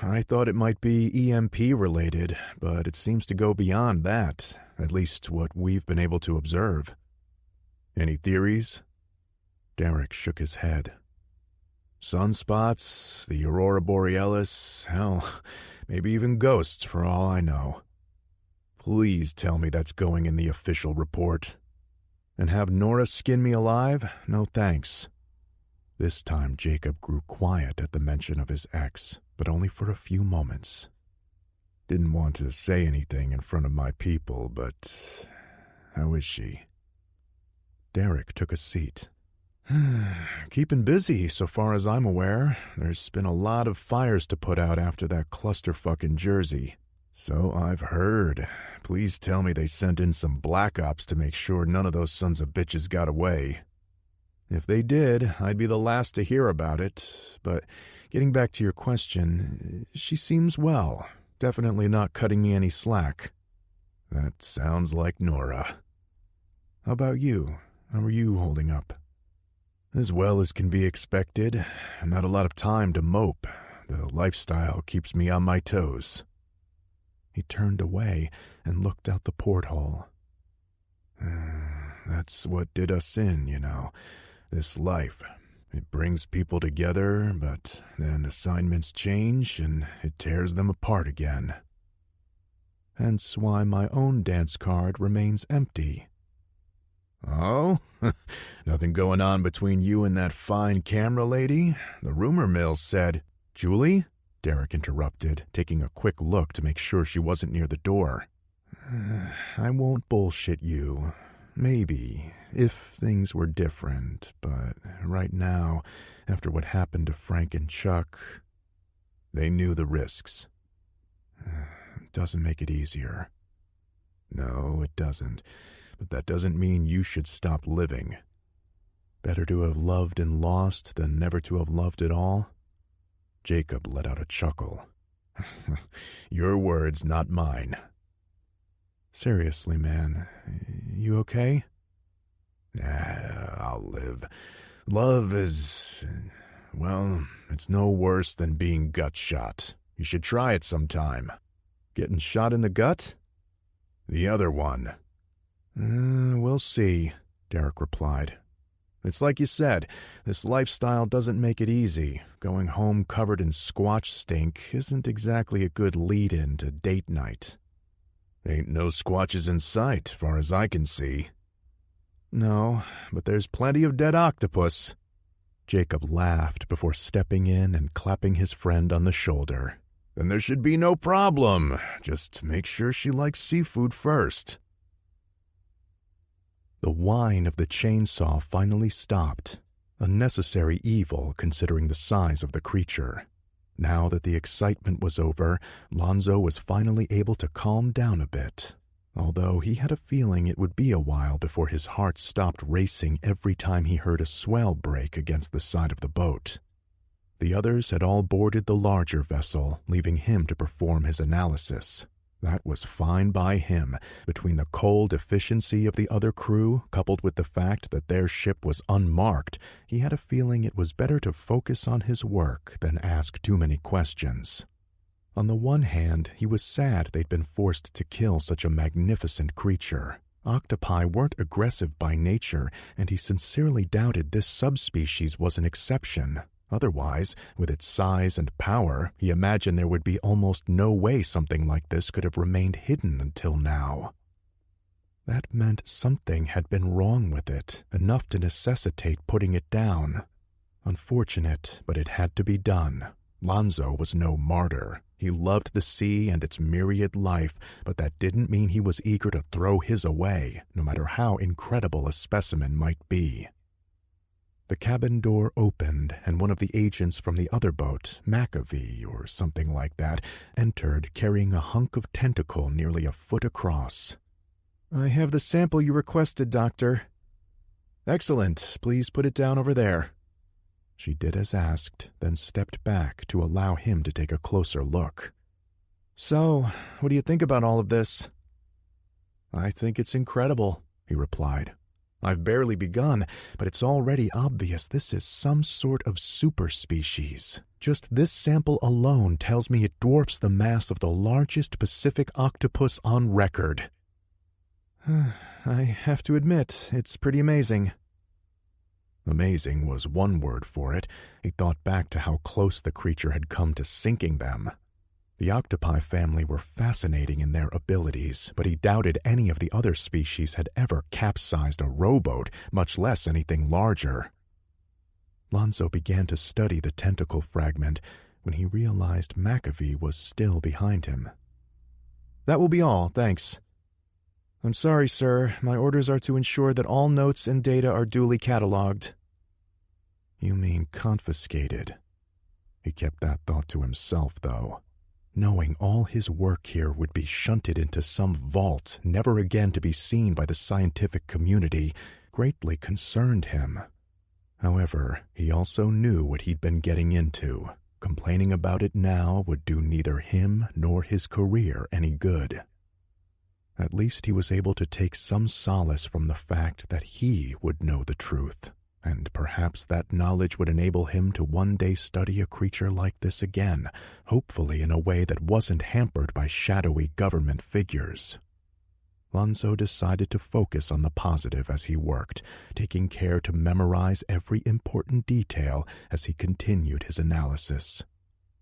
[SPEAKER 3] "I thought it might be EMP related, but it seems to go beyond that, at least what we've been able to observe."
[SPEAKER 1] "Any theories?"
[SPEAKER 3] Derek shook his head. Sunspots, the aurora borealis, hell, maybe even ghosts for all I know. Please tell me that's going in the official report. And have Nora skin me alive? No thanks. This time Jacob grew quiet at the mention of his ex, but only for a few moments. Didn't want to say anything in front of my people, but how is she? Derek took a seat. Keeping busy, so far as I'm aware. There's been a lot of fires to put out after that clusterfuck in Jersey. So I've heard. Please tell me they sent in some black ops to make sure none of those sons of bitches got away. If they did, I'd be the last to hear about it. But getting back to your question, she seems well. Definitely not cutting me any slack. That sounds like Nora. How about you? How are you holding up? As well as can be expected. Not a lot of time to mope. The lifestyle keeps me on my toes. He turned away and looked out the porthole. That's what did us in, you know. This life. It brings people together, but then assignments change and it tears them apart again. Hence why my own dance card remains empty. Oh? Nothing going on between you and that fine camera lady? The rumor mill said... Julie? Derek interrupted, taking a quick look to make sure she wasn't near the door. I won't bullshit you. Maybe, if things were different, but right now, after what happened to Frank and Chuck, they knew the risks. It doesn't make it easier. No, it doesn't. But that doesn't mean you should stop living. Better to have loved and lost than never to have loved at all? Jacob let out a chuckle. Your words, not mine. Seriously, man, you okay? I'll live. Love is... well, it's no worse than being gut shot. You should try it sometime. Getting shot in the gut? The other one. We'll see, Derek replied. It's like you said, this lifestyle doesn't make it easy. Going home covered in squatch stink isn't exactly a good lead-in to date night. Ain't no squatches in sight, far as I can see. No, but there's plenty of dead octopus. Jacob laughed before stepping in and clapping his friend on the shoulder. Then there should be no problem. Just make sure she likes seafood first. The whine of the chainsaw finally stopped, a necessary evil considering the size of the creature. Now that the excitement was over, Lonzo was finally able to calm down a bit, although he had a feeling it would be a while before his heart stopped racing every time he heard a swell break against the side of the boat. The others had all boarded the larger vessel, leaving him to perform his analysis. That was fine by him. Between the cold efficiency of the other crew, coupled with the fact that their ship was unmarked, he had a feeling it was better to focus on his work than ask too many questions. On the one hand, he was sad they'd been forced to kill such a magnificent creature. Octopi weren't aggressive by nature, and he sincerely doubted this subspecies was an exception. Otherwise, with its size and power, he imagined there would be almost no way something like this could have remained hidden until now. That meant something had been wrong with it, enough to necessitate putting it down. Unfortunate, but it had to be done. Lonzo was no martyr. He loved the sea and its myriad life, but that didn't mean he was eager to throw his away, no matter how incredible a specimen might be. The cabin door opened, and one of the agents from the other boat, McAvee or something like that, entered carrying a hunk of tentacle nearly a foot across. "I have the sample you requested, Doctor." "Excellent. Please put it down over there." She did as asked, then stepped back to allow him to take a closer look. "So, what do you think about all of this?" "I think it's incredible," he replied. "I've barely begun, but it's already obvious this is some sort of super species. Just this sample alone tells me it dwarfs the mass of the largest Pacific octopus on record." "I have to admit, it's pretty amazing." Amazing was one word for it. He thought back to how close the creature had come to sinking them. The octopi family were fascinating in their abilities, but he doubted any of the other species had ever capsized a rowboat, much less anything larger. Lonzo began to study the tentacle fragment when he realized McAfee was still behind him.
[SPEAKER 2] That will be all, thanks. I'm sorry, sir. My orders are to ensure that all notes and data are duly cataloged.
[SPEAKER 3] You mean confiscated? He kept that thought to himself, though. Knowing all his work here would be shunted into some vault, never again to be seen by the scientific community, greatly concerned him. However, he also knew what he'd been getting into. Complaining about it now would do neither him nor his career any good. At least he was able to take some solace from the fact that he would know the truth, and perhaps that knowledge would enable him to one day study a creature like this again, hopefully in a way that wasn't hampered by shadowy government figures. Lonzo decided to focus on the positive as he worked, taking care to memorize every important detail as he continued his analysis.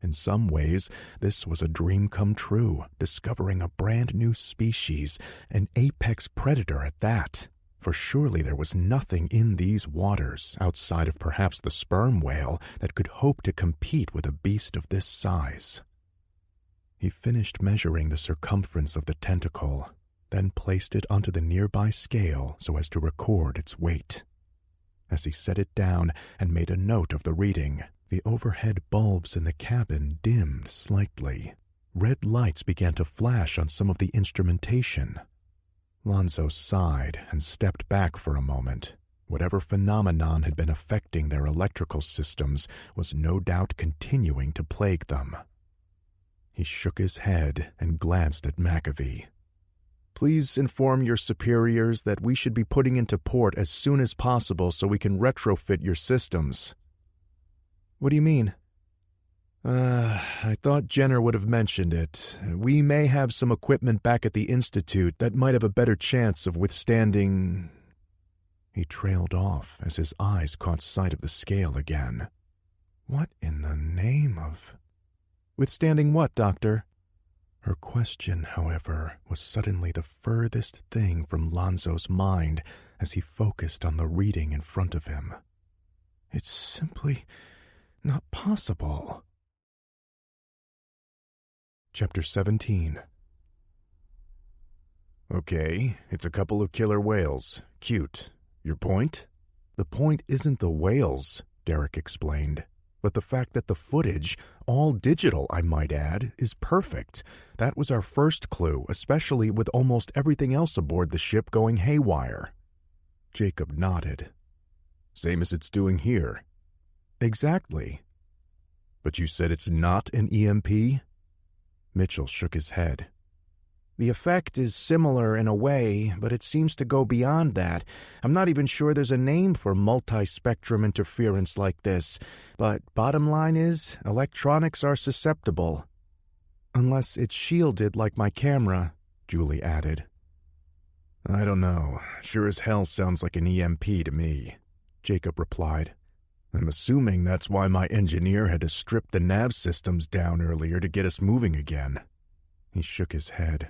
[SPEAKER 3] In some ways, this was a dream come true, discovering a brand new species, an apex predator at that. For surely there was nothing in these waters, outside of perhaps the sperm whale, that could hope to compete with a beast of this size. He finished measuring the circumference of the tentacle, then placed it onto the nearby scale so as to record its weight. As he set it down and made a note of the reading, the overhead bulbs in the cabin dimmed slightly. Red lights began to flash on some of the instrumentation. Lonzo sighed and stepped back for a moment. Whatever phenomenon had been affecting their electrical systems was no doubt continuing to plague them. He shook his head and glanced at McAfee.
[SPEAKER 2] Please inform your superiors that we should be putting into port as soon as possible so we can retrofit your systems. What do you mean? I thought Jenner would have mentioned it. We may have some equipment back at the Institute that might have a better chance of withstanding...
[SPEAKER 3] He trailed off as his eyes caught sight of the scale again. What in the name of...
[SPEAKER 2] Withstanding what, Doctor?
[SPEAKER 3] Her question, however, was suddenly the furthest thing from Lonzo's mind as he focused on the reading in front of him. It's simply not possible. Chapter 17. Okay, it's a couple of killer whales. Cute. Your point? The point isn't the whales, Derek explained, but the fact that the footage, all digital I might add, is perfect. That was our first clue, especially with almost everything else aboard the ship going haywire. Jacob nodded. Same as it's doing here. Exactly. But you said it's not an EMP? Mitchell shook his head.
[SPEAKER 2] The effect is similar in a way, but it seems to go beyond that. I'm not even sure there's a name for multi-spectrum interference like this, but bottom line is, electronics are susceptible. Unless it's shielded like my camera, Julie added.
[SPEAKER 3] I don't know. Sure as hell sounds like an EMP to me, Jacob replied. I'm assuming that's why my engineer had to strip the nav systems down earlier to get us moving again. He shook his head.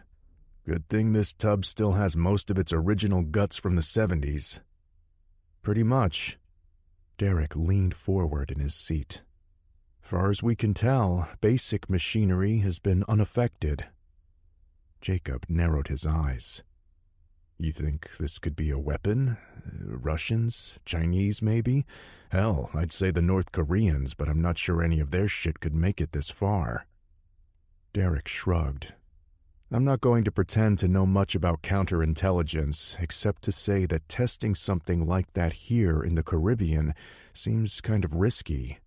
[SPEAKER 3] Good thing this tub still has most of its original guts from the 70s. Pretty much. Derek leaned forward in his seat. Far as we can tell, basic machinery has been unaffected. Jacob narrowed his eyes. You think this could be a weapon? Russians? Chinese, maybe? Hell, I'd say the North Koreans, but I'm not sure any of their shit could make it this far. Derek shrugged. I'm not going to pretend to know much about counterintelligence, except to say that testing something like that here in the Caribbean seems kind of risky.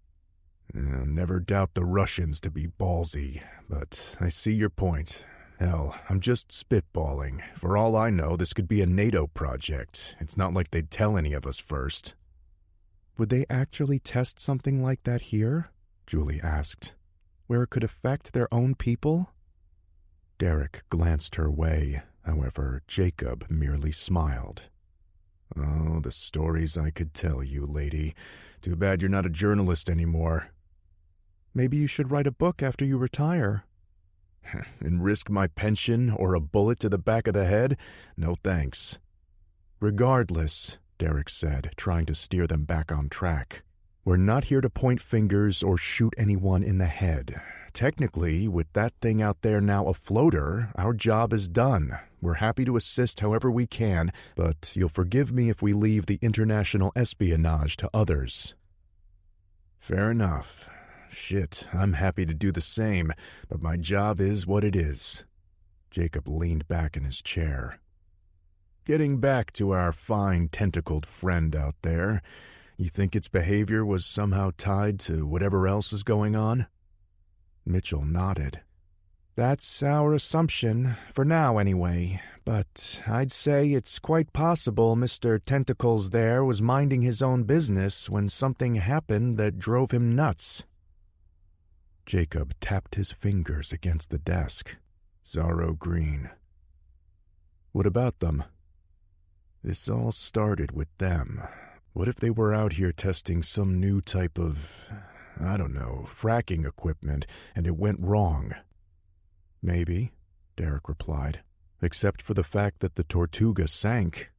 [SPEAKER 3] I'll never doubt the Russians to be ballsy, but I see your point. Hell, I'm just spitballing. For all I know, this could be a NATO project. It's not like they'd tell any of us first.
[SPEAKER 2] Would they actually test something like that here? Julie asked. Where it could affect their own people?
[SPEAKER 3] Derek glanced her way. However, Jacob merely smiled. Oh, the stories I could tell you, lady. Too bad you're not a journalist anymore.
[SPEAKER 2] Maybe you should write a book after you retire.
[SPEAKER 3] And risk my pension or a bullet to the back of the head? No thanks.
[SPEAKER 2] Regardless, Derek said, trying to steer them back on track. We're not here to point fingers or shoot anyone in the head. Technically, with that thing out there now a floater, our job is done. We're happy to assist however we can, but you'll forgive me if we leave the international espionage to others.
[SPEAKER 3] Fair enough. Shit, I'm happy to do the same, but my job is what it is.
[SPEAKER 2] Jacob leaned back in his chair.
[SPEAKER 3] Getting back to our fine tentacled friend out there, you think its behavior was somehow tied to whatever else is going on?
[SPEAKER 2] Mitchell nodded. That's our assumption, for now anyway, but I'd say it's quite possible Mr. Tentacles there was minding his own business when something happened that drove him nuts.
[SPEAKER 3] Jacob tapped his fingers against the desk. Zorro Green.
[SPEAKER 2] What about them?
[SPEAKER 3] This all started with them. What if they were out here testing some new type of, I don't know, fracking equipment, and it went wrong?
[SPEAKER 2] Maybe, Derek replied, except for the fact that the Tortuga sank.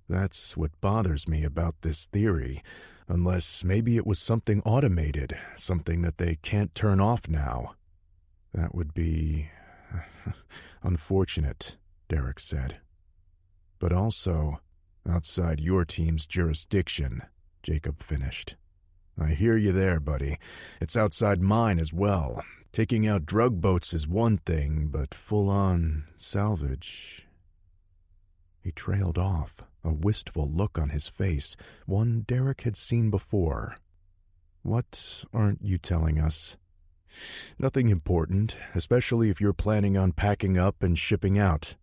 [SPEAKER 3] That's what bothers me about this theory, unless maybe it was something automated, something that they can't turn off now.
[SPEAKER 2] That would be unfortunate, Derek said.
[SPEAKER 3] But also outside your team's jurisdiction, Jacob finished. I hear you there, buddy. It's outside mine as well. Taking out drug boats is one thing, but full-on salvage...
[SPEAKER 2] He trailed off, a wistful look on his face, one Derek had seen before. What aren't you telling us?
[SPEAKER 3] Nothing important, especially if you're planning on packing up and shipping out.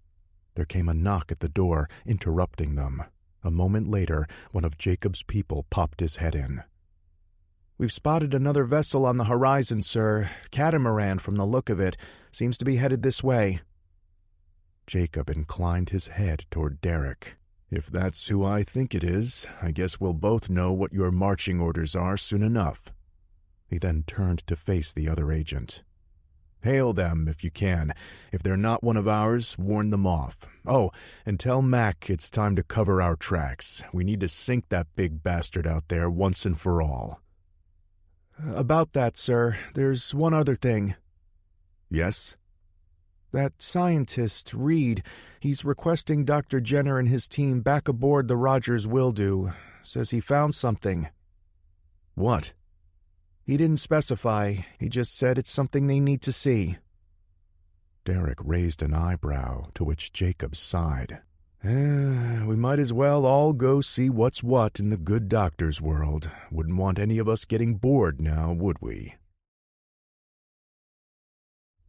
[SPEAKER 2] There came a knock at the door, interrupting them. A moment later, one of Jacob's people popped his head in. We've spotted another vessel on the horizon, sir. Catamaran from the look of it. Seems to be headed this way.
[SPEAKER 3] Jacob inclined his head toward Derek. If that's who I think it is, I guess we'll both know what your marching orders are soon enough.
[SPEAKER 2] He then turned to face the other agent.
[SPEAKER 3] Hail them if you can. If they're not one of ours, warn them off. Oh, and tell Mac it's time to cover our tracks. We need to sink that big bastard out there once and for all.
[SPEAKER 2] About that, sir, there's one other thing.
[SPEAKER 3] Yes?
[SPEAKER 2] That scientist, Reed, he's requesting Dr. Jenner and his team back aboard the Rogers Wildew. Says he found something.
[SPEAKER 3] What?
[SPEAKER 2] He didn't specify. He just said it's something they need to see.
[SPEAKER 3] Derek raised an eyebrow, to which Jacob sighed. We might as well all go see what's what in the good doctor's world. Wouldn't want any of us getting bored now, would we?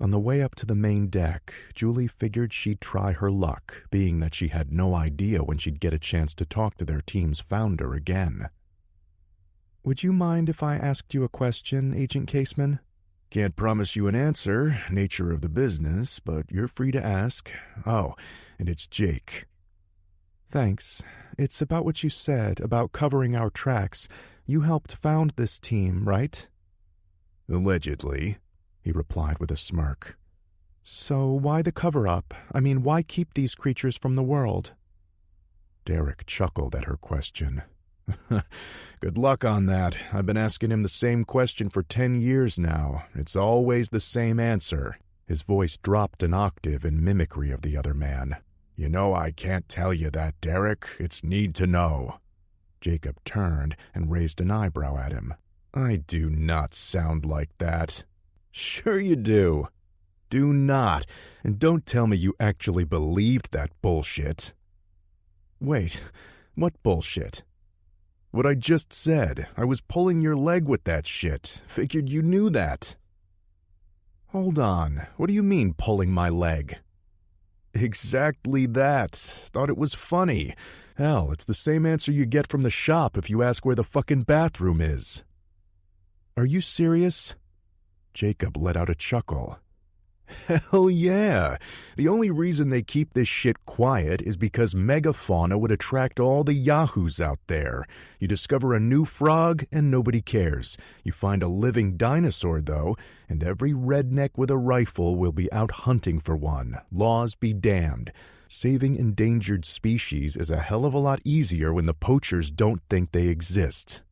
[SPEAKER 2] On the way up to the main deck, Julie figured she'd try her luck, being that she had no idea when she'd get a chance to talk to their team's founder again. Would you mind if I asked you a question, Agent Caseman?
[SPEAKER 3] Can't promise you an answer, nature of the business, but you're free to ask. Oh, and it's Jake.
[SPEAKER 2] Thanks. It's about what you said about covering our tracks. You helped found this team, right?
[SPEAKER 3] Allegedly, he replied with a smirk.
[SPEAKER 2] So why the cover-up? I mean, why keep these creatures from the world?
[SPEAKER 3] Derek chuckled at her question. Good luck on that. I've been asking him the same question for 10 years now. It's always the same answer. His voice dropped an octave in mimicry of the other man. You know I can't tell you that, Derek. It's need to know. Jacob turned and raised an eyebrow at him. I do not sound like that. Sure you do. Do not. And don't tell me you actually believed that bullshit.
[SPEAKER 2] Wait, what bullshit?
[SPEAKER 3] What I just said. I was pulling your leg with that shit. Figured you knew that.
[SPEAKER 2] Hold on. What do you mean, pulling my leg?
[SPEAKER 3] Exactly that. Thought it was funny. Hell, it's the same answer you get from the shop if you ask where the fucking bathroom is.
[SPEAKER 2] Are you serious?
[SPEAKER 3] Jacob let out a chuckle. Hell yeah! The only reason they keep this shit quiet is because megafauna would attract all the yahoos out there. You discover a new frog and nobody cares. You find a living dinosaur, though, and every redneck with a rifle will be out hunting for one. Laws be damned. Saving endangered species is a hell of a lot easier when the poachers don't think they exist.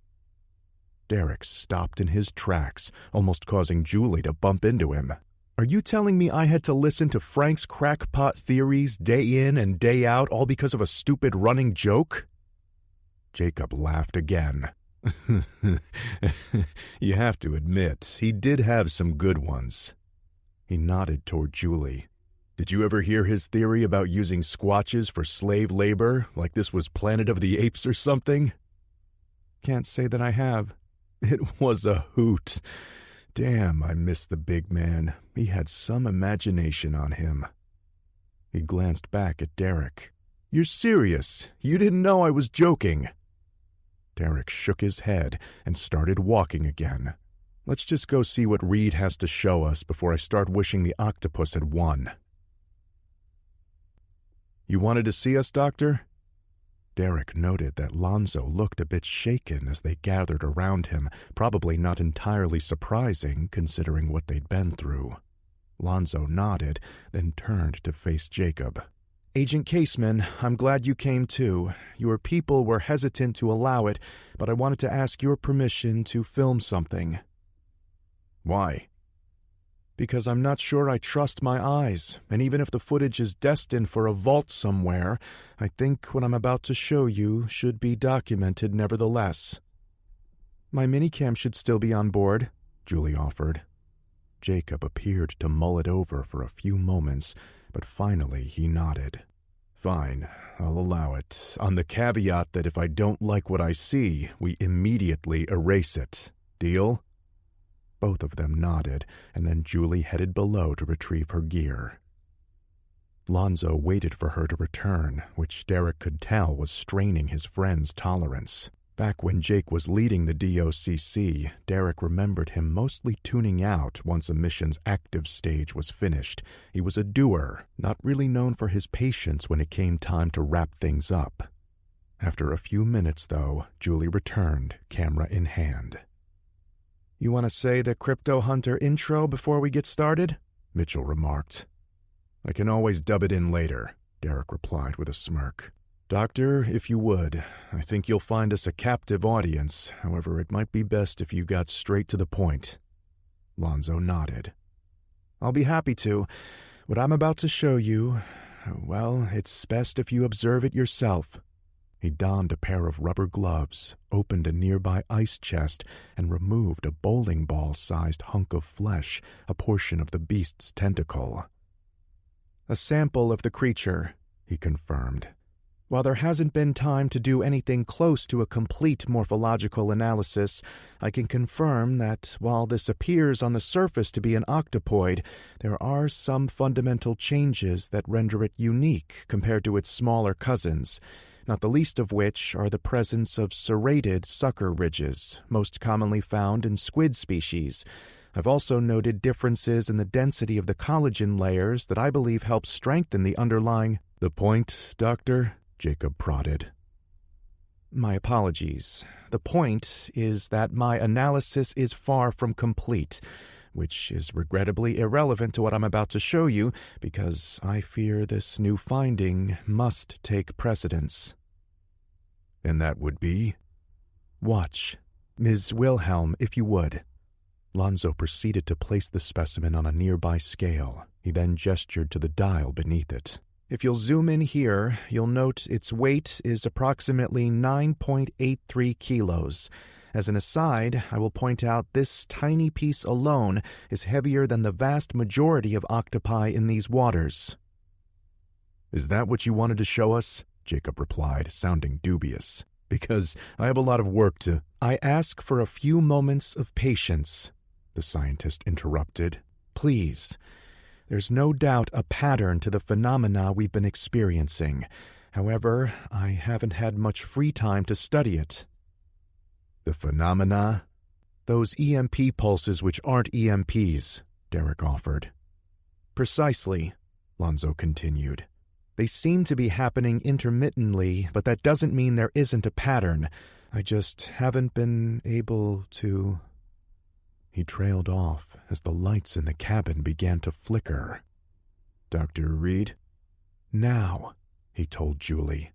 [SPEAKER 3] Derek stopped in his tracks, almost causing Julie to bump into him. Are you telling me I had to listen to Frank's crackpot theories day in and day out all because of a stupid running joke? Jacob laughed again. You have to admit, he did have some good ones. He nodded toward Julie. Did you ever hear his theory about using squatches for slave labor, like this was Planet of the Apes or something? Can't say that I have. It was a hoot. Damn, I miss the big man. He had some imagination on him. He glanced back at Derek. You're serious? You didn't know I was joking? Derek shook his head and started walking again. Let's just go see what Reed has to show us before I start wishing the octopus had won. You wanted to see us, Doctor? Derek noted that Lonzo looked a bit shaken as they gathered around him, probably not entirely surprising considering what they'd been through. Lonzo nodded, then turned to face Jacob. Agent Caseman, I'm glad you came too. Your people were hesitant to allow it, but I wanted to ask your permission to film something. Why? Because I'm not sure I trust my eyes, and even if the footage is destined for a vault somewhere, I think what I'm about to show you should be documented nevertheless. My minicam should still be on board, Julie offered. Jacob appeared to mull it over for a few moments, but finally he nodded. Fine, I'll allow it, on the caveat that if I don't like what I see, we immediately erase it. Deal? Both of them nodded, and then Julie headed below to retrieve her gear. Lonzo waited for her to return, which Derek could tell was straining his friend's tolerance. Back when Jake was leading the DOCC, Derek remembered him mostly tuning out once a mission's active stage was finished. He was a doer, not really known for his patience when it came time to wrap things up. After a few minutes, though, Julie returned, camera in hand. You want to say the Crypto Hunter intro before we get started? Mitchell remarked. I can always dub it in later, Derek replied with a smirk. Doctor, if you would, I think you'll find us a captive audience. However, it might be best if you got straight to the point. Lonzo nodded. I'll be happy to. What I'm about to show you, well, it's best if you observe it yourself. He donned a pair of rubber gloves, opened a nearby ice chest, and removed a bowling ball-sized hunk of flesh, a portion of the beast's tentacle. A sample of the creature, he confirmed. While there hasn't been time to do anything close to a complete morphological analysis, I can confirm that while this appears on the surface to be an octopoid, there are some fundamental changes that render it unique compared to its smaller cousins, not the least of which are the presence of serrated sucker ridges, most commonly found in squid species. I've also noted differences in the density of the collagen layers that I believe help strengthen the underlying... The point, Doctor? Jacob prodded. My apologies. The point is that my analysis is far from complete, which is regrettably irrelevant to what I'm about to show you, because I fear this new finding must take precedence. And that would be? Watch. Ms. Wilhelm, if you would. Lonzo proceeded to place the specimen on a nearby scale. He then gestured to the dial beneath it. If you'll zoom in here, you'll note its weight is approximately 9.83 kilos. As an aside, I will point out this tiny piece alone is heavier than the vast majority of octopi in these waters. Is that what you wanted to show us? Jacob replied, sounding dubious. Because I have a lot of work to... I ask for a few moments of patience, the scientist interrupted. Please. There's no doubt a pattern to the phenomena we've been experiencing. However, I haven't had much free time to study it. The phenomena? Those EMP pulses which aren't EMPs, Derek offered. Precisely, Lonzo continued. They seem to be happening intermittently, but that doesn't mean there isn't a pattern. I just haven't been able to... He trailed off as the lights in the cabin began to flicker. Dr. Reed? Now, he told Julie.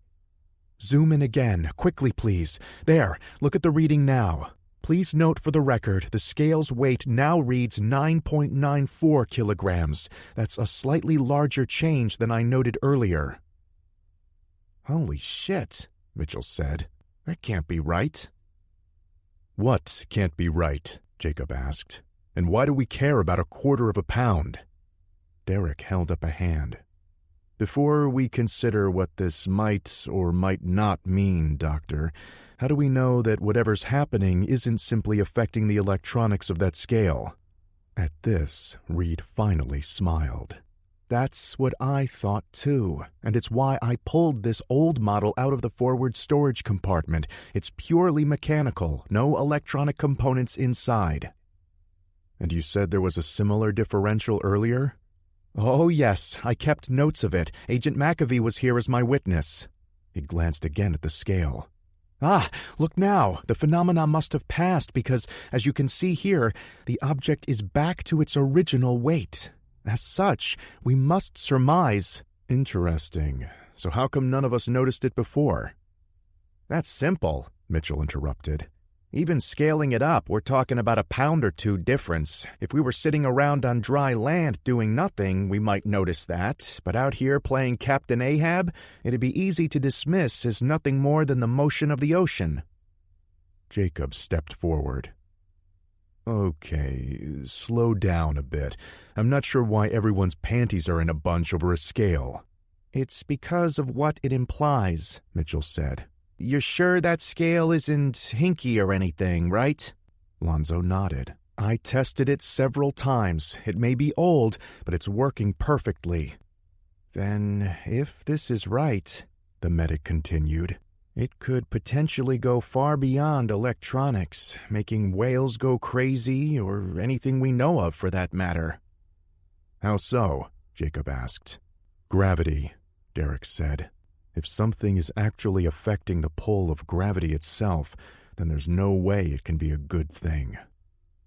[SPEAKER 3] Zoom in again, quickly please. There, look at the reading now. Please note for the record, the scale's weight now reads 9.94 kilograms. That's a slightly larger change than I noted earlier. Holy shit, Mitchell said. That can't be right. What can't be right? Jacob asked. And why do we care about a quarter of a pound? Derek held up a hand. Before we consider what this might or might not mean, Doctor, how do we know that whatever's happening isn't simply affecting the electronics of that scale? At this, Reed finally smiled. That's what I thought too, and it's why I pulled this old model out of the forward storage compartment. It's purely mechanical, no electronic components inside. And you said there was a similar differential earlier? Oh yes, I kept notes of it. Agent McAvee was here as my witness. He glanced again at the scale. Ah, look now, the phenomena must have passed because, as you can see here, the object is back to its original weight. As such, we must surmise... Interesting. So how come none of us noticed it before? That's simple, Mitchell interrupted. Even scaling it up, we're talking about a pound or two difference. If we were sitting around on dry land doing nothing, we might notice that. But out here playing Captain Ahab, it'd be easy to dismiss as nothing more than the motion of the ocean. Jacob stepped forward. Okay, slow down a bit. I'm not sure why everyone's panties are in a bunch over a scale. It's because of what it implies, Mitchell said. You're sure that scale isn't hinky or anything, right? Lonzo nodded. I tested it several times. It may be old, but it's working perfectly. Then, if this is right, the medic continued, it could potentially go far beyond electronics, making whales go crazy or anything we know of for that matter. How so? Jacob asked. Gravity, Derek said. If something is actually affecting the pull of gravity itself, then there's no way it can be a good thing.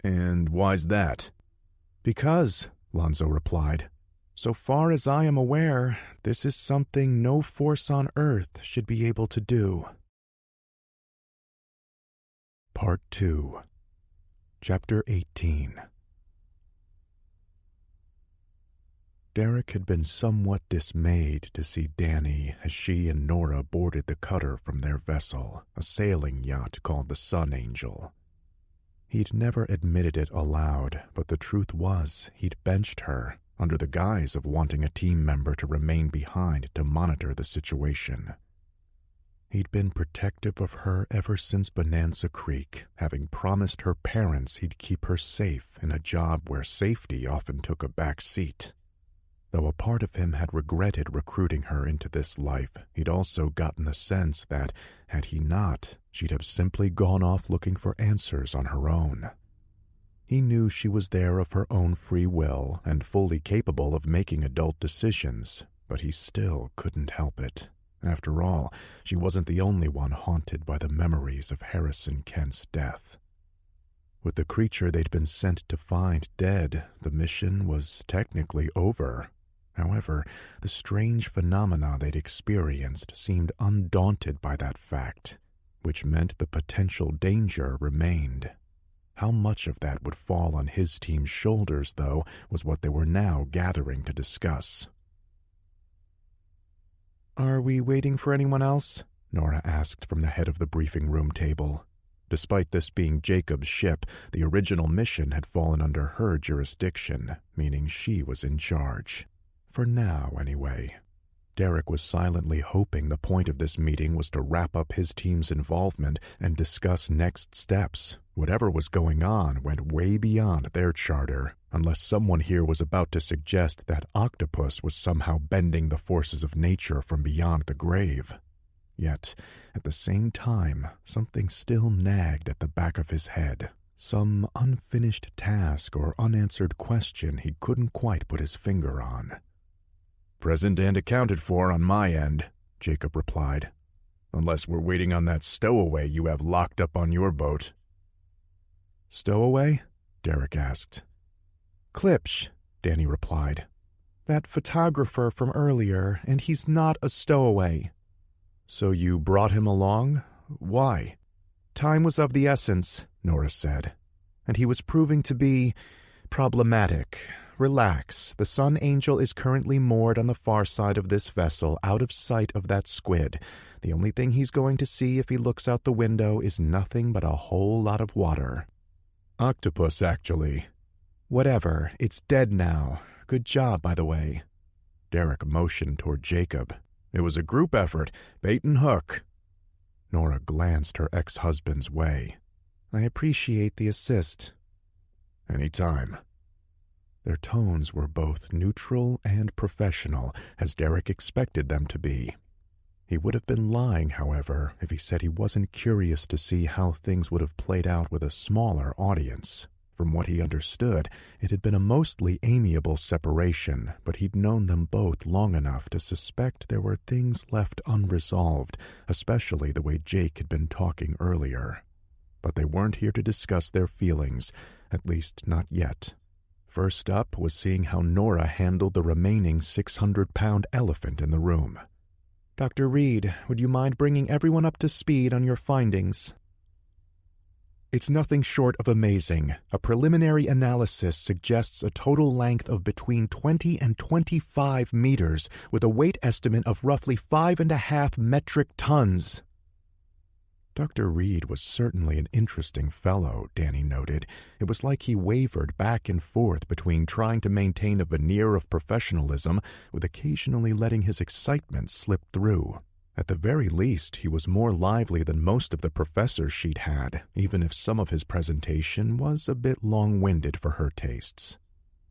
[SPEAKER 3] And why's that? Because, Lonzo replied, so far as I am aware, this is something no force on Earth should be able to do. Part 2, Chapter 18. Derek had been somewhat dismayed to see Danny as she and Nora boarded the cutter from their vessel, a sailing yacht called the Sun Angel. He'd never admitted it aloud, but the truth was he'd benched her, under the guise of wanting a team member to remain behind to monitor the situation. He'd been protective of her ever since Bonanza Creek, having promised her parents he'd keep her safe in a job where safety often took a back seat. Though a part of him had regretted recruiting her into this life, he'd also gotten the sense that, had he not, she'd have simply gone off looking for answers on her own. He knew she was there of her own free will and fully capable of making adult decisions, but he still couldn't help it. After all, she wasn't the only one haunted by the memories of Harrison Kent's death. With the creature they'd been sent to find dead, the mission was technically over. However, the strange phenomena they'd experienced seemed undaunted by that fact, which meant the potential danger remained. How much of that would fall on his team's shoulders, though, was what they were now gathering to discuss. "Are we waiting for anyone else?" Nora asked from the head of the briefing room table. Despite this being Jacob's ship, the original mission had fallen under her jurisdiction, meaning she was in charge. For now, anyway. Derek was silently hoping the point of this meeting was to wrap up his team's involvement and discuss next steps. Whatever was going on went way beyond their charter, unless someone here was about to suggest that Octopus was somehow bending the forces of nature from beyond the grave. Yet, at the same time, something still nagged at the back of his head.
[SPEAKER 1] Some unfinished task or unanswered question he couldn't quite put his finger on.
[SPEAKER 3] "Present and accounted for on my end," Jacob replied. "Unless we're waiting on that stowaway you have locked up on your boat."
[SPEAKER 1] "Stowaway?" Derek asked.
[SPEAKER 2] "Klipsch," Danny replied. "That photographer from earlier, and he's not a stowaway."
[SPEAKER 1] "So you brought him along? Why?"
[SPEAKER 2] "Time was of the essence," Nora said, "and he was proving to be problematic. Relax, the Sun Angel is currently moored on the far side of this vessel, out of sight of that squid. The only thing he's going to see if he looks out the window is nothing but a whole lot of water."
[SPEAKER 1] "Octopus, actually."
[SPEAKER 2] "Whatever, it's dead now. Good job, by the way."
[SPEAKER 1] Derek motioned toward Jacob. "It was a group effort, bait and hook." Nora glanced her ex-husband's way.
[SPEAKER 2] "I appreciate the assist."
[SPEAKER 1] "Any time." Their tones were both neutral and professional, as Derek expected them to be. He would have been lying, however, if he said he wasn't curious to see how things would have played out with a smaller audience. From what he understood, it had been a mostly amiable separation, but he'd known them both long enough to suspect there were things left unresolved, especially the way Jake had been talking earlier. But they weren't here to discuss their feelings, at least not yet. First up was seeing how Nora handled the remaining 600-pound elephant in the room.
[SPEAKER 2] "Dr. Reed, would you mind bringing everyone up to speed on your findings?"
[SPEAKER 1] "It's nothing short of amazing. A preliminary analysis suggests a total length of between 20 and 25 meters, with a weight estimate of roughly 5.5 metric tons. Dr. Reed was certainly an interesting fellow, Danny noted. It was like he wavered back and forth between trying to maintain a veneer of professionalism with occasionally letting his excitement slip through. At the very least, he was more lively than most of the professors she'd had, even if some of his presentation was a bit long-winded for her tastes.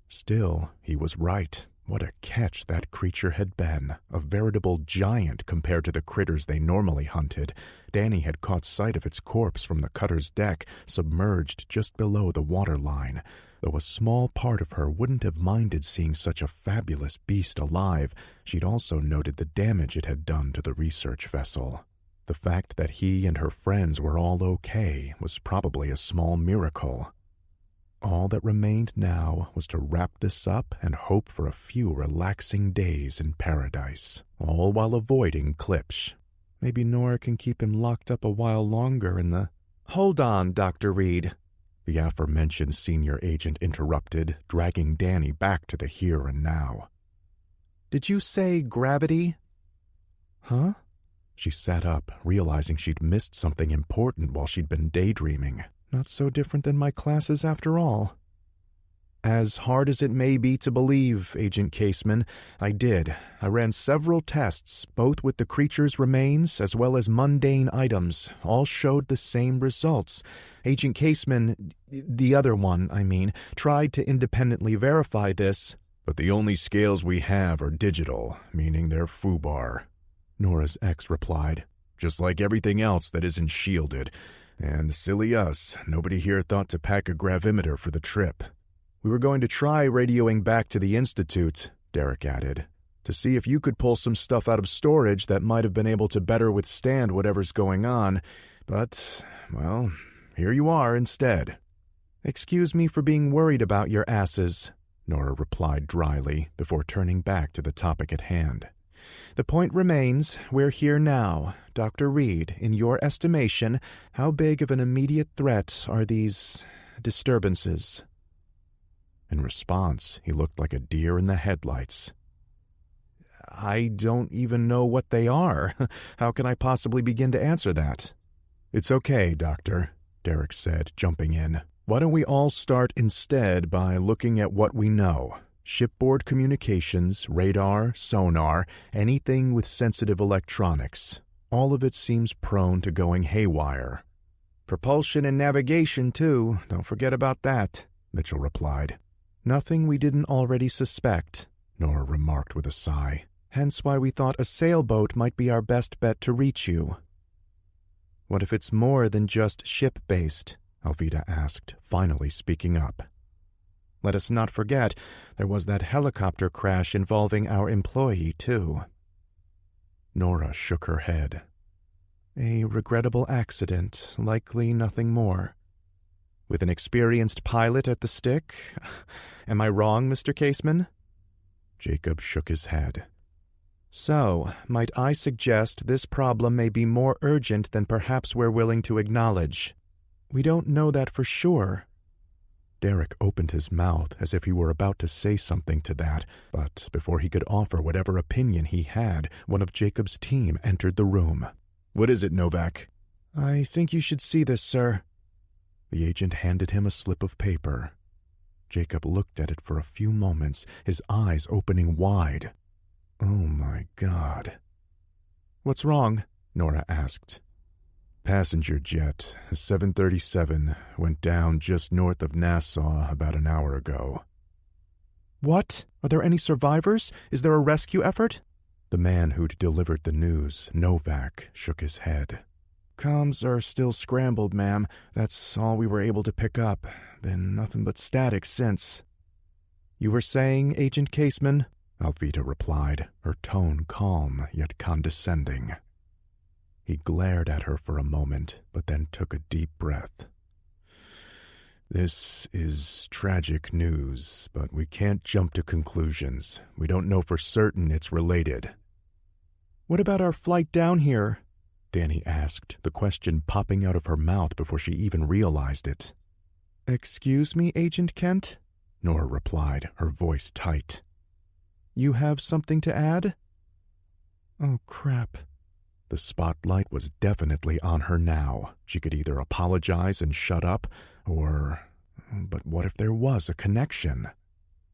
[SPEAKER 1] Still, he was right. What a catch that creature had been, a veritable giant compared to the critters they normally hunted. Danny had caught sight of its corpse from the cutter's deck, submerged just below the waterline. Though a small part of her wouldn't have minded seeing such a fabulous beast alive, she'd also noted the damage it had done to the research vessel. The fact that he and her friends were all okay was probably a small miracle. All that remained now was to wrap this up and hope for a few relaxing days in paradise, all while avoiding Klipsch. Maybe Nora can keep him locked up a while longer in the—
[SPEAKER 2] "Hold on, Dr. Reed,"
[SPEAKER 1] the aforementioned senior agent interrupted, dragging Danny back to the here and now.
[SPEAKER 2] "Did you say gravity?"
[SPEAKER 1] "Huh?" She sat up, realizing she'd missed something important while she'd been daydreaming. Not so different than my classes after all.
[SPEAKER 2] "As hard as it may be to believe, Agent Caseman, I did. I ran several tests, both with the creature's remains as well as mundane items. All showed the same results. Agent Caseman, the other one, I mean, tried to independently verify this."
[SPEAKER 1] "But the only scales we have are digital, meaning they're FUBAR," Nora's ex replied. "Just like everything else that isn't shielded. And silly us, nobody here thought to pack a gravimeter for the trip."
[SPEAKER 2] "We were going to try radioing back to the Institute," Derek added, "to see if you could pull some stuff out of storage that might have been able to better withstand whatever's going on. But, well, here you are instead." "Excuse me for being worried about your asses," Nora replied dryly before turning back to the topic at hand. "The point remains, we're here now. Dr. Reed, in your estimation, how big of an immediate threat are these disturbances?"
[SPEAKER 1] In response, he looked like a deer in the headlights.
[SPEAKER 2] "I don't even know what they are. How can I possibly begin to answer that?"
[SPEAKER 1] "It's okay, Doctor," Derek said, jumping in. "Why don't we all start instead by looking at what we know? Shipboard communications, radar, sonar, anything with sensitive electronics. All of it seems prone to going haywire."
[SPEAKER 2] "Propulsion and navigation, too. Don't forget about that," Mitchell replied. "Nothing we didn't already suspect," Nora remarked with a sigh. "Hence why we thought a sailboat might be our best bet to reach you." "What if it's more than just ship-based?"
[SPEAKER 3] Alvita asked, finally speaking up.
[SPEAKER 2] Let us not forget, there was that helicopter crash involving our employee, too.
[SPEAKER 3] Nora shook her head.
[SPEAKER 2] A regrettable accident, likely nothing more. With an experienced pilot at the stick? Am I wrong, Mr. Caseman?
[SPEAKER 3] Jacob shook his head.
[SPEAKER 2] So, might I suggest this problem may be more urgent than perhaps we're willing to acknowledge? We don't know that for sure.
[SPEAKER 3] Derek opened his mouth as if he were about to say something to that, but before he could offer whatever opinion he had, one of Jacob's team entered the room. "What is it, Novak?"
[SPEAKER 2] I think you should see this, sir.
[SPEAKER 3] The agent handed him a slip of paper. Jacob looked at it for a few moments, his eyes opening wide. Oh my God.
[SPEAKER 2] What's wrong?
[SPEAKER 3] Nora asked. Passenger jet, a 737, went down just north of Nassau about an hour ago.
[SPEAKER 2] What? Are there any survivors? Is there a rescue effort?
[SPEAKER 3] The man who'd delivered the news, Novak, shook his head.
[SPEAKER 2] Comms are still scrambled, ma'am. That's all we were able to pick up. Been nothing but static since. You were saying, Agent Caseman?
[SPEAKER 3] Alvita replied, her tone calm yet condescending. He glared at her for a moment, but then took a deep breath. This is tragic news, but we can't jump to conclusions. We don't know for certain it's related.
[SPEAKER 2] What about our flight down here?
[SPEAKER 3] Danny asked, the question popping out of her mouth before she even realized it.
[SPEAKER 2] Excuse me, Agent Kent?
[SPEAKER 3] Nora replied, her voice tight.
[SPEAKER 2] You have something to add? Oh, crap.
[SPEAKER 3] The spotlight was definitely on her now. She could either apologize and shut up, but what if there was a connection?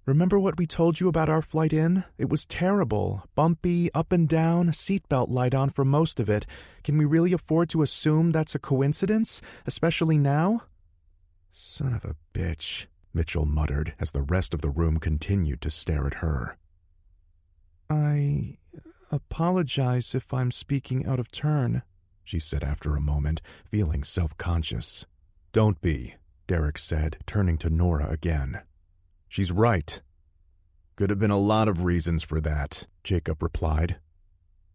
[SPEAKER 2] Remember what we told you about our flight in? It was terrible. Bumpy, up and down, seatbelt light on for most of it. Can we really afford to assume that's a coincidence, especially now?
[SPEAKER 3] Son of a bitch, Mitchell muttered as the rest of the room continued to stare at her.
[SPEAKER 2] I apologize if I'm speaking out of turn,
[SPEAKER 3] she said after a moment, feeling self-conscious. Don't be, Derek said, turning to Nora again. She's right. Could have been a lot of reasons for that, Jacob replied.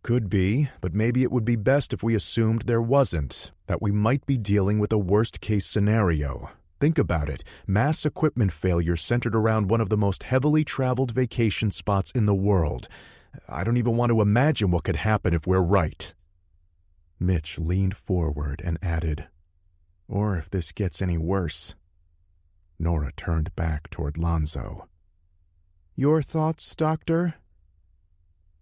[SPEAKER 3] Could be, but maybe it would be best if we assumed there wasn't, that we might be dealing with a worst-case scenario. Think about it. Mass equipment failure centered around one of the most heavily traveled vacation spots in the world. I don't even want to imagine what could happen if we're right. Mitch leaned forward and added, or if this gets any worse. Nora turned back toward Lonzo.
[SPEAKER 2] Your thoughts, Doctor?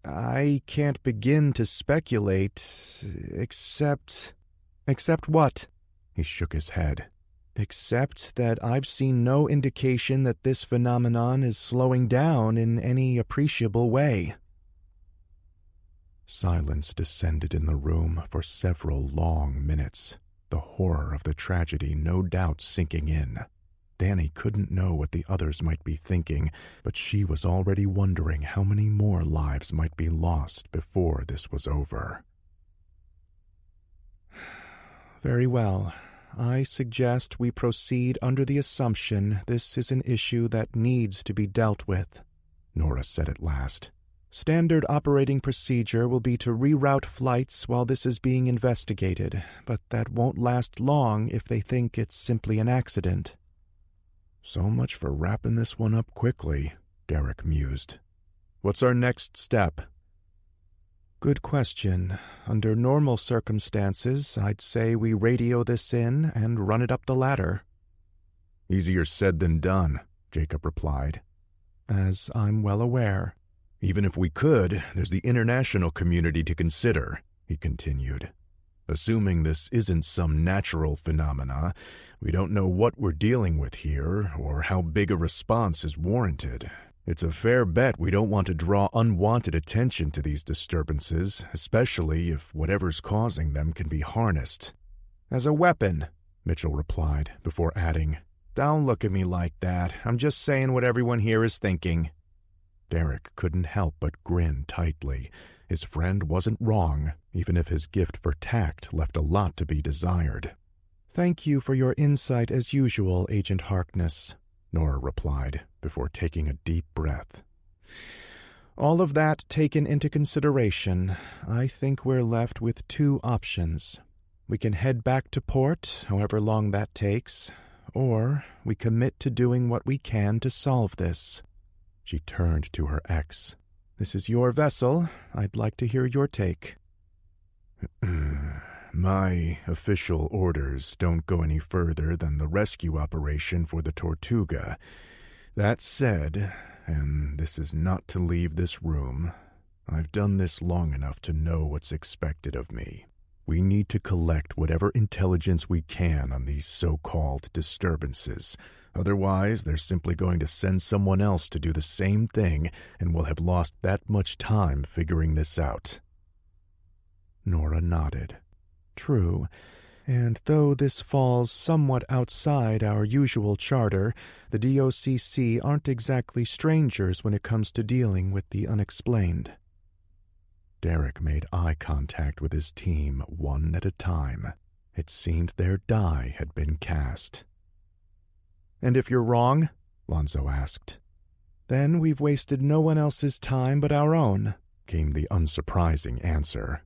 [SPEAKER 2] I can't begin to speculate, except... Except what?
[SPEAKER 3] He shook his head.
[SPEAKER 2] Except that I've seen no indication that this phenomenon is slowing down in any appreciable way.
[SPEAKER 3] Silence descended in the room for several long minutes, the horror of the tragedy no doubt sinking in. Danny couldn't know what the others might be thinking, but she was already wondering how many more lives might be lost before this was over.
[SPEAKER 2] Very well. I suggest we proceed under the assumption this is an issue that needs to be dealt with,
[SPEAKER 3] Nora said at last.
[SPEAKER 2] Standard operating procedure will be to reroute flights while this is being investigated, but that won't last long if they think it's simply an accident.
[SPEAKER 3] So much for wrapping this one up quickly, Derek mused. What's our next step?
[SPEAKER 2] Good question. Under normal circumstances, I'd say we radio this in and run it up the ladder.
[SPEAKER 3] Easier said than done, Jacob replied.
[SPEAKER 2] As I'm well aware.
[SPEAKER 3] Even if we could, there's the international community to consider, he continued. Assuming this isn't some natural phenomena, we don't know what we're dealing with here or how big a response is warranted. It's a fair bet we don't want to draw unwanted attention to these disturbances, especially if whatever's causing them can be harnessed.
[SPEAKER 2] As a weapon,
[SPEAKER 3] Mitchell replied, before adding,
[SPEAKER 2] Don't look at me like that. I'm just saying what everyone here is thinking.
[SPEAKER 3] Derek couldn't help but grin tightly. His friend wasn't wrong, even if his gift for tact left a lot to be desired. "Thank you for your insight as usual, Agent Harkness," Nora replied, before taking a deep breath. "All of that taken into consideration, I think we're left with two options. We can head back to port, however long that takes, or we commit to doing what we can to solve this." She turned to her ex. "This is your vessel. I'd like to hear your take."
[SPEAKER 1] My official orders don't go any further than the rescue operation for the Tortuga. That said, and this is not to leave this room, I've done this long enough to know what's expected of me. We need to collect whatever intelligence we can on these so-called disturbances. Otherwise, they're simply going to send someone else to do the same thing, and we'll have lost that much time figuring this out.
[SPEAKER 3] Nora nodded. "True, and though this falls somewhat outside our usual charter, the DOCC aren't exactly strangers when it comes to dealing with the unexplained."
[SPEAKER 1] Derek made eye contact with his team one at a time. It seemed their die had been cast.
[SPEAKER 3] "And if you're wrong?" Lonzo asked. "Then we've wasted no one else's time but our own,"
[SPEAKER 1] came the unsurprising answer.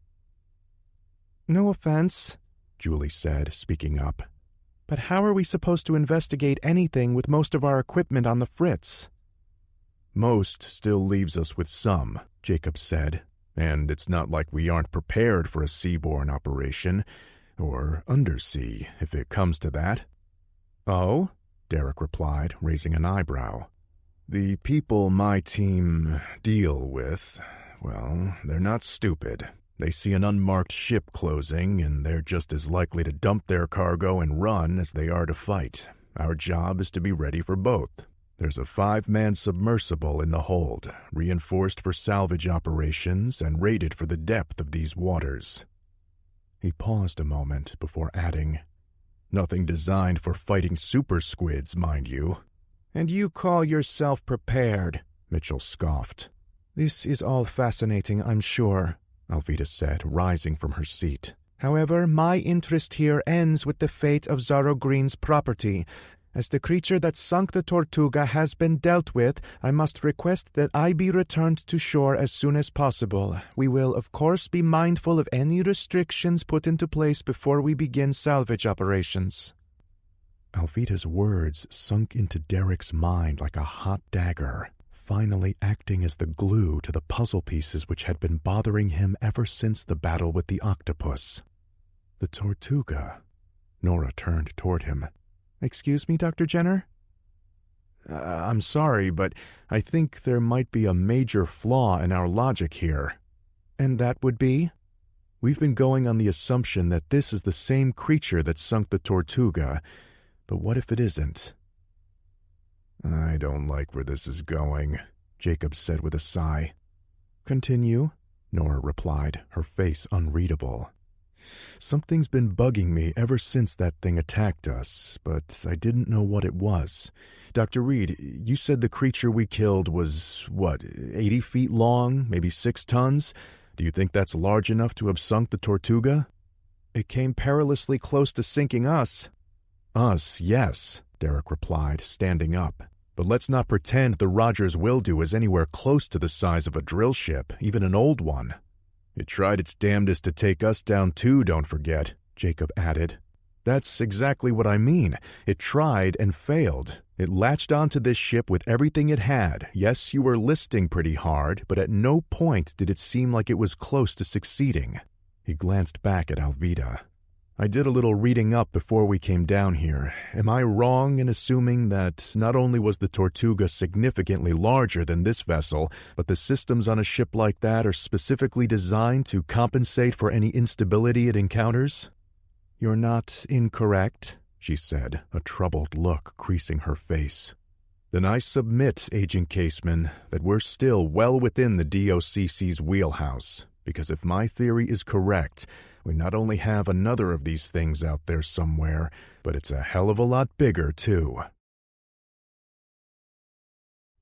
[SPEAKER 3] "No offense," Julie said, speaking up, "but how are we supposed to investigate anything with most of our equipment on the fritz?"
[SPEAKER 1] "Most still leaves us with some," Jacob said, "and it's not like we aren't prepared for a seaborne operation, or undersea, if it comes to that."
[SPEAKER 3] "Oh?"
[SPEAKER 1] Derek replied, raising an eyebrow. "The people my team deal with, well, they're not stupid. They see an unmarked ship closing, and they're just as likely to dump their cargo and run as they are to fight. Our job is to be ready for both. There's a 5-man submersible in the hold, reinforced for salvage operations and rated for the depth of these waters." He paused a moment before adding, "Nothing designed for fighting super squids, mind you."
[SPEAKER 3] "And you call yourself prepared,"
[SPEAKER 1] Mitchell scoffed.
[SPEAKER 3] "This is all fascinating, I'm sure," Alvita said, rising from her seat. "However, my interest here ends with the fate of Zaro Green's property. As the creature that sunk the Tortuga has been dealt with, I must request that I be returned to shore as soon as possible. We will, of course, be mindful of any restrictions put into place before we begin salvage operations."
[SPEAKER 1] Alvita's words sunk into Derek's mind like a hot dagger, finally acting as the glue to the puzzle pieces which had been bothering him ever since the battle with the octopus.
[SPEAKER 3] "The Tortuga." Nora turned toward him. "Excuse me, Dr. Jenner?"
[SPEAKER 1] I'm sorry, but I think there might be a major flaw in our logic here."
[SPEAKER 3] "And that would be?"
[SPEAKER 1] "We've been going on the assumption that this is the same creature that sunk the Tortuga, but what if it isn't?" "I don't like where this is going," Jacob said with a sigh.
[SPEAKER 3] "Continue,"
[SPEAKER 1] Nora replied, her face unreadable. "Something's been bugging me ever since that thing attacked us, but I didn't know what it was. Dr. Reed, you said the creature we killed was, 80 feet long, maybe 6 tons? Do you think that's large enough to have sunk the Tortuga?"
[SPEAKER 3] "It came perilously close to sinking us."
[SPEAKER 1] "Us, yes," Derek replied, standing up. "But let's not pretend the Rogers Wildew is anywhere close to the size of a drill ship, even an old one. It tried its damnedest to take us down too, don't forget," Jacob added. "That's exactly what I mean. It tried and failed. It latched onto this ship with everything it had. Yes, you were listing pretty hard, but at no point did it seem like it was close to succeeding." He glanced back at Alvita. "I did a little reading up before we came down here. Am I wrong in assuming that not only was the Tortuga significantly larger than this vessel, but the systems on a ship like that are specifically designed to compensate for any instability it encounters?"
[SPEAKER 3] "You're not incorrect,"
[SPEAKER 1] she said, a troubled look creasing her face. "Then I submit, Agent Caseman, that we're still well within the DOCC's wheelhouse, because if my theory is correct, we not only have another of these things out there somewhere, but it's a hell of a lot bigger, too."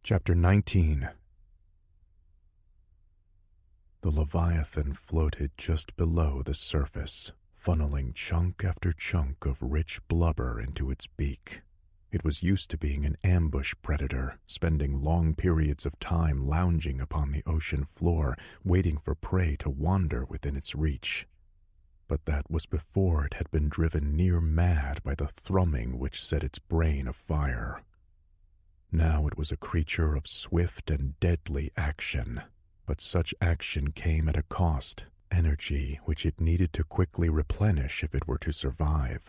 [SPEAKER 3] Chapter 19.
[SPEAKER 1] The Leviathan floated just below the surface, funneling chunk after chunk of rich blubber into its beak. It was used to being an ambush predator, spending long periods of time lounging upon the ocean floor, waiting for prey to wander within its reach. But that was before it had been driven near mad by the thrumming which set its brain afire. Now it was a creature of swift and deadly action, but such action came at a cost, energy which it needed to quickly replenish if it were to survive.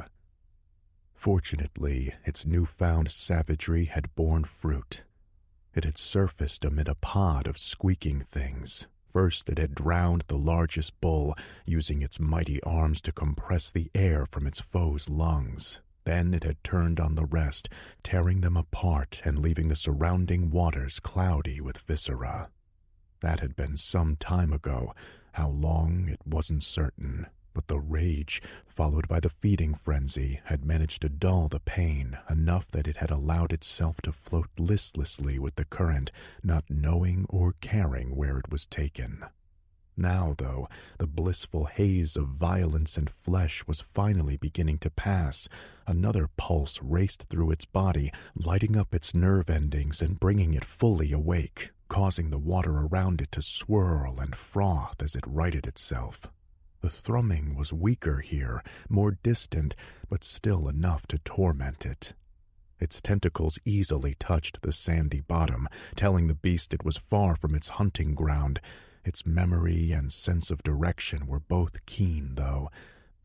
[SPEAKER 1] Fortunately, its newfound savagery had borne fruit. It had surfaced amid a pod of squeaking things. First it had drowned the largest bull, using its mighty arms to compress the air from its foe's lungs. Then it had turned on the rest, tearing them apart and leaving the surrounding waters cloudy with viscera. That had been some time ago. How long, it wasn't certain. But the rage, followed by the feeding frenzy, had managed to dull the pain enough that it had allowed itself to float listlessly with the current, not knowing or caring where it was taken. Now, though, the blissful haze of violence and flesh was finally beginning to pass. Another pulse raced through its body, lighting up its nerve endings and bringing it fully awake, causing the water around it to swirl and froth as it righted itself. The thrumming was weaker here, more distant, but still enough to torment it. Its tentacles easily touched the sandy bottom, telling the beast it was far from its hunting ground. Its memory and sense of direction were both keen, though.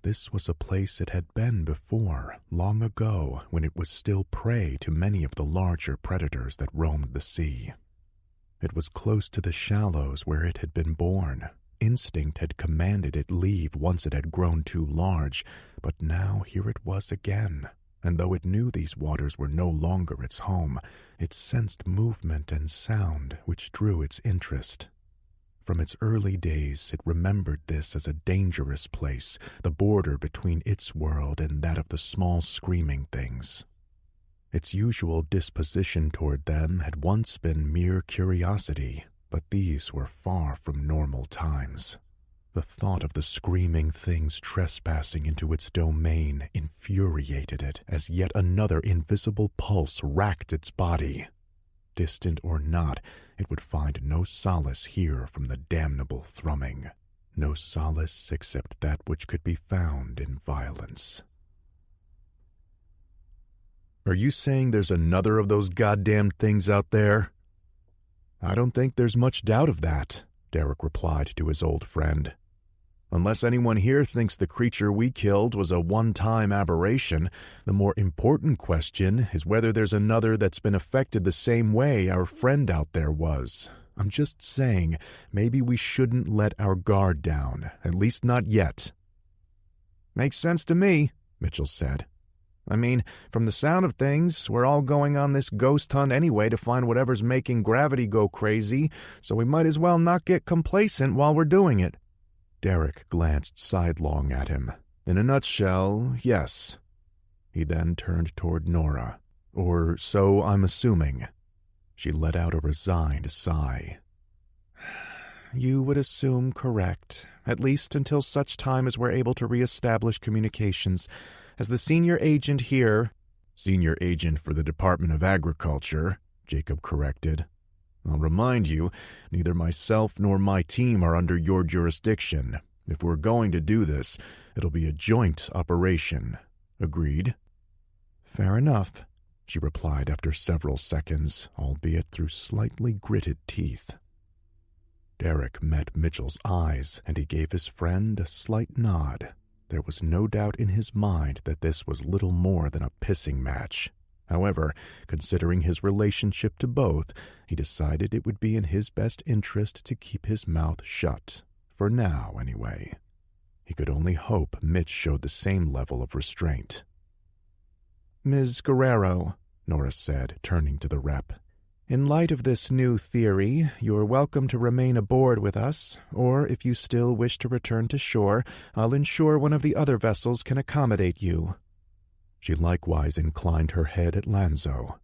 [SPEAKER 1] This was a place it had been before, long ago, when it was still prey to many of the larger predators that roamed the sea. It was close to the shallows where it had been born. Instinct had commanded it leave once it had grown too large, but now here it was again, and though it knew these waters were no longer its home, it sensed movement and sound which drew its interest. From its early days, it remembered this as a dangerous place, the border between its world and that of the small screaming things. Its usual disposition toward them had once been mere curiosity, but these were far from normal times. The thought of the screaming things trespassing into its domain infuriated it as yet another invisible pulse racked its body. Distant or not, it would find no solace here from the damnable thrumming. No solace except that which could be found in violence.
[SPEAKER 3] "Are you saying there's another of those goddamn things out there?"
[SPEAKER 1] "I don't think there's much doubt of that," Derek replied to his old friend. "Unless anyone here thinks the creature we killed was a one-time aberration, the more important question is whether there's another that's been affected the same way our friend out there was. I'm just saying, maybe we shouldn't let our guard down, at least not yet."
[SPEAKER 2] "Makes sense to me," Mitchell said. "I mean, from the sound of things, we're all going on this ghost hunt anyway to find whatever's making gravity go crazy, so we might as well not get complacent while we're doing it."
[SPEAKER 1] Derek glanced sidelong at him. "In a nutshell, yes." He then turned toward Nora. "Or so I'm assuming." She let out a resigned sigh.
[SPEAKER 2] "You would assume correct, at least until such time as we're able to reestablish communications. As the senior agent here—"
[SPEAKER 1] "Senior agent for the Department of Agriculture," Jacob corrected. "I'll remind you, neither myself nor my team are under your jurisdiction. If we're going to do this, it'll be a joint operation. Agreed?"
[SPEAKER 2] "Fair enough,"
[SPEAKER 1] she replied after several seconds, albeit through slightly gritted teeth. Derek met Mitchell's eyes, and he gave his friend a slight nod. There was no doubt in his mind that this was little more than a pissing match. However, considering his relationship to both, he decided it would be in his best interest to keep his mouth shut, for now anyway. He could only hope Mitch showed the same level of restraint.
[SPEAKER 2] "Ms. Guerrero," Nora said, turning to the rep, "in light of this new theory, you're welcome to remain aboard with us, or if you still wish to return to shore, I'll ensure one of the other vessels can accommodate you."
[SPEAKER 1] She likewise inclined her head at Lanzo.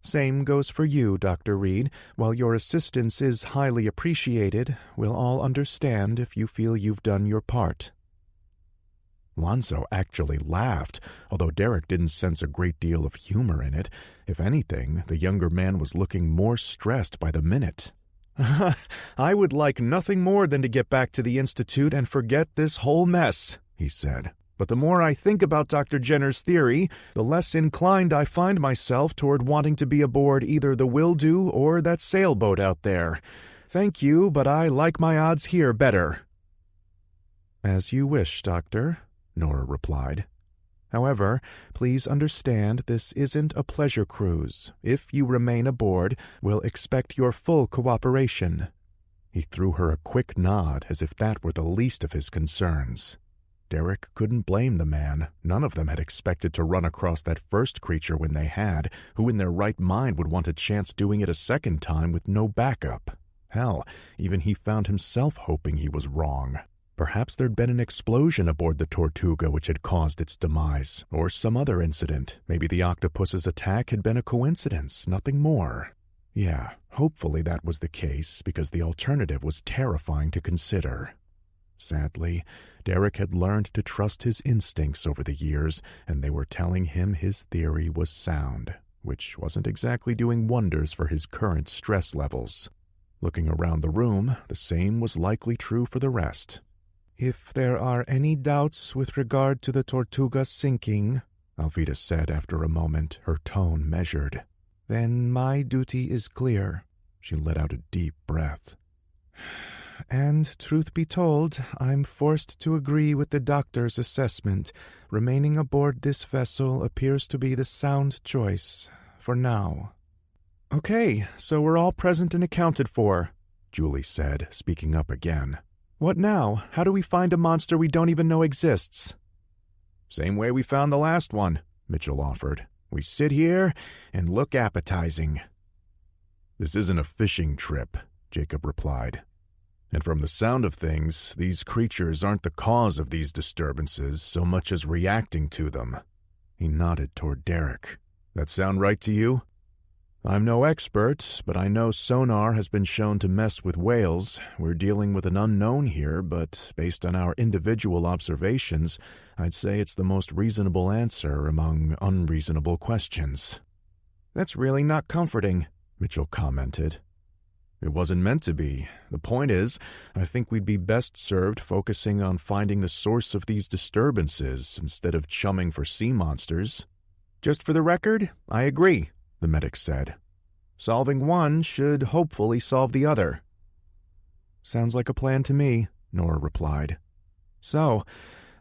[SPEAKER 2] "Same goes for you, Dr. Reed. While your assistance is highly appreciated, we'll all understand if you feel you've done your part."
[SPEAKER 3] Lonzo actually laughed, although Derek didn't sense a great deal of humor in it. If anything, the younger man was looking more stressed by the minute.
[SPEAKER 2] I would like nothing more than to get back to the Institute and forget this whole mess, he said. But the more I think about Dr. Jenner's theory, the less inclined I find myself toward wanting to be aboard either the Wildew or that sailboat out there. Thank you, but I like my odds here better.
[SPEAKER 3] As you wish, Doctor, Nora replied. However, please understand this isn't a pleasure cruise. If you remain aboard, we'll expect your full cooperation. He threw her a quick nod as if that were the least of his concerns. Derek couldn't blame the man. None of them had expected to run across that first creature when they had. Who in their right mind would want a chance doing it a second time with no backup? Hell, even he found himself hoping he was wrong. Perhaps there'd been an explosion aboard the Tortuga which had caused its demise, or some other incident. Maybe the octopus's attack had been a coincidence, nothing more. Yeah, hopefully that was the case, because the alternative was terrifying to consider. Sadly, Derek had learned to trust his instincts over the years, and they were telling him his theory was sound, which wasn't exactly doing wonders for his current stress levels. Looking around the room, the same was likely true for the rest.
[SPEAKER 2] If there are any doubts with regard to the Tortuga sinking,
[SPEAKER 3] Alvida said after a moment, her tone measured,
[SPEAKER 2] then my duty is clear.
[SPEAKER 3] She let out a deep breath.
[SPEAKER 2] And, truth be told, I'm forced to agree with the doctor's assessment. Remaining aboard this vessel appears to be the sound choice, for now.
[SPEAKER 3] Okay, so we're all present and accounted for, Julie said, speaking up again.
[SPEAKER 2] What now? How do we find a monster we don't even know exists?
[SPEAKER 3] Same way we found the last one, Mitchell offered. We sit here and look appetizing. This isn't a fishing trip, Jacob replied. And from the sound of things, these creatures aren't the cause of these disturbances so much as reacting to them. He nodded toward Derek. That sound right to you? I'm no expert, but I know sonar has been shown to mess with whales. We're dealing with an unknown here, but based on our individual observations, I'd say it's the most reasonable answer among unreasonable questions.
[SPEAKER 2] That's really not comforting,
[SPEAKER 3] Mitchell commented. It wasn't meant to be. The point is, I think we'd be best served focusing on finding the source of these disturbances instead of chumming for sea monsters.
[SPEAKER 2] Just for the record, I agree, the medic said. Solving one should hopefully solve the other.
[SPEAKER 3] Sounds like a plan to me, Nora replied.
[SPEAKER 2] So,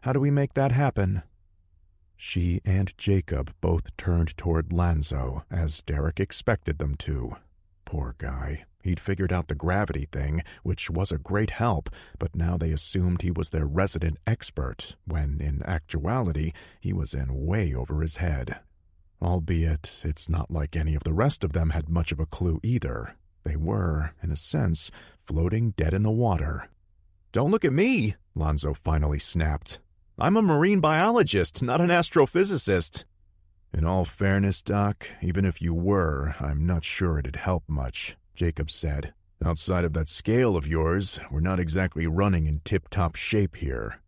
[SPEAKER 2] how do we make that happen?
[SPEAKER 3] She and Jacob both turned toward Lanzo, as Derek expected them to. Poor guy. He'd figured out the gravity thing, which was a great help, but now they assumed he was their resident expert, when in actuality he was in way over his head. Albeit, it's not like any of the rest of them had much of a clue either. They were, in a sense, floating dead in the water.
[SPEAKER 2] Don't look at me, Lonzo finally snapped. I'm a marine biologist, not an astrophysicist.
[SPEAKER 3] In all fairness, Doc, even if you were, I'm not sure it'd help much, Jacob said. Outside of that scale of yours, we're not exactly running in tip-top shape here.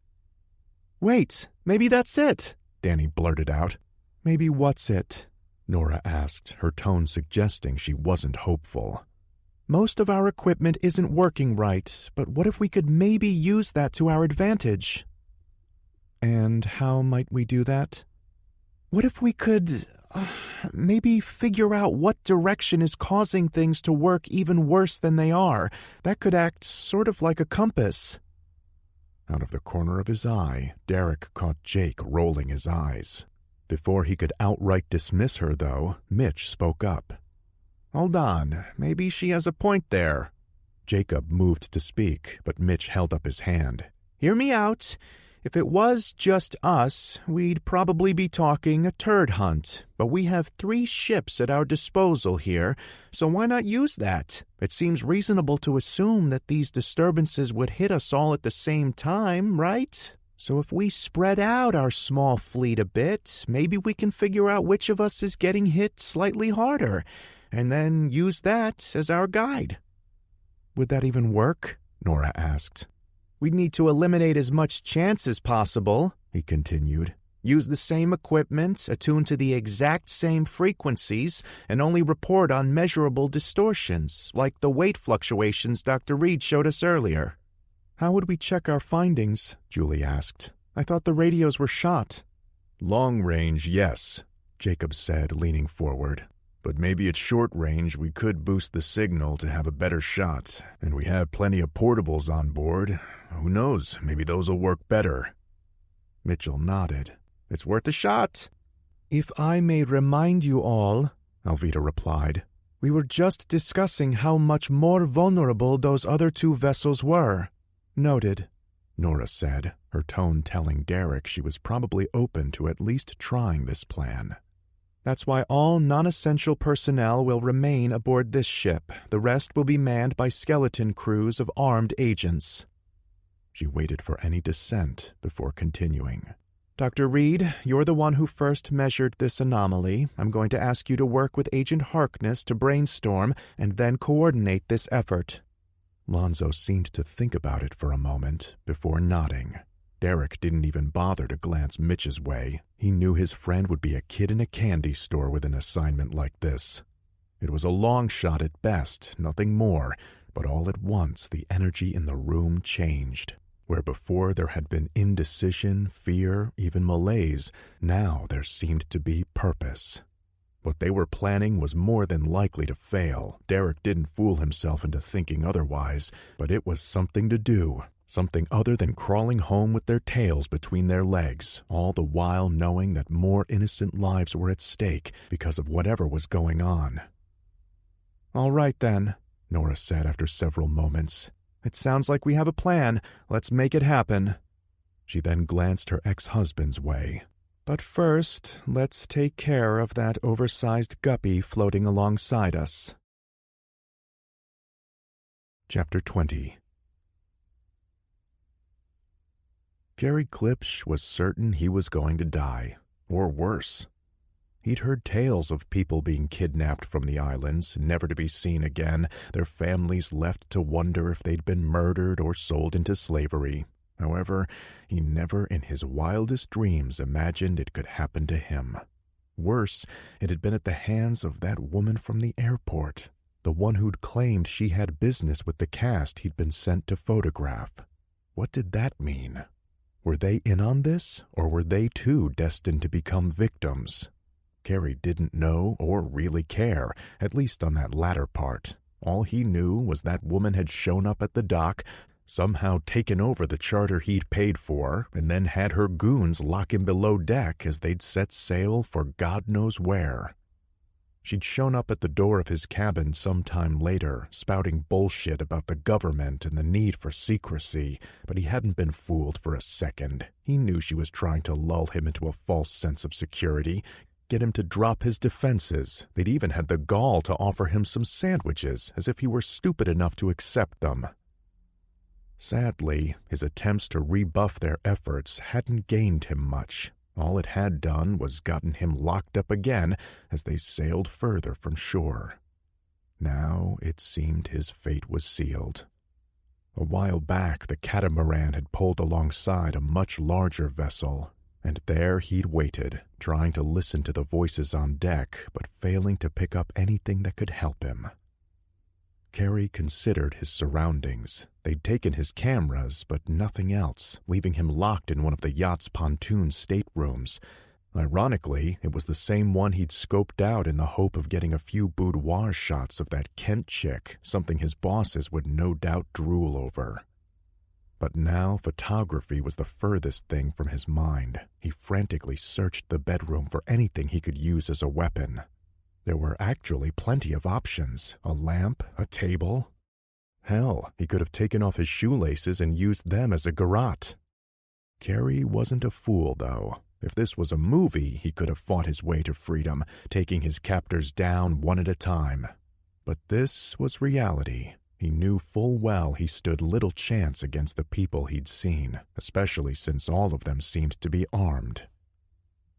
[SPEAKER 2] Wait, maybe that's it,
[SPEAKER 3] Danny blurted out.
[SPEAKER 2] Maybe what's it?
[SPEAKER 3] Nora asked, her tone suggesting she wasn't hopeful.
[SPEAKER 2] Most of our equipment isn't working right, but what if we could maybe use that to our advantage?
[SPEAKER 3] And how might we do that?
[SPEAKER 2] What if we could maybe figure out what direction is causing things to work even worse than they are? That could act sort of like a compass.
[SPEAKER 3] Out of the corner of his eye, Derek caught Jake rolling his eyes. Before he could outright dismiss her, though, Mitch spoke up.
[SPEAKER 2] Hold on, maybe she has a point there.
[SPEAKER 3] Jacob moved to speak, but Mitch held up his hand.
[SPEAKER 2] Hear me out. If it was just us, we'd probably be talking a turd hunt. But we have 3 ships at our disposal here, so why not use that? It seems reasonable to assume that these disturbances would hit us all at the same time, right? So if we spread out our small fleet a bit, maybe we can figure out which of us is getting hit slightly harder, and then use that as our guide.
[SPEAKER 3] Would that even work? Nora asked.
[SPEAKER 2] We'd need to eliminate as much chance as possible. he continued. Use the same equipment, attuned to the exact same frequencies, and only report on measurable distortions, like the weight fluctuations Dr. Reed showed us earlier.
[SPEAKER 3] How would we check our findings? Julie asked. I thought the radios were shot. Long range, yes, Jacob said, leaning forward. But maybe at short range we could boost the signal to have a better shot, and we have plenty of portables on board. Who knows, maybe those will work better.
[SPEAKER 2] Mitchell nodded. It's worth a shot. If I may remind you all, Alvita replied, we were just discussing how much more vulnerable those other two vessels were.
[SPEAKER 3] Noted, Nora said, her tone telling Derek she was probably open to at least trying this plan.
[SPEAKER 2] That's why all non-essential personnel will remain aboard this ship. The rest will be manned by skeleton crews of armed agents.
[SPEAKER 3] She waited for any dissent before continuing.
[SPEAKER 2] Dr. Reed, you're the one who first measured this anomaly. I'm going to ask you to work with Agent Harkness to brainstorm and then coordinate this effort.
[SPEAKER 3] Lonzo seemed to think about it for a moment before nodding. Derek didn't even bother to glance Mitch's way. He knew his friend would be a kid in a candy store with an assignment like this. It was a long shot at best, nothing more, but all at once the energy in the room changed. Where before there had been indecision, fear, even malaise, now there seemed to be purpose. What they were planning was more than likely to fail. Derek didn't fool himself into thinking otherwise, but it was something to do, something other than crawling home with their tails between their legs, all the while knowing that more innocent lives were at stake because of whatever was going on.
[SPEAKER 2] All right, then, Nora said after several moments. It sounds like we have a plan. Let's make it happen.
[SPEAKER 3] She then glanced her ex-husband's way.
[SPEAKER 2] But first, let's take care of that oversized guppy floating alongside us.
[SPEAKER 3] Chapter 20. Gary Klipsch was certain he was going to die, or worse. He'd heard tales of people being kidnapped from the islands, never to be seen again, their families left to wonder if they'd been murdered or sold into slavery. However, he never in his wildest dreams imagined it could happen to him. Worse, it had been at the hands of that woman from the airport, the one who'd claimed she had business with the cast he'd been sent to photograph. What did that mean? Were they in on this, or were they too destined to become victims? Gary didn't know or really care, at least on that latter part. All he knew was that woman had shown up at the dock, somehow taken over the charter he'd paid for, and then had her goons lock him below deck as they'd set sail for God knows where. She'd shown up at the door of his cabin sometime later, spouting bullshit about the government and the need for secrecy, but he hadn't been fooled for a second. He knew she was trying to lull him into a false sense of security, get him to drop his defenses. They'd even had the gall to offer him some sandwiches, as if he were stupid enough to accept them. Sadly, his attempts to rebuff their efforts hadn't gained him much. All it had done was gotten him locked up again as they sailed further from shore. Now it seemed his fate was sealed. A while back, the catamaran had pulled alongside a much larger vessel, and there he'd waited, trying to listen to the voices on deck, but failing to pick up anything that could help him. Carey considered his surroundings. They'd taken his cameras, but nothing else, leaving him locked in one of the yacht's pontoon staterooms. Ironically, it was the same one he'd scoped out in the hope of getting a few boudoir shots of that Kent chick, something his bosses would no doubt drool over. But now photography was the furthest thing from his mind. He frantically searched the bedroom for anything he could use as a weapon. There were actually plenty of options. A lamp, a table. Hell, he could have taken off his shoelaces and used them as a garrote. Carey wasn't a fool, though. If this was a movie, he could have fought his way to freedom, taking his captors down one at a time. But this was reality. He knew full well he stood little chance against the people he'd seen, especially since all of them seemed to be armed.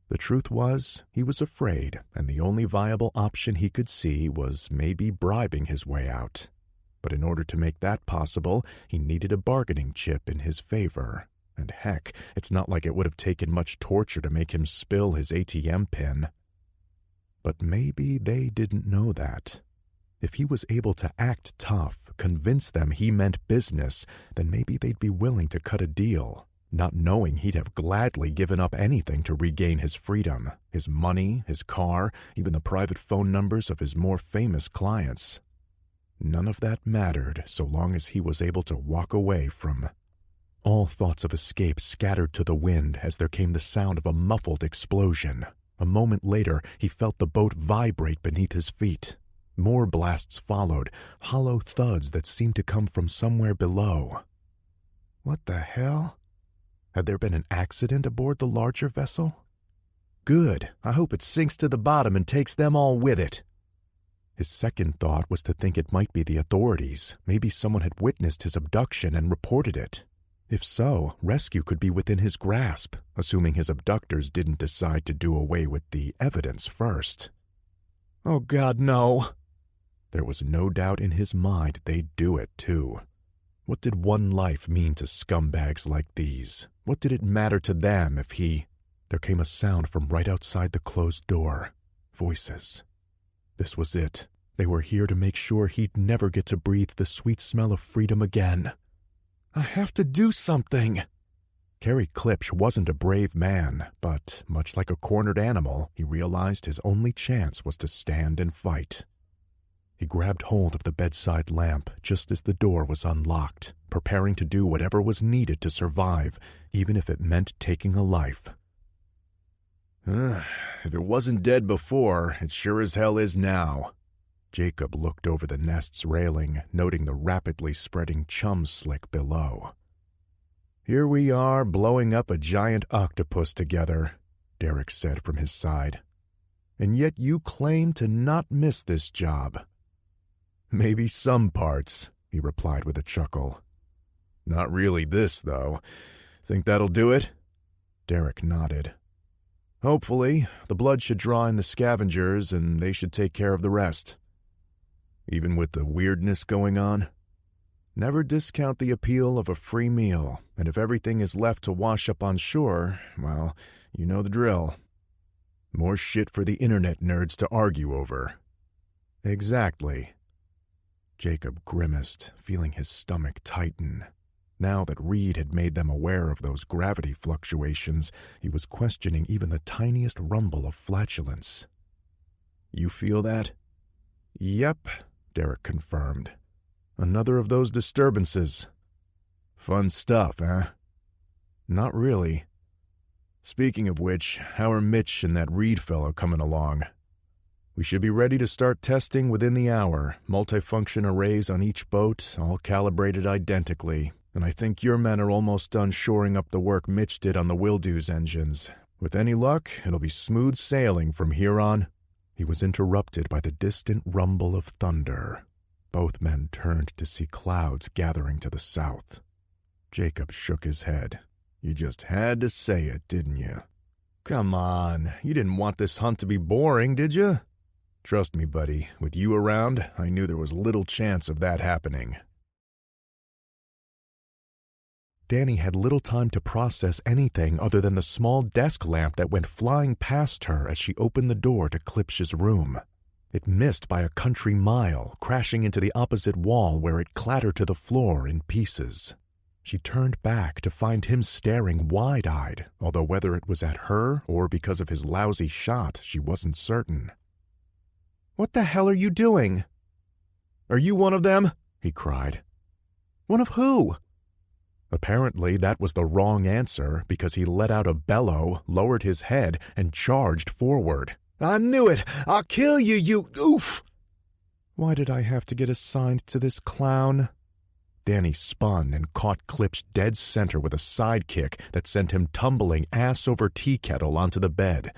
[SPEAKER 3] The truth was, he was afraid, and the only viable option he could see was maybe bribing his way out. But in order to make that possible, he needed a bargaining chip in his favor. And heck, it's not like it would have taken much torture to make him spill his ATM pin. But maybe they didn't know that. If he was able to act tough, convince them he meant business, then maybe they'd be willing to cut a deal, not knowing he'd have gladly given up anything to regain his freedom, his money, his car, even the private phone numbers of his more famous clients. None of that mattered so long as he was able to walk away from... All thoughts of escape scattered to the wind as there came the sound of a muffled explosion. A moment later, he felt the boat vibrate beneath his feet. More blasts followed, hollow thuds that seemed to come from somewhere below. What the hell? Had there been an accident aboard the larger vessel? Good. I hope it sinks to the bottom and takes them all with it. His second thought was to think it might be the authorities. Maybe someone had witnessed his abduction and reported it. If so, rescue could be within his grasp, assuming his abductors didn't decide to do away with the evidence first. Oh God, no. There was no doubt in his mind they'd do it, too. What did one life mean to scumbags like these? What did it matter to them if he... There came a sound from right outside the closed door. Voices. This was it. They were here to make sure he'd never get to breathe the sweet smell of freedom again. I have to do something. Kerry Klipsch wasn't a brave man, but much like a cornered animal, he realized his only chance was to stand and fight. He grabbed hold of the bedside lamp just as the door was unlocked, preparing to do whatever was needed to survive, even if it meant taking a life. If it wasn't dead before, it sure as hell is now. Jacob looked over the nest's railing, noting the rapidly spreading chum slick below. Here we are, blowing up a giant octopus together, Derek said from his side. And yet you claim to not miss this job. Maybe some parts, he replied with a chuckle. Not really this, though. Think that'll do it? Derek nodded. Hopefully, the blood should draw in the scavengers and they should take care of the rest. Even with the weirdness going on? Never discount the appeal of a free meal, and if everything is left to wash up on shore, well, you know the drill. More shit for the internet nerds to argue over. Exactly. Jacob grimaced, feeling his stomach tighten. Now that Reed had made them aware of those gravity fluctuations, he was questioning even the tiniest rumble of flatulence. You feel that? Yep, Derek confirmed. Another of those disturbances. Fun stuff, eh? Not really. Speaking of which, how are Mitch and that Reed fellow coming along? We should be ready to start testing within the hour. Multifunction arrays on each boat, all calibrated identically. And I think your men are almost done shoring up the work Mitch did on the Wildew's engines. With any luck, it'll be smooth sailing from here on. He was interrupted by the distant rumble of thunder. Both men turned to see clouds gathering to the south. Jacob shook his head. You just had to say it, didn't you? Come on, you didn't want this hunt to be boring, did you? Trust me, buddy, with you around, I knew there was little chance of that happening. Danny had little time to process anything other than the small desk lamp that went flying past her as she opened the door to Klipsch's room. It missed by a country mile, crashing into the opposite wall where it clattered to the floor in pieces. She turned back to find him staring wide-eyed, although whether it was at her or because of his lousy shot, she wasn't certain. "What the hell are you doing?" "Are you one of them?" he cried. "One of who?" Apparently that was the wrong answer because he let out a bellow, lowered his head, and charged forward. "I knew it! I'll kill you, you oof!" Why did I have to get assigned to this clown? Danny spun and caught Klipsch dead center with a side kick that sent him tumbling ass over tea kettle onto the bed.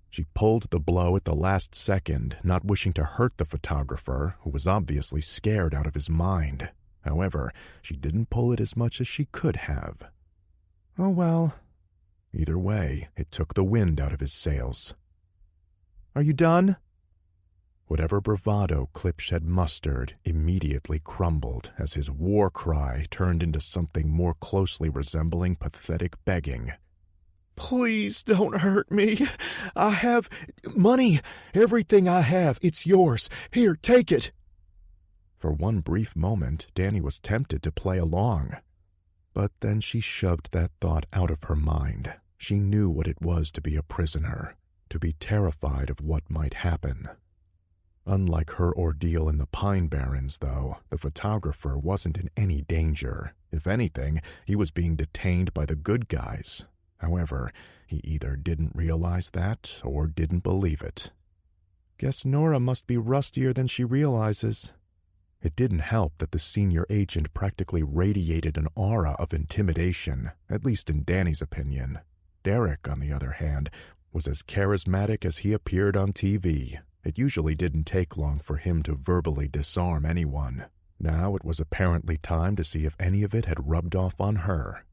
[SPEAKER 3] She pulled the blow at the last second, not wishing to hurt the photographer, who was obviously scared out of his mind. However, she didn't pull it as much as she could have. Oh well. Either way, it took the wind out of his sails. "Are you done?"
[SPEAKER 1] Whatever bravado Klipsch had mustered immediately crumbled as his war cry turned into something more closely resembling pathetic begging.
[SPEAKER 2] Please don't hurt me. I have money. Everything I have, it's yours. Here, take it.
[SPEAKER 1] For one brief moment, Danny was tempted to play along. But then she shoved that thought out of her mind. She knew what it was to be a prisoner, to be terrified of what might happen. Unlike her ordeal in the Pine Barrens, though, the photographer wasn't in any danger. If anything, he was being detained by the good guys. However, he either didn't realize that or didn't believe it.
[SPEAKER 2] Guess Nora must be rustier than she realizes.
[SPEAKER 1] It didn't help that the senior agent practically radiated an aura of intimidation, at least in Danny's opinion. Derek, on the other hand, was as charismatic as he appeared on TV. It usually didn't take long for him to verbally disarm anyone. Now it was apparently time to see if any of it had rubbed off on her.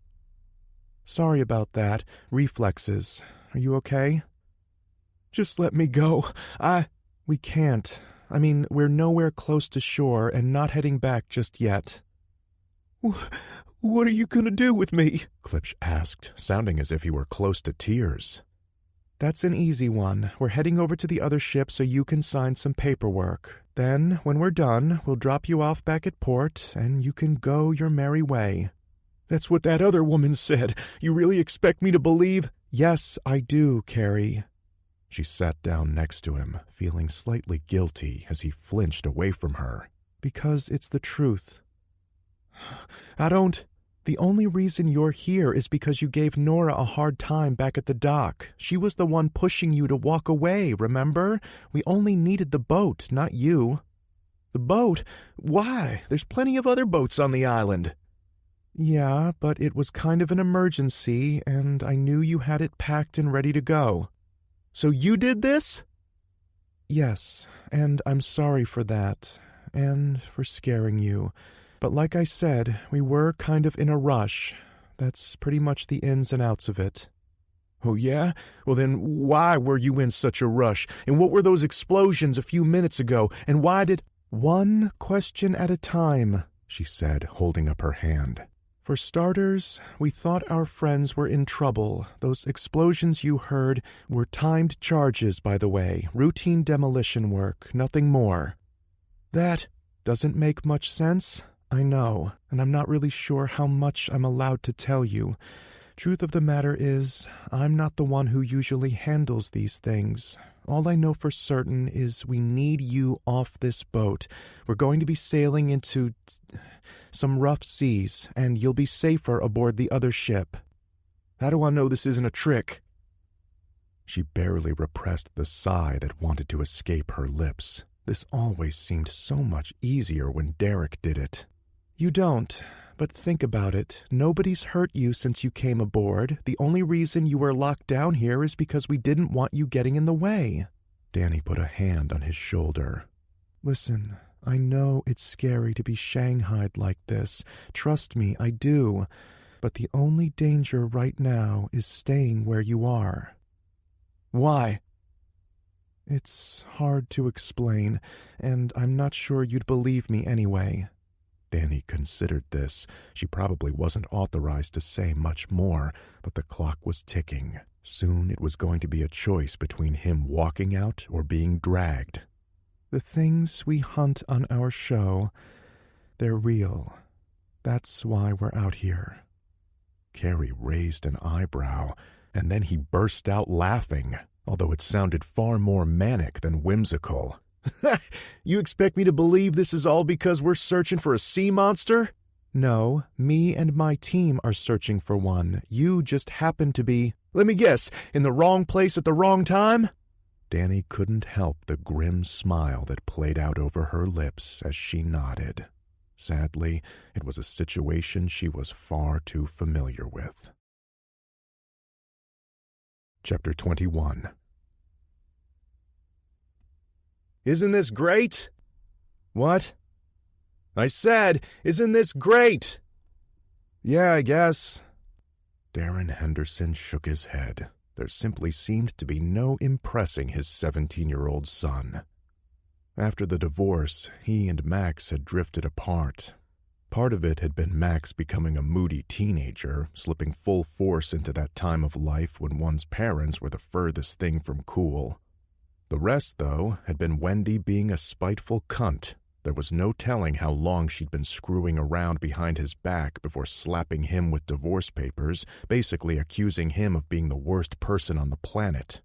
[SPEAKER 2] Sorry about that. Reflexes. Are you okay? Just let me go. We can't. I mean, we're nowhere close to shore and not heading back just yet. What are you going to do with me?
[SPEAKER 1] Klipsch asked, sounding as if he were close to tears.
[SPEAKER 2] That's an easy one. We're heading over to the other ship so you can sign some paperwork. Then, when we're done, we'll drop you off back at port, and you can go your merry way. That's what that other woman said. You really expect me to believe? Yes, I do, Carrie.
[SPEAKER 1] She sat down next to him, feeling slightly guilty as he flinched away from her.
[SPEAKER 2] Because it's the truth. The only reason you're here is because you gave Nora a hard time back at the dock. She was the one pushing you to walk away, remember? We only needed the boat, not you. The boat? Why? There's plenty of other boats on the island. Yeah, but it was kind of an emergency, and I knew you had it packed and ready to go. So you did this? Yes, and I'm sorry for that, and for scaring you. But like I said, we were kind of in a rush. That's pretty much the ins and outs of it. Oh yeah? Well then, why were you in such a rush? And what were those explosions a few minutes ago? And why did... One question at a time, she said, holding up her hand. For starters, we thought our friends were in trouble. Those explosions you heard were timed charges, by the way. Routine demolition work, nothing more. That doesn't make much sense. I know, and I'm not really sure how much I'm allowed to tell you. Truth of the matter is, I'm not the one who usually handles these things. All I know for certain is we need you off this boat. We're going to be sailing into some rough seas, and you'll be safer aboard the other ship. How do I know this isn't a trick?
[SPEAKER 1] She barely repressed the sigh that wanted to escape her lips. This always seemed so much easier when Derek did it.
[SPEAKER 2] You don't, but think about it. Nobody's hurt you since you came aboard. The only reason you were locked down here is because we didn't want you getting in the way.
[SPEAKER 1] Danny put a hand on his shoulder.
[SPEAKER 2] Listen, I know it's scary to be shanghaied like this. Trust me, I do. But the only danger right now is staying where you are. Why? It's hard to explain, and I'm not sure you'd believe me anyway.
[SPEAKER 1] Danny considered this. She probably wasn't authorized to say much more, but the clock was ticking. Soon it was going to be a choice between him walking out or being dragged.
[SPEAKER 2] The things we hunt on our show, they're real. That's why we're out here.
[SPEAKER 1] Carrie raised an eyebrow, and then he burst out laughing, although it sounded far more manic than whimsical.
[SPEAKER 2] You expect me to believe this is all because we're searching for a sea monster? No, me and my team are searching for one. You just happen to be, let me guess, in the wrong place at the wrong time?
[SPEAKER 1] Danny couldn't help the grim smile that played out over her lips as she nodded. Sadly, it was a situation she was far too familiar with. Chapter 21.
[SPEAKER 2] Isn't this great? What? I said, isn't this great? Yeah, I guess.
[SPEAKER 1] Darren Henderson shook his head. There simply seemed to be no impressing his 17-year-old son.
[SPEAKER 3] After the divorce, he and Max had drifted apart. Part of it had been Max becoming a moody teenager, slipping full force into that time of life when one's parents were the furthest thing from cool. The rest, though, had been Wendy being a spiteful cunt. There was no telling how long she'd been screwing around behind his back before slapping him with divorce papers, basically accusing him of being the worst person on the planet.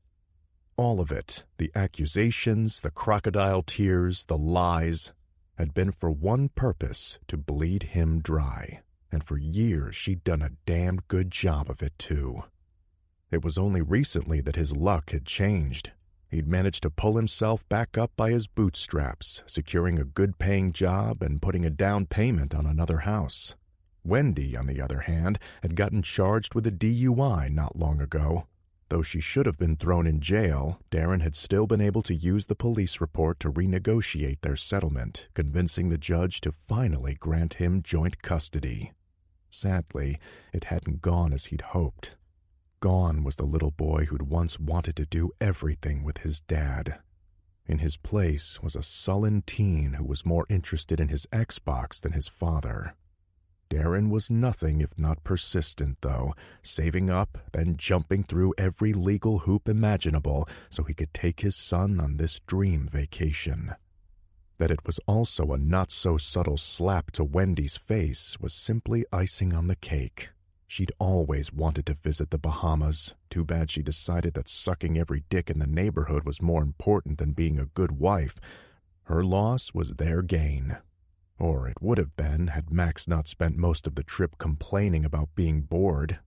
[SPEAKER 3] All of it, the accusations, the crocodile tears, the lies, had been for one purpose, to bleed him dry. And for years she'd done a damn good job of it, too. It was only recently that his luck had changed. He'd managed to pull himself back up by his bootstraps, securing a good-paying job and putting a down payment on another house. Wendy, on the other hand, had gotten charged with a DUI not long ago. Though she should have been thrown in jail, Darren had still been able to use the police report to renegotiate their settlement, convincing the judge to finally grant him joint custody. Sadly, it hadn't gone as he'd hoped. Gone was the little boy who'd once wanted to do everything with his dad. In his place was a sullen teen who was more interested in his Xbox than his father. Darren was nothing if not persistent, though, saving up, then jumping through every legal hoop imaginable so he could take his son on this dream vacation. That it was also a not-so-subtle slap to Wendy's face was simply icing on the cake. She'd always wanted to visit the Bahamas. Too bad she decided that sucking every dick in the neighborhood was more important than being a good wife. Her loss was their gain. Or it would have been had Max not spent most of the trip complaining about being bored.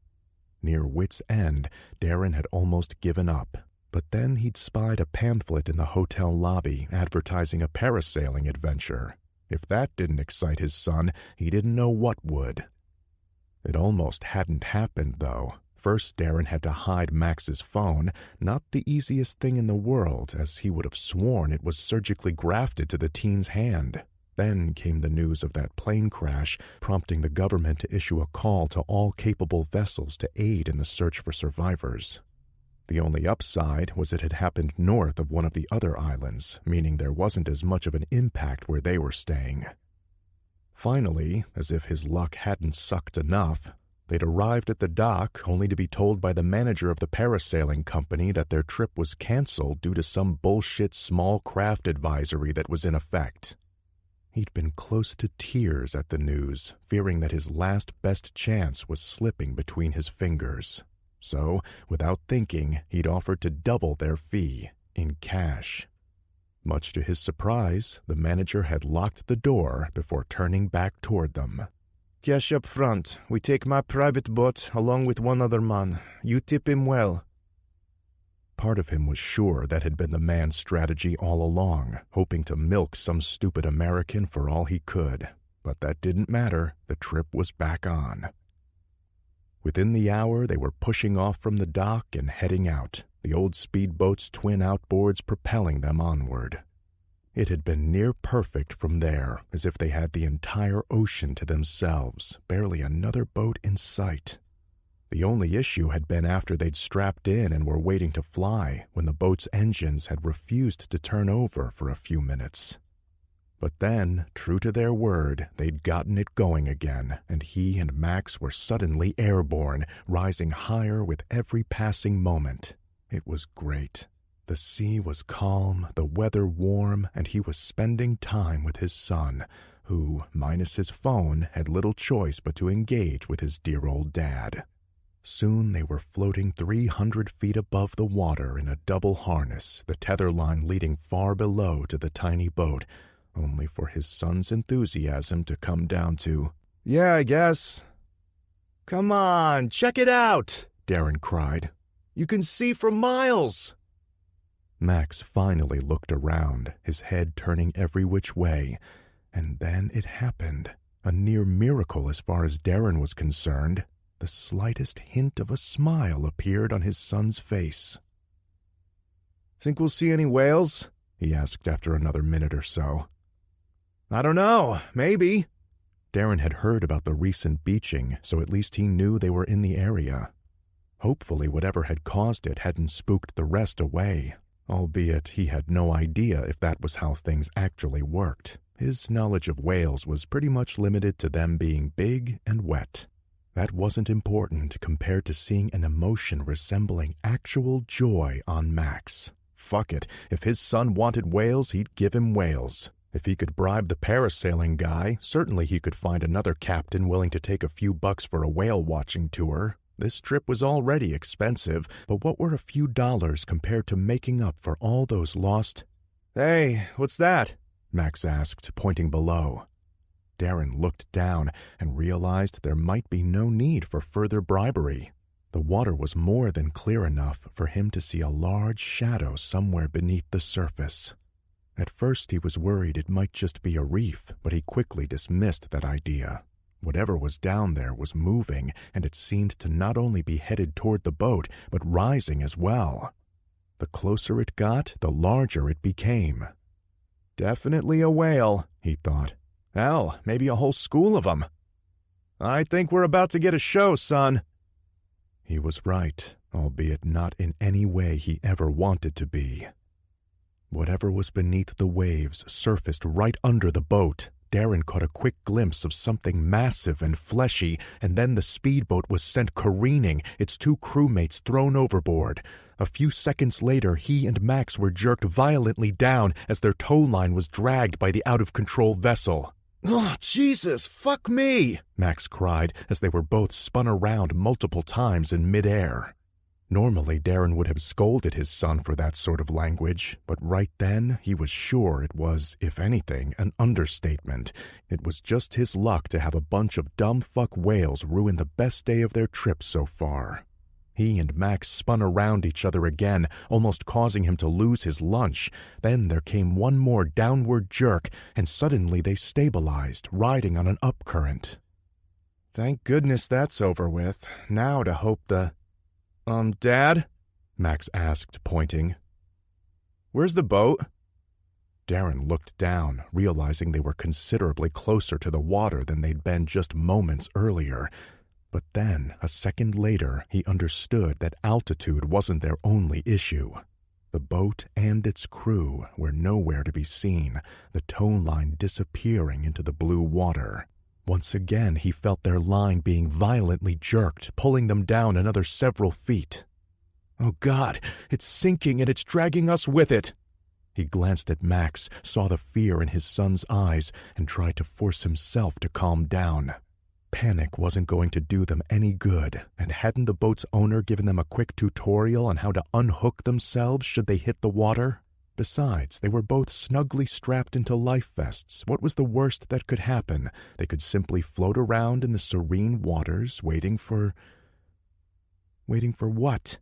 [SPEAKER 3] Near wit's end, Darren had almost given up. But then he'd spied a pamphlet in the hotel lobby advertising a parasailing adventure. If that didn't excite his son, he didn't know what would. It almost hadn't happened, though. First, Darren had to hide Max's phone, not the easiest thing in the world, as he would have sworn it was surgically grafted to the teen's hand. Then came the news of that plane crash, prompting the government to issue a call to all capable vessels to aid in the search for survivors. The only upside was it had happened north of one of the other islands, meaning there wasn't as much of an impact where they were staying. Finally, as if his luck hadn't sucked enough, they'd arrived at the dock only to be told by the manager of the parasailing company that their trip was canceled due to some bullshit small craft advisory that was in effect. He'd been close to tears at the news, fearing that his last best chance was slipping between his fingers. So, without thinking, he'd offered to double their fee, in cash. Much to his surprise, the manager had locked the door before turning back toward them.
[SPEAKER 2] Cash up front. We take my private boat along with one other man. You tip him well.
[SPEAKER 3] Part of him was sure that had been the man's strategy all along, hoping to milk some stupid American for all he could. But that didn't matter. The trip was back on. Within the hour, they were pushing off from the dock and heading out, the old speedboat's twin outboards propelling them onward. It had been near perfect from there, as if they had the entire ocean to themselves, barely another boat in sight. The only issue had been after they'd strapped in and were waiting to fly, when the boat's engines had refused to turn over for a few minutes. But then, true to their word, they'd gotten it going again, and he and Max were suddenly airborne, rising higher with every passing moment. It was great. The sea was calm, the weather warm, and he was spending time with his son, who, minus his phone, had little choice but to engage with his dear old dad. Soon they were floating 300 feet above the water in a double harness, the tether line leading far below to the tiny boat, only for his son's enthusiasm to come down to,
[SPEAKER 2] "Yeah, I guess." "Come on, check it out,"
[SPEAKER 3] Darren cried.
[SPEAKER 2] "You can see for miles."
[SPEAKER 3] Max finally looked around, his head turning every which way, and then it happened. A near miracle as far as Darren was concerned. The slightest hint of a smile appeared on his son's face.
[SPEAKER 2] "Think we'll see any whales?"
[SPEAKER 3] he asked after another minute or so.
[SPEAKER 2] "I don't know. Maybe."
[SPEAKER 3] Darren had heard about the recent beaching, so at least he knew they were in the area. Hopefully whatever had caused it hadn't spooked the rest away. albeit he had no idea if that was how things actually worked. His knowledge of whales was pretty much limited to them being big and wet. That wasn't important compared to seeing an emotion resembling actual joy on Max. Fuck it, if his son wanted whales, he'd give him whales. If he could bribe the parasailing guy, certainly he could find another captain willing to take a few bucks for a whale-watching tour. This trip was already expensive, but what were a few dollars compared to making up for all those lost... "Hey, what's that?" Max asked, pointing below. Darren looked down and realized there might be no need for further bribery. The water was more than clear enough for him to see a large shadow somewhere beneath the surface. At first he was worried it might just be a reef, but he quickly dismissed that idea. Whatever was down there was moving, and it seemed to not only be headed toward the boat, but rising as well. The closer it got, the larger it became. "Definitely a whale," he thought. "Hell, maybe a whole school of them. I think we're about to get a show, son." He was right, albeit not in any way he ever wanted to be. Whatever was beneath the waves surfaced right under the boat. Darren caught a quick glimpse of something massive and fleshy, and then the speedboat was sent careening, its two crewmates thrown overboard. A few seconds later, he and Max were jerked violently down as their tow line was dragged by the out-of-control vessel. "Oh, Jesus, fuck me!" Max cried as they were both spun around multiple times in midair. Normally, Darren would have scolded his son for that sort of language, but right then he was sure it was, if anything, an understatement. It was just his luck to have a bunch of dumb fuck whales ruin the best day of their trip so far. He and Max spun around each other again, almost causing him to lose his lunch. Then there came one more downward jerk, and suddenly they stabilized, riding on an upcurrent. "Thank goodness that's over with. Now to hope the..." Dad?" Max asked, pointing. "Where's the boat?" Darren looked down, realizing they were considerably closer to the water than they'd been just moments earlier. But then, a second later, he understood that altitude wasn't their only issue. The boat and its crew were nowhere to be seen, the tow line disappearing into the blue water. Once again, he felt their line being violently jerked, pulling them down another several feet. "Oh God, it's sinking and it's dragging us with it!" He glanced at Max, saw the fear in his son's eyes, and tried to force himself to calm down. Panic wasn't going to do them any good, and hadn't the boat's owner given them a quick tutorial on how to unhook themselves should they hit the water? Besides, they were both snugly strapped into life vests. What was the worst that could happen? They could simply float around in the serene waters, waiting for what?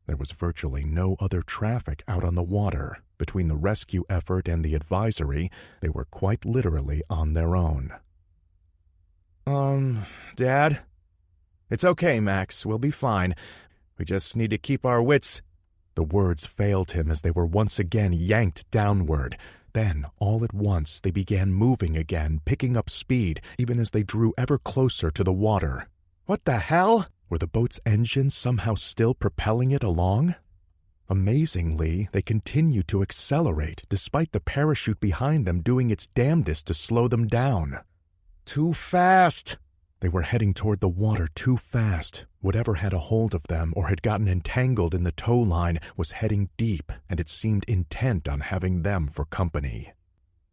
[SPEAKER 3] There was virtually no other traffic out on the water. Between the rescue effort and the advisory, they were quite literally on their own. Dad? It's okay, Max. We'll be fine. We just need to keep our wits..." The words failed him as they were once again yanked downward. Then, all at once, they began moving again, picking up speed, even as they drew ever closer to the water. What the hell? Were the boat's engines somehow still propelling it along? Amazingly, they continued to accelerate, despite the parachute behind them doing its damnedest to slow them down. Too fast! They were heading toward the water too fast. Whatever had a hold of them or had gotten entangled in the tow line was heading deep, and it seemed intent on having them for company.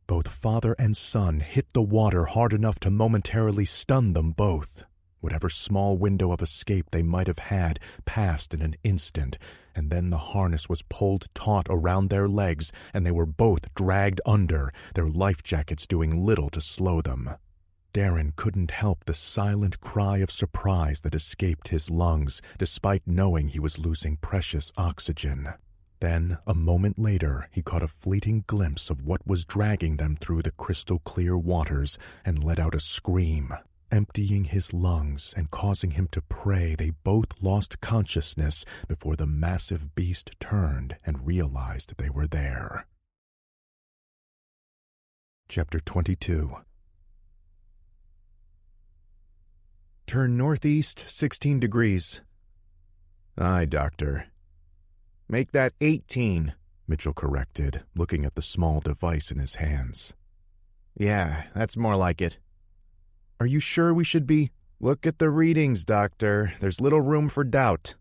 [SPEAKER 3] Both father and son hit the water hard enough to momentarily stun them both. Whatever small window of escape they might have had passed in an instant, and then the harness was pulled taut around their legs, and they were both dragged under, their life jackets doing little to slow them. Darren couldn't help the silent cry of surprise that escaped his lungs, despite knowing he was losing precious oxygen. Then, a moment later, he caught a fleeting glimpse of what was dragging them through the crystal-clear waters and let out a scream, emptying his lungs and causing him to pray they both lost consciousness before the massive beast turned and realized they were there. Chapter 22. Turn northeast 16 degrees. Aye, Doctor. Make that 18. Mitchell corrected, looking at the small device in his hands.
[SPEAKER 2] Yeah, that's more like it. Are you sure we should be? Look at the readings, Doctor. There's little room for doubt.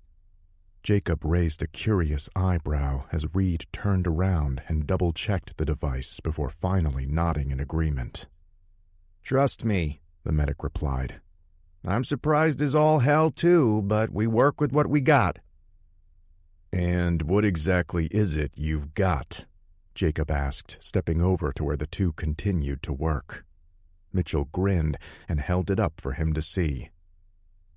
[SPEAKER 3] Jacob raised a curious eyebrow as Reed turned around and double-checked the device before finally nodding in agreement.
[SPEAKER 2] Trust me, the medic replied. I'm surprised as all hell, too, but we work with what we got.
[SPEAKER 3] And what exactly is it you've got? Jacob asked, stepping over to where the two continued to work. Mitchell grinned and held it up for him to see.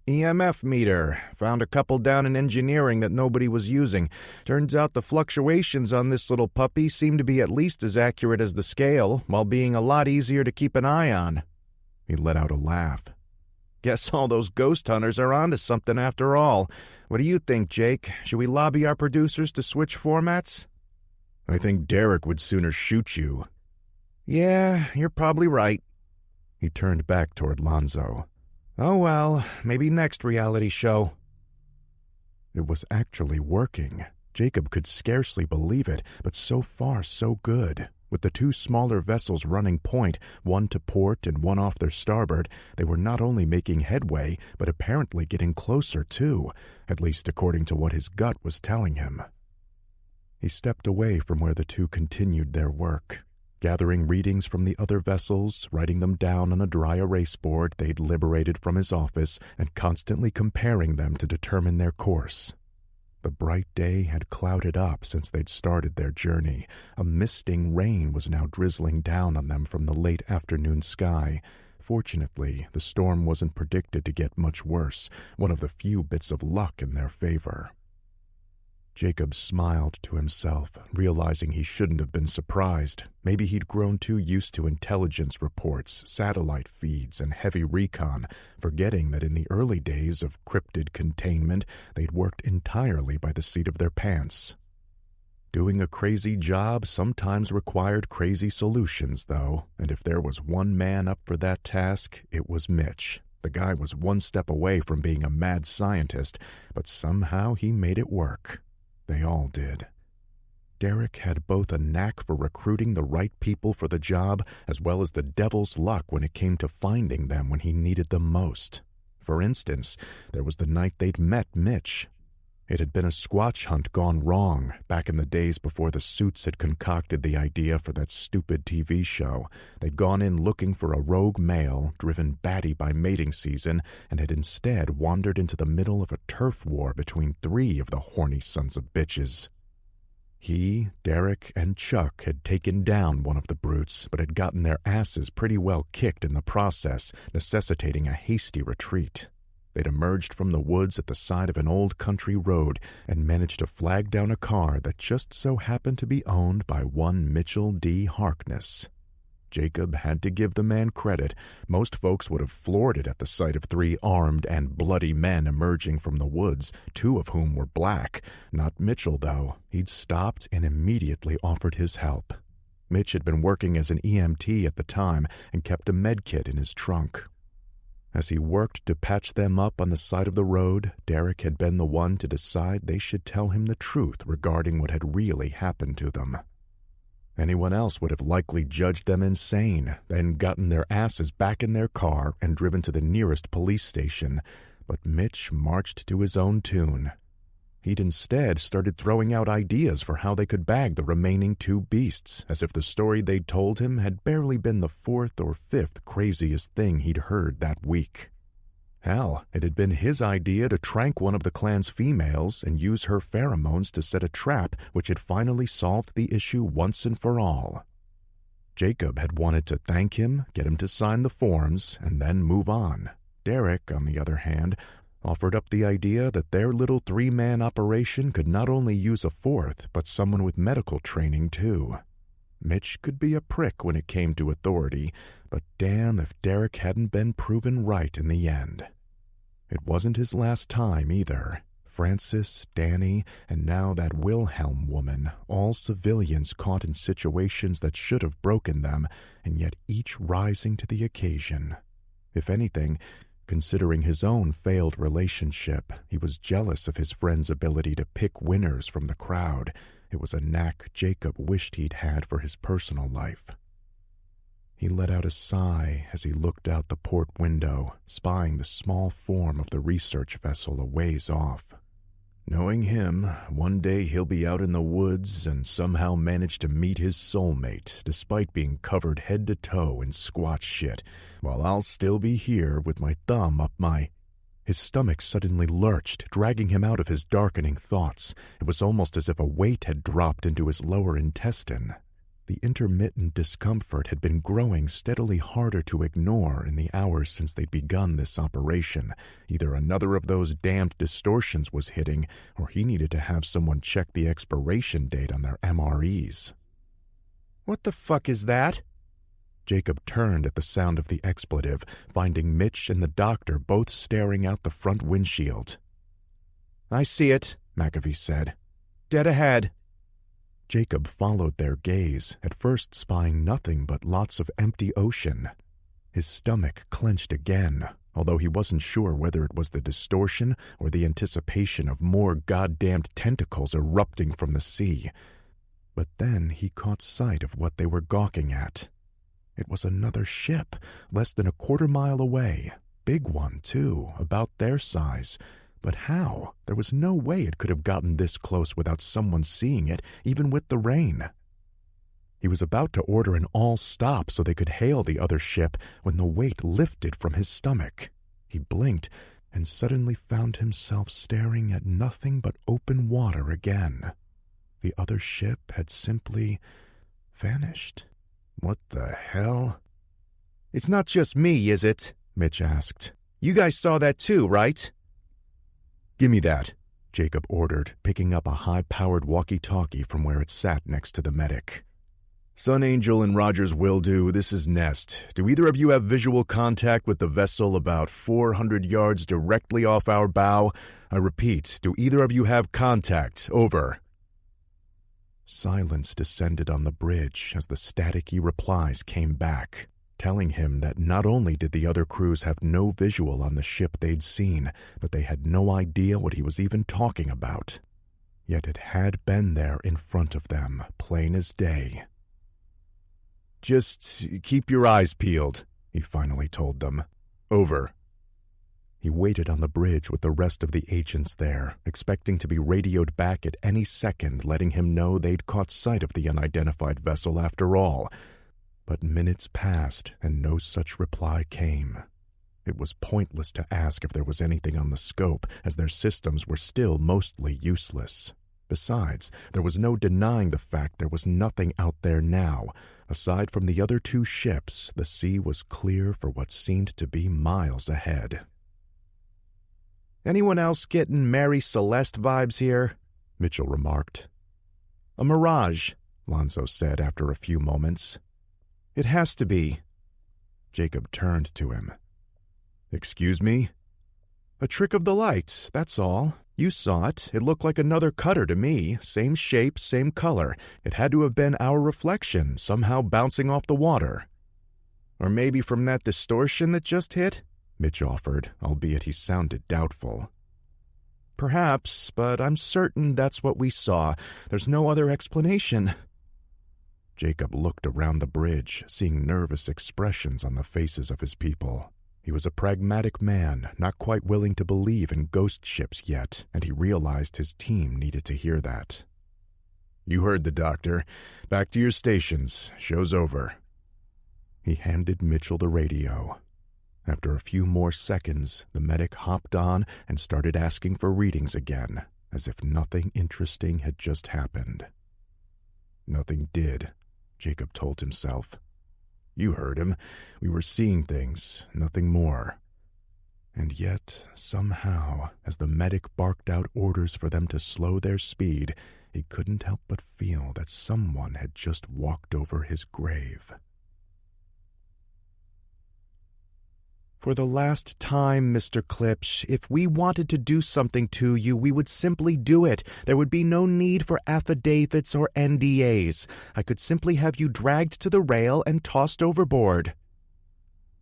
[SPEAKER 2] EMF meter. Found a couple down in engineering that nobody was using. Turns out the fluctuations on this little puppy seem to be at least as accurate as the scale, while being a lot easier to keep an eye on.
[SPEAKER 3] He let out a laugh.
[SPEAKER 2] Guess all those ghost hunters are onto something after all. What do you think, Jake? Should we lobby our producers to switch formats?
[SPEAKER 3] I think Derek would sooner shoot you.
[SPEAKER 2] Yeah, you're probably right.
[SPEAKER 3] He turned back toward Lonzo.
[SPEAKER 2] Oh well, maybe next reality show.
[SPEAKER 3] It was actually working. Jacob could scarcely believe it, but so far so good. With the two smaller vessels running point, one to port and one off their starboard, they were not only making headway, but apparently getting closer too, at least according to what his gut was telling him. He stepped away from where the two continued their work, gathering readings from the other vessels, writing them down on a dry erase board they'd liberated from his office, and constantly comparing them to determine their course. The bright day had clouded up since they'd started their journey. A misting rain was now drizzling down on them from the late afternoon sky. Fortunately, the storm wasn't predicted to get much worse, one of the few bits of luck in their favor. Jacob smiled to himself, realizing he shouldn't have been surprised. Maybe he'd grown too used to intelligence reports, satellite feeds, and heavy recon, forgetting that in the early days of cryptid containment, they'd worked entirely by the seat of their pants. Doing a crazy job sometimes required crazy solutions, though, and if there was one man up for that task, it was Mitch. The guy was one step away from being a mad scientist, but somehow he made it work. They all did. Derek had both a knack for recruiting the right people for the job, as well as the devil's luck when it came to finding them when he needed them most. For instance, there was the night they'd met Mitch. It had been a squatch hunt gone wrong, back in the days before the Suits had concocted the idea for that stupid TV show. They'd gone in looking for a rogue male, driven batty by mating season, and had instead wandered into the middle of a turf war between three of the horny sons of bitches. He, Derek, and Chuck had taken down one of the brutes, but had gotten their asses pretty well kicked in the process, necessitating a hasty retreat. They'd emerged from the woods at the side of an old country road and managed to flag down a car that just so happened to be owned by one Mitchell D. Harkness. Jacob had to give the man credit. Most folks would have floored it at the sight of three armed and bloody men emerging from the woods, two of whom were black. Not Mitchell, though. He'd stopped and immediately offered his help. Mitch had been working as an EMT at the time and kept a med kit in his trunk. As he worked to patch them up on the side of the road, Derek had been the one to decide they should tell him the truth regarding what had really happened to them. Anyone else would have likely judged them insane, then gotten their asses back in their car and driven to the nearest police station, but Mitch marched to his own tune. He'd instead started throwing out ideas for how they could bag the remaining two beasts, as if the story they'd told him had barely been the fourth or fifth craziest thing he'd heard that week. Hell, it had been his idea to trank one of the clan's females and use her pheromones to set a trap which had finally solved the issue once and for all. Jacob had wanted to thank him, get him to sign the forms, and then move on. Derek, on the other hand, offered up the idea that their little three-man operation could not only use a fourth, but someone with medical training, too. Mitch could be a prick when it came to authority, but damn if Derek hadn't been proven right in the end. It wasn't his last time, either. Francis, Danny, and now that Wilhelm woman, all civilians caught in situations that should have broken them, and yet each rising to the occasion. If anything, considering his own failed relationship, he was jealous of his friend's ability to pick winners from the crowd. It was a knack Jacob wished he'd had for his personal life. He let out a sigh as he looked out the port window, spying the small form of the research vessel a ways off. Knowing him, one day he'll be out in the woods and somehow manage to meet his soulmate despite being covered head to toe in squat shit, while I'll still be here with my thumb up my... His stomach suddenly lurched, dragging him out of his darkening thoughts. It was almost as if a weight had dropped into his lower intestine. The intermittent discomfort had been growing steadily harder to ignore in the hours since they'd begun this operation. Either another of those damned distortions was hitting, or he needed to have someone check the expiration date on their MREs.
[SPEAKER 2] What the fuck is that?
[SPEAKER 3] Jacob turned at the sound of the expletive, finding Mitch and the doctor both staring out the front windshield.
[SPEAKER 2] I see it, McAfee said. Dead ahead.
[SPEAKER 3] Jacob followed their gaze, at first spying nothing but lots of empty ocean. His stomach clenched again, although he wasn't sure whether it was the distortion or the anticipation of more goddamned tentacles erupting from the sea. But then he caught sight of what they were gawking at. It was another ship, less than a quarter-mile away. Big one, too, about their size. But how? There was no way it could have gotten this close without someone seeing it, even with the rain. He was about to order an all-stop so they could hail the other ship when the weight lifted from his stomach. He blinked and suddenly found himself staring at nothing but open water again. The other ship had simply vanished. What the hell?
[SPEAKER 2] It's not just me, is it? Mitch asked. You guys saw that too, right?
[SPEAKER 3] Give me that, Jacob ordered, picking up a high-powered walkie-talkie from where it sat next to the medic. Sun Angel and Rogers Wildew, this is Nest. Do either of you have visual contact with the vessel about 400 yards directly off our bow? I repeat, do either of you have contact? Over. Silence descended on the bridge as the staticky replies came back, telling him that not only did the other crews have no visual on the ship they'd seen, but they had no idea what he was even talking about. Yet it had been there in front of them, plain as day. Just keep your eyes peeled, he finally told them. Over. He waited on the bridge with the rest of the agents there, expecting to be radioed back at any second, letting him know they'd caught sight of the unidentified vessel after all. But minutes passed, and no such reply came. It was pointless to ask if there was anything on the scope, as their systems were still mostly useless. Besides, there was no denying the fact there was nothing out there now. Aside from the other two ships, the sea was clear for what seemed to be miles ahead.
[SPEAKER 2] Anyone else getting Mary Celeste vibes here? Mitchell remarked. A mirage, Lonzo said after a few moments. It has to be.
[SPEAKER 3] Jacob turned to him. Excuse me?
[SPEAKER 2] A trick of the light, that's all. You saw it. It looked like another cutter to me. Same shape, same color. It had to have been our reflection, somehow bouncing off the water. Or maybe from that distortion that just hit? Mitch offered, albeit he sounded doubtful. Perhaps, but I'm certain that's what we saw. There's no other explanation.
[SPEAKER 3] Jacob looked around the bridge, seeing nervous expressions on the faces of his people. He was a pragmatic man, not quite willing to believe in ghost ships yet, and he realized his team needed to hear that. You heard the doctor. Back to your stations. Show's over. He handed Mitchell the radio. After a few more seconds, the medic hopped on and started asking for readings again, as if nothing interesting had just happened. Nothing did, Jacob told himself. You heard him. We were seeing things, nothing more. And yet, somehow, as the medic barked out orders for them to slow their speed, he couldn't help but feel that someone had just walked over his grave.
[SPEAKER 2] For the last time, Mr. Klipsch, if we wanted to do something to you, we would simply do it. There would be no need for affidavits or NDAs. I could simply have you dragged to the rail and tossed overboard.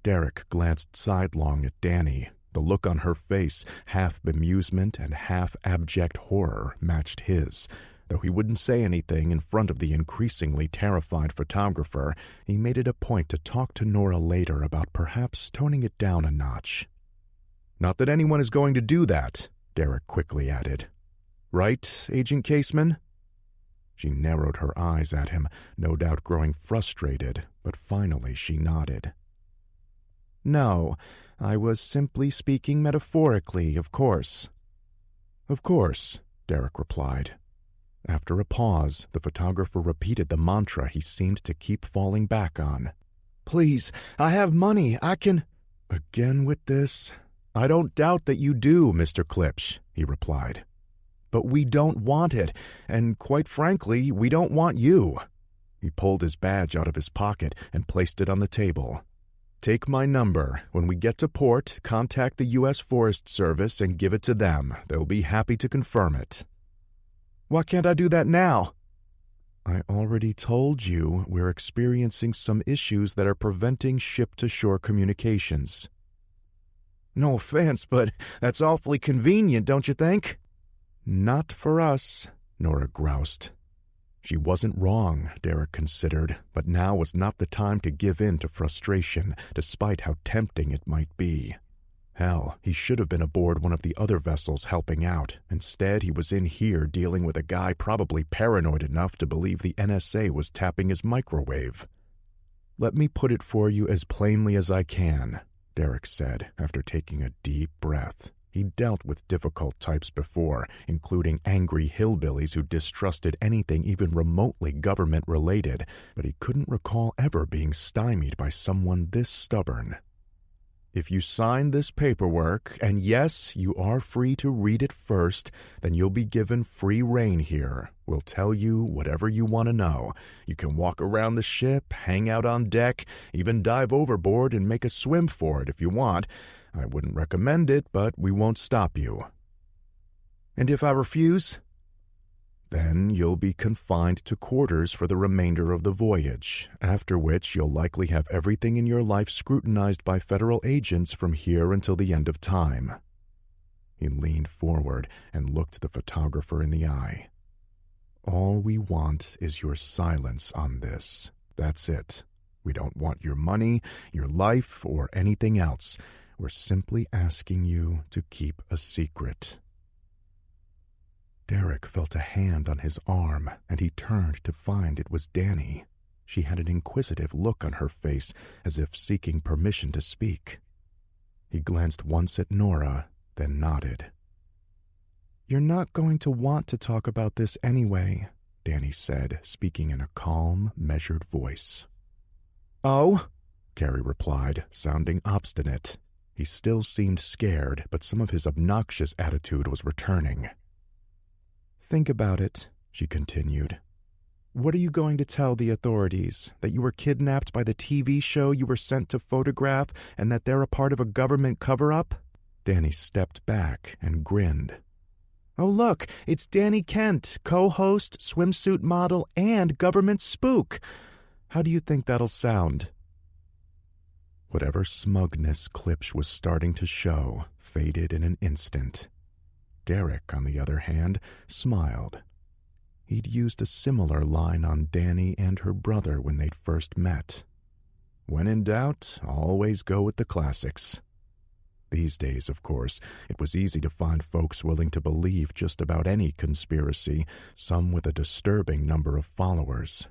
[SPEAKER 3] Derek glanced sidelong at Danny. The look on her face, half bemusement and half abject horror, matched his. Though he wouldn't say anything in front of the increasingly terrified photographer, he made it a point to talk to Nora later about perhaps toning it down a notch. "Not that anyone is going to do that," Derek quickly added. "Right, Agent Caseman?" She narrowed her eyes at him, no doubt growing frustrated, but finally she nodded.
[SPEAKER 2] "No, I was simply speaking metaphorically, of course."
[SPEAKER 3] "Of course," Derek replied. After a pause, the photographer repeated the mantra he seemed to keep falling back on.
[SPEAKER 2] "Please, I have money, I can—"
[SPEAKER 3] "Again with this? I don't doubt that you do, Mr. Klipsch," he replied. "But we don't want it, and quite frankly, we don't want you." He pulled his badge out of his pocket and placed it on the table. "Take my number. When we get to port, contact the U.S. Forest Service and give it to them. They'll be happy to confirm it."
[SPEAKER 2] "Why can't I do that now?"
[SPEAKER 3] "I already told you we're experiencing some issues that are preventing ship-to-shore communications."
[SPEAKER 2] "No offense, but that's awfully convenient, don't you think?"
[SPEAKER 3] "Not for us," Nora groused. She wasn't wrong, Derek considered, but now was not the time to give in to frustration, despite how tempting it might be. Hell, he should have been aboard one of the other vessels helping out. Instead, he was in here dealing with a guy probably paranoid enough to believe the NSA was tapping his microwave. "Let me put it for you as plainly as I can," Derek said, after taking a deep breath. He'd dealt with difficult types before, including angry hillbillies who distrusted anything even remotely government-related, but he couldn't recall ever being stymied by someone this stubborn. "If you sign this paperwork, and yes, you are free to read it first, then you'll be given free rein here. We'll tell you whatever you want to know. You can walk around the ship, hang out on deck, even dive overboard and make a swim for it if you want. I wouldn't recommend it, but we won't stop you."
[SPEAKER 2] "And if I refuse?"
[SPEAKER 3] "Then you'll be confined to quarters for the remainder of the voyage, after which you'll likely have everything in your life scrutinized by federal agents from here until the end of time." He leaned forward and looked the photographer in the eye. "All we want is your silence on this. That's it. We don't want your money, your life, or anything else. We're simply asking you to keep a secret." Derek felt a hand on his arm, and he turned to find it was Danny. She had an inquisitive look on her face, as if seeking permission to speak. He glanced once at Nora, then nodded.
[SPEAKER 2] "You're not going to want to talk about this anyway,"
[SPEAKER 3] Danny said, speaking in a calm, measured voice.
[SPEAKER 2] "Oh?"
[SPEAKER 3] Carrie replied, sounding obstinate. He still seemed scared, but some of his obnoxious attitude was returning.
[SPEAKER 2] "Think about it," she continued. "What are you going to tell the authorities? That you were kidnapped by the TV show you were sent to photograph and that they're a part of a government cover-up?"
[SPEAKER 3] Danny stepped back and grinned.
[SPEAKER 2] "Oh, look, it's Danny Kent, co-host, swimsuit model, and government spook. How do you think that'll sound?"
[SPEAKER 3] Whatever smugness Klipsch was starting to show faded in an instant. Derek, on the other hand, smiled. He'd used a similar line on Danny and her brother when they'd first met. When in doubt, always go with the classics. These days, of course, it was easy to find folks willing to believe just about any conspiracy, some with a disturbing number of followers.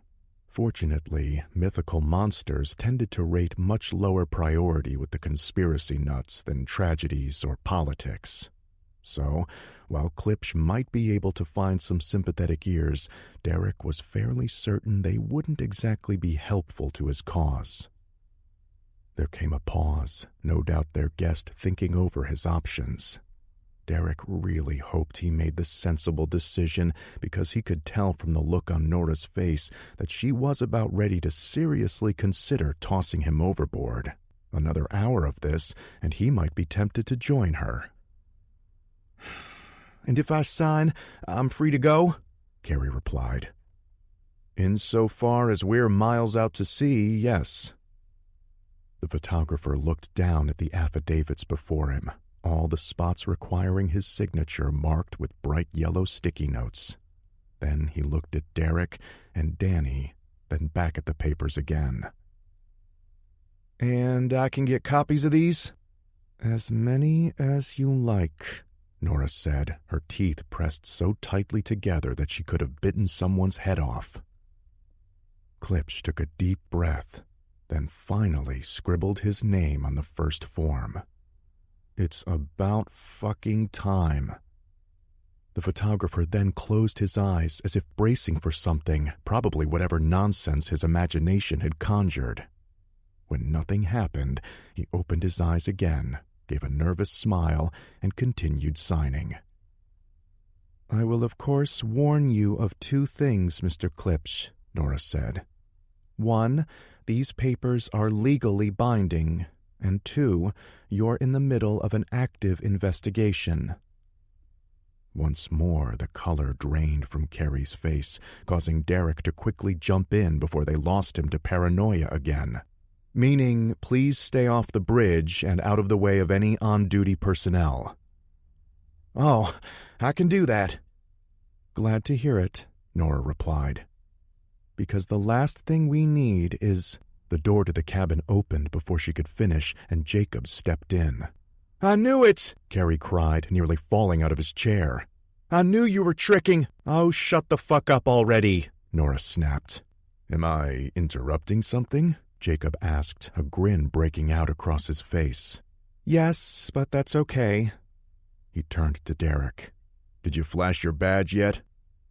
[SPEAKER 3] Fortunately, mythical monsters tended to rate much lower priority with the conspiracy nuts than tragedies or politics. So, while Klipsch might be able to find some sympathetic ears, Derek was fairly certain they wouldn't exactly be helpful to his cause. There came a pause, no doubt their guest thinking over his options. Derek really hoped he made the sensible decision because he could tell from the look on Nora's face that she was about ready to seriously consider tossing him overboard. Another hour of this, and he might be tempted to join her.
[SPEAKER 2] "And if I sign, I'm free to go?"
[SPEAKER 3] Carrie replied. "Insofar as we're miles out to sea, yes." The photographer looked down at the affidavits before him, all the spots requiring his signature marked with bright yellow sticky notes. Then he looked at Derek and Danny, then back at the papers again.
[SPEAKER 2] "And I can get copies of these?"
[SPEAKER 3] "As many as you like," Nora said, her teeth pressed so tightly together that she could have bitten someone's head off. Klipsch took a deep breath, then finally scribbled his name on the first form. "It's about fucking time." The photographer then closed his eyes as if bracing for something, probably whatever nonsense his imagination had conjured. When nothing happened, he opened his eyes again, gave a nervous smile, and continued signing.
[SPEAKER 2] "I will of course warn you of two things, Mr. Klipsch," Nora said. "One, these papers are legally binding, and two, you're in the middle of an active investigation."
[SPEAKER 3] Once more the color drained from Carrie's face, causing Derek to quickly jump in before they lost him to paranoia again.
[SPEAKER 2] "Meaning, please stay off the bridge and out of the way of any on-duty personnel." "Oh, I can do that."
[SPEAKER 3] "Glad to hear it," Nora replied.
[SPEAKER 2] "Because the last thing we need is—"
[SPEAKER 3] The door to the cabin opened before she could finish, and Jacob stepped in.
[SPEAKER 2] "I knew it!"
[SPEAKER 3] Carrie cried, nearly falling out of his chair.
[SPEAKER 2] "I knew you were tricking." "Oh, shut the fuck up already,"
[SPEAKER 3] Nora snapped. "Am I interrupting something?" Jacob asked, a grin breaking out across his face.
[SPEAKER 2] "Yes, but that's okay."
[SPEAKER 3] He turned to Derek. "Did you flash your badge yet?"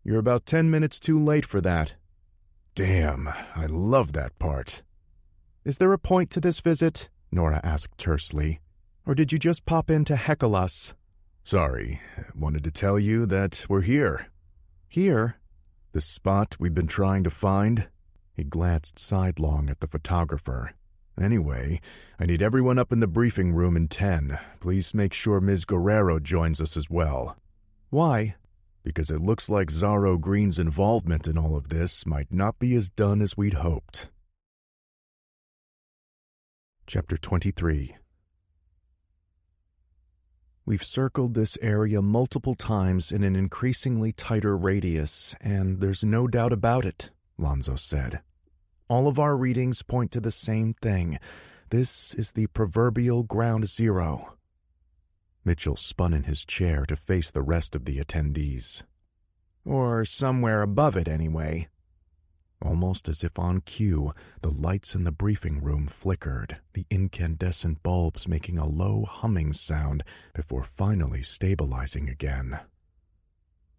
[SPEAKER 2] "You're about 10 minutes too late for that."
[SPEAKER 3] "Damn, I love that part."
[SPEAKER 2] "Is there a point to this visit?" Nora asked tersely. "Or did you just pop in to heckle us?"
[SPEAKER 3] "Sorry, wanted to tell you that we're here."
[SPEAKER 2] "Here?"
[SPEAKER 3] "The spot we've been trying to find." He glanced sidelong at the photographer. "Anyway, I need everyone up in the briefing room in 10. Please make sure Ms. Guerrero joins us as well."
[SPEAKER 2] "Why?"
[SPEAKER 3] "Because it looks like Zorro Green's involvement in all of this might not be as done as we'd hoped." Chapter 23.
[SPEAKER 2] "We've circled this area multiple times in an increasingly tighter radius, and there's no doubt about it," Lonzo said. "All of our readings point to the same thing. This is the proverbial ground zero."
[SPEAKER 3] Mitchell spun in his chair to face the rest of the attendees.
[SPEAKER 2] "Or somewhere above it, anyway."
[SPEAKER 3] Almost as if on cue, the lights in the briefing room flickered, the incandescent bulbs making a low humming sound before finally stabilizing again.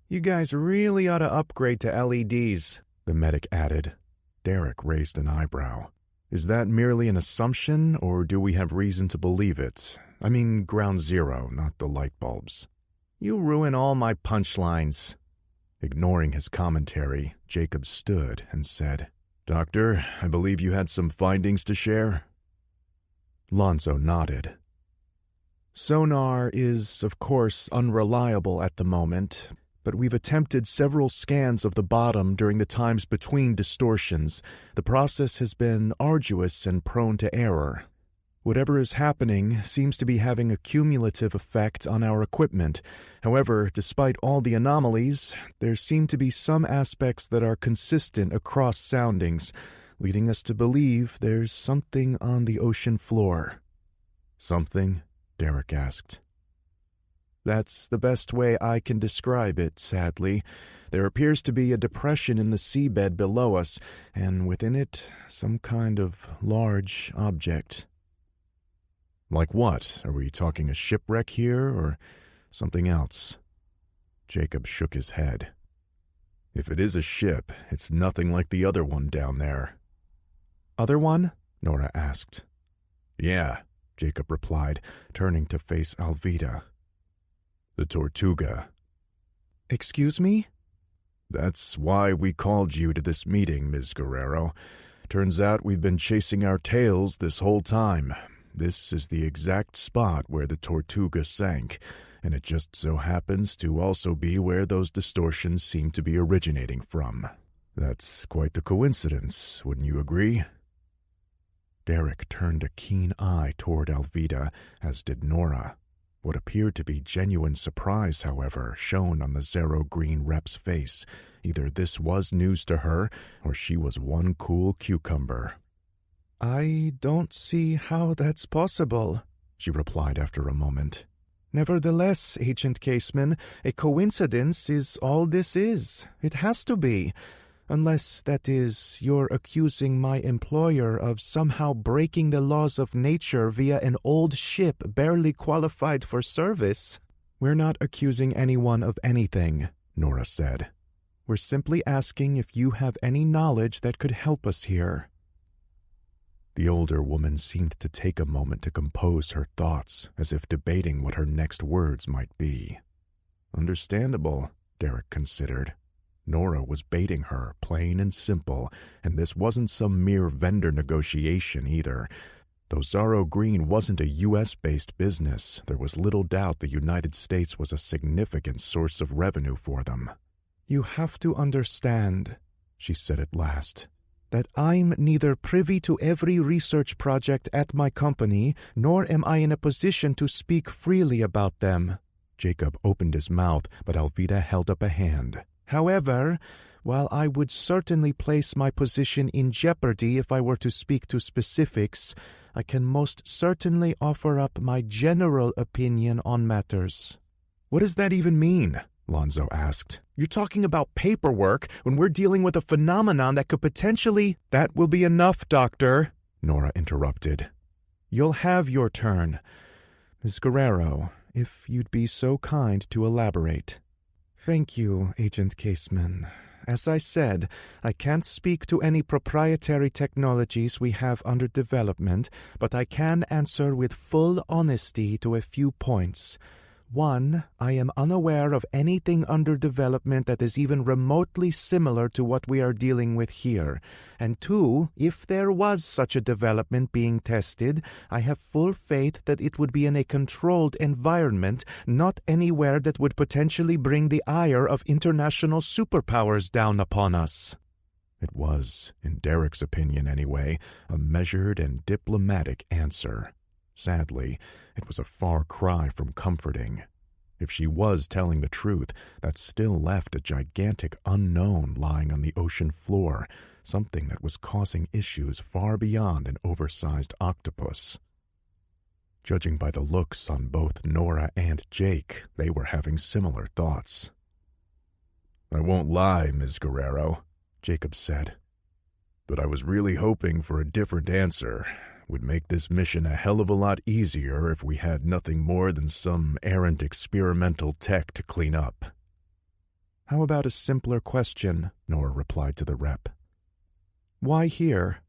[SPEAKER 2] "You guys really ought to upgrade to LEDs," the medic added.
[SPEAKER 3] Derek raised an eyebrow. "Is that merely an assumption, or do we have reason to believe it? I mean ground zero, not the light bulbs."
[SPEAKER 2] "You ruin all my punchlines."
[SPEAKER 3] Ignoring his commentary, Jacob stood and said, "Doctor, I believe you had some findings to share?"
[SPEAKER 2] Lonzo nodded. "Sonar is, of course, unreliable at the moment, but we've attempted several scans of the bottom during the times between distortions. The process has been arduous and prone to error. Whatever is happening seems to be having a cumulative effect on our equipment. However, despite all the anomalies, there seem to be some aspects that are consistent across soundings, leading us to believe there's something on the ocean floor."
[SPEAKER 3] "Something?" Derek asked.
[SPEAKER 2] "That's the best way I can describe it, sadly. There appears to be a depression in the seabed below us, and within it, some kind of large object."
[SPEAKER 3] "Like what? Are we talking a shipwreck here, or something else?" Jacob shook his head. "If it is a ship, it's nothing like the other one down there."
[SPEAKER 2] "Other one?"
[SPEAKER 3] Nora asked. "Yeah," Jacob replied, turning to face Alvida. "The Tortuga."
[SPEAKER 2] "Excuse me?"
[SPEAKER 3] "That's why we called you to this meeting, Ms. Guerrero. Turns out we've been chasing our tails this whole time. This is the exact spot where the Tortuga sank, and it just so happens to also be where those distortions seem to be originating from. That's quite the coincidence, wouldn't you agree?"
[SPEAKER 2] Derek turned a keen eye toward Alvida, as did Nora.
[SPEAKER 3] What appeared to be genuine surprise, however, shone on the Zero Green rep's face. Either this was news to her, or she was one cool cucumber.
[SPEAKER 2] "I don't see how that's possible," she replied after a moment. "Nevertheless, Agent Caseman, a coincidence is all this is. It has to be. Unless, that is, you're accusing my employer of somehow breaking the laws of nature via an old ship barely qualified for service."
[SPEAKER 3] "We're not accusing anyone of anything," Nora said. "We're simply asking if you have any knowledge that could help us here." The older woman seemed to take a moment to compose her thoughts, as if debating what her next words might be. Understandable, Derek considered. Nora was baiting her, plain and simple, and this wasn't some mere vendor negotiation either. Though Zaro Green wasn't a U.S.-based business, there was little doubt the United States was a significant source of revenue for them.
[SPEAKER 2] "You have to understand," she said at last, "that I'm neither privy to every research project at my company, nor am I in a position to speak freely about them."
[SPEAKER 3] Jacob opened his mouth, but Alvida held up a hand.
[SPEAKER 2] "However, while I would certainly place my position in jeopardy if I were to speak to specifics, I can most certainly offer up my general opinion on matters."
[SPEAKER 3] "What does that even mean?" Lonzo asked. "You're talking about paperwork when we're dealing with a phenomenon that could potentially—"
[SPEAKER 2] "That will be enough, Doctor," Nora interrupted. "You'll have your turn. Ms. Guerrero, if you'd be so kind to elaborate." "Thank you, Agent Caseman. As I said, I can't speak to any proprietary technologies we have under development, but I can answer with full honesty to a few points. 1, I am unaware of anything under development that is even remotely similar to what we are dealing with here. And 2, if there was such a development being tested, I have full faith that it would be in a controlled environment, not anywhere that would potentially bring the ire of international superpowers down upon us."
[SPEAKER 3] It was, in Derek's opinion anyway, a measured and diplomatic answer. Sadly, it was a far cry from comforting. If she was telling the truth, that still left a gigantic unknown lying on the ocean floor, something that was causing issues far beyond an oversized octopus. Judging by the looks on both Nora and Jake, they were having similar thoughts. "I won't lie, Ms. Guerrero," Jacob said, "but I was really hoping for a different answer. Would make this mission a hell of a lot easier if we had nothing more than some errant experimental tech to clean up."
[SPEAKER 2] "How about a simpler question?" Nora replied to the rep. "Why here?"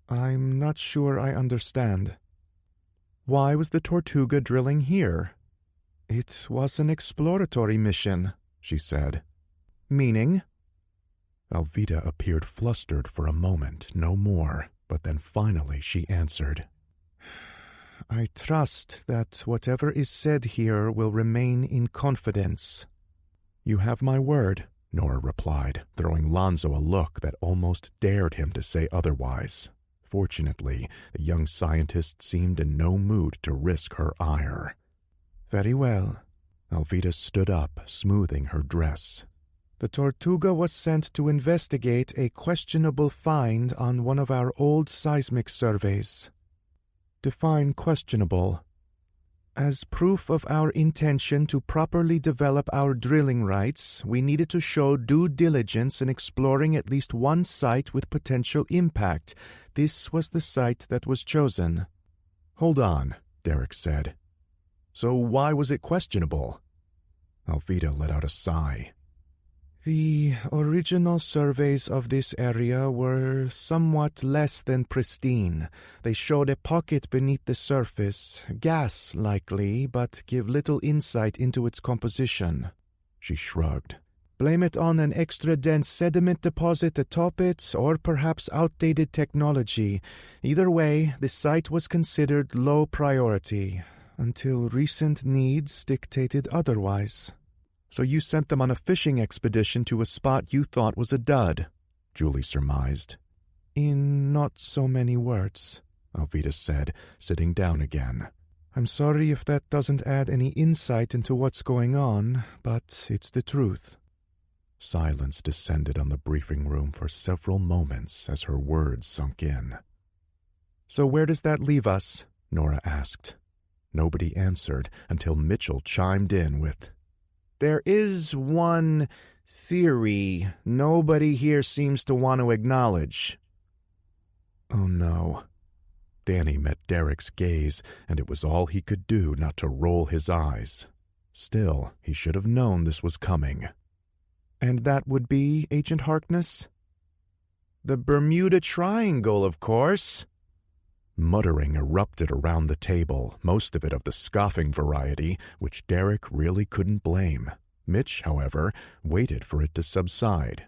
[SPEAKER 2] "I'm not sure I understand." "Why was the Tortuga drilling here?" "It was an exploratory mission," she said. "Meaning?"
[SPEAKER 3] Alvida appeared flustered for a moment, no more. But then finally she answered.
[SPEAKER 2] "I trust that whatever is said here will remain in confidence."
[SPEAKER 3] "You have my word," Nora replied, throwing Lonzo a look that almost dared him to say otherwise. Fortunately, the young scientist seemed in no mood to risk her ire.
[SPEAKER 2] "Very well."
[SPEAKER 3] Alvida stood up, smoothing her dress.
[SPEAKER 2] "The Tortuga was sent to investigate a questionable find on one of our old seismic surveys."
[SPEAKER 3] "Define questionable."
[SPEAKER 2] "As proof of our intention to properly develop our drilling rights, we needed to show due diligence in exploring at least one site with potential impact. This was the site that was chosen."
[SPEAKER 3] "Hold on," Derek said. "So why was it questionable?" Alvida let out a sigh.
[SPEAKER 2] "The original surveys of this area were somewhat less than pristine. They showed a pocket beneath the surface, gas likely, but give little insight into its composition."
[SPEAKER 3] She shrugged.
[SPEAKER 2] "Blame it on an extra-dense sediment deposit atop it, or perhaps outdated technology. Either way, the site was considered low priority, until recent needs dictated otherwise."
[SPEAKER 3] "So you sent them on a fishing expedition to a spot you thought was a dud," Julie surmised.
[SPEAKER 2] "In not so many words,"
[SPEAKER 3] Alvida said, sitting down again.
[SPEAKER 2] I'm sorry if that doesn't add any insight into what's going on, but it's the truth.
[SPEAKER 3] Silence descended on the briefing room for several moments as her words sunk in.
[SPEAKER 2] So where does that leave us?
[SPEAKER 3] Nora asked. Nobody answered until Mitchell chimed in with,
[SPEAKER 2] There is one theory nobody here seems to want to acknowledge.
[SPEAKER 3] Oh no. Danny met Derek's gaze, and it was all he could do not to roll his eyes. Still, he should have known this was coming.
[SPEAKER 2] And that would be, Agent Harkness? The Bermuda Triangle, of course.
[SPEAKER 3] Muttering erupted around the table, most of it of the scoffing variety, which Derek really couldn't blame. Mitch, however, waited for it to subside.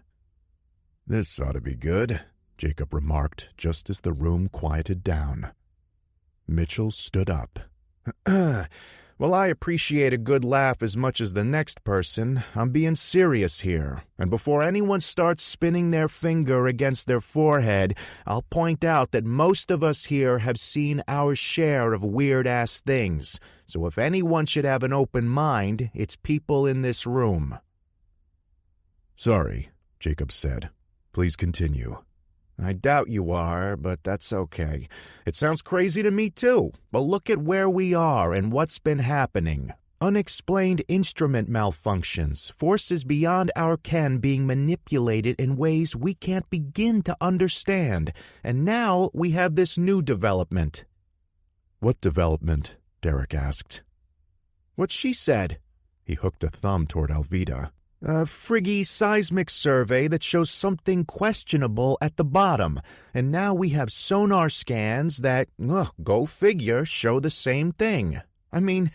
[SPEAKER 3] "This ought to be good," Jacob remarked just as the room quieted down. Mitchell stood up.
[SPEAKER 2] Well, I appreciate a good laugh as much as the next person. I'm being serious here. And before anyone starts spinning their finger against their forehead, I'll point out that most of us here have seen our share of weird-ass things. So if anyone should have an open mind, it's people in this room.
[SPEAKER 3] "Sorry," Jacob said. "Please continue."
[SPEAKER 2] I doubt you are, but that's okay. It sounds crazy to me too, but look at where we are and what's been happening. Unexplained instrument malfunctions, forces beyond our ken being manipulated in ways we can't begin to understand. And now we have this new development.
[SPEAKER 3] "What development?" Derek asked.
[SPEAKER 2] What she said.
[SPEAKER 3] He hooked a thumb toward Alvida.
[SPEAKER 2] A friggy seismic survey that shows something questionable at the bottom, and now we have sonar scans that, go figure, show the same thing. I mean,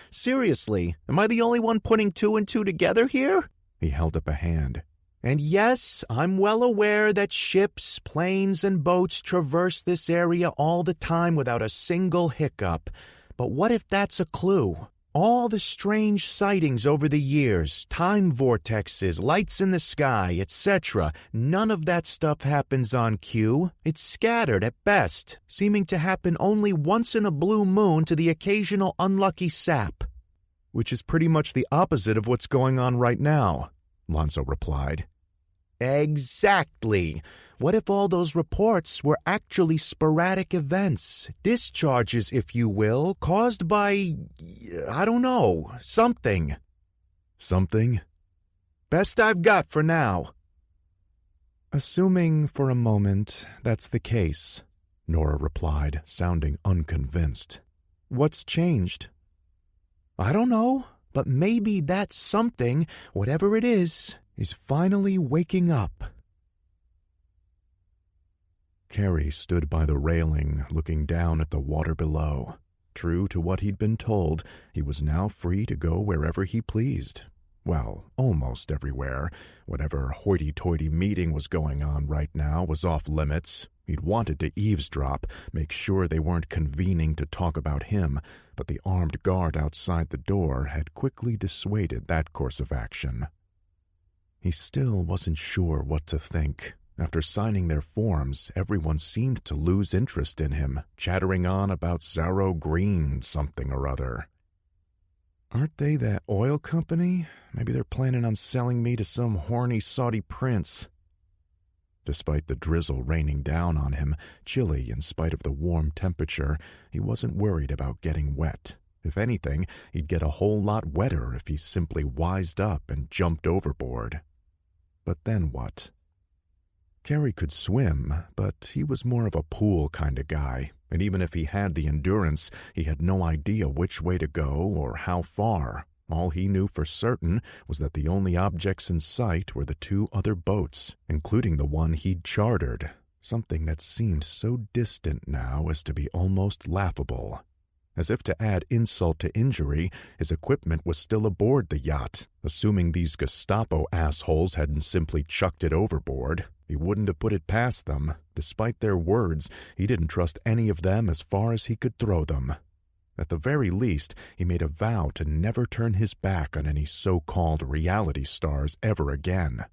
[SPEAKER 2] seriously, am I the only one putting two and two together here?
[SPEAKER 3] He held up a hand.
[SPEAKER 2] And yes, I'm well aware that ships, planes, and boats traverse this area all the time without a single hiccup. But what if that's a clue? All the strange sightings over the years, time vortexes, lights in the sky, etc., none of that stuff happens on cue. It's scattered at best, seeming to happen only once in a blue moon to the occasional unlucky sap.
[SPEAKER 3] Which is pretty much the opposite of what's going on right now, Lonzo replied.
[SPEAKER 2] Exactly. What if all those reports were actually sporadic events, discharges, if you will, caused by, I don't know, something?
[SPEAKER 3] Something?
[SPEAKER 2] Best I've got for now.
[SPEAKER 3] Assuming for a moment that's the case, Nora replied, sounding unconvinced.
[SPEAKER 2] What's changed? I don't know, but maybe that something, whatever it is finally waking up.
[SPEAKER 3] Carrie stood by the railing, looking down at the water below. True to what he'd been told, he was now free to go wherever he pleased. Well, almost everywhere. Whatever hoity-toity meeting was going on right now was off limits. He'd wanted to eavesdrop, make sure they weren't convening to talk about him, but the armed guard outside the door had quickly dissuaded that course of action. He still wasn't sure what to think. After signing their forms, everyone seemed to lose interest in him, chattering on about Zarro Green something or other. Aren't they that oil company? Maybe they're planning on selling me to some horny Saudi prince. Despite the drizzle raining down on him, chilly in spite of the warm temperature, he wasn't worried about getting wet. If anything, he'd get a whole lot wetter if he simply wised up and jumped overboard. But then what? Carrie could swim, but he was more of a pool kind of guy, and even if he had the endurance, he had no idea which way to go or how far. All he knew for certain was that the only objects in sight were the two other boats, including the one he'd chartered, something that seemed so distant now as to be almost laughable. As if to add insult to injury, his equipment was still aboard the yacht. Assuming these Gestapo assholes hadn't simply chucked it overboard, he wouldn't have put it past them. Despite their words, he didn't trust any of them as far as he could throw them. At the very least, he made a vow to never turn his back on any so-called reality stars ever again.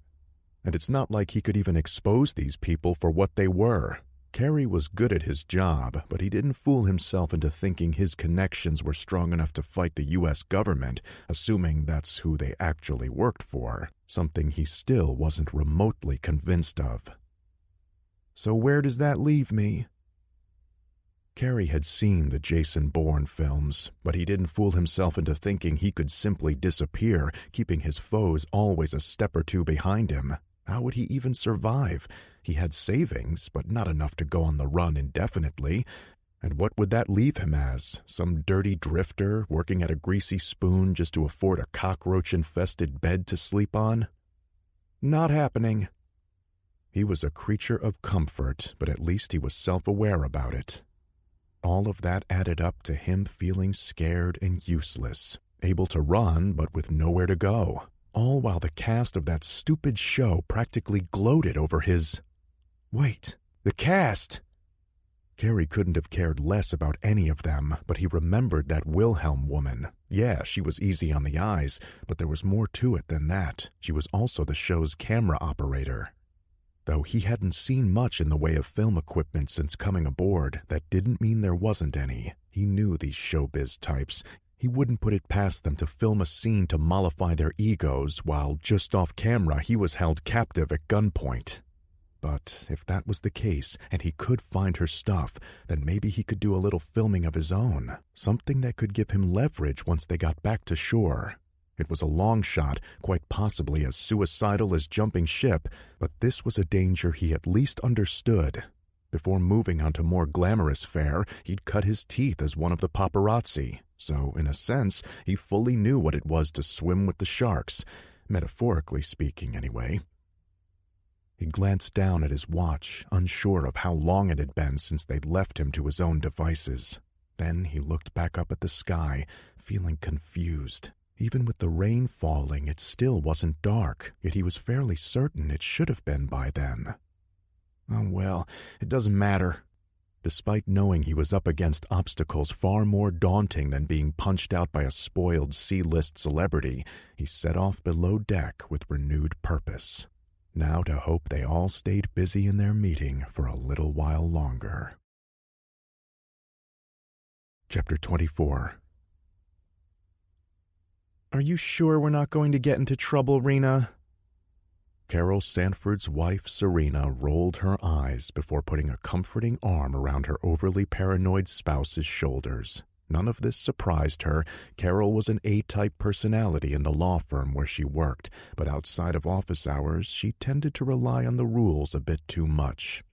[SPEAKER 3] And it's not like he could even expose these people for what they were. Carey was good at his job, but he didn't fool himself into thinking his connections were strong enough to fight the U.S. government, assuming that's who they actually worked for, something he still wasn't remotely convinced of.
[SPEAKER 2] So where does that leave me?
[SPEAKER 3] Carey had seen the Jason Bourne films, but he didn't fool himself into thinking he could simply disappear, keeping his foes always a step or two behind him. How would he even survive? He had savings, but not enough to go on the run indefinitely. And what would that leave him as? Some dirty drifter working at a greasy spoon just to afford a cockroach-infested bed to sleep on?
[SPEAKER 2] Not happening.
[SPEAKER 3] He was a creature of comfort, but at least he was self-aware about it. All of that added up to him feeling scared and useless, able to run but with nowhere to go, all while the cast of that stupid show practically gloated over his... Wait, the cast! Carey couldn't have cared less about any of them, but he remembered that Wilhelm woman. Yeah, she was easy on the eyes, but there was more to it than that. She was also the show's camera operator. Though he hadn't seen much in the way of film equipment since coming aboard, that didn't mean there wasn't any. He knew these showbiz types. He wouldn't put it past them to film a scene to mollify their egos, while just off camera he was held captive at gunpoint. But if that was the case, and he could find her stuff, then maybe he could do a little filming of his own, something that could give him leverage once they got back to shore. It was a long shot, quite possibly as suicidal as jumping ship, but this was a danger he at least understood. Before moving on to more glamorous fare, he'd cut his teeth as one of the paparazzi, so in a sense, he fully knew what it was to swim with the sharks, metaphorically speaking anyway. He glanced down at his watch, unsure of how long it had been since they'd left him to his own devices. Then he looked back up at the sky, feeling confused. Even with the rain falling, it still wasn't dark, yet he was fairly certain it should have been by then. Oh well, it doesn't matter. Despite knowing he was up against obstacles far more daunting than being punched out by a spoiled C-list celebrity, he set off below deck with renewed purpose. Now to hope they all stayed busy in their meeting for a little while longer. Chapter 24.
[SPEAKER 2] Are you sure we're not going to get into trouble, Rena?
[SPEAKER 3] Carol Sanford's wife, Serena, rolled her eyes before putting a comforting arm around her overly paranoid spouse's shoulders. None of this surprised her. Carol was an A-type personality in the law firm where she worked, but outside of office hours, she tended to rely on the rules a bit too much.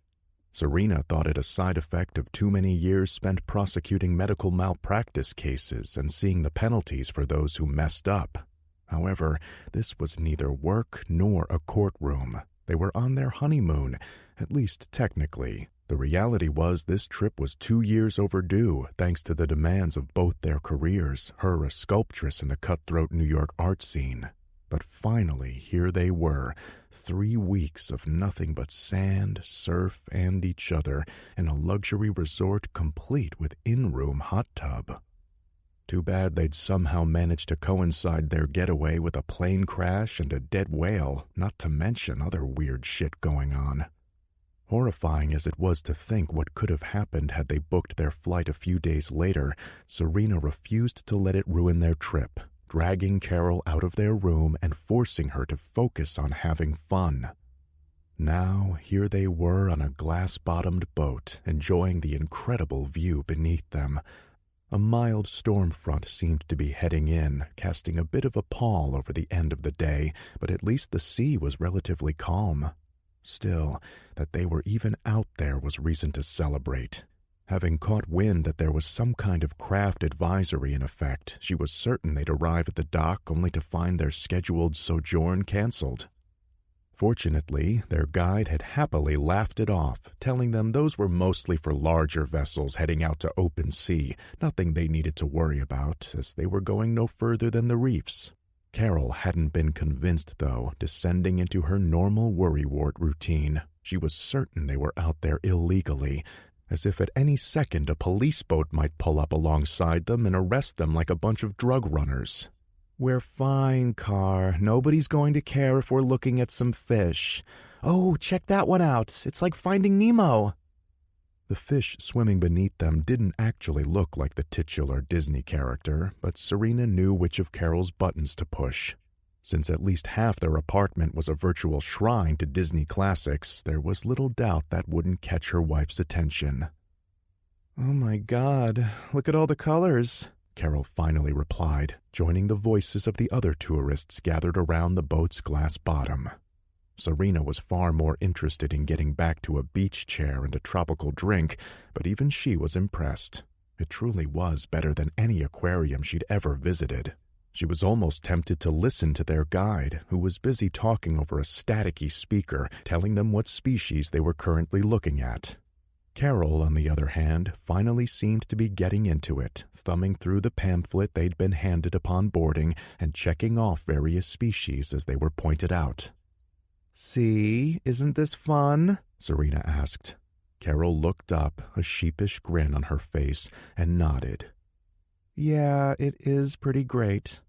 [SPEAKER 3] Serena thought it a side effect of too many years spent prosecuting medical malpractice cases and seeing the penalties for those who messed up. However, this was neither work nor a courtroom. They were on their honeymoon, at least technically. The reality was this trip was 2 years overdue, thanks to the demands of both their careers, her a sculptress in the cutthroat New York art scene. But finally, here they were, 3 weeks of nothing but sand, surf, and each other, in a luxury resort complete with in-room hot tub. Too bad they'd somehow managed to coincide their getaway with a plane crash and a dead whale, not to mention other weird shit going on. Horrifying as it was to think what could have happened had they booked their flight a few days later, Serena refused to let it ruin their trip, dragging Carol out of their room and forcing her to focus on having fun. Now, here they were on a glass-bottomed boat, enjoying the incredible view beneath them. A mild storm front seemed to be heading in, casting a bit of a pall over the end of the day, but at least the sea was relatively calm. Still, that they were even out there was reason to celebrate. Having caught wind that there was some kind of craft advisory in effect, she was certain they'd arrive at the dock only to find their scheduled sojourn canceled. Fortunately, their guide had happily laughed it off, telling them those were mostly for larger vessels heading out to open sea, nothing they needed to worry about, as they were going no further than the reefs. Carol hadn't been convinced, though, descending into her normal worrywart routine. She was certain they were out there illegally, as if at any second a police boat might pull up alongside them and arrest them like a bunch of drug runners.
[SPEAKER 2] We're fine, Car. Nobody's going to care if we're looking at some fish. Oh, check that one out. It's like Finding Nemo.
[SPEAKER 3] The fish swimming beneath them didn't actually look like the titular Disney character, but Serena knew which of Carol's buttons to push. Since at least half their apartment was a virtual shrine to Disney classics, there was little doubt that wouldn't catch her wife's attention.
[SPEAKER 2] "Oh my God, look at all the colors,"
[SPEAKER 3] Carol finally replied, joining the voices of the other tourists gathered around the boat's glass bottom. Serena was far more interested in getting back to a beach chair and a tropical drink, but even she was impressed. It truly was better than any aquarium she'd ever visited. She was almost tempted to listen to their guide, who was busy talking over a staticky speaker, telling them what species they were currently looking at. Carol, on the other hand, finally seemed to be getting into it, thumbing through the pamphlet they'd been handed upon boarding and checking off various species as they were pointed out.
[SPEAKER 2] "See, isn't this fun?"
[SPEAKER 3] Serena asked. Carol looked up, a sheepish grin on her face, and nodded.
[SPEAKER 2] "Yeah, it is pretty great."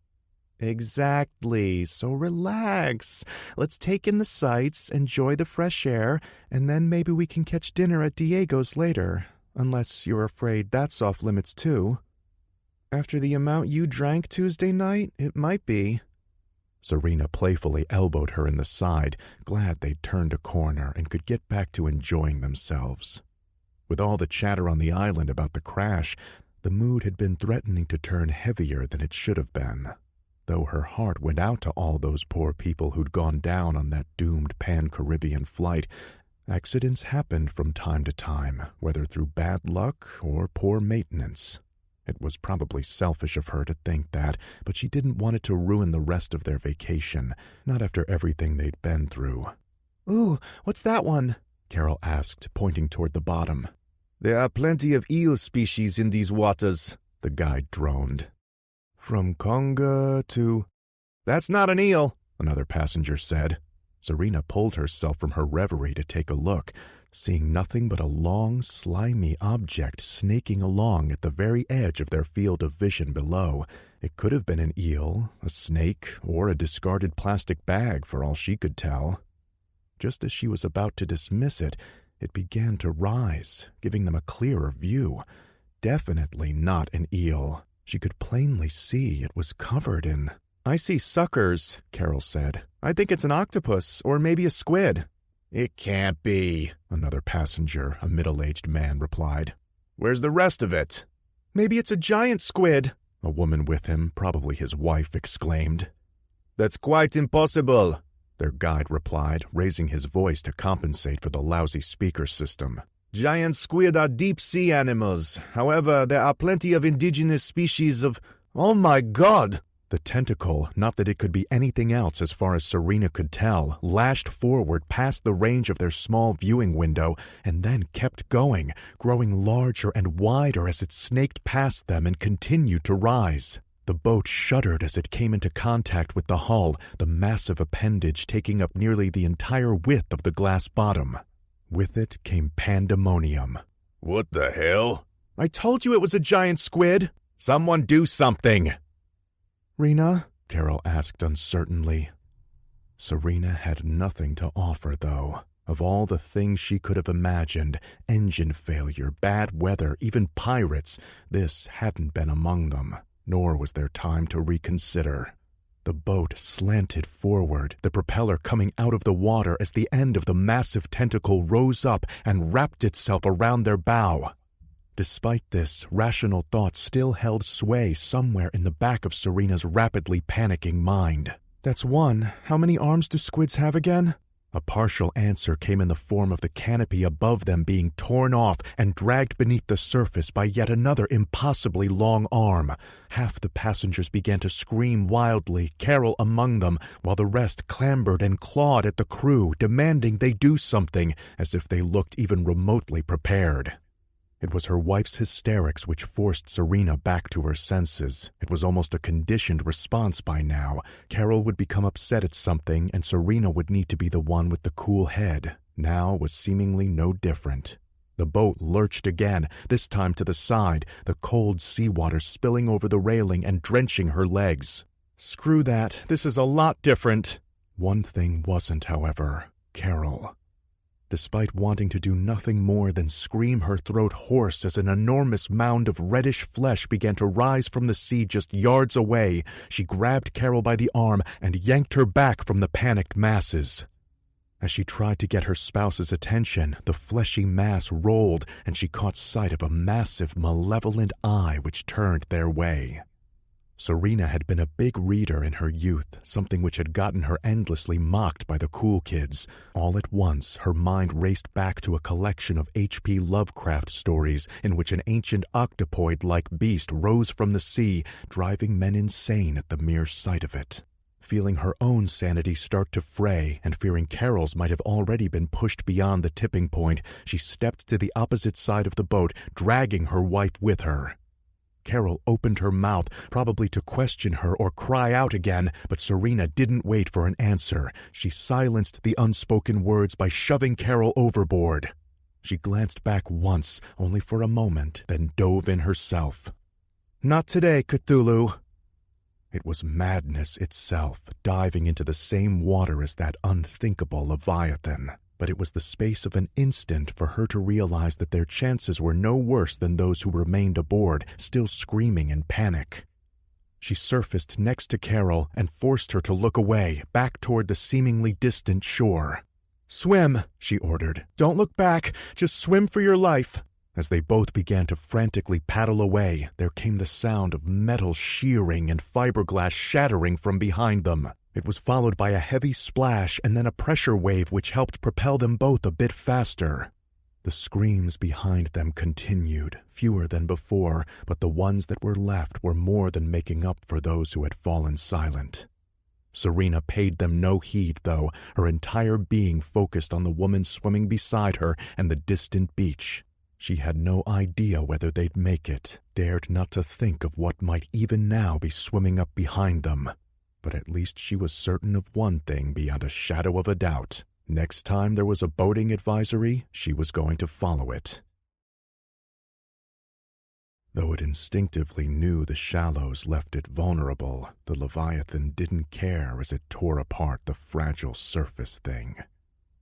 [SPEAKER 2] "Exactly, so relax. Let's take in the sights, enjoy the fresh air, and then maybe we can catch dinner at Diego's later, unless you're afraid that's off limits too. After the amount you drank Tuesday night, it might be."
[SPEAKER 3] Serena playfully elbowed her in the side, glad they'd turned a corner and could get back to enjoying themselves. With all the chatter on the island about the crash, the mood had been threatening to turn heavier than it should have been. Though her heart went out to all those poor people who'd gone down on that doomed Pan-Caribbean flight, accidents happened from time to time, whether through bad luck or poor maintenance. It was probably selfish of her to think that, but she didn't want it to ruin the rest of their vacation, not after everything they'd been through.
[SPEAKER 2] "Ooh, what's that one?"
[SPEAKER 3] Carol asked, pointing toward the bottom.
[SPEAKER 2] "There are plenty of eel species in these waters,"
[SPEAKER 3] the guide droned.
[SPEAKER 2] "From Conga to—" "That's not an eel,"
[SPEAKER 3] another passenger said. Serena pulled herself from her reverie to take a look, seeing nothing but a long, slimy object snaking along at the very edge of their field of vision below. It could have been an eel, a snake, or a discarded plastic bag for all she could tell. Just as she was about to dismiss it, it began to rise, giving them a clearer view. Definitely not an eel. She could plainly see it was covered in—
[SPEAKER 2] "I see suckers," Carol said. "I think it's an octopus, or maybe a squid."
[SPEAKER 3] "It can't be," another passenger, a middle-aged man, replied. "Where's the rest of it?"
[SPEAKER 2] "Maybe it's a giant squid,"
[SPEAKER 3] a woman with him, probably his wife, exclaimed.
[SPEAKER 2] "That's quite impossible,"
[SPEAKER 3] their guide replied, raising his voice to compensate for the lousy speaker system.
[SPEAKER 2] "Giant squid are deep-sea animals. However, there are plenty of indigenous species of— Oh my God!"
[SPEAKER 3] The tentacle, not that it could be anything else as far as Serena could tell, lashed forward past the range of their small viewing window and then kept going, growing larger and wider as it snaked past them and continued to rise. The boat shuddered as it came into contact with the hull, the massive appendage taking up nearly the entire width of the glass bottom. With it came pandemonium.
[SPEAKER 1] "What the hell?"
[SPEAKER 2] "I told you it was a giant squid."
[SPEAKER 3] "Someone do something!"
[SPEAKER 2] "Rena?"
[SPEAKER 3] Carol asked uncertainly. Serena had nothing to offer, though. Of all the things she could have imagined, engine failure, bad weather, even pirates, this hadn't been among them, nor was there time to reconsider. The boat slanted forward, the propeller coming out of the water as the end of the massive tentacle rose up and wrapped itself around their bow. Despite this, rational thought still held sway somewhere in the back of Serena's rapidly panicking mind.
[SPEAKER 2] "That's one. How many arms do squids have again?"
[SPEAKER 3] A partial answer came in the form of the canopy above them being torn off and dragged beneath the surface by yet another impossibly long arm. Half the passengers began to scream wildly, Carol among them, while the rest clambered and clawed at the crew, demanding they do something, as if they looked even remotely prepared. It was her wife's hysterics which forced Serena back to her senses. It was almost a conditioned response by now. Carol would become upset at something, and Serena would need to be the one with the cool head. Now was seemingly no different. The boat lurched again, this time to the side, the cold seawater spilling over the railing and drenching her legs.
[SPEAKER 2] "Screw that. This is a lot different."
[SPEAKER 3] One thing wasn't, however: Carol. despite wanting to do nothing more than scream her throat hoarse as an enormous mound of reddish flesh began to rise from the sea just yards away. She grabbed Carol by the arm and yanked her back from the panicked masses. As she tried to get her spouse's attention, the fleshy mass rolled and she caught sight of a massive, malevolent eye which turned their way. Serena had been a big reader in her youth, something which had gotten her endlessly mocked by the cool kids. All at once, her mind raced back to a collection of H.P. Lovecraft stories in which an ancient octopoid-like beast rose from the sea, driving men insane at the mere sight of it. Feeling her own sanity start to fray, and fearing Carol's might have already been pushed beyond the tipping point, she stepped to the opposite side of the boat, dragging her wife with her. Carol opened her mouth, probably to question her or cry out again, but Serena didn't wait for an answer. She silenced the unspoken words by shoving Carol overboard. She glanced back once, only for a moment, then dove in herself. "Not today, Cthulhu." It was madness itself, diving into the same water as that unthinkable Leviathan. But it was the space of an instant for her to realize that their chances were no worse than those who remained aboard, still screaming in panic. She surfaced next to Carol and forced her to look away, back toward the seemingly distant shore. "Swim," she ordered. "Don't look back. Just swim for your life." As they both began to frantically paddle away, there came the sound of metal shearing and fiberglass shattering from behind them. It was followed by a heavy splash and then a pressure wave which helped propel them both a bit faster. The screams behind them continued, fewer than before, but the ones that were left were more than making up for those who had fallen silent. Serena paid them no heed, though, her entire being focused on the woman swimming beside her and the distant beach. She had no idea whether they'd make it, dared not to think of what might even now be swimming up behind them. But at least she was certain of one thing beyond a shadow of a doubt. Next time there was a boating advisory, she was going to follow it. Though it instinctively knew the shallows left it vulnerable, the Leviathan didn't care as it tore apart the fragile surface thing.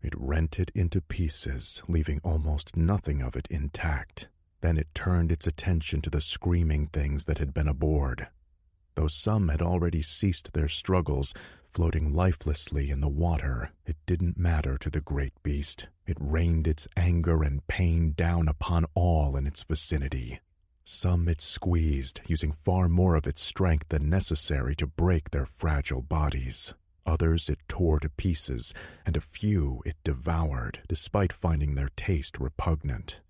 [SPEAKER 3] It rent it into pieces, leaving almost nothing of it intact. Then it turned its attention to the screaming things that had been aboard. Though some had already ceased their struggles, floating lifelessly in the water, it didn't matter to the great beast. It rained its anger and pain down upon all in its vicinity. Some it squeezed, using far more of its strength than necessary to break their fragile bodies. Others it tore to pieces, and a few it devoured, despite finding their taste repugnant.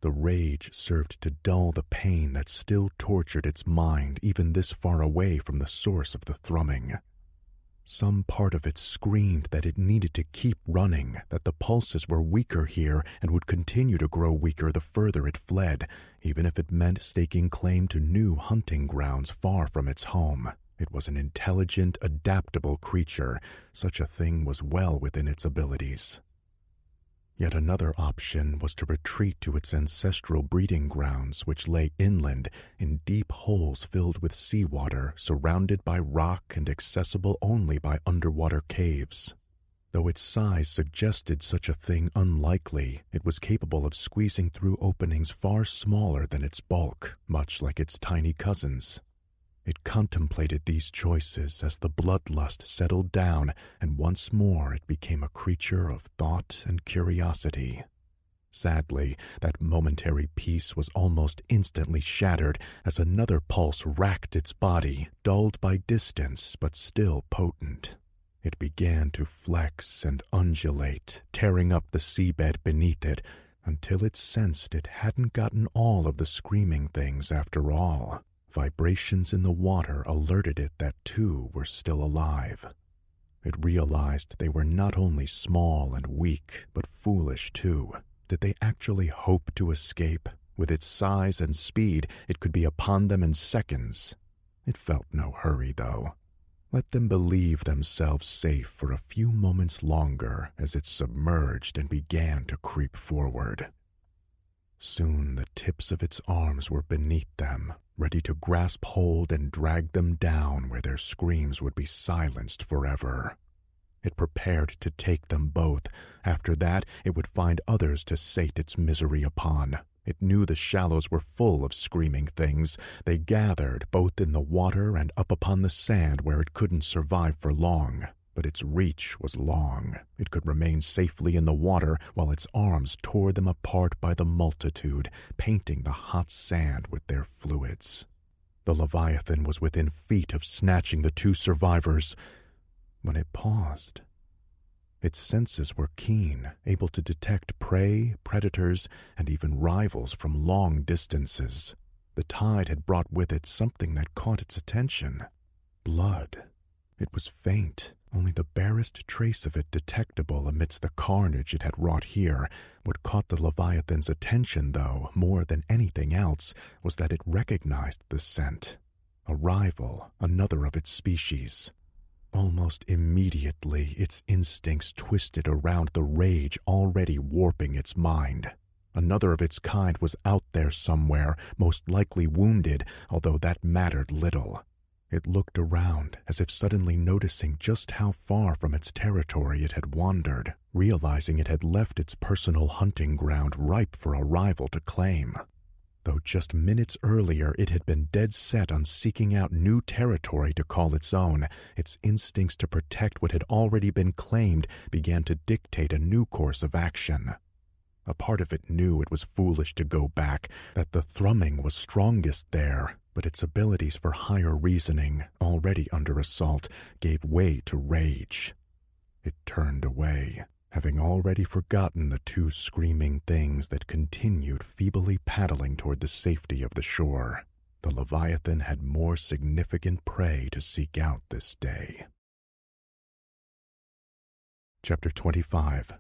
[SPEAKER 3] The rage served to dull the pain that still tortured its mind even this far away from the source of the thrumming. Some part of it screamed that it needed to keep running, that the pulses were weaker here and would continue to grow weaker the further it fled, even if it meant staking claim to new hunting grounds far from its home. It was an intelligent, adaptable creature. Such a thing was well within its abilities. Yet another option was to retreat to its ancestral breeding grounds, which lay inland in deep holes filled with seawater, surrounded by rock and accessible only by underwater caves. Though its size suggested such a thing unlikely, it was capable of squeezing through openings far smaller than its bulk, much like its tiny cousins. It contemplated these choices as the bloodlust settled down, and once more it became a creature of thought and curiosity. Sadly, that momentary peace was almost instantly shattered as another pulse racked its body, dulled by distance but still potent. It began to flex and undulate, tearing up the seabed beneath it, until it sensed it hadn't gotten all of the screaming things after all. Vibrations in the water alerted it that two were still alive. It realized they were not only small and weak, but foolish too. Did they actually hope to escape? With its size and speed, it could be upon them in seconds. It felt no hurry, though. Let them believe themselves safe for a few moments longer as it submerged and began to creep forward. Soon the tips of its arms were beneath them, ready to grasp hold and drag them down where their screams would be silenced forever.
[SPEAKER 1] It prepared to take them both. After that, it would find others to sate its misery upon. It knew the shallows were full of screaming things. They gathered both in the water and up upon the sand where it couldn't survive for long. But its reach was long. It could remain safely in the water while its arms tore them apart by the multitude, painting the hot sand with their fluids. The Leviathan was within feet of snatching the two survivors when it paused. Its senses were keen, able to detect prey, predators, and even rivals from long distances. The tide had brought with it something that caught its attention. Blood. It was faint, only the barest trace of it detectable amidst the carnage it had wrought here. What caught the Leviathan's attention, though, more than anything else, was that it recognized the scent. A rival, another of its species. Almost immediately, its instincts twisted around the rage already warping its mind. Another of its kind was out there somewhere, most likely wounded, although that mattered little. It looked around, as if suddenly noticing just how far from its territory it had wandered, realizing it had left its personal hunting ground ripe for a rival to claim. Though just minutes earlier it had been dead set on seeking out new territory to call its own, its instincts to protect what had already been claimed began to dictate a new course of action. A part of it knew it was foolish to go back, that the thrumming was strongest there, but its abilities for higher reasoning, already under assault, gave way to rage. It turned away, having already forgotten the two screaming things that continued feebly paddling toward the safety of the shore. The Leviathan had more significant prey to seek out this day. Chapter 25.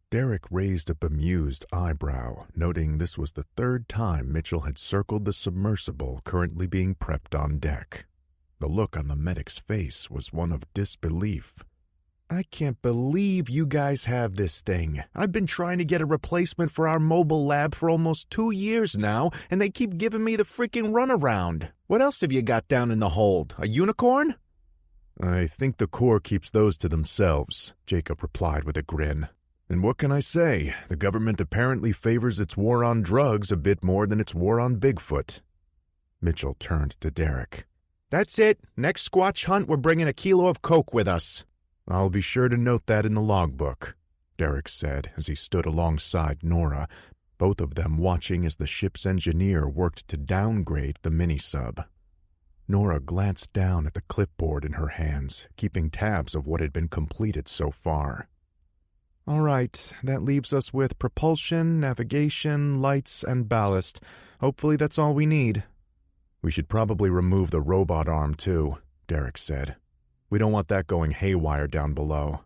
[SPEAKER 1] Derek raised a bemused eyebrow, noting this was the third time Mitchell had circled the submersible currently being prepped on deck. The look on the medic's face was one of disbelief.
[SPEAKER 2] I can't believe you guys have this thing. I've been trying to get a replacement for our mobile lab for almost 2 years now, and they keep giving me the freaking runaround. What else have you got down in the hold? A unicorn?
[SPEAKER 1] I think the Corps keeps those to themselves, Jacob replied with a grin. And what can I say? The government apparently favors its war on drugs a bit more than its war on Bigfoot. Mitchell turned to Derek.
[SPEAKER 2] That's it. Next Squatch hunt, we're bringing a kilo of coke with us.
[SPEAKER 1] I'll be sure to note that in the logbook, Derek said as he stood alongside Nora, both of them watching as the ship's engineer worked to downgrade the mini-sub. Nora glanced down at the clipboard in her hands, keeping tabs of what had been completed so far.
[SPEAKER 2] All right, that leaves us with propulsion, navigation, lights, and ballast. Hopefully that's all we need.
[SPEAKER 1] We should probably remove the robot arm, too, Derek said. We don't want that going haywire down below.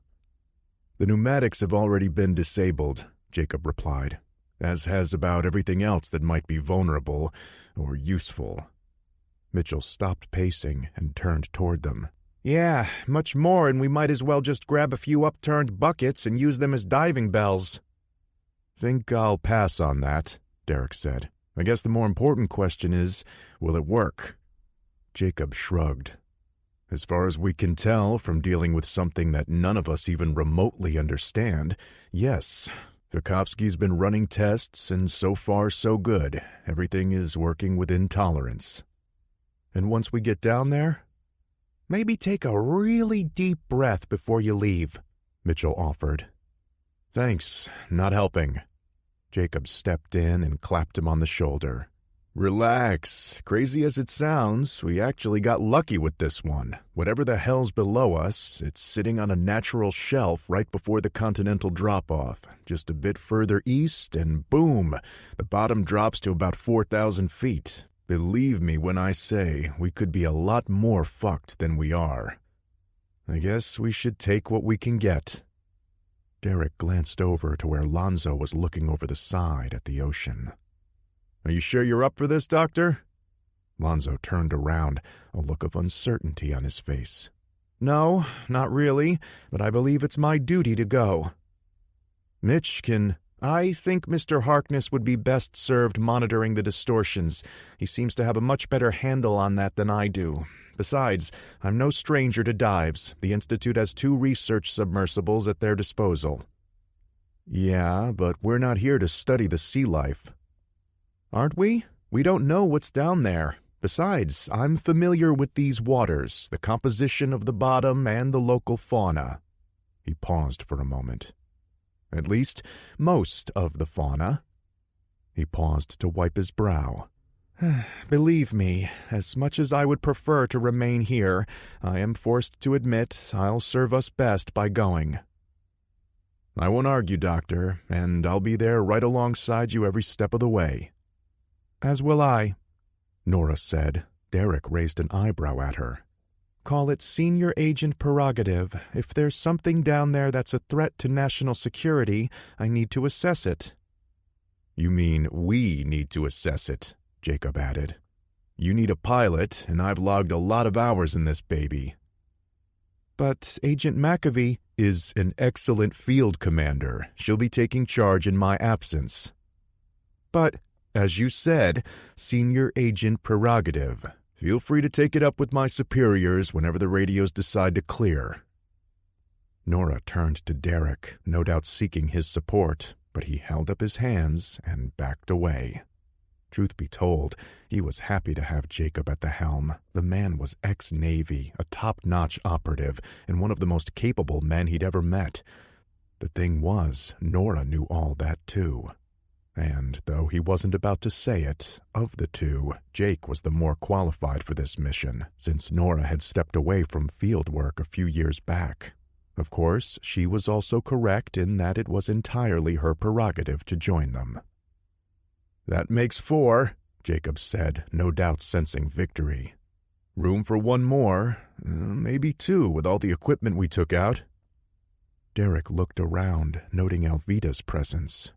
[SPEAKER 1] The pneumatics have already been disabled, Jacob replied, as has about everything else that might be vulnerable or useful. Mitchell stopped pacing and turned toward them.
[SPEAKER 2] Yeah, much more, and we might as well just grab a few upturned buckets and use them as diving bells.
[SPEAKER 1] Think I'll pass on that, Derek said. I guess the more important question is, will it work? Jacob shrugged. As far as we can tell from dealing with something that none of us even remotely understand, yes. Vikovsky's been running tests, and so far so good. Everything is working within tolerance. And once we get down there?
[SPEAKER 2] Maybe take a really deep breath before you leave,
[SPEAKER 1] Mitchell offered. Thanks, not helping. Jacob stepped in and clapped him on the shoulder. Relax. Crazy as it sounds, we actually got lucky with this one. Whatever the hell's below us, it's sitting on a natural shelf right before the continental drop-off. Just a bit further east, and boom, the bottom drops to about 4,000 feet. Believe me when I say we could be a lot more fucked than we are. I guess we should take what we can get. Derek glanced over to where Lonzo was looking over the side at the ocean. Are you sure you're up for this, Doctor? Lonzo turned around, a look of uncertainty on his face.
[SPEAKER 2] No, not really, but I believe it's my duty to go.
[SPEAKER 1] Mitch can...
[SPEAKER 2] I think Mr. Harkness would be best served monitoring the distortions. He seems to have a much better handle on that than I do.
[SPEAKER 3] Besides, I'm no stranger to dives. The Institute has 2 research submersibles at their disposal. Yeah, but we're not here to study the sea life. Aren't we? We don't know what's down there. Besides, I'm familiar with these waters, the composition of the bottom and the local fauna. He paused for a moment. At least, most of the fauna. He paused to wipe his brow. Believe me, as much as I would prefer to remain here, I am forced to admit I'll serve us best by going. I won't argue, Doctor, and I'll be there right alongside you every step of the way. As will I, Nora said. Derek raised an eyebrow at her. Call it senior agent prerogative. If there's something down there that's a threat to national security, I need to assess it. You mean we need to assess it, Jacob added. You need a pilot, and I've logged a lot of hours in this baby. But Agent McAvee is an excellent field commander. She'll be taking charge in my absence. But, as you said, senior agent prerogative. Feel free to take it up with my superiors whenever the radios decide to clear. Nora turned to Derek, no doubt seeking his support, but he held up his hands and backed away. Truth be told, he was happy to have Jacob at the helm. The man was ex-Navy, a top-notch operative, and one of the most capable men he'd ever met. The thing was, Nora knew all that too. And, though he wasn't about to say it, of the 2, Jake was the more qualified for this mission, since Nora had stepped away from field work a few years back. Of course, she was also correct in that it was entirely her prerogative to join them. That makes 4, Jacob said, no doubt sensing victory. Room for 1 more, maybe 2 with all the equipment we took out. Derek looked around, noting Alvida's presence.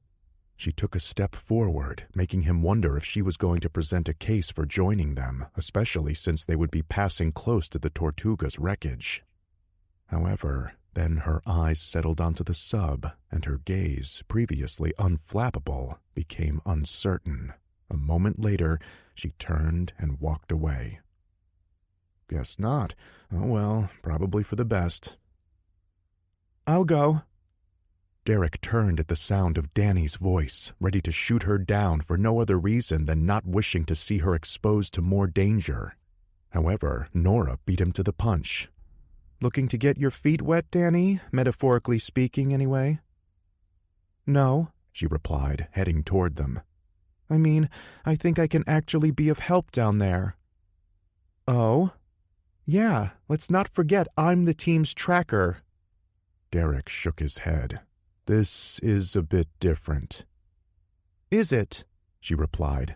[SPEAKER 3] She took a step forward, making him wonder if she was going to present a case for joining them, especially since they would be passing close to the Tortuga's wreckage. However, then her eyes settled onto the sub, and her gaze, previously unflappable, became uncertain. A moment later, she turned and walked away. Guess not. Oh well, probably for the best. I'll go. Derek turned at the sound of Danny's voice, ready to shoot her down for no other reason than not wishing to see her exposed to more danger. However, Nora beat him to the punch. Looking to get your feet wet, Danny? Metaphorically speaking, anyway? No, she replied, heading toward them. I mean, I think I can actually be of help down there. Oh? Yeah, let's not forget I'm the team's tracker. Derek shook his head. This is a bit different. Is it? She replied.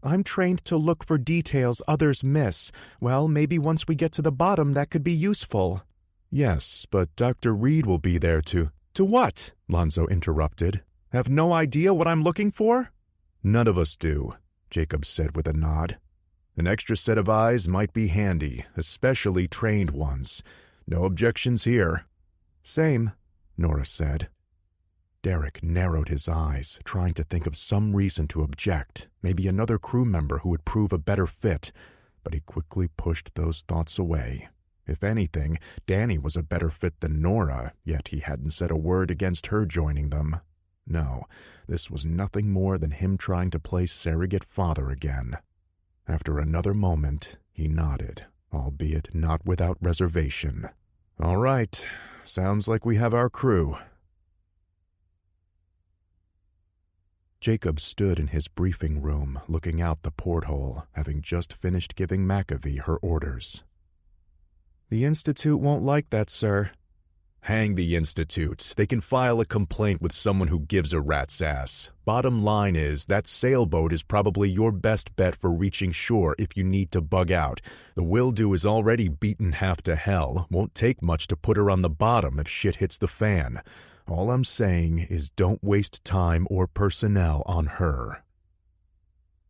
[SPEAKER 3] I'm trained to look for details others miss. Well, maybe once we get to the bottom that could be useful. Yes, but Dr. Reed will be there to... To what? Lonzo interrupted. Have no idea what I'm looking for? None of us do, Jacob said with a nod. An extra set of eyes might be handy, especially trained ones. No objections here. Same, Nora said. Derek narrowed his eyes, trying to think of some reason to object, maybe another crew member who would prove a better fit, but he quickly pushed those thoughts away. If anything, Danny was a better fit than Nora, yet he hadn't said a word against her joining them. No, this was nothing more than him trying to play surrogate father again. After another moment, he nodded, albeit not without reservation. All right, sounds like we have our crew. Jacob stood in his briefing room, looking out the porthole, having just finished giving McAvee her orders. The Institute won't like that, sir. Hang the Institute. They can file a complaint with someone who gives a rat's ass. Bottom line is, that sailboat is probably your best bet for reaching shore if you need to bug out. The Wildew is already beaten half to hell. Won't take much to put her on the bottom if shit hits the fan. All I'm saying is don't waste time or personnel on her.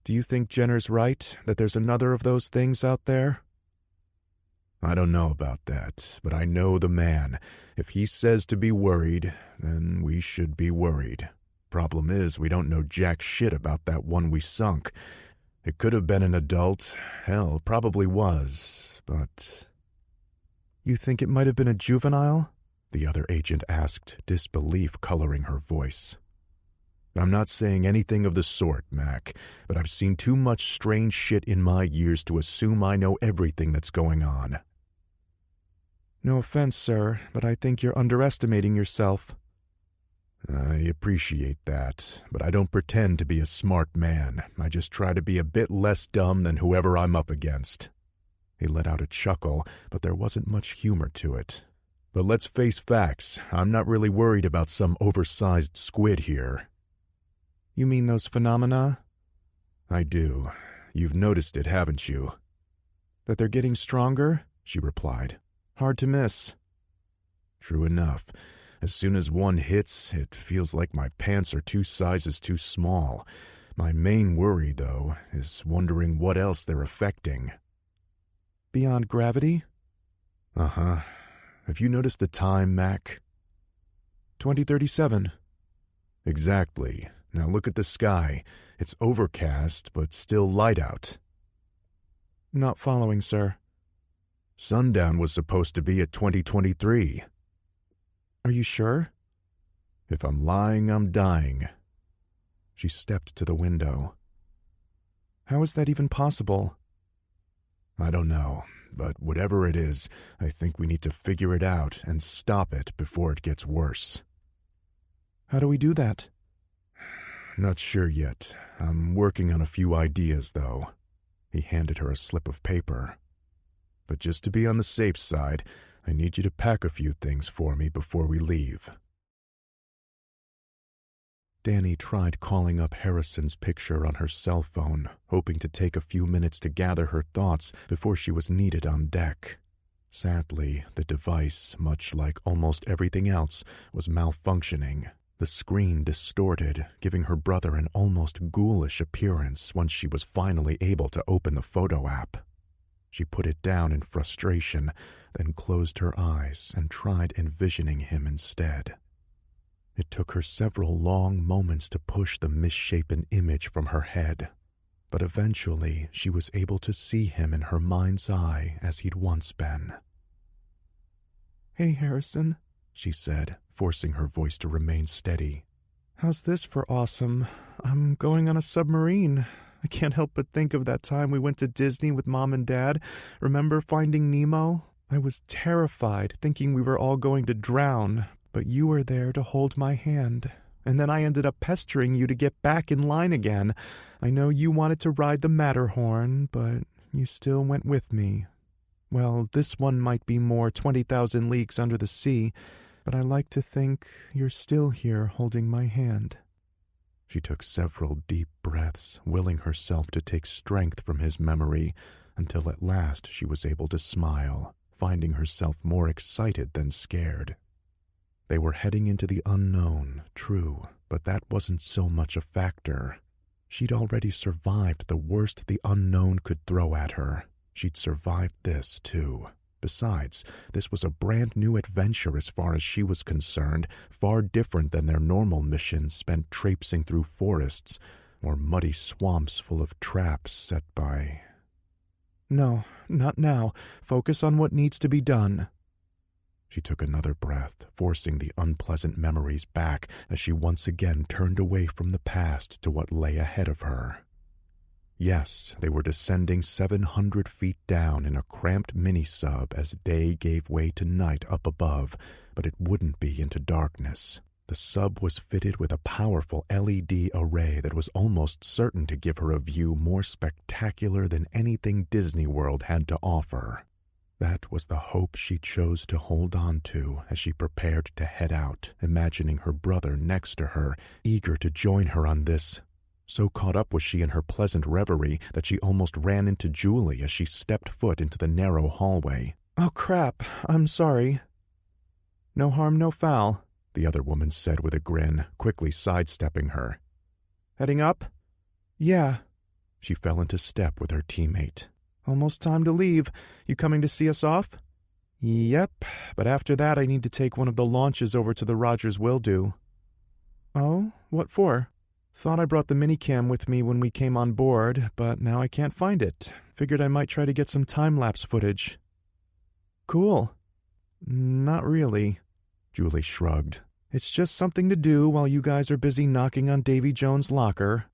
[SPEAKER 3] Do you think Jenner's right, that there's another of those things out there? I don't know about that, but I know the man. If he says to be worried, then we should be worried. Problem is, we don't know jack shit about that one we sunk. It could have been an adult. Hell, probably was. But... You think it might have been a juvenile? The other agent asked, disbelief coloring her voice. I'm not saying anything of the sort, Mac, but I've seen too much strange shit in my years to assume I know everything that's going on.
[SPEAKER 2] No offense, sir, but I think you're underestimating yourself.
[SPEAKER 3] I appreciate that, but I don't pretend to be a smart man. I just try to be a bit less dumb than whoever I'm up against. He let out a chuckle, but there wasn't much humor to it. But let's face facts. I'm not really worried about some oversized squid here.
[SPEAKER 2] You mean those phenomena?
[SPEAKER 3] I do. You've noticed it, haven't you?
[SPEAKER 2] That they're getting stronger? She replied. Hard to miss.
[SPEAKER 3] True enough. As soon as one hits, it feels like my pants are 2 sizes too small. My main worry, though, is wondering what else they're affecting.
[SPEAKER 2] Beyond gravity?
[SPEAKER 3] Uh-huh. Have you noticed the time, Mac?
[SPEAKER 2] 2037.
[SPEAKER 3] Exactly. Now look at the sky. It's overcast, but still light out.
[SPEAKER 2] Not following, sir.
[SPEAKER 3] Sundown was supposed to be at 2023.
[SPEAKER 2] Are you sure?
[SPEAKER 3] If I'm lying, I'm dying. She stepped to the window.
[SPEAKER 2] How is that even possible?
[SPEAKER 3] I don't know, but whatever it is, I think we need to figure it out and stop it before it gets worse.
[SPEAKER 2] How do we do that?
[SPEAKER 3] Not sure yet. I'm working on a few ideas, though. He handed her a slip of paper. But just to be on the safe side, I need you to pack a few things for me before we leave. Danny tried calling up Harrison's picture on her cell phone, hoping to take a few minutes to gather her thoughts before she was needed on deck. Sadly, the device, much like almost everything else, was malfunctioning. The screen distorted, giving her brother an almost ghoulish appearance once she was finally able to open the photo app. She put it down in frustration, then closed her eyes and tried envisioning him instead. It took her several long moments to push the misshapen image from her head, but eventually she was able to see him in her mind's eye as he'd once been.
[SPEAKER 2] "Hey, Harrison,"
[SPEAKER 3] she said, forcing her voice to remain steady.
[SPEAKER 2] "How's this for awesome? I'm going on a submarine. I can't help but think of that time we went to Disney with Mom and Dad. Remember Finding Nemo? I was terrified, thinking we were all going to drown, but you were there to hold my hand. And then I ended up pestering you to get back in line again. I know you wanted to ride the Matterhorn, but you still went with me. Well, this one might be more 20,000 leagues under the sea, but I like to think you're still here holding my hand."
[SPEAKER 3] She took several deep breaths, willing herself to take strength from his memory, until at last she was able to smile, finding herself more excited than scared. They were heading into the unknown, true, but that wasn't so much a factor. She'd already survived the worst the unknown could throw at her. She'd survived this, too. Besides, this was a brand new adventure as far as she was concerned, far different than their normal missions spent traipsing through forests or muddy swamps full of traps set by...
[SPEAKER 2] "No, not now. Focus on what needs to be done."
[SPEAKER 3] She took another breath, forcing the unpleasant memories back as she once again turned away from the past to what lay ahead of her. Yes, they were descending 700 feet down in a cramped mini-sub as day gave way to night up above, but it wouldn't be into darkness. The sub was fitted with a powerful LED array that was almost certain to give her a view more spectacular than anything Disney World had to offer. That was the hope she chose to hold on to as she prepared to head out, imagining her brother next to her, eager to join her on this. So caught up was she in her pleasant reverie that she almost ran into Julie as she stepped foot into the narrow hallway.
[SPEAKER 2] "Oh, crap. I'm sorry." "No harm, no foul,"
[SPEAKER 3] the other woman said with a grin, quickly sidestepping her.
[SPEAKER 2] "Heading up?" "Yeah."
[SPEAKER 3] She fell into step with her teammate.
[SPEAKER 2] "Almost time to leave. You coming to see us off?" "Yep, but after that I need to take one of the launches over to the Rogers Wildew." "Oh? What for?" Thought I brought the minicam with me when we came on board, but now I can't find it. Figured I might try to get some time-lapse footage. Cool. Not really. Julie shrugged. It's just something to do while you guys are busy knocking on Davy Jones' locker.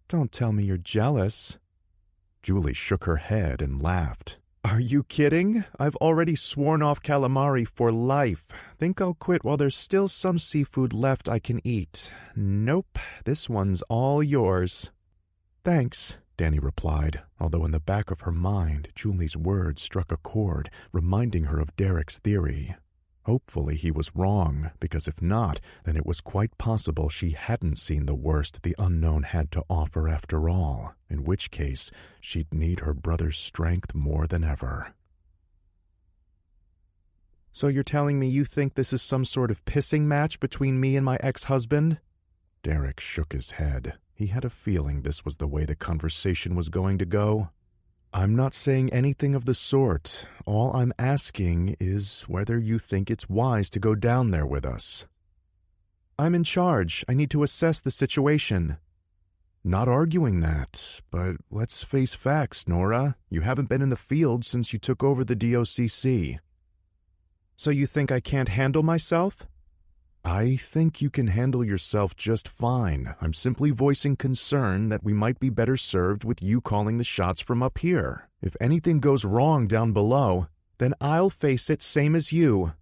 [SPEAKER 2] Don't tell me you're jealous.
[SPEAKER 3] Julie shook her head and laughed.
[SPEAKER 2] Are you kidding? I've already sworn off calamari for life. Think I'll quit while there's still some seafood left I can eat. Nope, this one's all yours. Thanks, Danny replied, although in the back of her mind, Julie's words struck a chord, reminding her of Derek's theory. Hopefully he was wrong, because if not, then it was quite possible she hadn't seen the worst the unknown had to offer after all, in which case she'd need her brother's strength more than ever. So you're telling me you think this is some sort of pissing match between me and my ex-husband?
[SPEAKER 3] Derek shook his head. He had a feeling this was the way the conversation was going to go. I'm not saying anything of the sort. All I'm asking is whether you think it's wise to go down there with us.
[SPEAKER 2] I'm in charge. I need to assess the situation.
[SPEAKER 3] Not arguing that, but let's face facts, Nora. You haven't been in the field since you took over the DOCC.
[SPEAKER 2] So you think I can't handle myself?
[SPEAKER 3] I think you can handle yourself just fine. I'm simply voicing concern that we might be better served with you calling the shots from up here. If anything goes wrong down below,
[SPEAKER 2] then I'll face it same as you.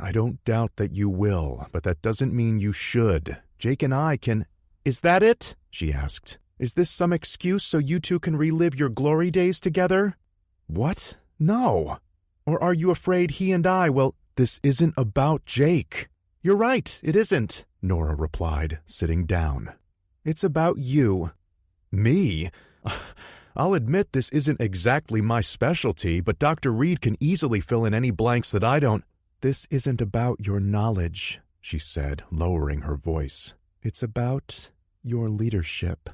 [SPEAKER 3] I don't doubt that you will, but that doesn't mean you should. Jake and I can...
[SPEAKER 2] Is that it?
[SPEAKER 3] She asked.
[SPEAKER 2] Is this some excuse so you two can relive your glory days together?
[SPEAKER 3] What? No.
[SPEAKER 2] Or are you afraid he and I will...
[SPEAKER 3] This isn't about Jake.
[SPEAKER 2] You're right, it isn't,
[SPEAKER 3] Nora replied, sitting down.
[SPEAKER 2] It's about you.
[SPEAKER 3] Me? I'll admit this isn't exactly my specialty, but Dr. Reed can easily fill in any blanks that I don't...
[SPEAKER 2] This isn't about your knowledge,
[SPEAKER 3] she said, lowering her voice.
[SPEAKER 2] It's about your leadership.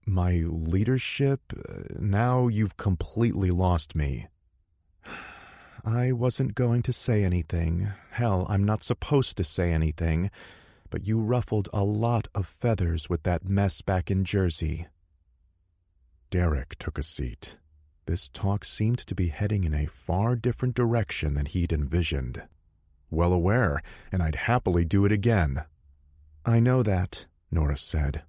[SPEAKER 3] My leadership? Now you've completely lost me.
[SPEAKER 2] I wasn't going to say anything. Hell, I'm not supposed to say anything. But you ruffled a lot of feathers with that mess back in Jersey.
[SPEAKER 3] Derek took a seat. This talk seemed to be heading in a far different direction than he'd envisioned. Well aware, and I'd happily do it again.
[SPEAKER 2] I know that,
[SPEAKER 3] Nora said.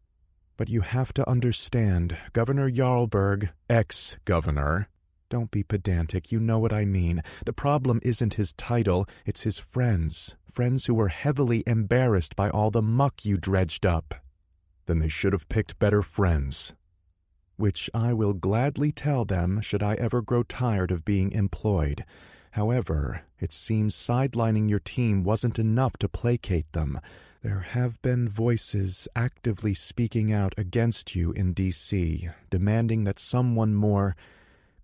[SPEAKER 2] But you have to understand, Governor Jarlberg,
[SPEAKER 3] ex-governor...
[SPEAKER 2] Don't be pedantic, you know what I mean. The problem isn't his title, it's his friends. Friends who were heavily embarrassed by all the muck you dredged up.
[SPEAKER 3] Then they should have picked better friends.
[SPEAKER 2] Which I will gladly tell them should I ever grow tired of being employed. However, it seems sidelining your team wasn't enough to placate them. There have been voices actively speaking out against you in D.C., demanding that someone more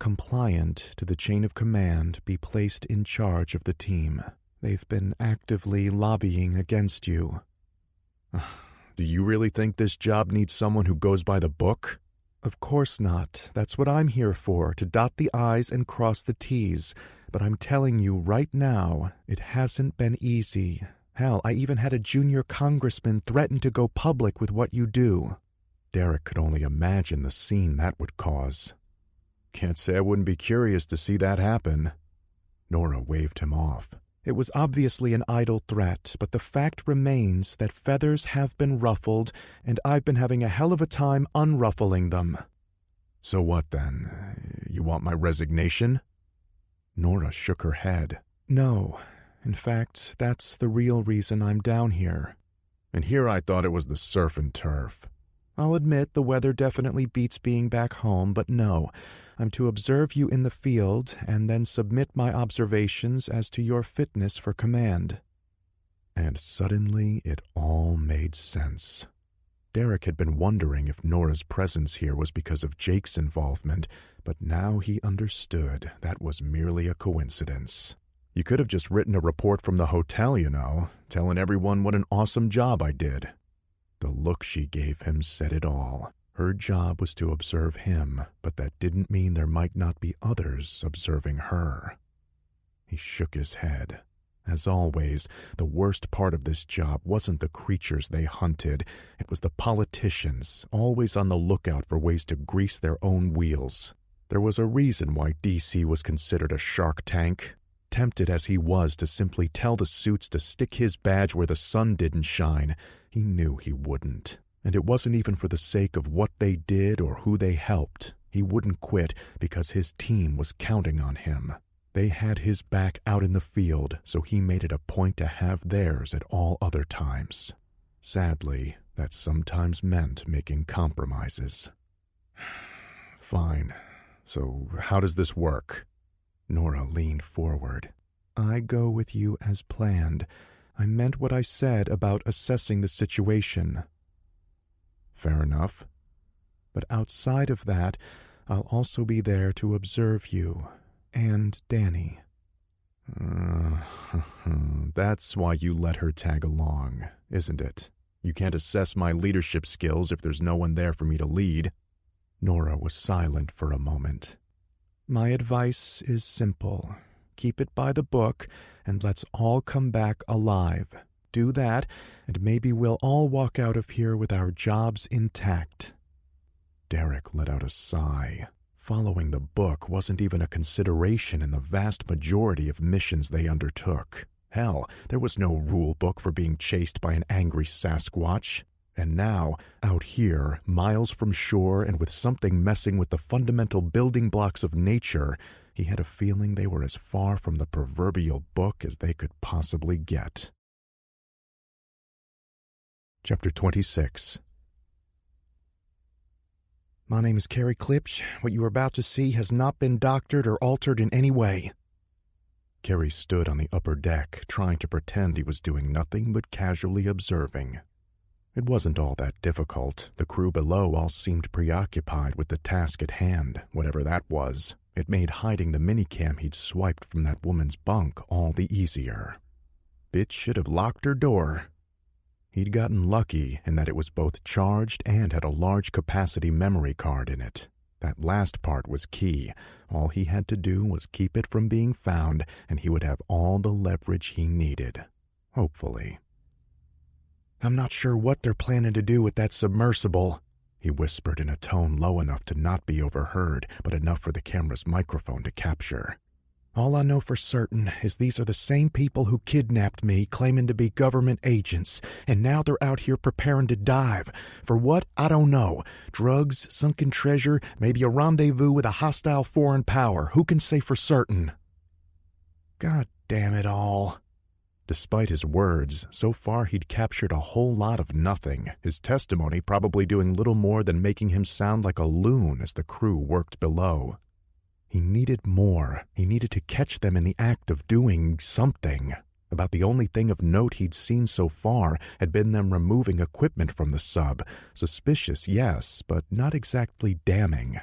[SPEAKER 2] compliant to the chain of command be placed in charge of the team. They've been actively lobbying against you.
[SPEAKER 3] Do you really think this job needs someone who goes by the book?
[SPEAKER 2] Of course not. That's what I'm here for, to dot the I's and cross the T's. But I'm telling you right now, it hasn't been easy. Hell, I even had a junior congressman threaten to go public with what you do.
[SPEAKER 3] Derek could only imagine the scene that would cause. Can't say I wouldn't be curious to see that happen. Nora waved him off.
[SPEAKER 2] It was obviously an idle threat, but the fact remains that feathers have been ruffled, and I've been having a hell of a time unruffling them.
[SPEAKER 3] So what then? You want my resignation? Nora shook her head.
[SPEAKER 2] No. In fact, that's the real reason I'm down here.
[SPEAKER 3] And here I thought it was the surf and turf.
[SPEAKER 2] I'll admit the weather definitely beats being back home, but no. I'm to observe you in the field and then submit my observations as to your fitness for command.
[SPEAKER 3] And suddenly it all made sense. Derek had been wondering if Nora's presence here was because of Jake's involvement, but now he understood that was merely a coincidence. You could have just written a report from the hotel, you know, telling everyone what an awesome job I did. The look she gave him said it all. Her job was to observe him, but that didn't mean there might not be others observing her. He shook his head. As always, the worst part of this job wasn't the creatures they hunted, it was the politicians, always on the lookout for ways to grease their own wheels. There was a reason why DC was considered a shark tank. Tempted as he was to simply tell the suits to stick his badge where the sun didn't shine, he knew he wouldn't. And it wasn't even for the sake of what they did or who they helped. He wouldn't quit because his team was counting on him. They had his back out in the field, so he made it a point to have theirs at all other times. Sadly, that sometimes meant making compromises. Fine. So how does this work? Nora leaned forward.
[SPEAKER 2] I go with you as planned. I meant what I said about assessing the situation.
[SPEAKER 3] Fair enough.
[SPEAKER 2] But outside of that, I'll also be there to observe you. And Danny.
[SPEAKER 3] That's why you let her tag along, isn't it? You can't assess my leadership skills if there's no one there for me to lead.
[SPEAKER 2] Nora was silent for a moment. My advice is simple. Keep it by the book, and let's all come back alive. Do that, and maybe we'll all walk out of here with our jobs intact.
[SPEAKER 3] Derek let out a sigh. Following the book wasn't even a consideration in the vast majority of missions they undertook. Hell, there was no rule book for being chased by an angry Sasquatch. And now, out here, miles from shore and with something messing with the fundamental building blocks of nature, he had a feeling they were as far from the proverbial book as they could possibly get. Chapter 26.
[SPEAKER 2] My name is Carrie Klipsch. What you are about to see has not been doctored or altered in any way.
[SPEAKER 3] Carrie stood on the upper deck, trying to pretend he was doing nothing but casually observing. It wasn't all that difficult. The crew below all seemed preoccupied with the task at hand, whatever that was. It made hiding the minicam he'd swiped from that woman's bunk all the easier. Bitch should have locked her door. He'd gotten lucky in that it was both charged and had a large capacity memory card in it. That last part was key. All he had to do was keep it from being found, and he would have all the leverage he needed. Hopefully.
[SPEAKER 2] I'm not sure what they're planning to do with that submersible,
[SPEAKER 3] he whispered in a tone low enough to not be overheard, but enough for the camera's microphone to capture.
[SPEAKER 2] All I know for certain is these are the same people who kidnapped me, claiming to be government agents, and now they're out here preparing to dive. For what? I don't know. Drugs, sunken treasure, maybe a rendezvous with a hostile foreign power. Who can say for certain? God damn it all.
[SPEAKER 3] Despite his words, so far he'd captured a whole lot of nothing, his testimony probably doing little more than making him sound like a loon as the crew worked below. He needed more. He needed to catch them in the act of doing something. About the only thing of note he'd seen so far had been them removing equipment from the sub. Suspicious, yes, but not exactly damning.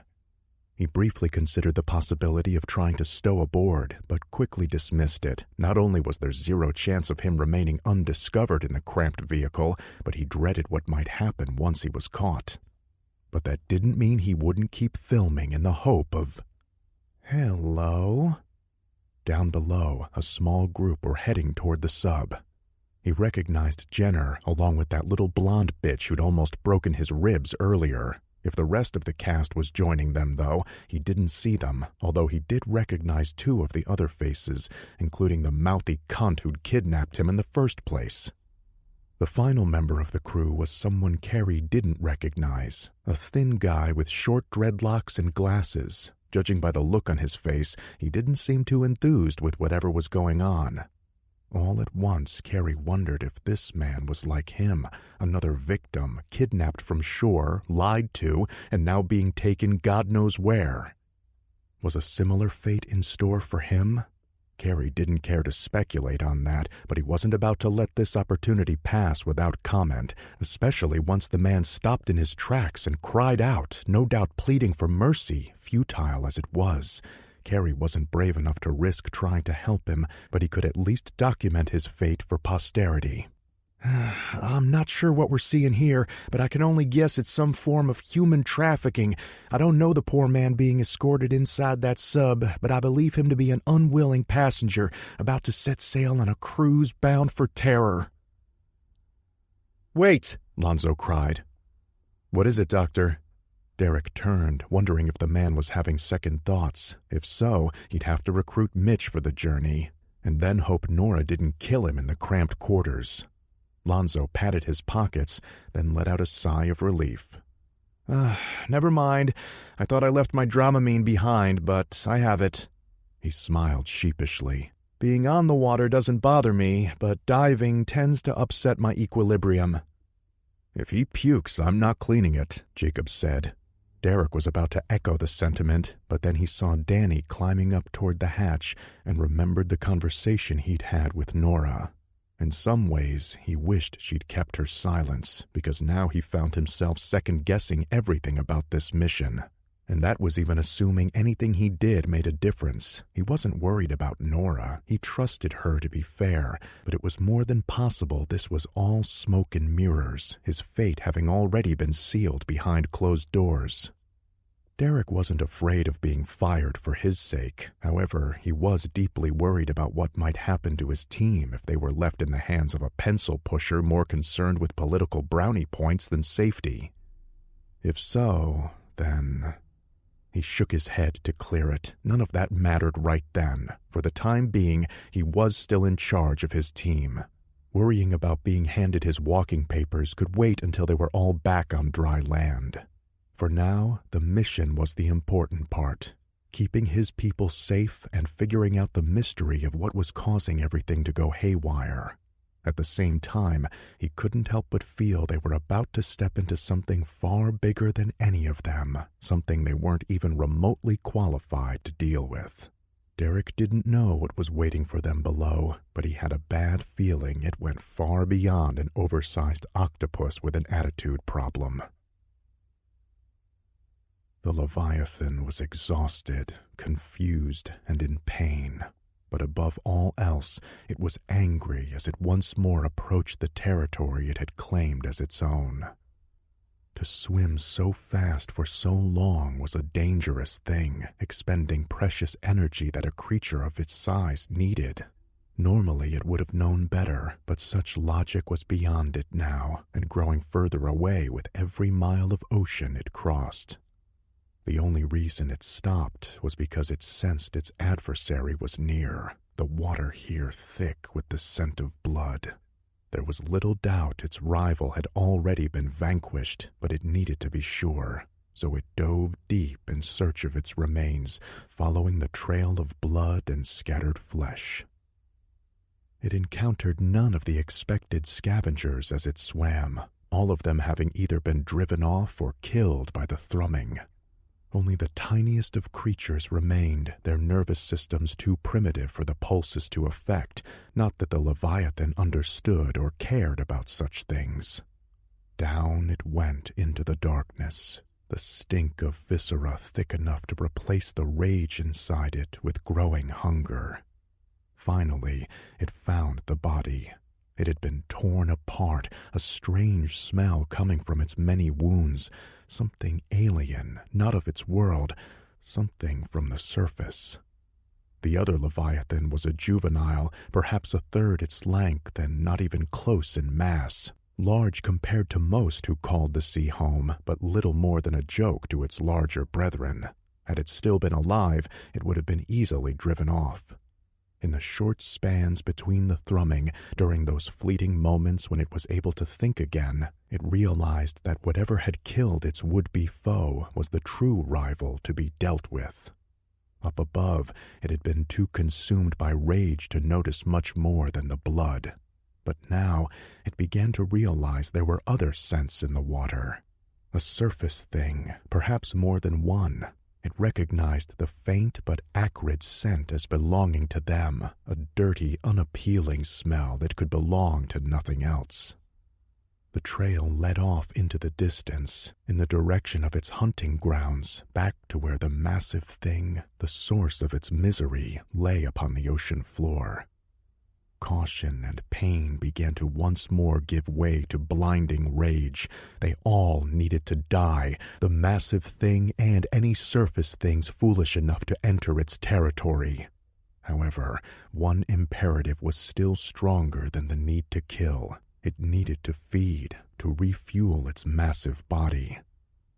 [SPEAKER 3] He briefly considered the possibility of trying to stow aboard, but quickly dismissed it. Not only was there zero chance of him remaining undiscovered in the cramped vehicle, but he dreaded what might happen once he was caught. But that didn't mean he wouldn't keep filming in the hope of...
[SPEAKER 2] Hello?
[SPEAKER 3] Down below, a small group were heading toward the sub. He recognized Jenner, along with that little blonde bitch who'd almost broken his ribs earlier. If the rest of the cast was joining them, though, he didn't see them, although he did recognize two of the other faces, including the mouthy cunt who'd kidnapped him in the first place. The final member of the crew was someone Carrie didn't recognize, a thin guy with short dreadlocks and glasses. Judging by the look on his face, he didn't seem too enthused with whatever was going on. All at once, Carrie wondered if this man was like him, another victim, kidnapped from shore, lied to, and now being taken God knows where. Was a similar fate in store for him? Carrie didn't care to speculate on that, but he wasn't about to let this opportunity pass without comment, especially once the man stopped in his tracks and cried out, no doubt pleading for mercy, futile as it was. Carrie wasn't brave enough to risk trying to help him, but he could at least document his fate for posterity.
[SPEAKER 2] I'm not sure what we're seeing here, but I can only guess it's some form of human trafficking. I don't know the poor man being escorted inside that sub, but I believe him to be an unwilling passenger about to set sail on a cruise bound for terror."
[SPEAKER 3] "Wait!" Lonzo cried. "What is it, Doctor?" Derek turned, wondering if the man was having second thoughts. If so, he'd have to recruit Mitch for the journey, and then hope Nora didn't kill him in the cramped quarters. Lonzo patted his pockets, then let out a sigh of relief. Never mind. I thought I left my Dramamine behind, but I have it." He smiled sheepishly. "Being on the water doesn't bother me, but diving tends to upset my equilibrium." "If he pukes, I'm not cleaning it," Jacob said. Derek was about to echo the sentiment, but then he saw Danny climbing up toward the hatch and remembered the conversation he'd had with Nora. In some ways, he wished she'd kept her silence, because now he found himself second-guessing everything about this mission. And that was even assuming anything he did made a difference. He wasn't worried about Nora. He trusted her to be fair, but it was more than possible this was all smoke and mirrors, his fate having already been sealed behind closed doors. Derek wasn't afraid of being fired for his sake. However, he was deeply worried about what might happen to his team if they were left in the hands of a pencil pusher more concerned with political brownie points than safety. If so, then... He shook his head to clear it. None of that mattered right then. For the time being, he was still in charge of his team. Worrying about being handed his walking papers could wait until they were all back on dry land. For now, the mission was the important part. Keeping his people safe and figuring out the mystery of what was causing everything to go haywire. At the same time, he couldn't help but feel they were about to step into something far bigger than any of them, something they weren't even remotely qualified to deal with. Derek didn't know what was waiting for them below, but he had a bad feeling it went far beyond an oversized octopus with an attitude problem. The Leviathan was exhausted, confused, and in pain. But above all else, it was angry as it once more approached the territory it had claimed as its own. To swim so fast for so long was a dangerous thing, expending precious energy that a creature of its size needed. Normally it would have known better, but such logic was beyond it now, and growing further away with every mile of ocean it crossed. The only reason it stopped was because it sensed its adversary was near, the water here thick with the scent of blood. There was little doubt its rival had already been vanquished, but it needed to be sure, so it dove deep in search of its remains, following the trail of blood and scattered flesh. It encountered none of the expected scavengers as it swam, all of them having either been driven off or killed by the thrumming. Only the tiniest of creatures remained, their nervous systems too primitive for the pulses to affect, not that the Leviathan understood or cared about such things. Down it went into the darkness, the stink of viscera thick enough to replace the rage inside it with growing hunger. Finally, it found the body. It had been torn apart, a strange smell coming from its many wounds, something alien, not of its world, something from the surface. The other Leviathan was a juvenile, perhaps a third its length and not even close in mass, large compared to most who called the sea home, but little more than a joke to its larger brethren. Had it still been alive, it would have been easily driven off. In the short spans between the thrumming, during those fleeting moments when it was able to think again, it realized that whatever had killed its would-be foe was the true rival to be dealt with. Up above, it had been too consumed by rage to notice much more than the blood. But now, it began to realize there were other scents in the water. A surface thing, perhaps more than one. It recognized the faint but acrid scent as belonging to them, a dirty, unappealing smell that could belong to nothing else. The trail led off into the distance, in the direction of its hunting grounds, back to where the massive thing, the source of its misery, lay upon the ocean floor.
[SPEAKER 1] caution and pain began to once more give way to blinding rage. They all needed to die, the massive thing and any surface things foolish enough to enter its territory. However, one imperative was still stronger than the need to kill. It needed to feed, to refuel its massive body.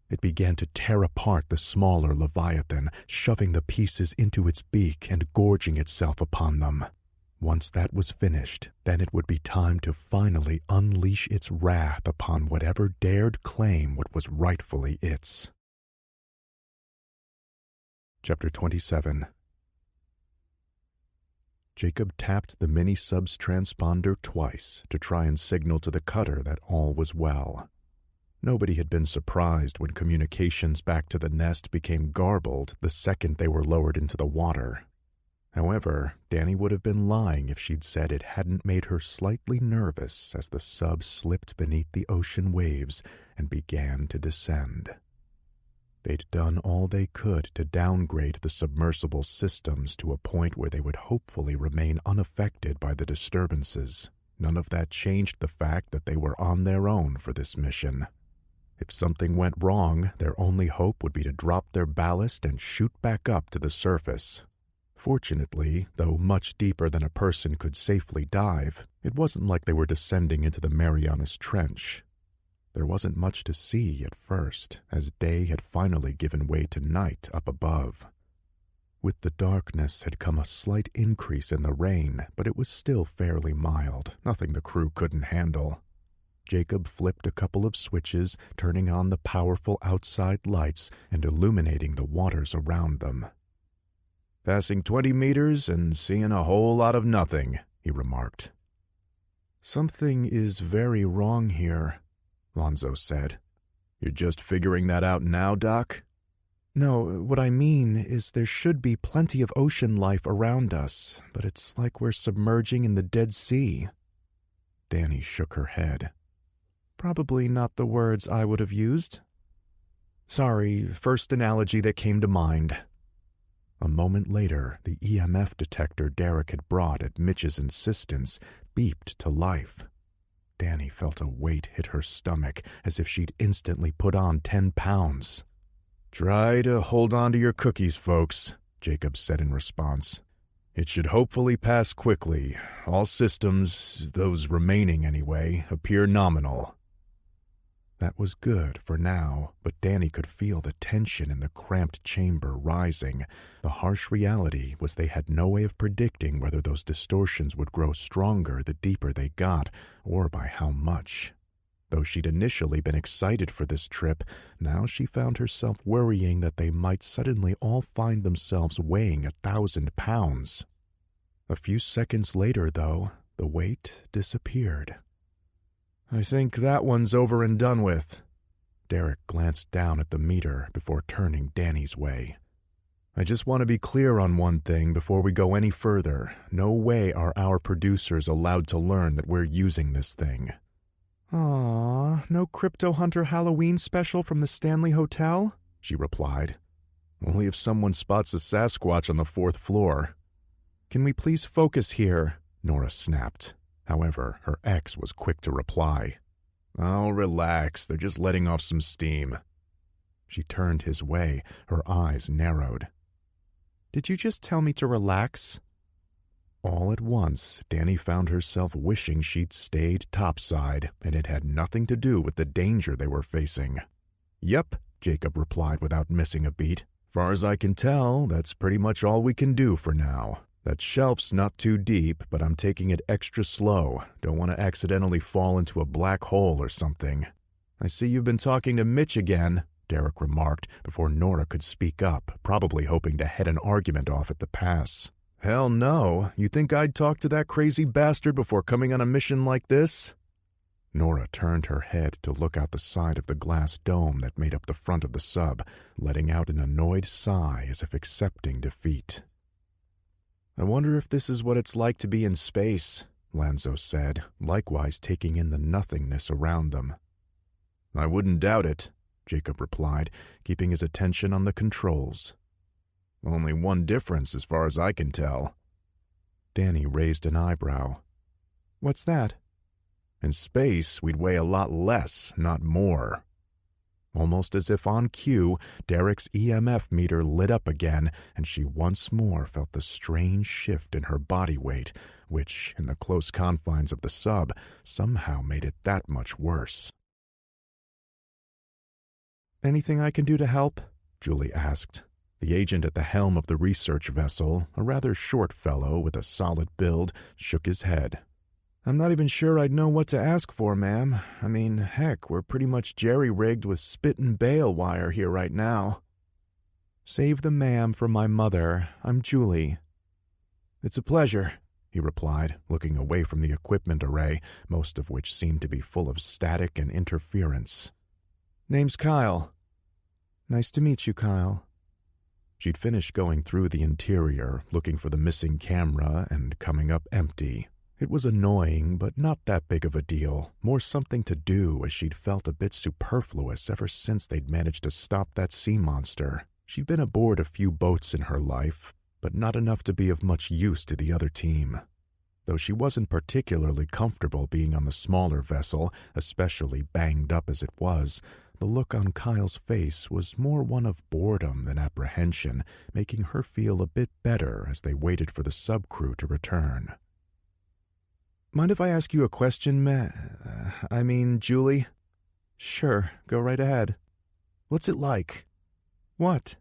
[SPEAKER 1] It began to tear apart the smaller Leviathan, shoving the pieces into its beak and gorging itself upon them. Once that was finished, then it would be time to finally unleash its wrath upon whatever dared claim what was rightfully its. Chapter 27. Jacob tapped the mini-sub's transponder twice to try and signal to the cutter that all was well. Nobody had been surprised when communications back to the nest became garbled the second they were lowered into the water. However, Danny would have been lying if she'd said it hadn't made her slightly nervous as the sub slipped beneath the ocean waves and began to descend. They'd done all they could to downgrade the submersible systems to a point where they would hopefully remain unaffected by the disturbances. None of that changed the fact that they were on their own for this mission. If something went wrong, their only hope would be to drop their ballast and shoot back up to the surface. Fortunately, though much deeper than a person could safely dive, it wasn't like they were descending into the Marianas Trench. There wasn't much to see at first, as day had finally given way to night up above. With the darkness had come a slight increase in the rain, but it was still fairly mild, nothing the crew couldn't handle. Jacob flipped a couple of switches, turning on the powerful outside lights and illuminating the waters around them. "Passing 20 meters and seeing a whole lot of nothing," he remarked.
[SPEAKER 2] "Something is very wrong here," Lonzo said.
[SPEAKER 1] "You're just figuring that out now, Doc?"
[SPEAKER 2] "No, what I mean is there should be plenty of ocean life around us, but it's like we're submerging in the Dead Sea."
[SPEAKER 1] Danny shook her head.
[SPEAKER 2] "Probably not the words I would have used. Sorry, first analogy that came to mind."
[SPEAKER 1] A moment later, the EMF detector Derek had brought at Mitch's insistence beeped to life. Danny felt a weight hit her stomach as if she'd instantly put on 10 pounds. "Try to hold on to your cookies, folks," Jacob said in response. "It should hopefully pass quickly. All systems, those remaining anyway, appear nominal." That was good for now, but Danny could feel the tension in the cramped chamber rising. The harsh reality was they had no way of predicting whether those distortions would grow stronger the deeper they got, or by how much. Though she'd initially been excited for this trip, now she found herself worrying that they might suddenly all find themselves weighing 1,000 pounds. A few seconds later, though, the weight disappeared.
[SPEAKER 2] "I think that one's over and done with."
[SPEAKER 1] Derek glanced down at the meter before turning Danny's way. "I just want to be clear on one thing before we go any further. No way are our producers allowed to learn that we're using this thing."
[SPEAKER 2] "Aw, no Crypto Hunter Halloween special from the Stanley Hotel?"
[SPEAKER 1] she replied. "Only if someone spots a Sasquatch on the 4th floor.
[SPEAKER 2] "Can we please focus here?"
[SPEAKER 1] Nora snapped. However, her ex was quick to reply. "Oh, relax, they're just letting off some steam." She turned his way, her eyes narrowed.
[SPEAKER 2] "Did you just tell me to relax?"
[SPEAKER 1] All at once, Danny found herself wishing she'd stayed topside, and it had nothing to do with the danger they were facing. "Yep," Jacob replied without missing a beat. "Far as I can tell, that's pretty much all we can do for now. That shelf's not too deep, but I'm taking it extra slow. Don't want to accidentally fall into a black hole or something."
[SPEAKER 2] "I see you've been talking to Mitch again,"
[SPEAKER 1] Derek remarked before Nora could speak up, probably hoping to head an argument off at the pass.
[SPEAKER 2] "Hell no. You think I'd talk to that crazy bastard before coming on a mission like this?"
[SPEAKER 1] Nora turned her head to look out the side of the glass dome that made up the front of the sub, letting out an annoyed sigh as if accepting defeat.
[SPEAKER 2] "I wonder if this is what it's like to be in space,"
[SPEAKER 1] Lanzo said, likewise taking in the nothingness around them. "I wouldn't doubt it," Jacob replied, keeping his attention on the controls. "Only one difference as far as I can tell." Danny raised an eyebrow.
[SPEAKER 2] What's that?
[SPEAKER 3] In space, we'd weigh a lot less, not more. Almost as if on cue, Derek's EMF meter lit up again, and she once more felt the strange shift in her body weight, which, in the close confines of the sub, somehow made it that much worse.
[SPEAKER 2] Anything I can do to help?
[SPEAKER 3] Julie asked. The agent at the helm of the research vessel, a rather short fellow with a solid build, shook his head.
[SPEAKER 2] I'm not even sure I'd know what to ask for, ma'am. I mean, heck, we're pretty much jerry-rigged with spit and bale wire here right now. Save the ma'am for my mother. I'm Julie. It's a pleasure, he replied, looking away from the equipment array, most of which seemed to be full of static and interference. Name's Kyle. Nice to meet you, Kyle.
[SPEAKER 3] She'd finished going through the interior, looking for the missing camera, and coming up empty. It was annoying, but not that big of a deal. More something to do, as she'd felt a bit superfluous ever since they'd managed to stop that sea monster. She'd been aboard a few boats in her life, but not enough to be of much use to the other team. Though she wasn't particularly comfortable being on the smaller vessel, especially banged up as it was, the look on Kyle's face was more one of boredom than apprehension, making her feel a bit better as they waited for the subcrew to return.
[SPEAKER 2] Mind if I ask you a question, Julie? Sure, go right ahead. What's it like? What?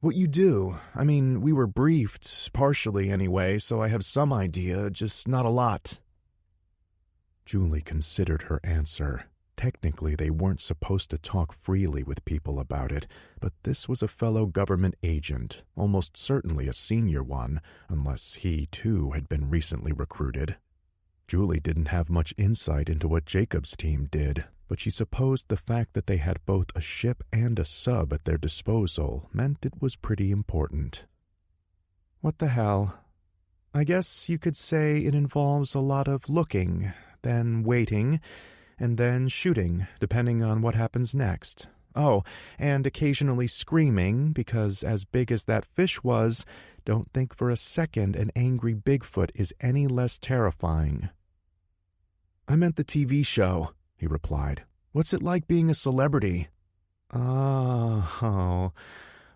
[SPEAKER 2] What you do. I mean, we were briefed, partially anyway, so I have some idea, just not a lot.
[SPEAKER 3] Julie considered her answer. Technically, they weren't supposed to talk freely with people about it, but this was a fellow government agent, almost certainly a senior one, unless he, too, had been recently recruited. Julie didn't have much insight into what Jacob's team did, but she supposed the fact that they had both a ship and a sub at their disposal meant it was pretty important.
[SPEAKER 2] What the hell? I guess you could say it involves a lot of looking, then waiting, and then shooting, depending on what happens next. Oh, and occasionally screaming, because as big as that fish was, don't think for a second an angry Bigfoot is any less terrifying. I meant the TV show, he replied. What's it like being a celebrity? Oh,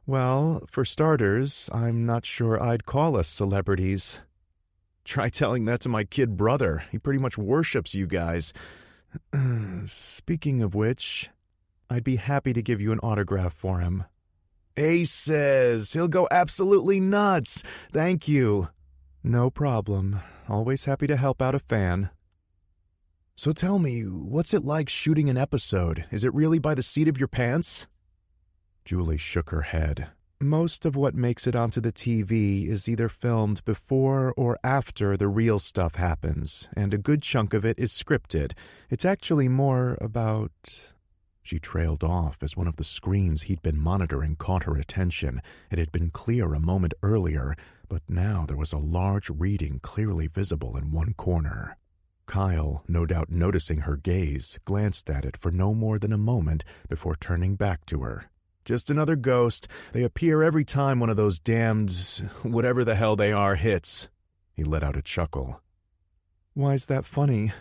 [SPEAKER 2] well, for starters, I'm not sure I'd call us celebrities. Try telling that to my kid brother. He pretty much worships you guys. Speaking of which, I'd be happy to give you an autograph for him. Aces! He'll go absolutely nuts! Thank you. No problem. Always happy to help out a fan. So tell me, what's it like shooting an episode? Is it really by the seat of your pants?
[SPEAKER 3] Julie shook her head.
[SPEAKER 2] Most of what makes it onto the TV is either filmed before or after the real stuff happens, and a good chunk of it is scripted. It's actually more about...
[SPEAKER 3] She trailed off as one of the screens he'd been monitoring caught her attention. It had been clear a moment earlier, but now there was a large reading clearly visible in one corner. Kyle, no doubt noticing her gaze, glanced at it for no more than a moment before turning back to her.
[SPEAKER 2] Just another ghost. They appear every time one of those damned, whatever the hell they are, hits.
[SPEAKER 3] He let out a chuckle.
[SPEAKER 2] Why's that funny?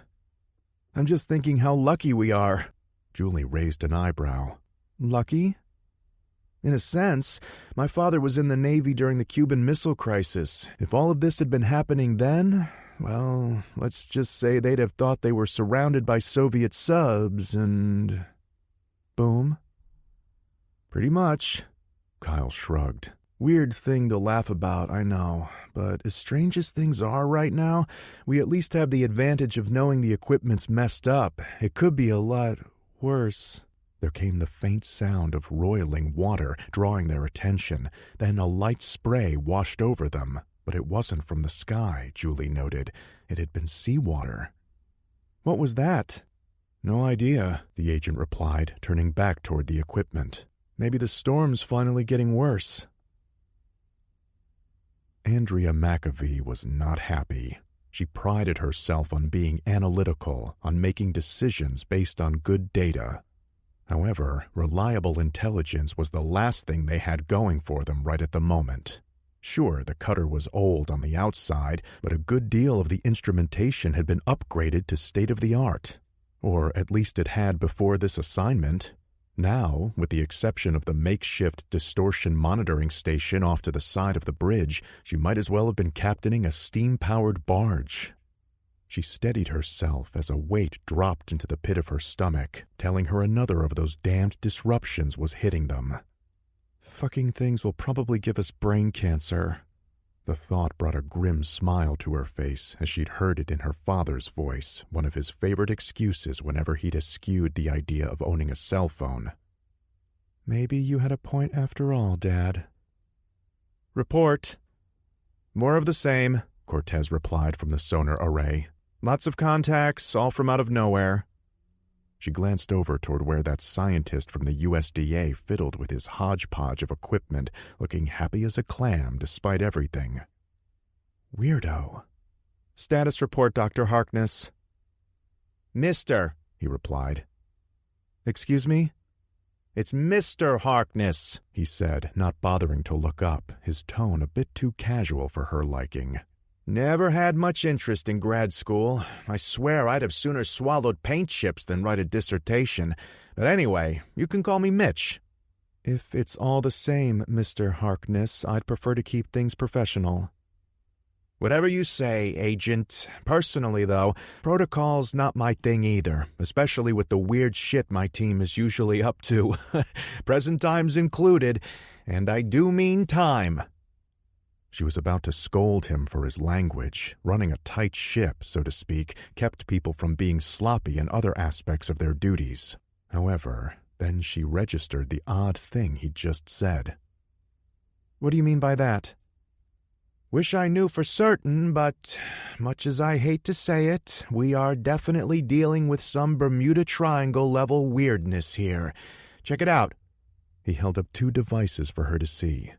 [SPEAKER 2] I'm just thinking how lucky we are.
[SPEAKER 3] Julie raised an eyebrow.
[SPEAKER 2] Lucky? In a sense, my father was in the Navy during the Cuban Missile Crisis. If all of this had been happening then, well, let's just say they'd have thought they were surrounded by Soviet subs and... boom. Pretty much.
[SPEAKER 3] Kyle shrugged.
[SPEAKER 2] Weird thing to laugh about, I know, but as strange as things are right now, we at least have the advantage of knowing the equipment's messed up. It could be a lot worse.
[SPEAKER 3] There came the faint sound of roiling water, drawing their attention. Then a light spray washed over them. But it wasn't from the sky, Julie noted. It had been seawater.
[SPEAKER 2] What was that?
[SPEAKER 3] No idea, the agent replied, turning back toward the equipment.
[SPEAKER 2] Maybe the storm's finally getting worse.
[SPEAKER 3] Andrea McAvee was not happy. She prided herself on being analytical, on making decisions based on good data. However, reliable intelligence was the last thing they had going for them right at the moment. Sure, the cutter was old on the outside, but a good deal of the instrumentation had been upgraded to state-of-the-art. Or at least it had before this assignment. Now, with the exception of the makeshift distortion monitoring station off to the side of the bridge, she might as well have been captaining a steam-powered barge. She steadied herself as a weight dropped into the pit of her stomach, telling her another of those damned disruptions was hitting them. Fucking things will probably give us brain cancer. The thought brought a grim smile to her face as she'd heard it in her father's voice, one of his favorite excuses whenever he'd eschewed the idea of owning a cell phone. Maybe you had a point after all, Dad. Report. More of the same, Cortez replied from the sonar array. Lots of contacts, all from out of nowhere. She glanced over toward where that scientist from the USDA fiddled with his hodgepodge of equipment, looking happy as a clam despite everything. Weirdo. Status report, Dr. Harkness. Mister, he replied. Excuse me? It's Mr. Harkness, he said, not bothering to look up, his tone a bit too casual for her liking. Never had much interest in grad school. I swear I'd have sooner swallowed paint chips than write a dissertation. But anyway, you can call me Mitch. If it's all the same, Mr. Harkness, I'd prefer to keep things professional. Whatever you say, Agent. Personally, though, protocol's not my thing either, especially with the weird shit my team is usually up to. Present times included, and I do mean time. She was about to scold him for his language. Running a tight ship, so to speak, kept people from being sloppy in other aspects of their duties. However, then she registered the odd thing he'd just said. What do you mean by that? Wish I knew for certain, but much as I hate to say it, we are definitely dealing with some Bermuda Triangle-level weirdness here. Check it out. He held up 2 devices for her to see.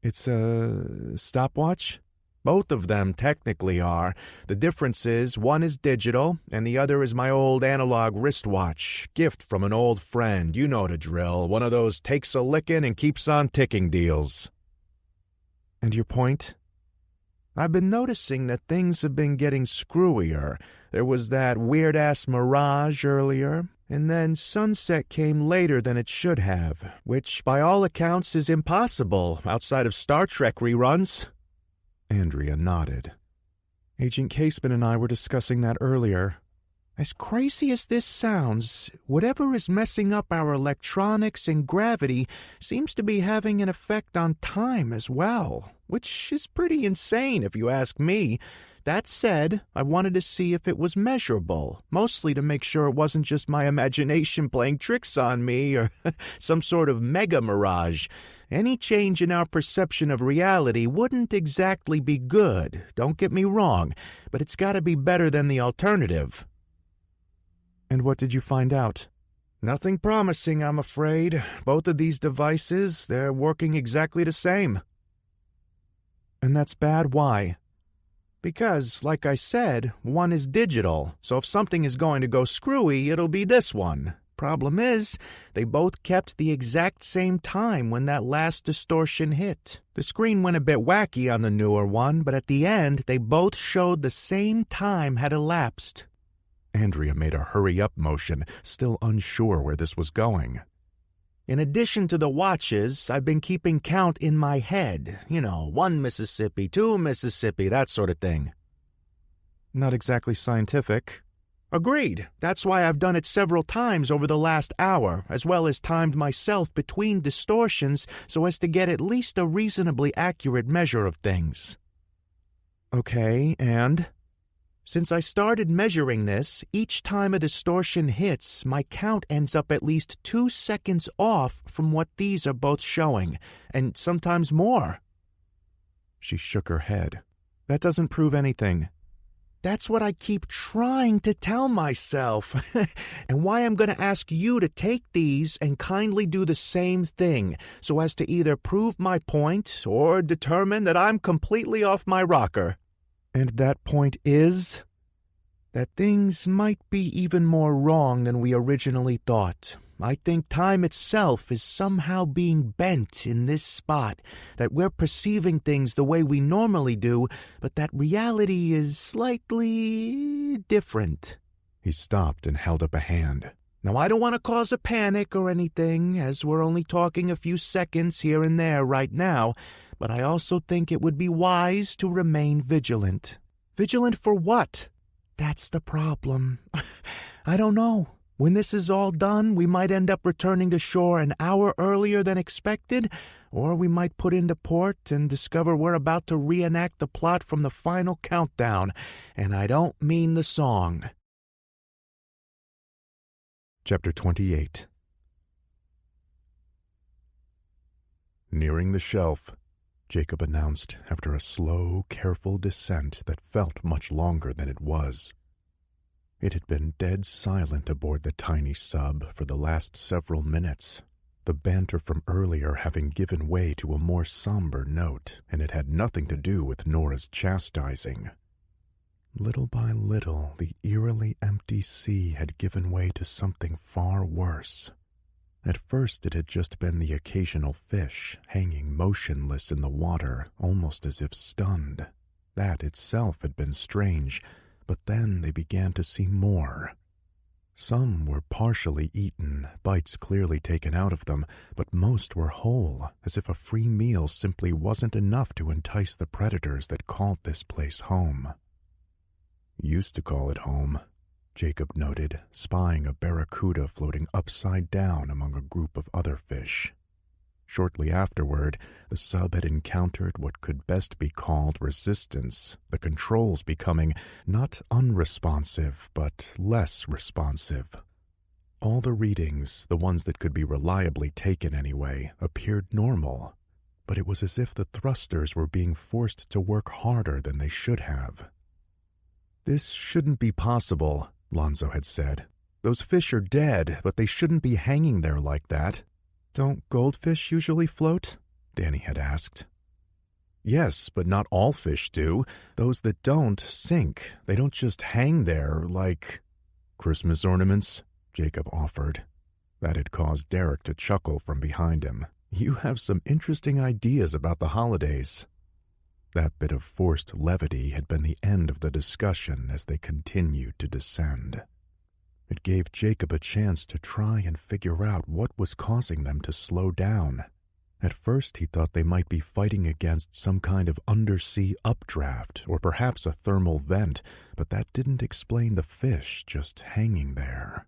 [SPEAKER 3] It's a stopwatch? Both of them technically are. The difference is one is digital, and the other is my old analog wristwatch. Gift from an old friend. You know the drill. One of those takes a licking and keeps on ticking deals. And your point? I've been noticing that things have been getting screwier. There was that weird-ass mirage earlier, and then sunset came later than it should have, which by all accounts is impossible outside of Star Trek reruns. Andrea nodded. Agent Caseman and I were discussing that earlier. As crazy as this sounds, whatever is messing up our electronics and gravity seems to be having an effect on time as well, which is pretty insane if you ask me. That said, I wanted to see if it was measurable, mostly to make sure it wasn't just my imagination playing tricks on me or some sort of mega mirage. Any change in our perception of reality wouldn't exactly be good, don't get me wrong, but it's got to be better than the alternative. And what did you find out? Nothing promising, I'm afraid. Both of these devices, they're working exactly the same. And that's bad, why? Because, like I said, one is digital, so if something is going to go screwy, it'll be this one. Problem is, they both kept the exact same time when that last distortion hit. The screen went a bit wacky on the newer one, but at the end, they both showed the same time had elapsed. Andrea made a hurry-up motion, still unsure where this was going. In addition to the watches, I've been keeping count in my head. 1 Mississippi, 2 Mississippi, that sort of thing. Not exactly scientific. Agreed. That's why I've done it several times over the last hour, as well as timed myself between distortions so as to get at least a reasonably accurate measure of things. Okay, and? Since I started measuring this, each time a distortion hits, my count ends up at least 2 seconds off from what these are both showing, and sometimes more. She shook her head. That doesn't prove anything. That's what I keep trying to tell myself, and why I'm going to ask you to take these and kindly do the same thing, so as to either prove my point or determine that I'm completely off my rocker. And that point is? That things might be even more wrong than we originally thought.
[SPEAKER 2] I think time itself is somehow being bent in this spot, that we're perceiving things the way we normally do, but that reality is slightly different."
[SPEAKER 3] He stopped and held up a hand.
[SPEAKER 2] "Now, I don't want to cause a panic or anything, as we're only talking a few seconds here and there right now, but I also think it would be wise to remain vigilant." "Vigilant for what?" "That's the problem. I don't know. When this is all done, we might end up returning to shore an hour earlier than expected, or we might put into port and discover we're about to reenact the plot from the final countdown, and I don't mean the song."
[SPEAKER 3] Chapter 28. Nearing the shelf, Jacob announced after a slow, careful descent that felt much longer than it was. It had been dead silent aboard the tiny sub for the last several minutes, the banter from earlier having given way to a more somber note, and it had nothing to do with Nora's chastising. Little by little, the eerily empty sea had given way to something far worse. At first it had just been the occasional fish hanging motionless in the water, almost as if stunned. That itself had been strange, but then they began to see more. Some were partially eaten, bites clearly taken out of them, but most were whole, as if a free meal simply wasn't enough to entice the predators that called this place home. "Used to call it home," Jacob noted, spying a barracuda floating upside down among a group of other fish. Shortly afterward, the sub had encountered what could best be called resistance, the controls becoming not unresponsive, but less responsive. All the readings, the ones that could be reliably taken anyway, appeared normal, but it was as if the thrusters were being forced to work harder than they should have. "This shouldn't be possible," Lonzo had said. "Those fish are dead, but they shouldn't be hanging there like that." "Don't goldfish usually float?" Danny had asked. "Yes, but not all fish do. Those that don't sink. They don't just hang there like—" "Christmas ornaments," Jacob offered. That had caused Derek to chuckle from behind him. "You have some interesting ideas about the holidays." That bit of forced levity had been the end of the discussion as they continued to descend. It gave Jacob a chance to try and figure out what was causing them to slow down. At first he thought they might be fighting against some kind of undersea updraft or perhaps a thermal vent, but that didn't explain the fish just hanging there.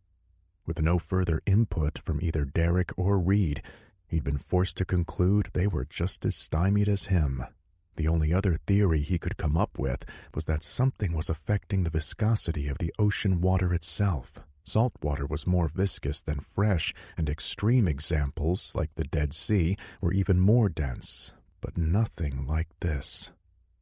[SPEAKER 3] With no further input from either Derek or Reed, he'd been forced to conclude they were just as stymied as him. The only other theory he could come up with was that something was affecting the viscosity of the ocean water itself. Salt water was more viscous than fresh, and extreme examples, like the Dead Sea, were even more dense, but nothing like this.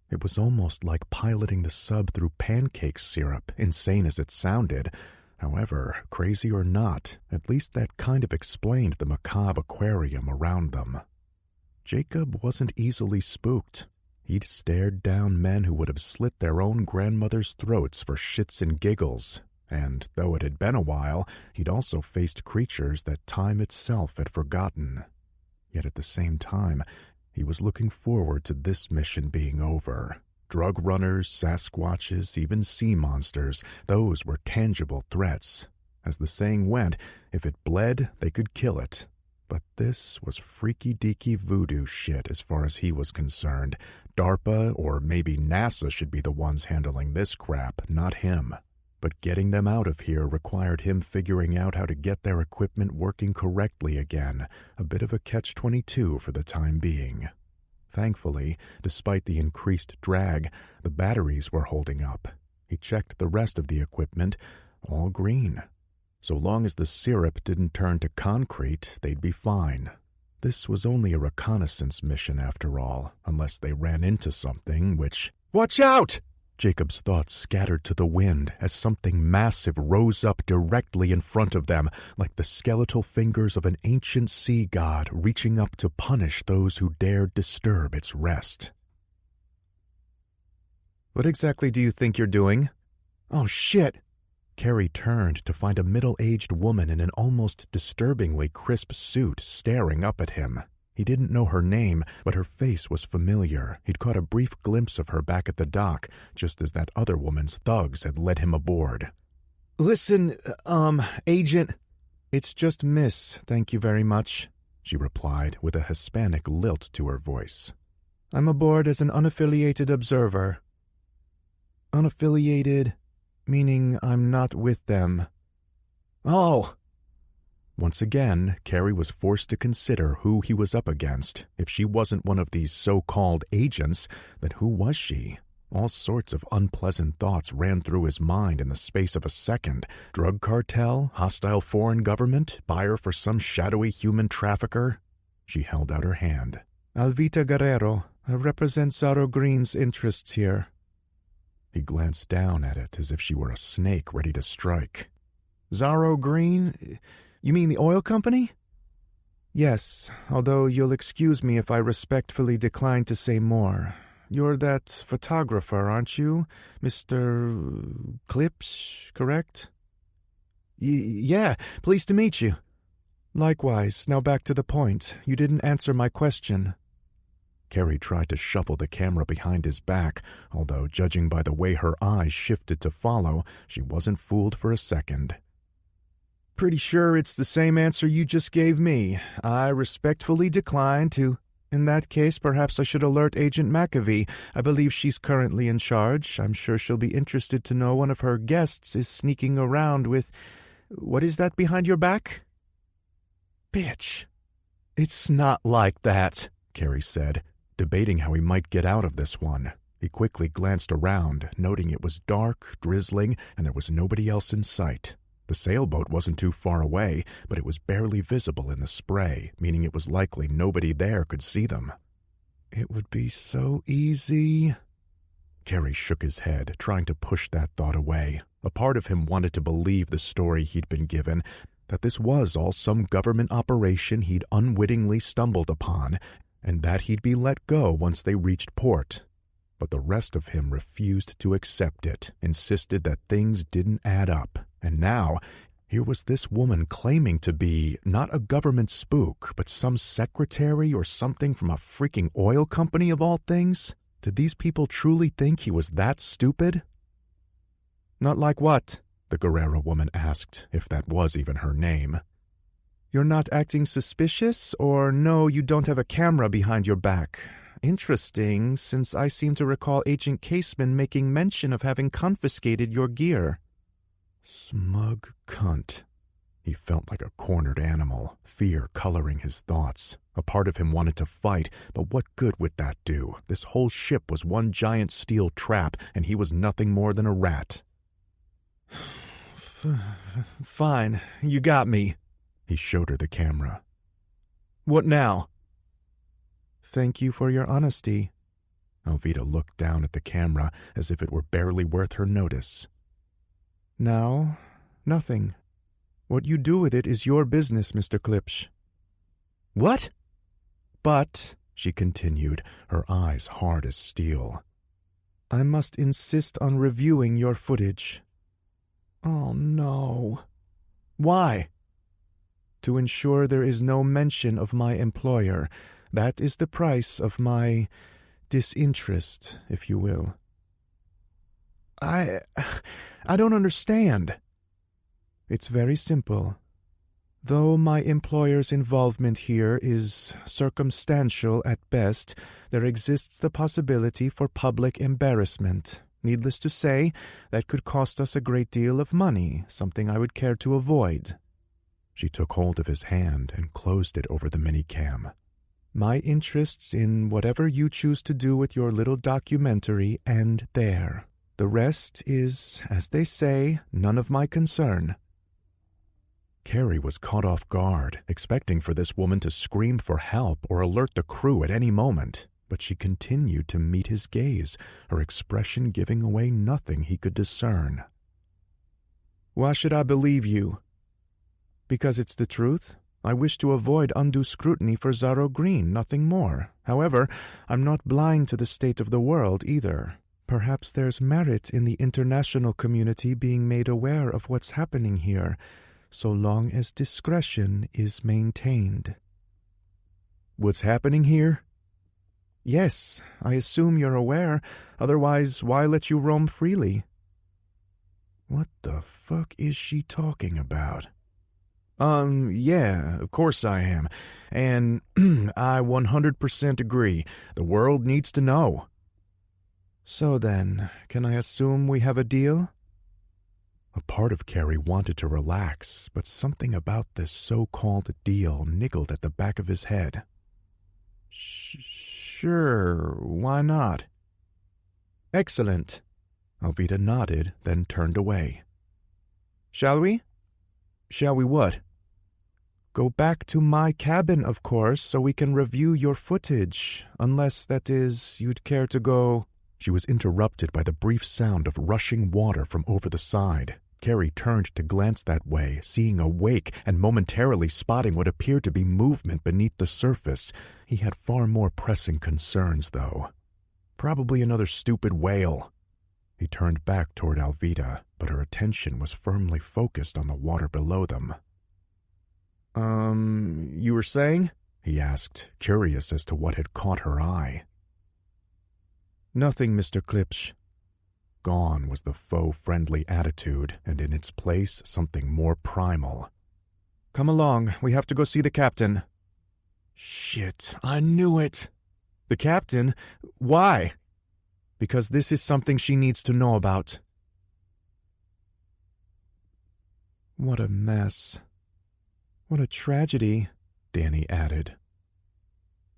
[SPEAKER 3] It was almost like piloting the sub through pancake syrup, insane as it sounded. However, crazy or not, at least that kind of explained the macabre aquarium around them. Jacob wasn't easily spooked. He'd stared down men who would have slit their own grandmothers' throats for shits and giggles. And though it had been a while, he'd also faced creatures that time itself had forgotten. Yet at the same time, he was looking forward to this mission being over. Drug runners, Sasquatches, even sea monsters, those were tangible threats. As the saying went, if it bled, they could kill it. But this was freaky-deaky voodoo shit as far as he was concerned. DARPA or maybe NASA should be the ones handling this crap, not him. But getting them out of here required him figuring out how to get their equipment working correctly again, a bit of a catch-22 for the time being. Thankfully, despite the increased drag, the batteries were holding up. He checked the rest of the equipment, all green. So long as the syrup didn't turn to concrete, they'd be fine. This was only a reconnaissance mission after all, unless they ran into something which— "Watch out!" Jacob's thoughts scattered to the wind as something massive rose up directly in front of them, like the skeletal fingers of an ancient sea god reaching up to punish those who dared disturb its rest. "What exactly do you think you're doing?" "Oh, shit!"
[SPEAKER 1] Carrie turned to find a middle-aged woman in an almost disturbingly crisp suit staring up at him. He didn't know her name, but her face was familiar. He'd caught a brief glimpse of her back at the dock, just as that other woman's thugs had led him aboard.
[SPEAKER 2] Listen, Agent, it's just Miss, thank you very much, she replied with a Hispanic lilt to her voice. I'm aboard as an unaffiliated observer. Unaffiliated, meaning I'm not with them. Oh!
[SPEAKER 1] Once again, Carrie was forced to consider who he was up against. If she wasn't one of these so-called agents, then who was she? All sorts of unpleasant thoughts ran through his mind in the space of a second. Drug cartel? Hostile foreign government? Buyer for some shadowy human trafficker? She held out her hand.
[SPEAKER 2] Alvita Guerrero, I represent Zaro Green's interests here.
[SPEAKER 1] He glanced down at it as if she were a snake ready to strike.
[SPEAKER 2] Zaro Green? You mean the oil company? Yes, although you'll excuse me if I respectfully decline to say more. You're that photographer, aren't you? Mr. Klipsch, correct? Yeah, pleased to meet you. Likewise, now back to the point. You didn't answer my question.
[SPEAKER 1] Carrie tried to shuffle the camera behind his back, although judging by the way her eyes shifted to follow, she wasn't fooled for a second.
[SPEAKER 2] Pretty sure it's the same answer you just gave me. I respectfully decline to. In that case, perhaps I should alert Agent McAvee. I believe she's currently in charge. I'm sure she'll be interested to know one of her guests is sneaking around with... What is that behind your back? Bitch.
[SPEAKER 1] It's not like that, Carrie said, debating how he might get out of this one. He quickly glanced around, noting it was dark, drizzling, and there was nobody else in sight. The sailboat wasn't too far away, but it was barely visible in the spray, meaning it was likely nobody there could see them.
[SPEAKER 2] It would be so easy.
[SPEAKER 1] Carrie shook his head, trying to push that thought away. A part of him wanted to believe the story he'd been given, that this was all some government operation he'd unwittingly stumbled upon, and that he'd be let go once they reached port. But the rest of him refused to accept it, insisted that things didn't add up. And now, here was this woman claiming to be not a government spook, but some secretary or something from a freaking oil company of all things. Did these people truly think he was that stupid?
[SPEAKER 2] Not like what?
[SPEAKER 1] The Guerrero woman asked, if that was even her name.
[SPEAKER 2] You're not acting suspicious, or no, you don't have a camera behind your back? Interesting, since I seem to recall Agent Caseman making mention of having confiscated your gear.
[SPEAKER 1] Smug cunt. He felt like a cornered animal, fear coloring his thoughts. A part of him wanted to fight, but what good would that do? This whole ship was one giant steel trap, and he was nothing more than a rat.
[SPEAKER 2] Fine, you got me.
[SPEAKER 1] He showed her the camera.
[SPEAKER 2] What now? Thank you for your honesty.
[SPEAKER 1] Alvita looked down at the camera as if it were barely worth her notice.
[SPEAKER 2] Now, nothing. What you do with it is your business, Mr. Klipsch.
[SPEAKER 1] What?
[SPEAKER 2] But,
[SPEAKER 1] she continued, her eyes hard as steel,
[SPEAKER 2] I must insist on reviewing your footage. Oh, no.
[SPEAKER 1] Why?
[SPEAKER 2] To ensure there is no mention of my employer. That is the price of my disinterest, if you will. I don't understand. It's very simple. Though my employer's involvement here is circumstantial at best, there exists the possibility for public embarrassment. Needless to say, that could cost us a great deal of money, something I would care to avoid.
[SPEAKER 1] She took hold of his hand and closed it over the minicam.
[SPEAKER 2] My interests in whatever you choose to do with your little documentary end there. The rest is, as they say, none of my concern.
[SPEAKER 1] Carrie was caught off guard, expecting for this woman to scream for help or alert the crew at any moment, but she continued to meet his gaze, her expression giving away nothing he could discern.
[SPEAKER 2] Why should I believe you? Because it's the truth? I wish to avoid undue scrutiny for Zaro Green, nothing more. However, I'm not blind to the state of the world either. Perhaps there's merit in the international community being made aware of what's happening here, so long as discretion is maintained.
[SPEAKER 3] What's happening here?
[SPEAKER 2] Yes, I assume you're aware. Otherwise, why let you roam freely?
[SPEAKER 3] What the fuck is she talking about?
[SPEAKER 2] Yeah, of course I am. And I 100% agree. The world needs to know. So then, can I assume we have a deal?
[SPEAKER 3] A part of Carrie wanted to relax, but something about this so-called deal niggled at the back of his head.
[SPEAKER 2] Sure, why not? Excellent.
[SPEAKER 3] Alvita nodded, then turned away.
[SPEAKER 2] Shall we?
[SPEAKER 3] Shall we what?
[SPEAKER 2] Go back to my cabin, of course, so we can review your footage, unless, that is, you'd care to go...
[SPEAKER 3] She was interrupted by the brief sound of rushing water from over the side. Carrie turned to glance that way, seeing a wake and momentarily spotting what appeared to be movement beneath the surface. He had far more pressing concerns, though. Probably another stupid whale. He turned back toward Alvita, but her attention was firmly focused on the water below them.
[SPEAKER 2] You were saying?
[SPEAKER 3] He asked, curious as to what had caught her eye.
[SPEAKER 2] Nothing, Mr. Klipsch.
[SPEAKER 3] Gone was the faux-friendly attitude, and in its place something more primal.
[SPEAKER 2] Come along, we have to go see the captain.
[SPEAKER 3] Shit, I knew it.
[SPEAKER 2] The captain? Why? Because this is something she needs to know about. What a mess. What a tragedy,
[SPEAKER 3] Danny added.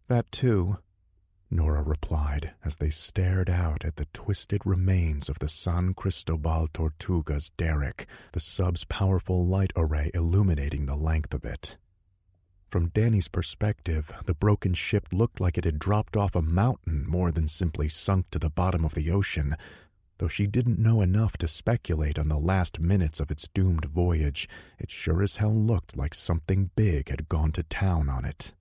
[SPEAKER 2] That too,
[SPEAKER 3] Nora replied as they stared out at the twisted remains of the San Cristobal Tortuga's derrick, the sub's powerful light array illuminating the length of it. From Danny's perspective, the broken ship looked like it had dropped off a mountain more than simply sunk to the bottom of the ocean. Though she didn't know enough to speculate on the last minutes of its doomed voyage, it sure as hell looked like something big had gone to town on it.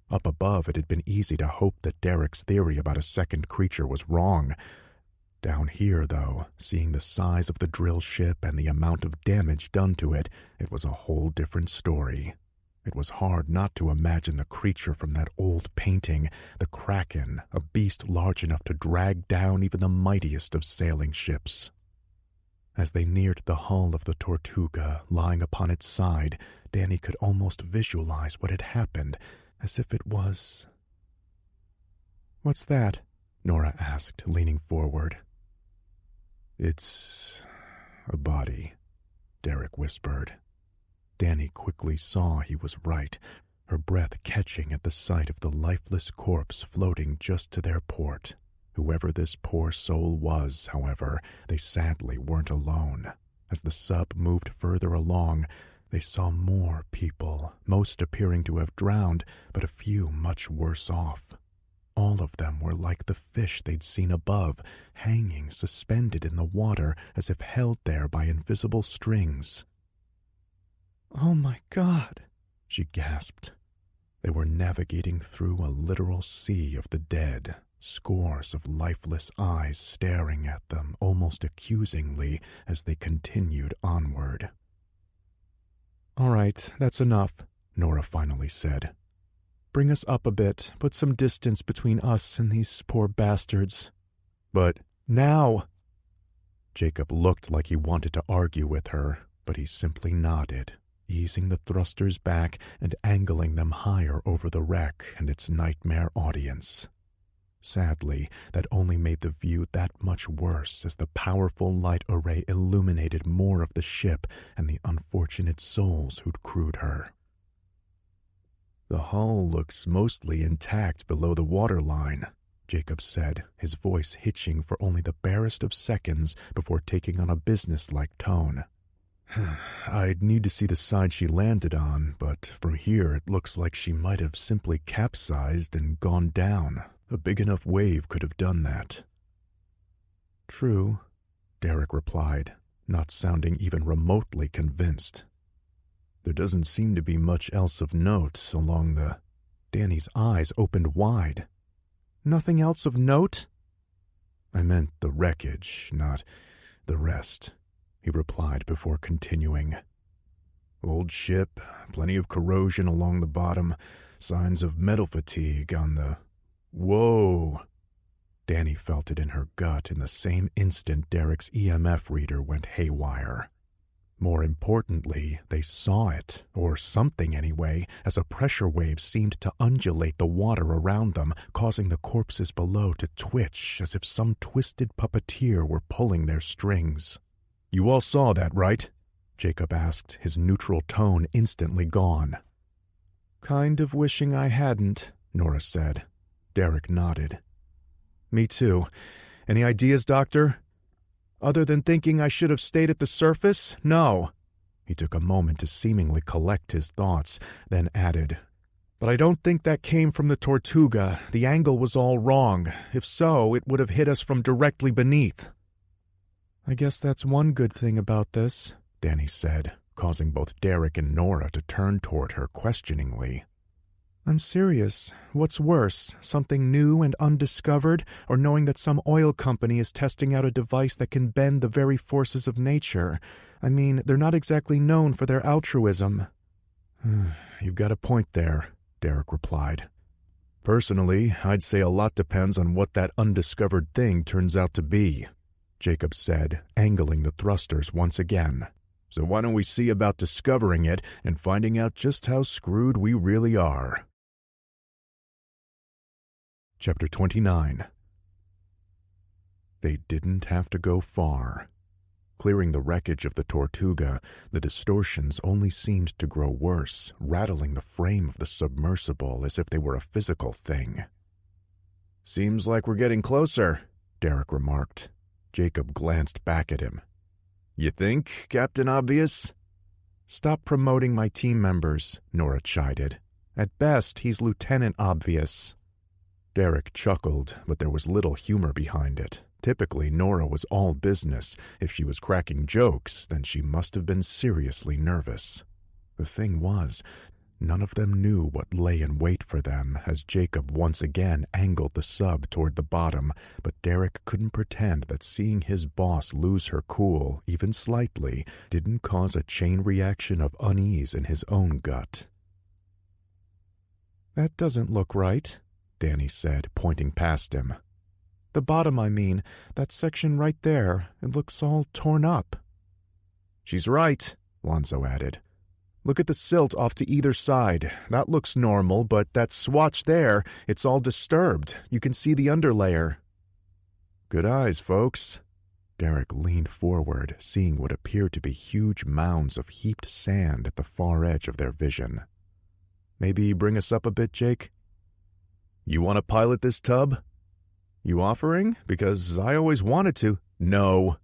[SPEAKER 3] Up above, it had been easy to hope that Derek's theory about a second creature was wrong. Down here, though, seeing the size of the drill ship and the amount of damage done to it, it was a whole different story. It was hard not to imagine the creature from that old painting, the Kraken, a beast large enough to drag down even the mightiest of sailing ships. As they neared the hull of the Tortuga, lying upon its side, Danny could almost visualize what had happened, as if it was...
[SPEAKER 2] "What's that?"
[SPEAKER 3] Nora asked, leaning forward. "It's a body," Derek whispered. Danny quickly saw he was right, her breath catching at the sight of the lifeless corpse floating just to their port. Whoever this poor soul was, however, they sadly weren't alone. As the sub moved further along, they saw more people, most appearing to have drowned, but a few much worse off. All of them were like the fish they'd seen above, hanging suspended in the water as if held there by invisible strings.
[SPEAKER 2] "Oh my God,"
[SPEAKER 3] she gasped. They were navigating through a literal sea of the dead, scores of lifeless eyes staring at them almost accusingly as they continued onward.
[SPEAKER 2] "All right, that's enough,"
[SPEAKER 3] Nora finally said.
[SPEAKER 2] "Bring us up a bit, put some distance between us and these poor bastards."
[SPEAKER 3] "But
[SPEAKER 2] now!"
[SPEAKER 3] Jacob looked like he wanted to argue with her, but he simply nodded, easing the thrusters back and angling them higher over the wreck and its nightmare audience. Sadly, that only made the view that much worse as the powerful light array illuminated more of the ship and the unfortunate souls who'd crewed her. "The hull looks mostly intact below the waterline," Jacob said, his voice hitching for only the barest of seconds before taking on a businesslike tone. "I'd need to see the side she landed on, but from here it looks like she might have simply capsized and gone down. A big enough wave could have done that."
[SPEAKER 2] "True,"
[SPEAKER 3] Derek replied, not sounding even remotely convinced. "There doesn't seem to be much else of note along the..." Danny's eyes opened wide.
[SPEAKER 2] "Nothing else of note?"
[SPEAKER 3] I meant the wreckage, not the rest, he replied before continuing. Old ship, plenty of corrosion along the bottom, signs of metal fatigue on the... Whoa! Danny felt it in her gut in the same instant Derek's EMF reader went haywire. More importantly, they saw it, or something anyway, as a pressure wave seemed to undulate the water around them, causing the corpses below to twitch as if some twisted puppeteer were pulling their strings. You all saw that, right? Jacob asked, his neutral tone instantly gone.
[SPEAKER 2] Kind of wishing I hadn't, Nora said.
[SPEAKER 3] Derek nodded. Me too. Any ideas, Doctor?
[SPEAKER 2] Other than thinking I should have stayed at the surface, no.
[SPEAKER 3] He took a moment to seemingly collect his thoughts, then added,
[SPEAKER 2] But I don't think that came from the Tortuga. The angle was all wrong. If so, it would have hit us from directly beneath. I guess that's one good thing about this,
[SPEAKER 3] Danny said, causing both Derek and Nora to turn toward her questioningly.
[SPEAKER 2] I'm serious. What's worse, something new and undiscovered, or knowing that some oil company is testing out a device that can bend the very forces of nature? I mean, they're not exactly known for their altruism.
[SPEAKER 3] You've got a point there, Derek replied. Personally, I'd say a lot depends on what that undiscovered thing turns out to be, Jacob said, angling the thrusters once again. So why don't we see about discovering it and finding out just how screwed we really are? Chapter 29. They didn't have to go far. Clearing the wreckage of the Tortuga, the distortions only seemed to grow worse, rattling the frame of the submersible as if they were a physical thing. Seems like we're getting closer, Derek remarked. Jacob glanced back at him. You think, Captain Obvious?
[SPEAKER 2] Stop promoting my team members, Nora chided. At best, he's Lieutenant Obvious.
[SPEAKER 3] Derek chuckled, but there was little humor behind it. Typically, Nora was all business. If she was cracking jokes, then she must have been seriously nervous. The thing was, none of them knew what lay in wait for them as Jacob once again angled the sub toward the bottom, but Derek couldn't pretend that seeing his boss lose her cool, even slightly, didn't cause a chain reaction of unease in his own gut.
[SPEAKER 2] That doesn't look right, Danny said, pointing past him. The bottom, I mean, that section right there, it looks all torn up.
[SPEAKER 3] She's right, Lonzo added. Look at the silt off to either side. That looks normal, but that swatch there, it's all disturbed. You can see the underlayer. Good eyes, folks. Derek leaned forward, seeing what appeared to be huge mounds of heaped sand at the far edge of their vision. Maybe bring us up a bit, Jake? You want to pilot this tub? You offering? Because I always wanted to. No.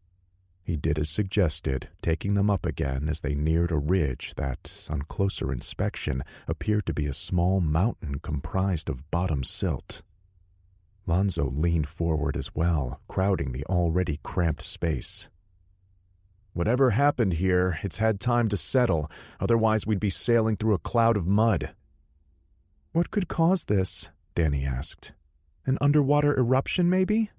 [SPEAKER 3] He did as suggested, taking them up again as they neared a ridge that, on closer inspection, appeared to be a small mountain comprised of bottom silt. Lonzo leaned forward as well, crowding the already cramped space. Whatever happened here, it's had time to settle, otherwise we'd be sailing through a cloud of mud.
[SPEAKER 2] What could cause this? Danny asked. An underwater eruption, maybe?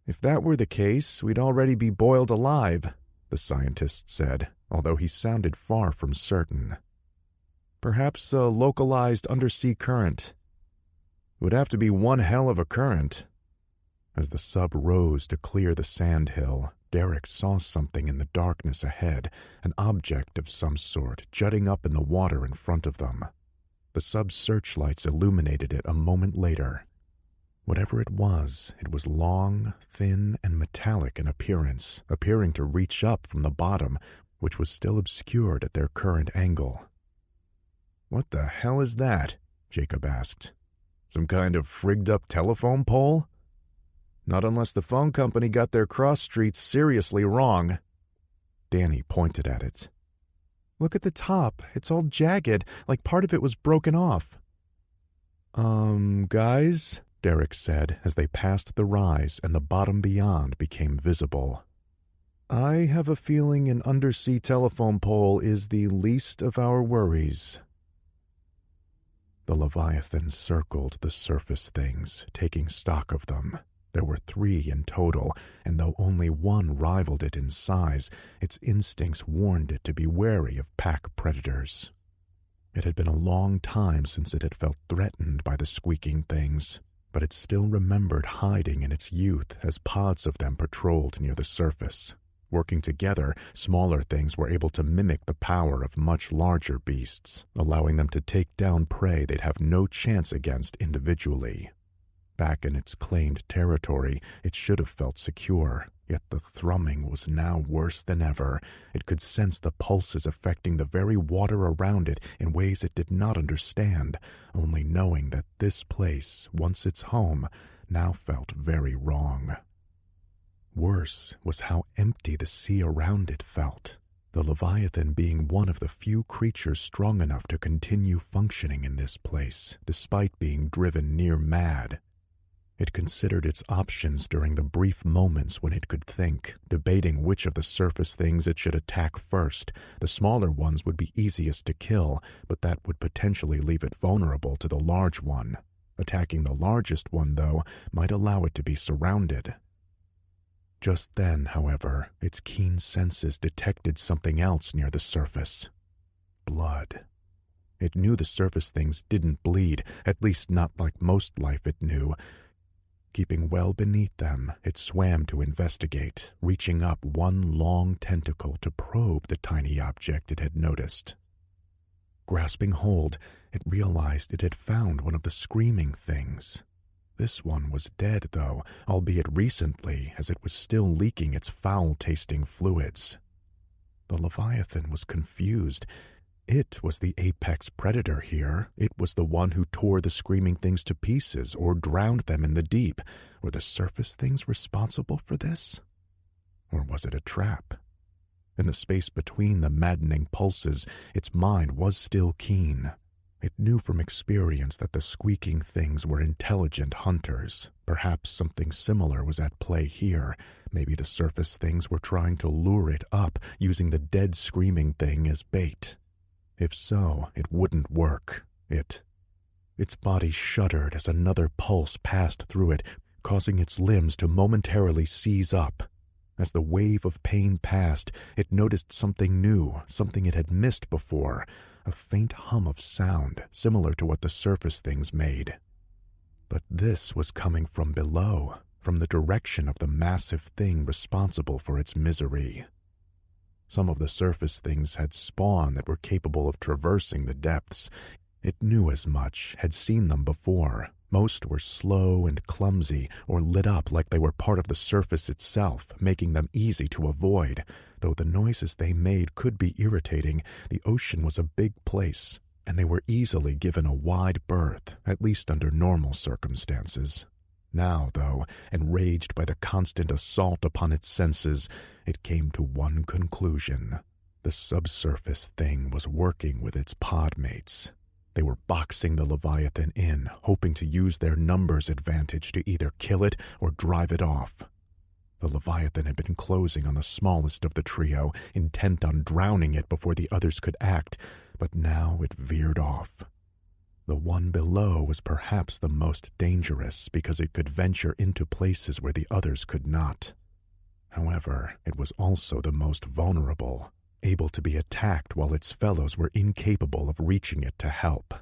[SPEAKER 3] If that were the case, we'd already be boiled alive, the scientist said, although he sounded far from certain. Perhaps a localized undersea current. It would have to be one hell of a current. As the sub rose to clear the sandhill, Derek saw something in the darkness ahead, an object of some sort jutting up in the water in front of them. The sub's searchlights illuminated it a moment later. Whatever it was long, thin, and metallic in appearance, appearing to reach up from the bottom, which was still obscured at their current angle. What the hell is that? Jacob asked. Some kind of frigged-up telephone pole? Not unless the phone company got their cross streets seriously wrong. Danny pointed at it.
[SPEAKER 2] Look at the top. It's all jagged, like part of it was broken off.
[SPEAKER 3] Guys, Derek said as they passed the rise and the bottom beyond became visible. I have a feeling an undersea telephone pole is the least of our worries. The Leviathan circled the surface things, taking stock of them.
[SPEAKER 1] There were 3 in total, and though only one rivaled it in size, its instincts warned it to be wary of pack predators. It had been a long time since it had felt threatened by the squeaking things, but it still remembered hiding in its youth as pods of them patrolled near the surface. Working together, smaller things were able to mimic the power of much larger beasts, allowing them to take down prey they'd have no chance against individually. Back in its claimed territory, it should have felt secure, yet the thrumming was now worse than ever. It could sense the pulses affecting the very water around it in ways it did not understand, only knowing that this place, once its home, now felt very wrong. Worse was how empty the sea around it felt, the Leviathan being one of the few creatures strong enough to continue functioning in this place, despite being driven near mad. It considered its options during the brief moments when it could think, debating which of the surface things it should attack first. The smaller ones would be easiest to kill, but that would potentially leave it vulnerable to the large one. Attacking the largest one, though, might allow it to be surrounded. Just then, however, its keen senses detected something else near the surface. Blood. It knew the surface things didn't bleed, at least not like most life it knew. Keeping well beneath them, it swam to investigate, reaching up one long tentacle to probe the tiny object it had noticed. Grasping hold, it realized it had found one of the screaming things. This one was dead, though, albeit recently, as it was still leaking its foul-tasting fluids. The Leviathan was confused. It was the apex predator here. It was the one who tore the screaming things to pieces or drowned them in the deep. Were the surface things responsible for this? Or was it a trap? In the space between the maddening pulses, its mind was still keen. It knew from experience that the squeaking things were intelligent hunters. Perhaps something similar was at play here. Maybe the surface things were trying to lure it up, using the dead screaming thing as bait. If so, it wouldn't work. Its body shuddered as another pulse passed through it, causing its limbs to momentarily seize up. As the wave of pain passed, it noticed something new, something it had missed before, a faint hum of sound, similar to what the surface things made. But this was coming from below, from the direction of the massive thing responsible for its misery. Some of the surface things had spawn that were capable of traversing the depths. It knew as much, had seen them before. Most were slow and clumsy, or lit up like they were part of the surface itself, making them easy to avoid. Though the noises they made could be irritating, the ocean was a big place, and they were easily given a wide berth, at least under normal circumstances. Now, though, enraged by the constant assault upon its senses, it came to one conclusion. The subsurface thing was working with its podmates. They were boxing the Leviathan in, hoping to use their numbers advantage to either kill it or drive it off. The Leviathan had been closing on the smallest of the trio, intent on drowning it before the others could act, but now it veered off. The one below was perhaps the most dangerous because it could venture into places where the others could not. However, it was also the most vulnerable, able to be attacked while its fellows were incapable of reaching it to help.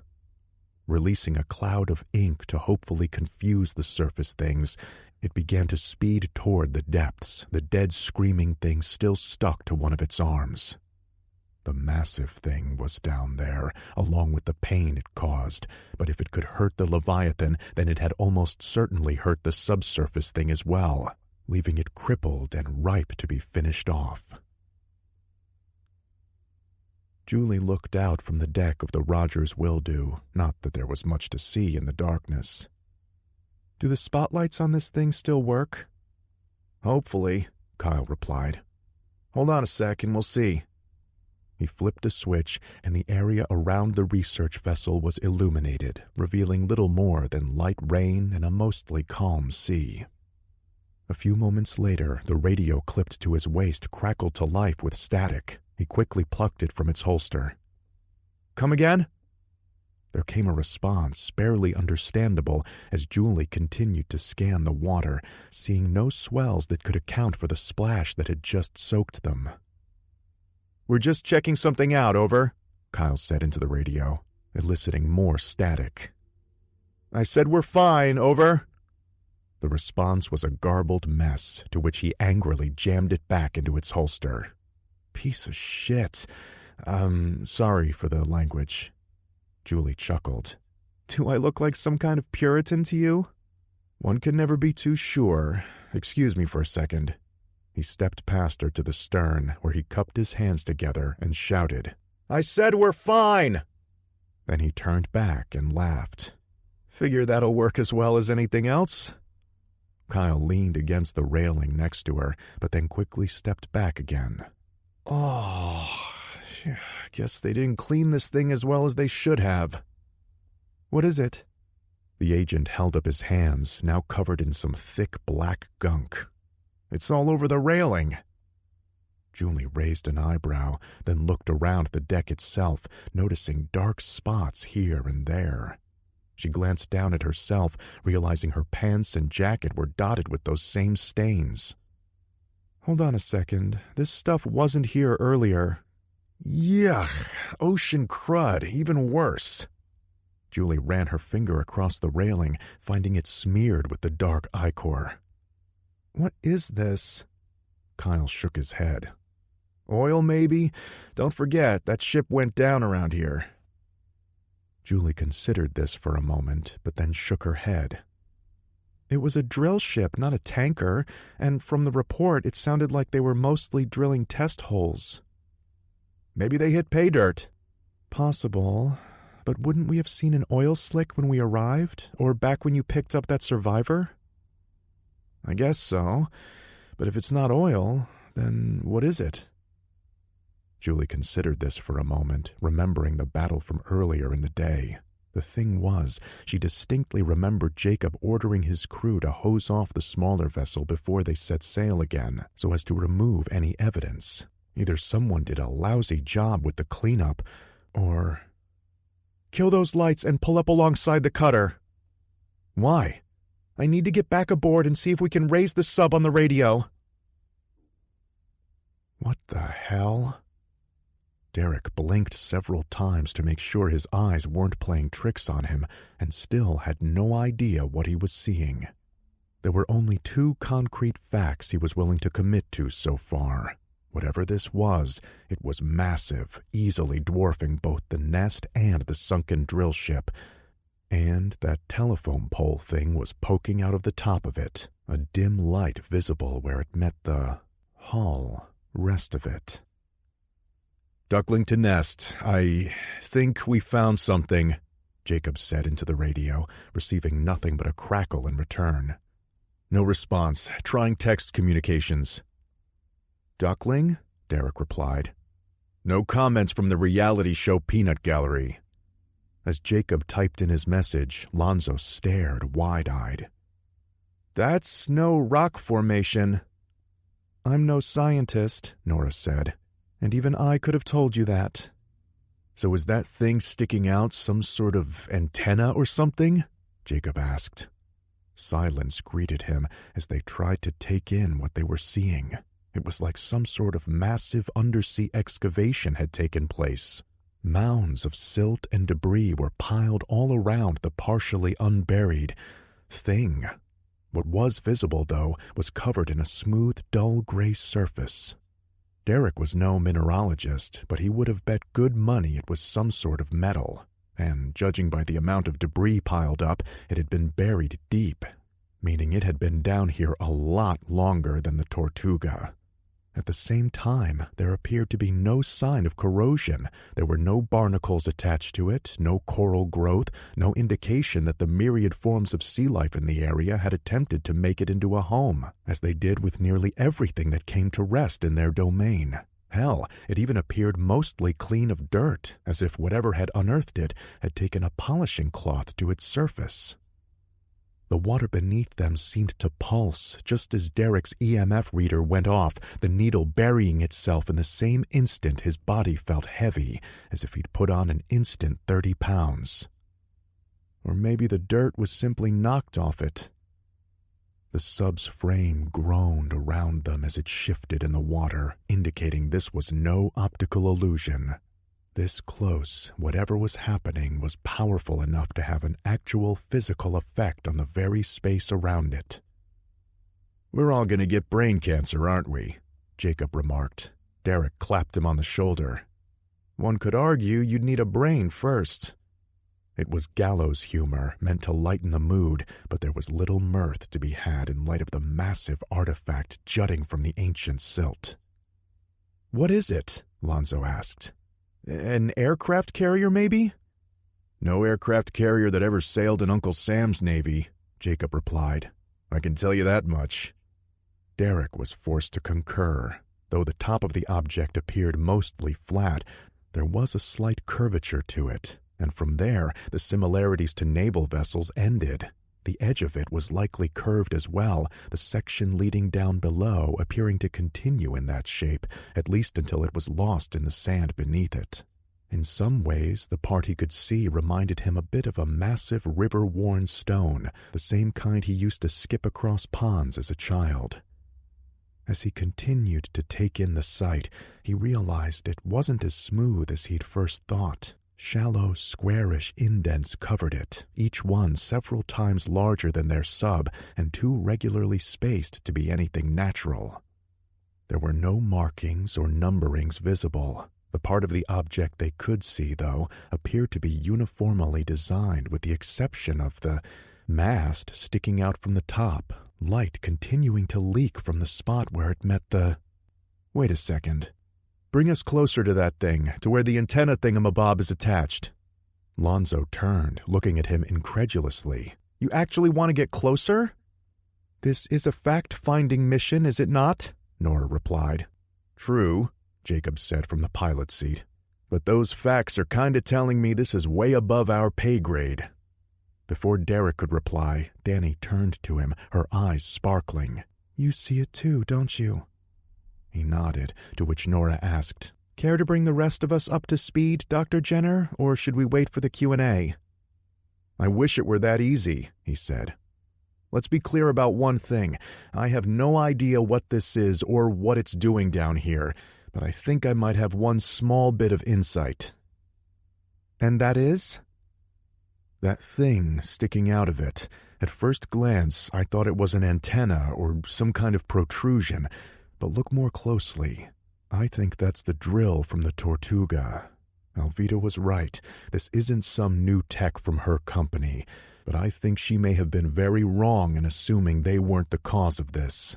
[SPEAKER 1] Releasing a cloud of ink to hopefully confuse the surface things, it began to speed toward the depths, the dead screaming thing still stuck to one of its arms. The massive thing was down there, along with the pain it caused, but if it could hurt the Leviathan, then it had almost certainly hurt the subsurface thing as well, leaving it crippled and ripe to be finished off. Julie looked out from the deck of the Rogers Wildew, not that there was much to see in the darkness. "Do the spotlights on this thing still work?" "Hopefully," Kyle replied. "Hold on a sec and we'll see." He flipped a switch, and the area around the research vessel was illuminated, revealing little more than light rain and a mostly calm sea. A few moments later, the radio clipped to his waist crackled to life with static. He quickly plucked it from its holster. "Come again?"
[SPEAKER 3] There came a response, barely understandable, as Julie continued to scan the water, seeing no swells that could account for the splash that had just soaked them.
[SPEAKER 1] "We're just checking something out, over," Kyle said into the radio, eliciting more static. "I said we're fine, over." The response was a garbled mess, to which he angrily jammed it back into its holster. "Piece of shit. Sorry for the language." Julie chuckled. "Do I look like some kind of Puritan to you?" "One can never be too sure. Excuse me for a second." He stepped past her to the stern, where he cupped his hands together and shouted, "I said we're fine!" Then he turned back and laughed. "Figure that'll work as well as anything else." Kyle leaned against the railing next to her, but then quickly stepped back again. "Oh, guess they didn't clean this thing as well as they should have." "What is it?" The agent held up his hands, now covered in some thick black gunk. "It's all over the railing." Julie raised an eyebrow, then looked around the deck itself, noticing dark spots here and there. She glanced down at herself, realizing her pants and jacket were dotted with those same stains. "Hold on a second. This stuff wasn't here earlier." "Yuck! Ocean crud, even worse." Julie ran her finger across the railing, finding it smeared with the dark ichor. "What is this?" Kyle shook his head. "Oil, maybe? Don't forget, that ship went down around here." Julie considered this for a moment, but then shook her head. "It was a drill ship, not a tanker, and from the report it sounded like they were mostly drilling test holes." "Maybe they hit pay dirt." "Possible, but wouldn't we have seen an oil slick when we arrived, or back when you picked up that survivor?" "I guess so, but if it's not oil, then what is it?" Julie considered this for a moment, remembering the battle from earlier in the day. The thing was, she distinctly remembered Jacob ordering his crew to hose off the smaller vessel before they set sail again, so as to remove any evidence. Either someone did a lousy job with the cleanup, or... "Kill those lights and pull up alongside the cutter." "Why?" "I need to get back aboard and see if we can raise the sub on the radio." What the hell? Derek blinked several times to make sure his eyes weren't playing tricks on him, and still had no idea what he was seeing. There were only 2 concrete facts he was willing to commit to so far. Whatever this was, it was massive, easily dwarfing both the nest and the sunken drill ship. And that telephone pole thing was poking out of the top of it, a dim light visible where it met the hull rest of it. "Duckling to nest. I think we found something," Jacob said into the radio, receiving nothing but a crackle in return. "No response. Trying text communications." "Duckling?" Derek replied. "No comments from the reality show Peanut Gallery." As Jacob typed in his message, Lonzo stared wide-eyed. "That's no rock formation." "I'm no scientist," Nora said, "and even I could have told you that." "So is that thing sticking out some sort of antenna or something?" Jacob asked. Silence greeted him as they tried to take in what they were seeing. It was like some sort of massive undersea excavation had taken place. Mounds of silt and debris were piled all around the partially unburied thing. What was visible, though, was covered in a smooth, dull gray surface. Derek was no mineralogist, but he would have bet good money it was some sort of metal, and judging by the amount of debris piled up, it had been buried deep, meaning it had been down here a lot longer than the Tortuga. At the same time, there appeared to be no sign of corrosion. There were no barnacles attached to it, no coral growth, no indication that the myriad forms of sea life in the area had attempted to make it into a home, as they did with nearly everything that came to rest in their domain. Hell, it even appeared mostly clean of dirt, as if whatever had unearthed it had taken a polishing cloth to its surface. The water beneath them seemed to pulse, just as Derek's EMF reader went off, the needle burying itself in the same instant his body felt heavy, as if he'd put on an instant 30 pounds.
[SPEAKER 3] Or maybe the dirt was simply knocked off it. The sub's frame groaned around them as it shifted in the water, indicating this was no optical illusion. This close, whatever was happening was powerful enough to have an actual physical effect on the very space around it. "We're all going to get brain cancer, aren't we?" Jacob remarked. Derek clapped him on the shoulder. "One could argue you'd need a brain first." It was gallows humor, meant to lighten the mood, but there was little mirth to be had in light of the massive artifact jutting from the ancient silt. "What is it?" Lonzo asked. "An aircraft carrier, maybe?" "No aircraft carrier that ever sailed in Uncle Sam's Navy," Jacob replied. "I can tell you that much." Derek was forced to concur. Though the top of the object appeared mostly flat, there was a slight curvature to it, and from there the similarities to naval vessels ended. The edge of it was likely curved as well, the section leading down below appearing to continue in that shape, at least until it was lost in the sand beneath it. In some ways, the part he could see reminded him a bit of a massive river-worn stone, the same kind he used to skip across ponds as a child. As he continued to take in the sight, he realized it wasn't as smooth as he'd first thought. Shallow, squarish indents covered it, each one several times larger than their sub and too regularly spaced to be anything natural. There were no markings or numberings visible. The part of the object they could see, though, appeared to be uniformly designed with the exception of the mast sticking out from the top, light continuing to leak from the spot where it met the... Wait a second. Bring us closer to that thing, to where the antenna thingamabob is attached. Lonzo turned, looking at him incredulously. You actually want to get closer? This is a fact-finding mission, is it not? Nora replied. True, Jacob said from the pilot seat. But those facts are kinda telling me this is way above our pay grade. Before Derek could reply, Danny turned to him, her eyes sparkling. You see it too, don't you? He nodded, to which Nora asked, Care to bring the rest of us up to speed, Dr. Jenner, or should we wait for the Q&A? I wish it were that easy, he said. Let's be clear about one thing. I have no idea what this is or what it's doing down here, but I think I might have one small bit of insight. And that is? That thing sticking out of it. At first glance, I thought it was an antenna or some kind of protrusion, but look more closely. I think that's the drill from the Tortuga. Alvita was right. This isn't some new tech from her company, but I think she may have been very wrong in assuming they weren't the cause of this.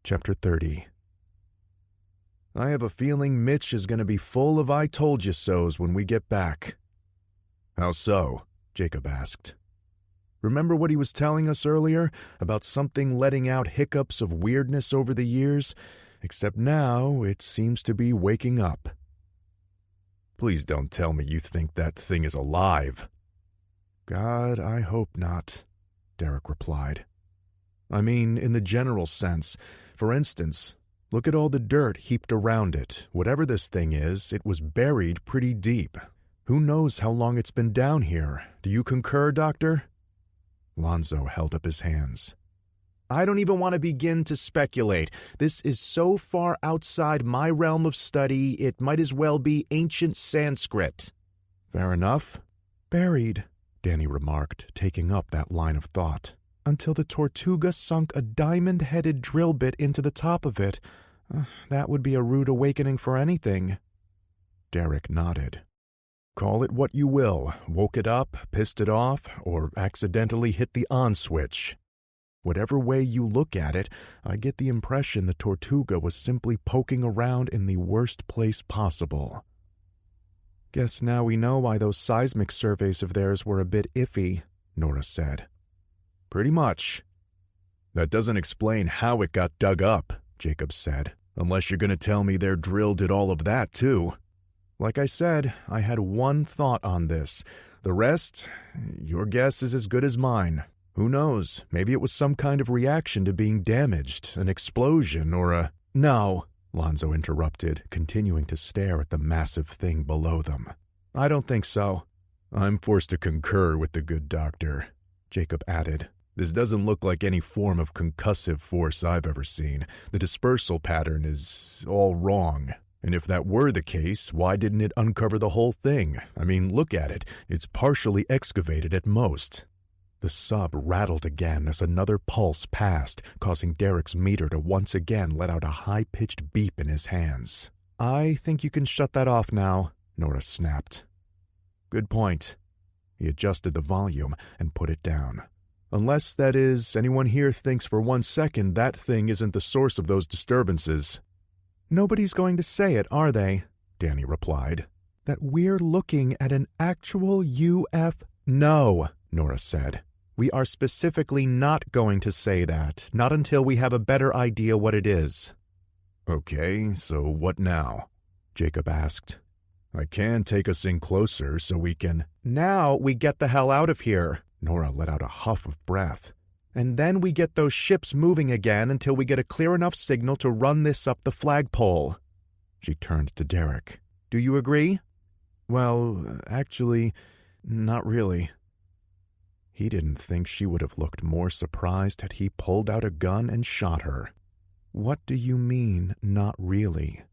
[SPEAKER 3] Chapter 30. I have a feeling Mitch is going to be full of I told you so's when we get back. How so? Jacob asked. Remember what he was telling us earlier about something letting out hiccups of weirdness over the years? Except now it seems to be waking up. Please don't tell me you think that thing is alive. God, I hope not, Derek replied. I mean, in the general sense. For instance, look at all the dirt heaped around it. Whatever this thing is, it was buried pretty deep. Who knows how long it's been down here? Do you concur, Doctor? Lonzo held up his hands. I don't even want to begin to speculate. This is so far outside my realm of study, it might as well be ancient Sanskrit. Fair enough. Buried, Danny remarked, taking up that line of thought. Until the Tortuga sunk a diamond-headed drill bit into the top of it. That would be a rude awakening for anything. Derek nodded. Call it what you will, woke it up, pissed it off, or accidentally hit the on switch. Whatever way you look at it, I get the impression the Tortuga was simply poking around in the worst place possible. Guess now we know why those seismic surveys of theirs were a bit iffy, Nora said. Pretty much. That doesn't explain how it got dug up, Jacob said, unless you're going to tell me their drill did all of that too. Like I said, I had one thought on this. The rest, your guess is as good as mine. Who knows? Maybe it was some kind of reaction to being damaged, an explosion, or a... No, Lonzo interrupted, continuing to stare at the massive thing below them. I don't think so. I'm forced to concur with the good doctor, Jacob added. This doesn't look like any form of concussive force I've ever seen. The dispersal pattern is all wrong. And if that were the case, why didn't it uncover the whole thing? I mean, look at it. It's partially excavated at most. The sub rattled again as another pulse passed, causing Derek's meter to once again let out a high-pitched beep in his hands.
[SPEAKER 2] I think you can shut that off now, Nora snapped.
[SPEAKER 3] Good point. He adjusted the volume and put it down. Unless, that is, anyone here thinks for 1 second that thing isn't the source of those disturbances.
[SPEAKER 2] Nobody's going to say it, are they?
[SPEAKER 3] Danny replied.
[SPEAKER 2] That we're looking at an actual UF...
[SPEAKER 3] No, Nora said.
[SPEAKER 2] We are specifically not going to say that, not until we have a better idea what it is.
[SPEAKER 3] Okay, so what now? Jacob asked. I can take us in closer so we can...
[SPEAKER 2] Now we get the hell out of here.
[SPEAKER 3] Nora let out a huff of breath.
[SPEAKER 2] And then we get those ships moving again until we get a clear enough signal to run this up the flagpole.
[SPEAKER 3] She turned to Derek.
[SPEAKER 2] Do you agree?
[SPEAKER 3] Well, actually, not really. He didn't think she would have looked more surprised had he pulled out a gun and shot her.
[SPEAKER 2] What do you mean, not really?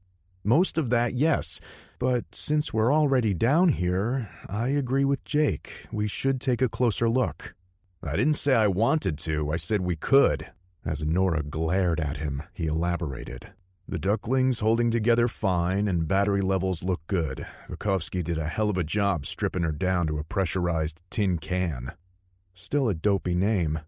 [SPEAKER 3] Most of that, yes. But since we're already down here, I agree with Jake. We should take a closer look. I didn't say I wanted to. I said we could. As Nora glared at him, he elaborated. The ducklings holding together fine and battery levels look good. Vukovsky did a hell of a job stripping her down to a pressurized tin can. Still a dopey name.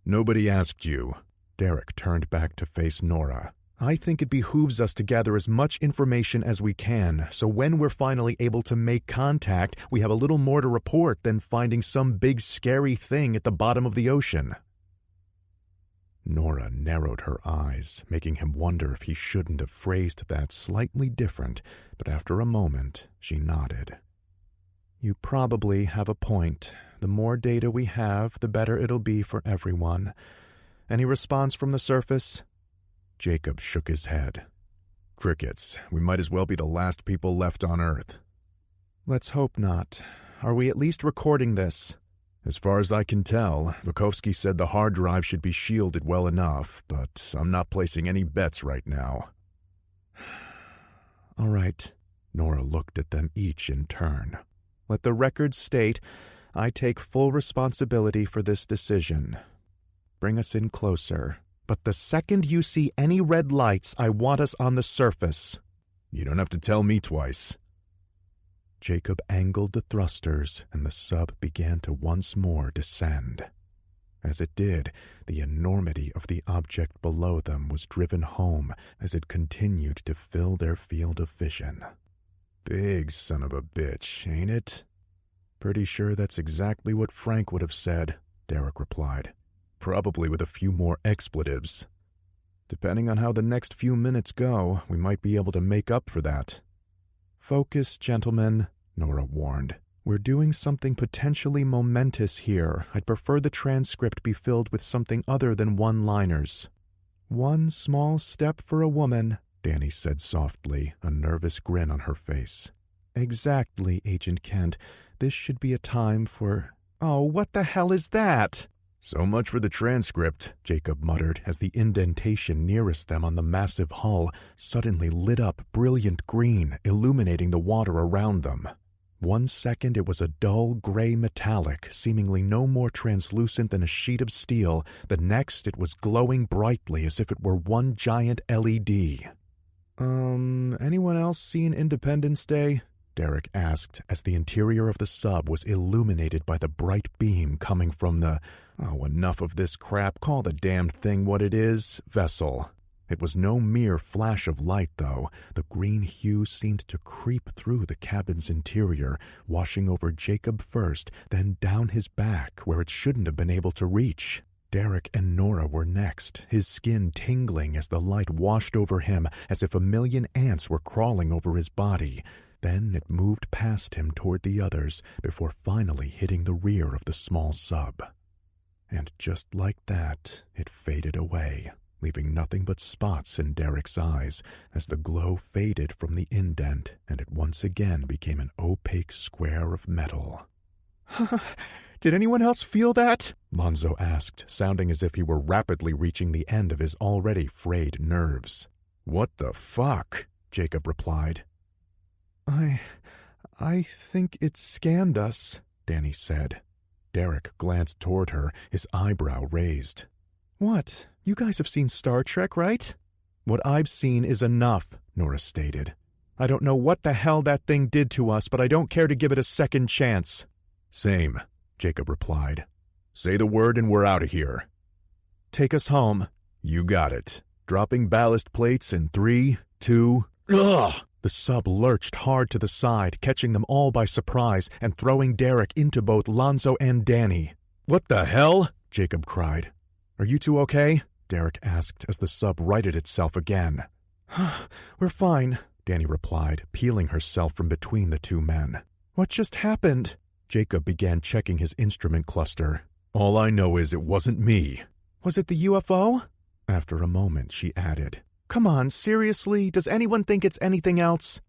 [SPEAKER 3] Nobody asked you. Derek turned back to face Nora.
[SPEAKER 2] I think it behooves us to gather as much information as we can, so when we're finally able to make contact, we have a little more to report than finding some big scary thing at the bottom of the ocean.
[SPEAKER 3] Nora narrowed her eyes, making him wonder if he shouldn't have phrased that slightly different, but after a moment, she nodded.
[SPEAKER 2] You probably have a point. The more data we have, the better it'll be for everyone. Any response from the surface?
[SPEAKER 3] Jacob shook his head. Crickets. We might as well be the last people left on Earth.
[SPEAKER 2] Let's hope not. Are we at least recording this?
[SPEAKER 3] As far as I can tell, Vukovsky said the hard drive should be shielded well enough, but I'm not placing any bets right now.
[SPEAKER 2] All right.
[SPEAKER 3] Nora looked at them each in turn.
[SPEAKER 2] Let the record state, I take full responsibility for this decision. Bring us in closer. But the second you see any red lights, I want us on the surface.
[SPEAKER 3] You don't have to tell me twice.
[SPEAKER 2] Jacob angled the thrusters, and the sub began to once more descend.
[SPEAKER 3] As it did, the enormity of the object below them was driven home as it continued to fill their field of vision. Big son of a bitch, ain't it? Pretty sure that's exactly what Frank would have said, Derek replied. Probably with a few more expletives. Depending on how the next few minutes go, we might be able to make up for that.
[SPEAKER 2] Focus, gentlemen, Nora warned. We're doing something potentially momentous here. I'd prefer the transcript be filled with something other than one-liners. One small step for a woman,
[SPEAKER 3] Danny said softly, a nervous grin on her face.
[SPEAKER 2] Exactly, Agent Kent. This should be a time for... Oh, what the hell is that?
[SPEAKER 3] So much for the transcript, Jacob muttered as the indentation nearest them on the massive hull suddenly lit up brilliant green, illuminating the water around them. 1 second it was a dull gray metallic, seemingly no more translucent than a sheet of steel. The next it was glowing brightly as if it were one giant LED.
[SPEAKER 2] Anyone else seen Independence Day?
[SPEAKER 3] Derek asked as the interior of the sub was illuminated by the bright beam coming from the... Oh, enough of this crap. Call the damned thing what it is. Vessel. It was no mere flash of light, though. The green hue seemed to creep through the cabin's interior, washing over Jacob first, then down his back where it shouldn't have been able to reach. Derek and Nora were next, his skin tingling as the light washed over him as if a million ants were crawling over his body. Then it moved past him toward the others before finally hitting the rear of the small sub. And just like that, it faded away, leaving nothing but spots in Derek's eyes as the glow faded from the indent and it once again became an opaque square of metal. Did anyone else feel that? Lonzo asked, sounding as if he were rapidly reaching the end of his already frayed nerves. What the fuck? Jacob replied. I think it scanned us, Danny said. Derek glanced toward her, his eyebrow raised. What? You guys have seen Star Trek, right? What I've seen is enough, Nora stated. I don't know what the hell that thing did to us, but I don't care to give it a second chance. Same, Jacob replied. Say the word and we're out of here. Take us home. You got it. Dropping ballast plates in 3, 2... Ugh! The sub lurched hard to the side, catching them all by surprise and throwing Derek into both Lonzo and Danny. What the hell? Jacob cried. Are you two okay? Derek asked as the sub righted itself again. We're fine, Danny replied, peeling herself from between the two men. What just happened? Jacob began checking his instrument cluster. All I know is it wasn't me. Was it the UFO? After a moment, she added. Come on, seriously? Does anyone think it's anything else?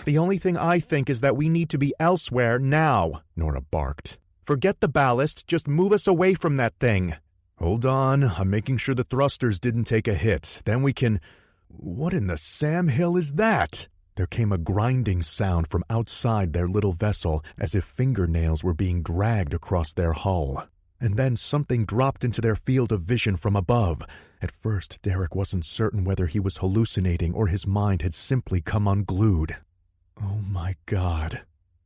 [SPEAKER 3] The only thing I think is that we need to be elsewhere now, Nora barked. Forget the ballast, just move us away from that thing. Hold on, I'm making sure the thrusters didn't take a hit. Then we can... What in the Sam Hill is that? There came a grinding sound from outside their little vessel, as if fingernails were being dragged across their hull. And then something dropped into their field of vision from above. At first, Derek wasn't certain whether he was hallucinating or his mind had simply come unglued. Oh my God.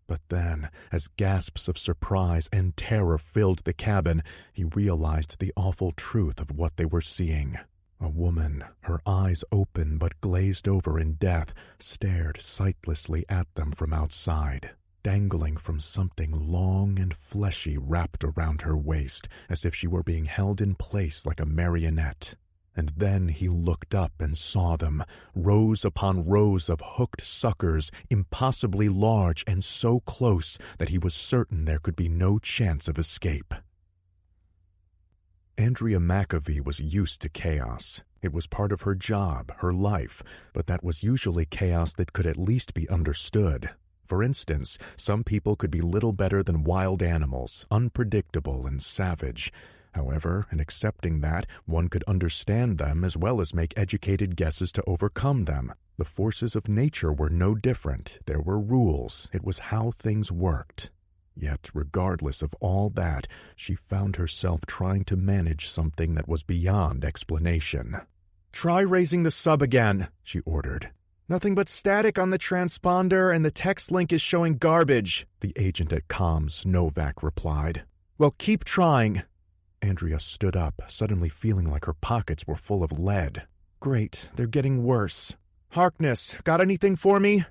[SPEAKER 3] But then, as gasps of surprise and terror filled the cabin, he realized the awful truth of what they were seeing. A woman, her eyes open but glazed over in death, stared sightlessly at them from outside, dangling from something long and fleshy wrapped around her waist, as if she were being held in place like a marionette. And then he looked up and saw them, rows upon rows of hooked suckers, impossibly large and so close that he was certain there could be no chance of escape. Andrea McAvee was used to chaos. It was part of her job, her life, but that was usually chaos that could at least be understood. For instance, some people could be little better than wild animals, unpredictable and savage. However, in accepting that, one could understand them as well as make educated guesses to overcome them. The forces of nature were no different. There were rules. It was how things worked. Yet, regardless of all that, she found herself trying to manage something that was beyond explanation. Try raising the sub again, she ordered. Nothing but static on the transponder and the text link is showing garbage, the agent at comms, Novak, replied. Well, keep trying. Andrea stood up, suddenly feeling like her pockets were full of lead. Great, they're getting worse. Harkness, got anything for me?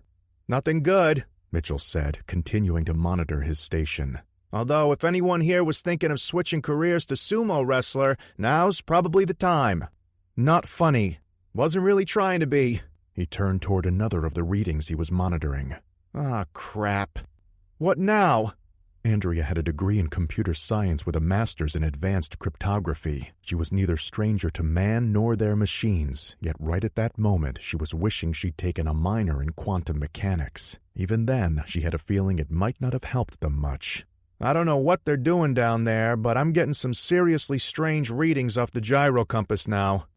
[SPEAKER 3] Nothing good, Mitchell said, continuing to monitor his station. Although, if anyone here was thinking of switching careers to sumo wrestler, now's probably the time. Not funny. Wasn't really trying to be. He turned toward another of the readings he was monitoring. Ah, crap. What now? Andrea had a degree in computer science with a master's in advanced cryptography. She was neither stranger to man nor their machines, yet right at that moment she was wishing she'd taken a minor in quantum mechanics. Even then, she had a feeling it might not have helped them much. I don't know what they're doing down there, but I'm getting some seriously strange readings off the gyro compass now.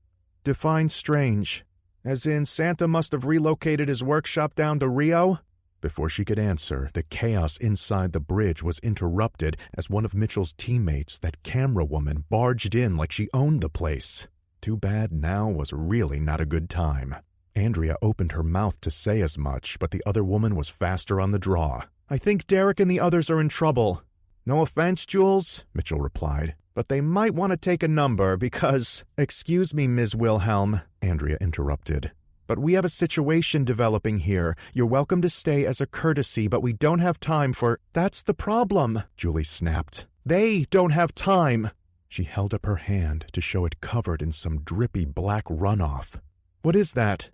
[SPEAKER 3] Define strange. As in, Santa must have relocated his workshop down to Rio? Before she could answer, the chaos inside the bridge was interrupted as one of Mitchell's teammates, that camera woman, barged in like she owned the place. Too bad now was really not a good time. Andrea opened her mouth to say as much, but the other woman was faster on the draw. I think Derek and the others are in trouble. No offense, Jules, Mitchell replied, but they might want to take a number because... Excuse me, Ms. Wilhelm, Andrea interrupted. But we have a situation developing here. You're welcome to stay as a courtesy, but we don't have time for... That's the problem, Julie snapped. They don't have time. She held up her hand to show it covered in some drippy black runoff. What is that?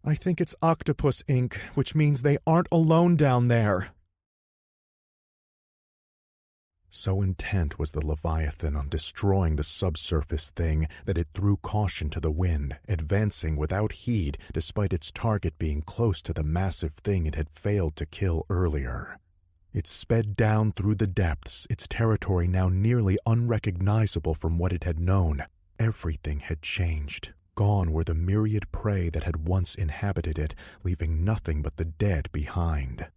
[SPEAKER 3] I think it's octopus ink, which means they aren't alone down there. So intent was the Leviathan on destroying the subsurface thing that it threw caution to the wind, advancing without heed despite its target being close to the massive thing it had failed to kill earlier. It sped down through the depths, its territory now nearly unrecognizable from what it had known. Everything had changed. Gone were the myriad prey that had once inhabited it, leaving nothing but the dead behind.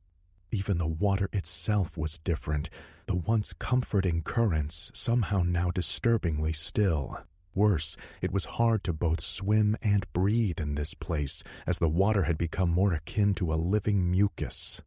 [SPEAKER 3] Even the water itself was different, the once comforting currents somehow now disturbingly still. Worse, it was hard to both swim and breathe in this place, as the water had become more akin to a living mucus.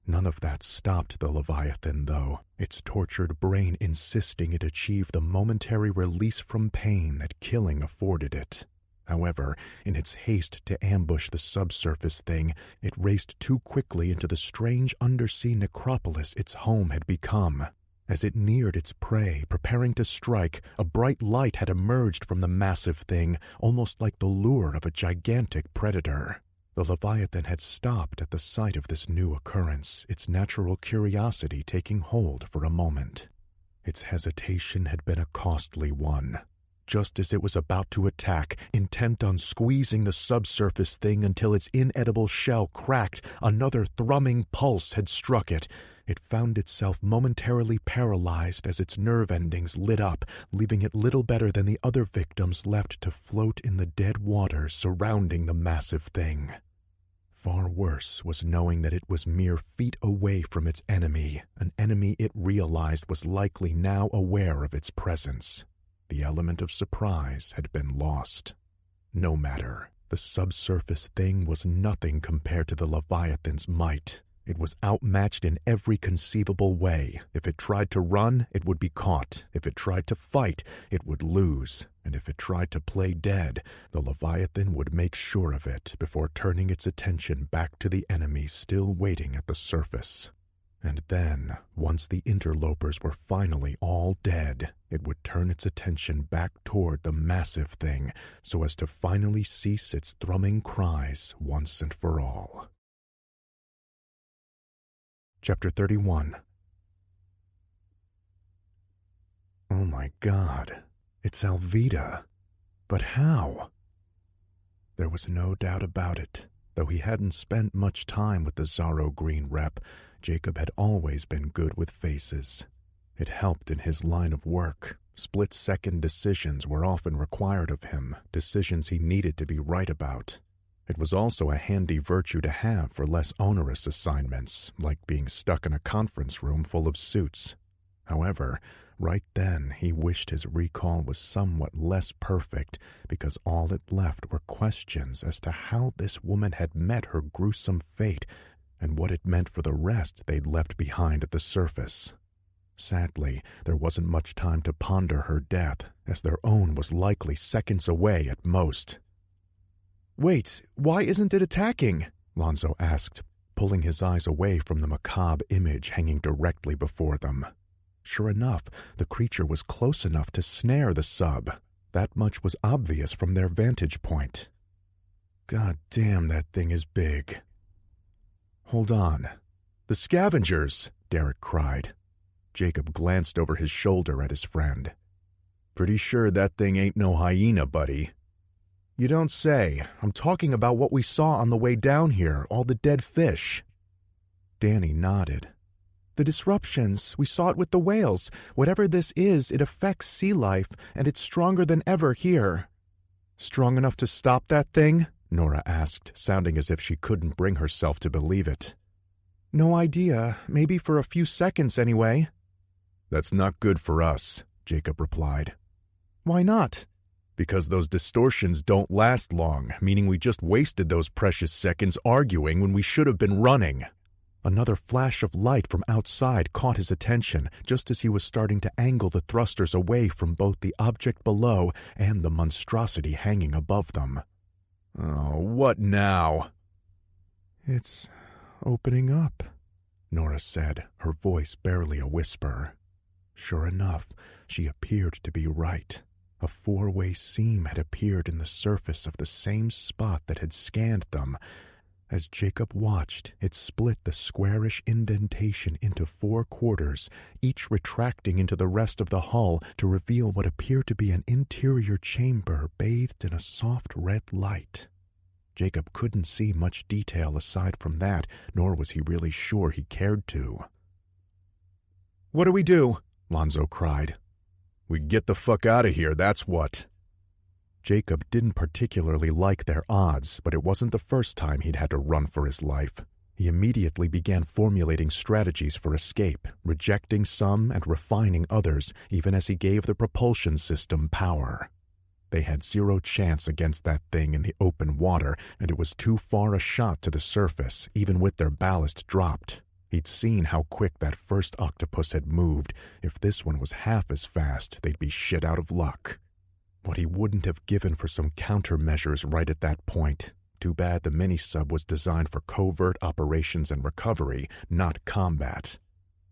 [SPEAKER 3] None of that stopped the Leviathan, though, its tortured brain insisting it achieve the momentary release from pain that killing afforded it. However, in its haste to ambush the subsurface thing, it raced too quickly into the strange undersea necropolis its home had become. As it neared its prey, preparing to strike, a bright light had emerged from the massive thing, almost like the lure of a gigantic predator. The Leviathan had stopped at the sight of this new occurrence, its natural curiosity taking hold for a moment. Its hesitation had been a costly one. Just as it was about to attack, intent on squeezing the subsurface thing until its inedible shell cracked, another thrumming pulse had struck it. It found itself momentarily paralyzed as its nerve endings lit up, leaving it little better than the other victims left to float in the dead waters surrounding the massive thing. Far worse was knowing that it was mere feet away from its enemy, an enemy it realized was likely now aware of its presence. The element of surprise had been lost. No matter, the subsurface thing was nothing compared to the Leviathan's might. It was outmatched in every conceivable way. If it tried to run, it would be caught. If it tried to fight, it would lose. And if it tried to play dead, the Leviathan would make sure of it before turning its attention back to the enemy still waiting at the surface. And then, once the interlopers were finally all dead, it would turn its attention back toward the massive thing so as to finally cease its thrumming cries once and for all. Chapter 31. Oh my God, it's Alvida. But how? There was no doubt about it. Though he hadn't spent much time with the Zorro Green rep, Jacob had always been good with faces. It helped in his line of work. Split-second decisions were often required of him, decisions he needed to be right about. It was also a handy virtue to have for less onerous assignments, like being stuck in a conference room full of suits. However, right then he wished his recall was somewhat less perfect, because all it left were questions as to how this woman had met her gruesome fate and what it meant for the rest they'd left behind at the surface. Sadly, there wasn't much time to ponder her death, as their own was likely seconds away at most.
[SPEAKER 2] "Wait, why isn't it attacking?"
[SPEAKER 3] Lonzo asked, pulling his eyes away from the macabre image hanging directly before them. Sure enough, the creature was close enough to snare the sub. That much was obvious from their vantage point. God damn, that thing is big. Hold on. The scavengers, Derek cried. Jacob glanced over his shoulder at his friend. Pretty sure that thing ain't no hyena, buddy. You don't say. I'm talking about what we saw on the way down here, all the dead fish. Danny nodded.
[SPEAKER 2] The disruptions, we saw it with the whales. Whatever this is, it affects sea life, and it's stronger than ever here.
[SPEAKER 3] Strong enough to stop that thing? Nora asked, sounding as if she couldn't bring herself to believe it.
[SPEAKER 2] No idea. Maybe for a few seconds anyway.
[SPEAKER 3] That's not good for us, Jacob replied.
[SPEAKER 2] Why not?
[SPEAKER 3] Because those distortions don't last long, meaning we just wasted those precious seconds arguing when we should have been running. Another flash of light from outside caught his attention, just as he was starting to angle the thrusters away from both the object below and the monstrosity hanging above them. Oh, what now? It's opening up, Nora said, her voice barely a whisper. Sure enough, she appeared to be right. A four-way seam had appeared in the surface of the same spot that had scanned them. As Jacob watched, it split the squarish indentation into 4 quarters, each retracting into the rest of the hull to reveal what appeared to be an interior chamber bathed in a soft red light. Jacob couldn't see much detail aside from that, nor was he really sure he cared to. "What do we do?" Lonzo cried. "We get the fuck out of here, that's what." Jacob didn't particularly like their odds, but it wasn't the first time he'd had to run for his life. He immediately began formulating strategies for escape, rejecting some and refining others, even as he gave the propulsion system power. They had zero chance against that thing in the open water, and it was too far a shot to the surface, even with their ballast dropped. He'd seen how quick that first octopus had moved. If this one was half as fast, they'd be shit out of luck. What he wouldn't have given for some countermeasures right at that point. Too bad the mini-sub was designed for covert operations and recovery, not combat.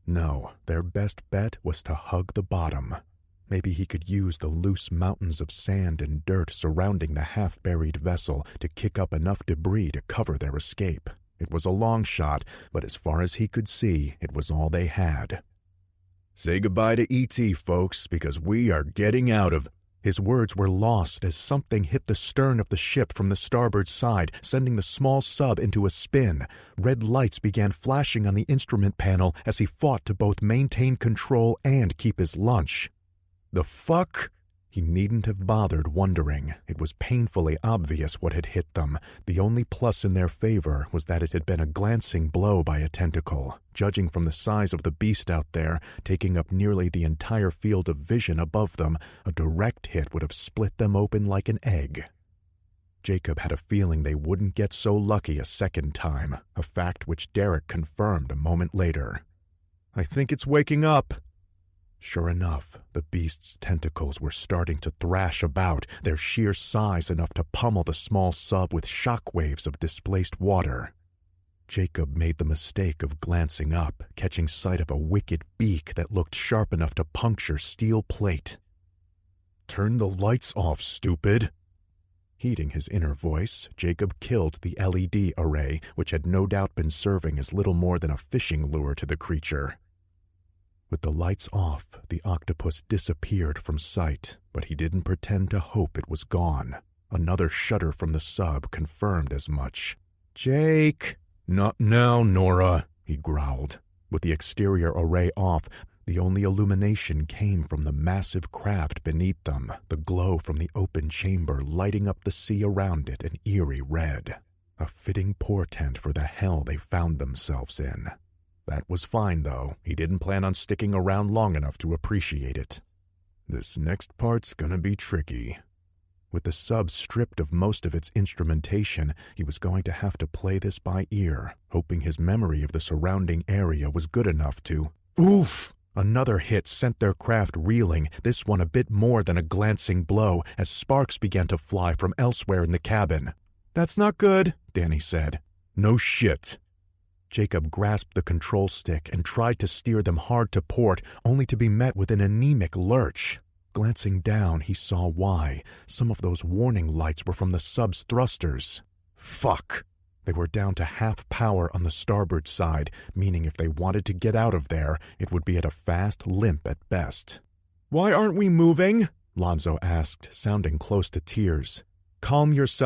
[SPEAKER 3] No, their best bet was to hug the bottom. Maybe he could use the loose mountains of sand and dirt surrounding the half-buried vessel to kick up enough debris to cover their escape. It was a long shot, but as far as he could see, it was all they had. "Say goodbye to E.T., folks, because we are getting out of—" His words were lost as something hit the stern of the ship from the starboard side, sending the small sub into a spin. Red lights began flashing on the instrument panel as he fought to both maintain control and keep his lunch. The fuck? He needn't have bothered wondering. It was painfully obvious what had hit them. The only plus in their favor was that it had been a glancing blow by a tentacle. Judging from the size of the beast out there, taking up nearly the entire field of vision above them, a direct hit would have split them open like an egg. Jacob had a feeling they wouldn't get so lucky a second time, a fact which Derek confirmed a moment later. "I think it's waking up." Sure enough, the beast's tentacles were starting to thrash about, their sheer size enough to pummel the small sub with shock waves of displaced water. Jacob made the mistake of glancing up, catching sight of a wicked beak that looked sharp enough to puncture steel plate. "Turn the lights off, stupid." Heeding his inner voice, Jacob killed the LED array, which had no doubt been serving as little more than a fishing lure to the creature. With the lights off, the octopus disappeared from sight, but he didn't pretend to hope it was gone. Another shudder from the sub confirmed as much. "Jake!" "Not now, Nora," he growled. With the exterior array off, the only illumination came from the massive craft beneath them, the glow from the open chamber lighting up the sea around it an eerie red. A fitting portent for the hell they found themselves in. That was fine, though. He didn't plan on sticking around long enough to appreciate it. "This next part's gonna be tricky." With the sub stripped of most of its instrumentation, he was going to have to play this by ear, hoping his memory of the surrounding area was good enough to— Oof! Another hit sent their craft reeling, this one a bit more than a glancing blow, as sparks began to fly from elsewhere in the cabin. "That's not good," Danny said. "No shit." Jacob grasped the control stick and tried to steer them hard to port, only to be met with an anemic lurch. Glancing down, he saw why. Some of those warning lights were from the sub's thrusters. Fuck! They were down to half power on the starboard side, meaning if they wanted to get out of there, it would be at a fast limp at best. "Why aren't we moving?" Lonzo asked, sounding close to tears. "Calm yourself.